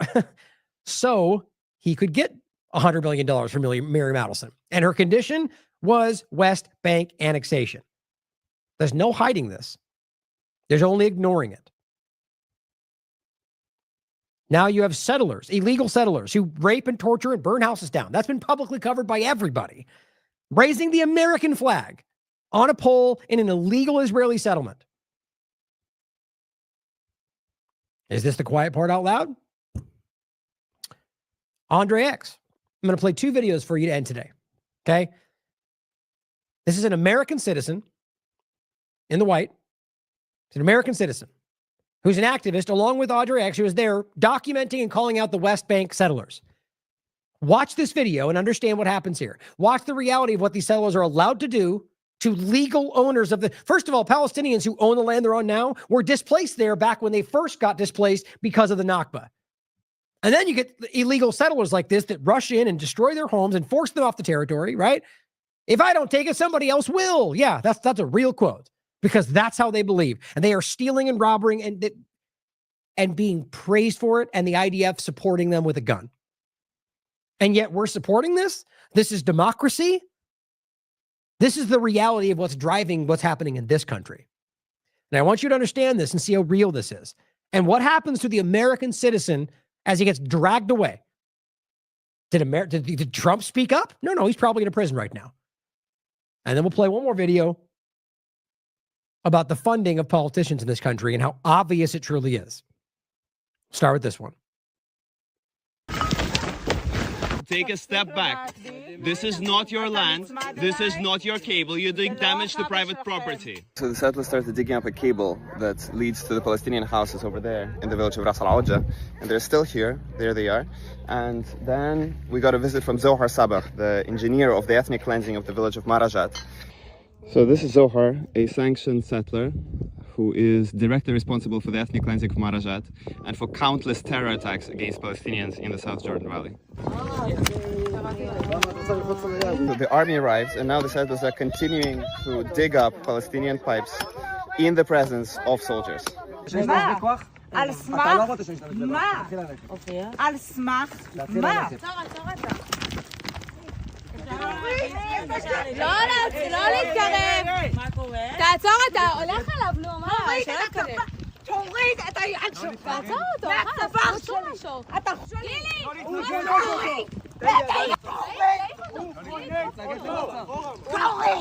he could get $100 million from Miriam Adelson. And her condition was West Bank annexation. There's no hiding this. There's only ignoring it. Now you have settlers, illegal settlers, who rape and torture and burn houses down. That's been publicly covered by everybody. Raising the American flag on a pole in an illegal Israeli settlement. Is this the quiet part out loud? Andre X. I'm going to play 2 videos for you to end today. Okay? This is an American citizen in the white. It's an American citizen who's an activist, along with Audrey X, who was there documenting and calling out the West Bank settlers. Watch this video and understand what happens here. Watch the reality of what these settlers are allowed to do to legal owners of the... First of all, Palestinians who own the land they're on now were displaced there back when they first got displaced because of the Nakba. And then you get illegal settlers like this that rush in and destroy their homes and force them off the territory, right? If I don't take it, somebody else will. Yeah, that's a real quote. Because that's how they believe. And they are stealing and robbing and being praised for it, and the IDF supporting them with a gun. And yet we're supporting this? This is democracy? This is the reality of what's driving what's happening in this country. And I want you to understand this and see how real this is. And what happens to the American citizen as he gets dragged away? Did Trump speak up? No, he's probably in a prison right now. And then we'll play one more video about the funding of politicians in this country and how obvious it truly is. Start with this one. Take a step back. This is not your land. This is not your cable. You're doing damage to private property. So the settlers started digging up a cable that leads to the Palestinian houses over there in the village of Ras Al-Awja. And they're still here. There they are. And then we got a visit from Zohar Sabah, the engineer of the ethnic cleansing of the village of Marajat. So this is Zohar, a sanctioned settler who is directly responsible for the ethnic cleansing of Marajat and for countless terror attacks against Palestinians in the South Jordan Valley. So the army arrives, and now the settlers are continuing to dig up Palestinian pipes in the presence of soldiers. על סמך מה? על סמך מה? לא להתקרב. תעצור, אתה הולך עליו, נו, מה? תוריד את היד שלך. תעצור אותו, מהצוואר שלו. אתה חושב לי? תוריד. תוריד.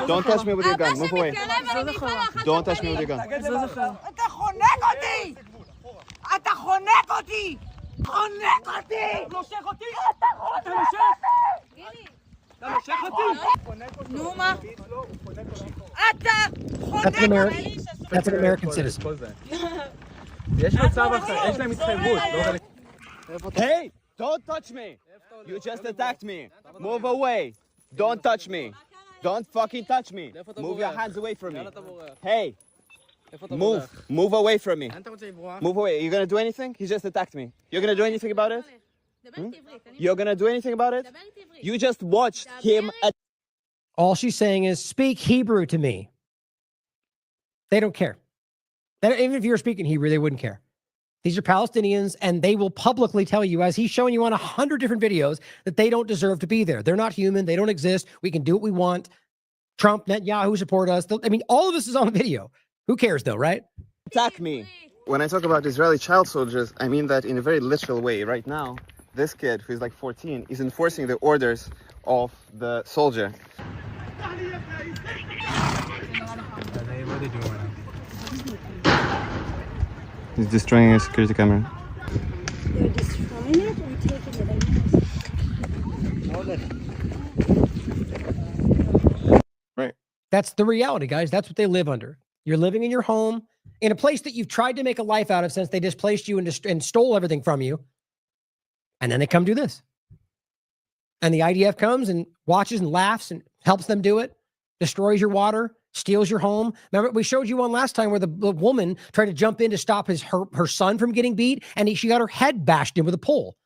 Don't touch me with your gun. Move away. Don't touch me with your gun. אתה חונק אותי! אתה חונק אותי! חונק אותי! נושך אותי! אתה נושך אותי! נו מה? אתה חונק אותי! That's an American citizen. יש מצב אחר, יש להם התחייבות. Hey, don't touch me. You just attacked me. Move away. Don't touch me. Don't fucking touch me. Move your hands away from me. Hey, move away from me. Move away. You gonna do anything? He just attacked me. You're gonna do anything about it? You're gonna do anything about it? You just watched him. All she's saying is, speak Hebrew to me. They don't care. Even if you were speaking Hebrew, they wouldn't care. These are Palestinians, and they will publicly tell you, as he's showing you on 100 different videos, that they don't deserve to be there. They're not human. They don't exist. We can do what we want. Trump, Netanyahu support us. I mean, all of this is on video. Who cares, though, right? Attack me. When I talk about Israeli child soldiers, I mean that in a very literal way. Right now, this kid, who's like 14, is enforcing the orders of the soldier. He's destroying a security camera. They're destroying it or taking it? Right. That's the reality, guys. That's what they live under. You're living in your home, in a place that you've tried to make a life out of since they displaced you and stole everything from you. And then they come do this. And the IDF comes and watches and laughs and helps them do it, destroys your water, steals your home. Remember, we showed you one last time where the woman tried to jump in to stop her son from getting beat, and she got her head bashed in with a pole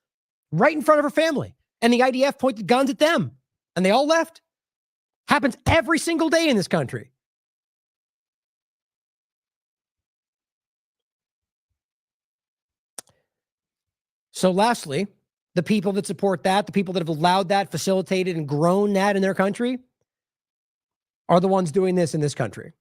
right in front of her family. And the IDF pointed guns at them, and they all left. Happens every single day in this country. So lastly, the people that support that, the people that have allowed that, facilitated and grown that in their country, are the ones doing this in this country.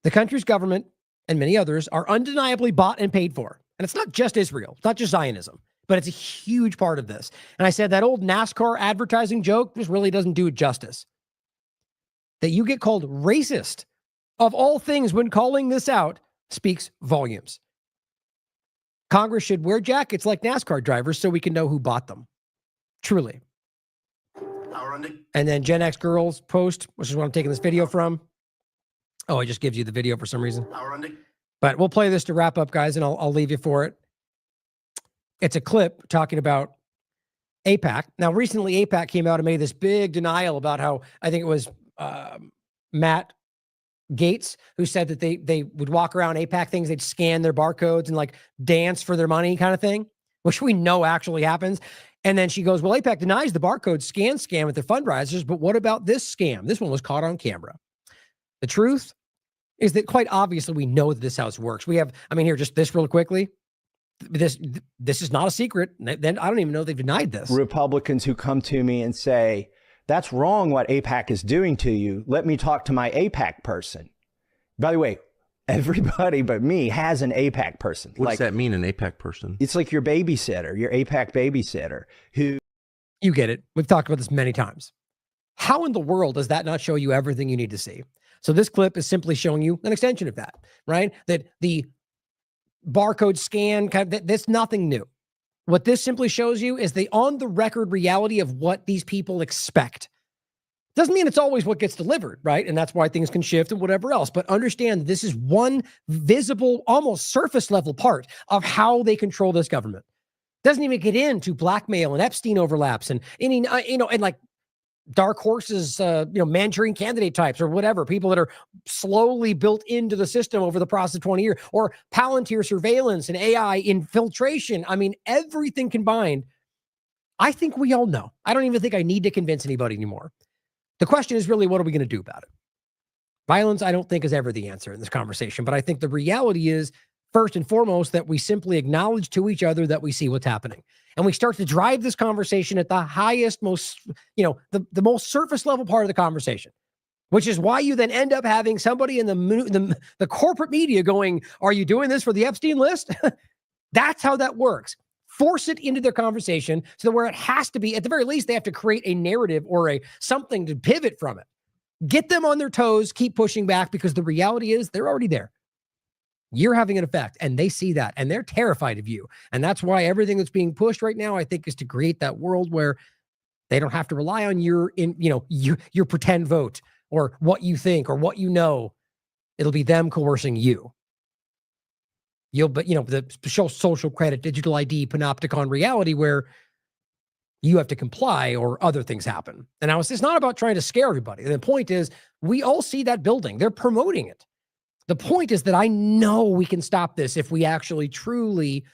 The country's government and many others are undeniably bought and paid for. And it's not just Israel. It's not just Zionism, but it's a huge part of this. And I said that old NASCAR advertising joke just really doesn't do it justice. That you get called racist of all things when calling this out speaks volumes. Congress should wear jackets like NASCAR drivers so we can know who bought them. Truly. And then Gen X Girls post, which is what I'm taking this video from. Oh, it just gives you the video for some reason. But we'll play this to wrap up, guys, and I'll leave you for it. It's a clip talking about AIPAC. Now, recently, AIPAC came out and made this big denial about how, I think it was Matt Gates, who said that they would walk around AIPAC things, they'd scan their barcodes and like dance for their money kind of thing, which we know actually happens. And then she goes, well, AIPAC denies the barcode scam with their fundraisers, but what about this scam? This one was caught on camera. The truth is that quite obviously we know that this house works. We have, I mean, here, just this real quickly. This is not a secret. Then I don't even know they've denied this. Republicans who come to me and say, that's wrong what AIPAC is doing to you. Let me talk to my AIPAC person. By the way, everybody but me has an AIPAC person. What's that mean, an AIPAC person? It's like your babysitter, your AIPAC babysitter who... You get it. We've talked about this many times. How in the world does that not show you everything you need to see? So this clip is simply showing you an extension of that, right? That the barcode scan, that's nothing new. What this simply shows you is the on-the-record reality of what these people expect. Doesn't mean it's always what gets delivered, right? And that's why things can shift and whatever else. But understand this is one visible, almost surface-level part of how they control this government. Doesn't even get into blackmail and Epstein overlaps and any, and like dark horses, Manchurian candidate types or whatever, people that are slowly built into the system over the process of 20 years, or Palantir surveillance and AI infiltration. I mean, everything combined, I think we all know. I don't even think I need to convince anybody anymore. The question is really, what are we going to do about it? Violence, I don't think, is ever the answer in this conversation, but I think the reality is, first and foremost, that we simply acknowledge to each other that we see what's happening. And we start to drive this conversation at the highest, most, the most surface level part of the conversation, which is why you then end up having somebody in the corporate media going, are you doing this for the Epstein list? That's how that works. Force it into their conversation so that where it has to be, at the very least, they have to create a narrative or something to pivot from it. Get them on their toes, keep pushing back, because the reality is they're already there. You're having an effect, and they see that, and they're terrified of you. And that's why everything that's being pushed right now, I think, is to create that world where they don't have to rely on your pretend vote or what you think or what you know. It'll be them coercing you. The social credit, digital ID, panopticon reality where you have to comply or other things happen. And now it's not about trying to scare everybody. The point is, we all see that building. They're promoting it. The point is that I know we can stop this if we actually truly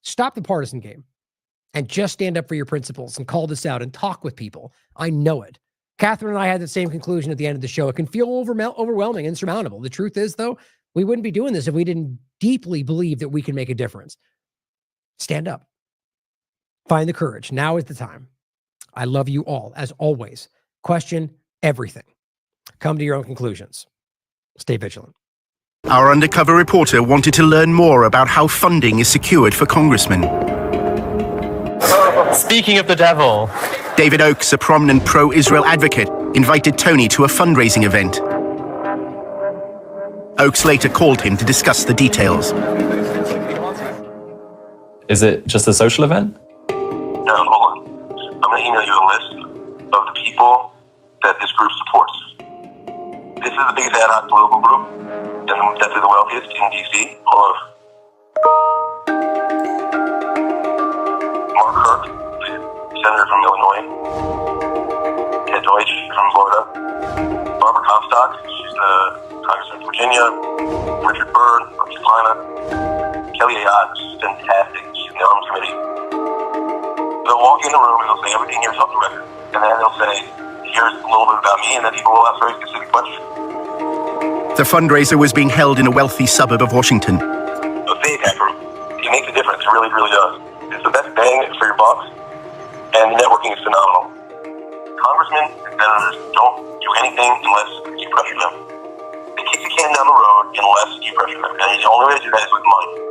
stop the partisan game and just stand up for your principles and call this out and talk with people. I know it. Catherine and I had the same conclusion at the end of the show. It can feel overwhelming, insurmountable. The truth is, though, we wouldn't be doing this if we didn't deeply believe that we can make a difference. Stand up. Find the courage. Now is the time. I love you all, as always. Question everything. Come to your own conclusions. Stay vigilant. Our undercover reporter wanted to learn more about how funding is secured for congressmen. Speaking of the devil, David Oakes, a prominent pro-Israel advocate, invited Tony to a fundraising event. Oakes later called him to discuss the details. is it just a social event? No, hold on. I'm going to email you a list of the people that this group supports. This is the biggest ad hoc political group, and definitely the wealthiest in D.C. Hold on. Mark Kirk, Senator from Illinois. Ted Deutsch from Florida. Barbara Comstock, she's the Congressman from Virginia. Richard Byrd, North Carolina. Kelly Ayotte, she's fantastic. She's in the Arms Committee. They'll walk in the room and they'll say, everything here's off the record. And then they'll say, here's a little bit about me, and then people will ask very specific questions. The fundraiser was being held in a wealthy suburb of Washington. The APAC group, it makes a difference. It really, really does. It's the best bang for your bucks, and the networking is phenomenal. Congressmen and senators don't do anything unless you pressure them. They kick the can down the road unless you pressure them, and the only way to do that is with money.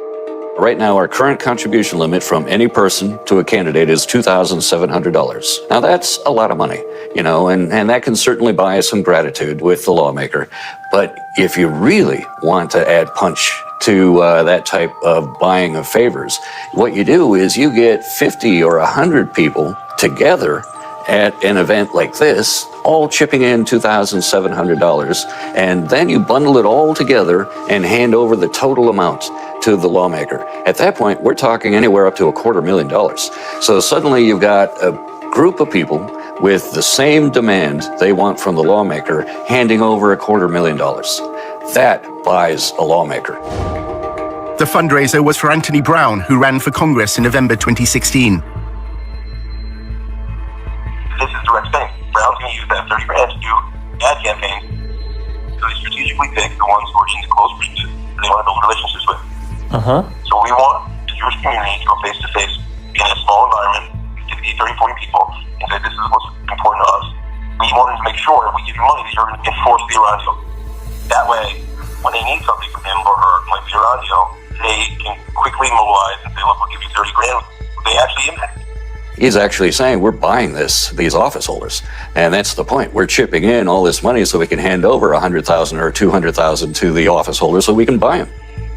Right now, our current contribution limit from any person to a candidate is $2,700. Now, that's a lot of money, and that can certainly buy some gratitude with the lawmaker. But if you really want to add punch to that type of buying of favors, what you do is you get 50 or 100 people together at an event like this, all chipping in $2,700, and then you bundle it all together and hand over the total amount to the lawmaker. At that point, we're talking anywhere up to $250,000. So suddenly you've got a group of people with the same demand they want from the lawmaker handing over $250,000. That buys a lawmaker. The fundraiser was for Anthony Brown, who ran for Congress in November 2016. This is direct spending. Brown's going to use that $30,000 to do ad campaigns. So they strategically pick the ones who are in the close reaches that they want to build relationships with. So we want the Jewish community to go face to face in a small environment, 50, 30, 40 people, and say this is what's important to us. We want them to make sure if we give you money that you're going to enforce the Iran. That way, when they need something from him or her, like the Iran, they can quickly mobilize and say, look, we'll give you $30,000. They actually impact. He's actually saying we're buying these office holders. And that's the point. We're chipping in all this money so we can hand over $100,000 or $200,000 to the office holders so we can buy them.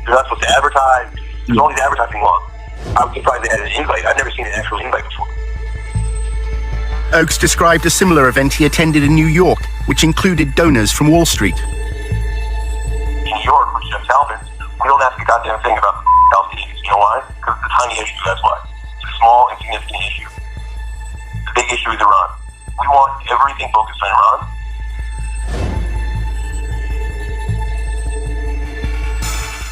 You're not supposed to advertise. There's all these advertising laws. I was surprised they had an invite. I've never seen an actual invite before. Oakes described a similar event he attended in New York, which included donors from Wall Street. In New York, with Jeff Talbot, we don't ask a goddamn thing about Palestinians. You know why? Because it's a tiny issue, that's why. It's a small, insignificant issue. The big issue is Iran. We want everything focused on Iran.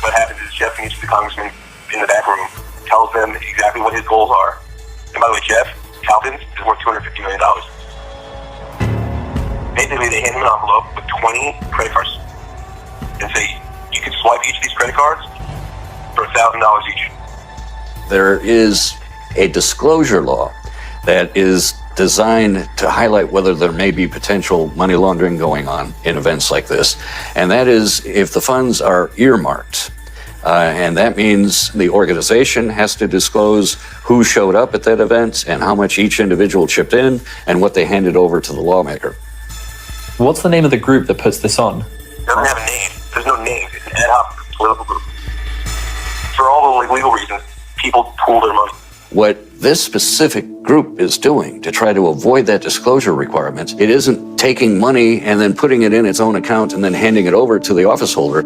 What happens is Jeff meets the congressman in the back room, tells them exactly what his goals are. And by the way, Jeff Talbot is worth $250 million. Basically, they hand him an envelope with 20 credit cards and say, you can swipe each of these credit cards for $1,000 each. There is a disclosure law that is designed to highlight whether there may be potential money laundering going on in events like this. And that is if the funds are earmarked. And that means the organization has to disclose who showed up at that event and how much each individual chipped in and what they handed over to the lawmaker. What's the name of the group that puts this on? It doesn't have a name. There's no name. It's an ad hoc political group. For all the legal reasons, people pool their money. What this specific group is doing to try to avoid that disclosure requirement, it isn't taking money and then putting it in its own account and then handing it over to the office holder.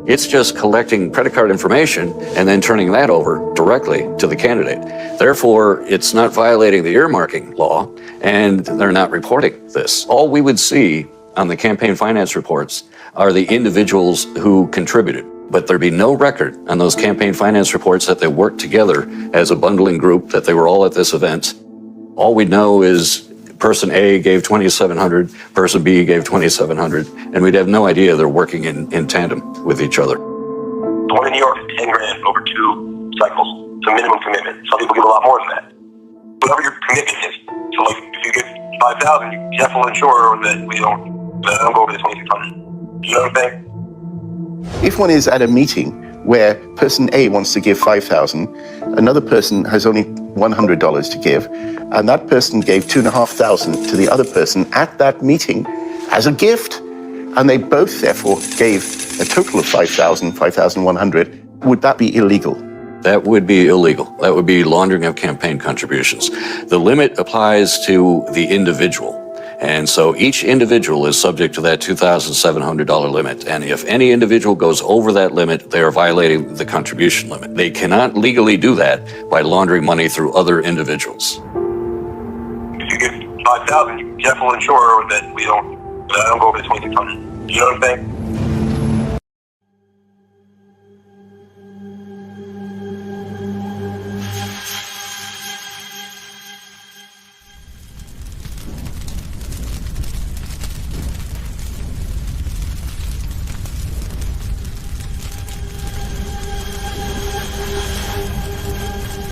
It's just collecting credit card information and then turning that over directly to the candidate. Therefore, it's not violating the earmarking law, and they're not reporting this. All we would see on the campaign finance reports are the individuals who contributed. But there'd be no record on those campaign finance reports that they worked together as a bundling group, that they were all at this event. All we'd know is person A gave $2,700, person B gave $2,700, and we'd have no idea they're working in tandem with each other. The one in New York is 10 grand over 2 cycles. It's a minimum commitment. Some people give a lot more than that. Whatever your commitment is. So like if you give 5,000, you have to ensure that we don't go over the 2,600. You know what I'm saying? If one is at a meeting where person A wants to give 5,000, another person has only $100 to give, and that person gave 2,500 to the other person at that meeting as a gift, and they both therefore gave a total of 5,000, 5,100, would that be illegal? That would be illegal. That would be laundering of campaign contributions. The limit applies to the individual. And so each individual is subject to that $2,700 limit. And if any individual goes over that limit, they are violating the contribution limit. They cannot legally do that by laundering money through other individuals. If you give 5,000, you have to ensure that we don't go over the 2,600. You know what I'm saying?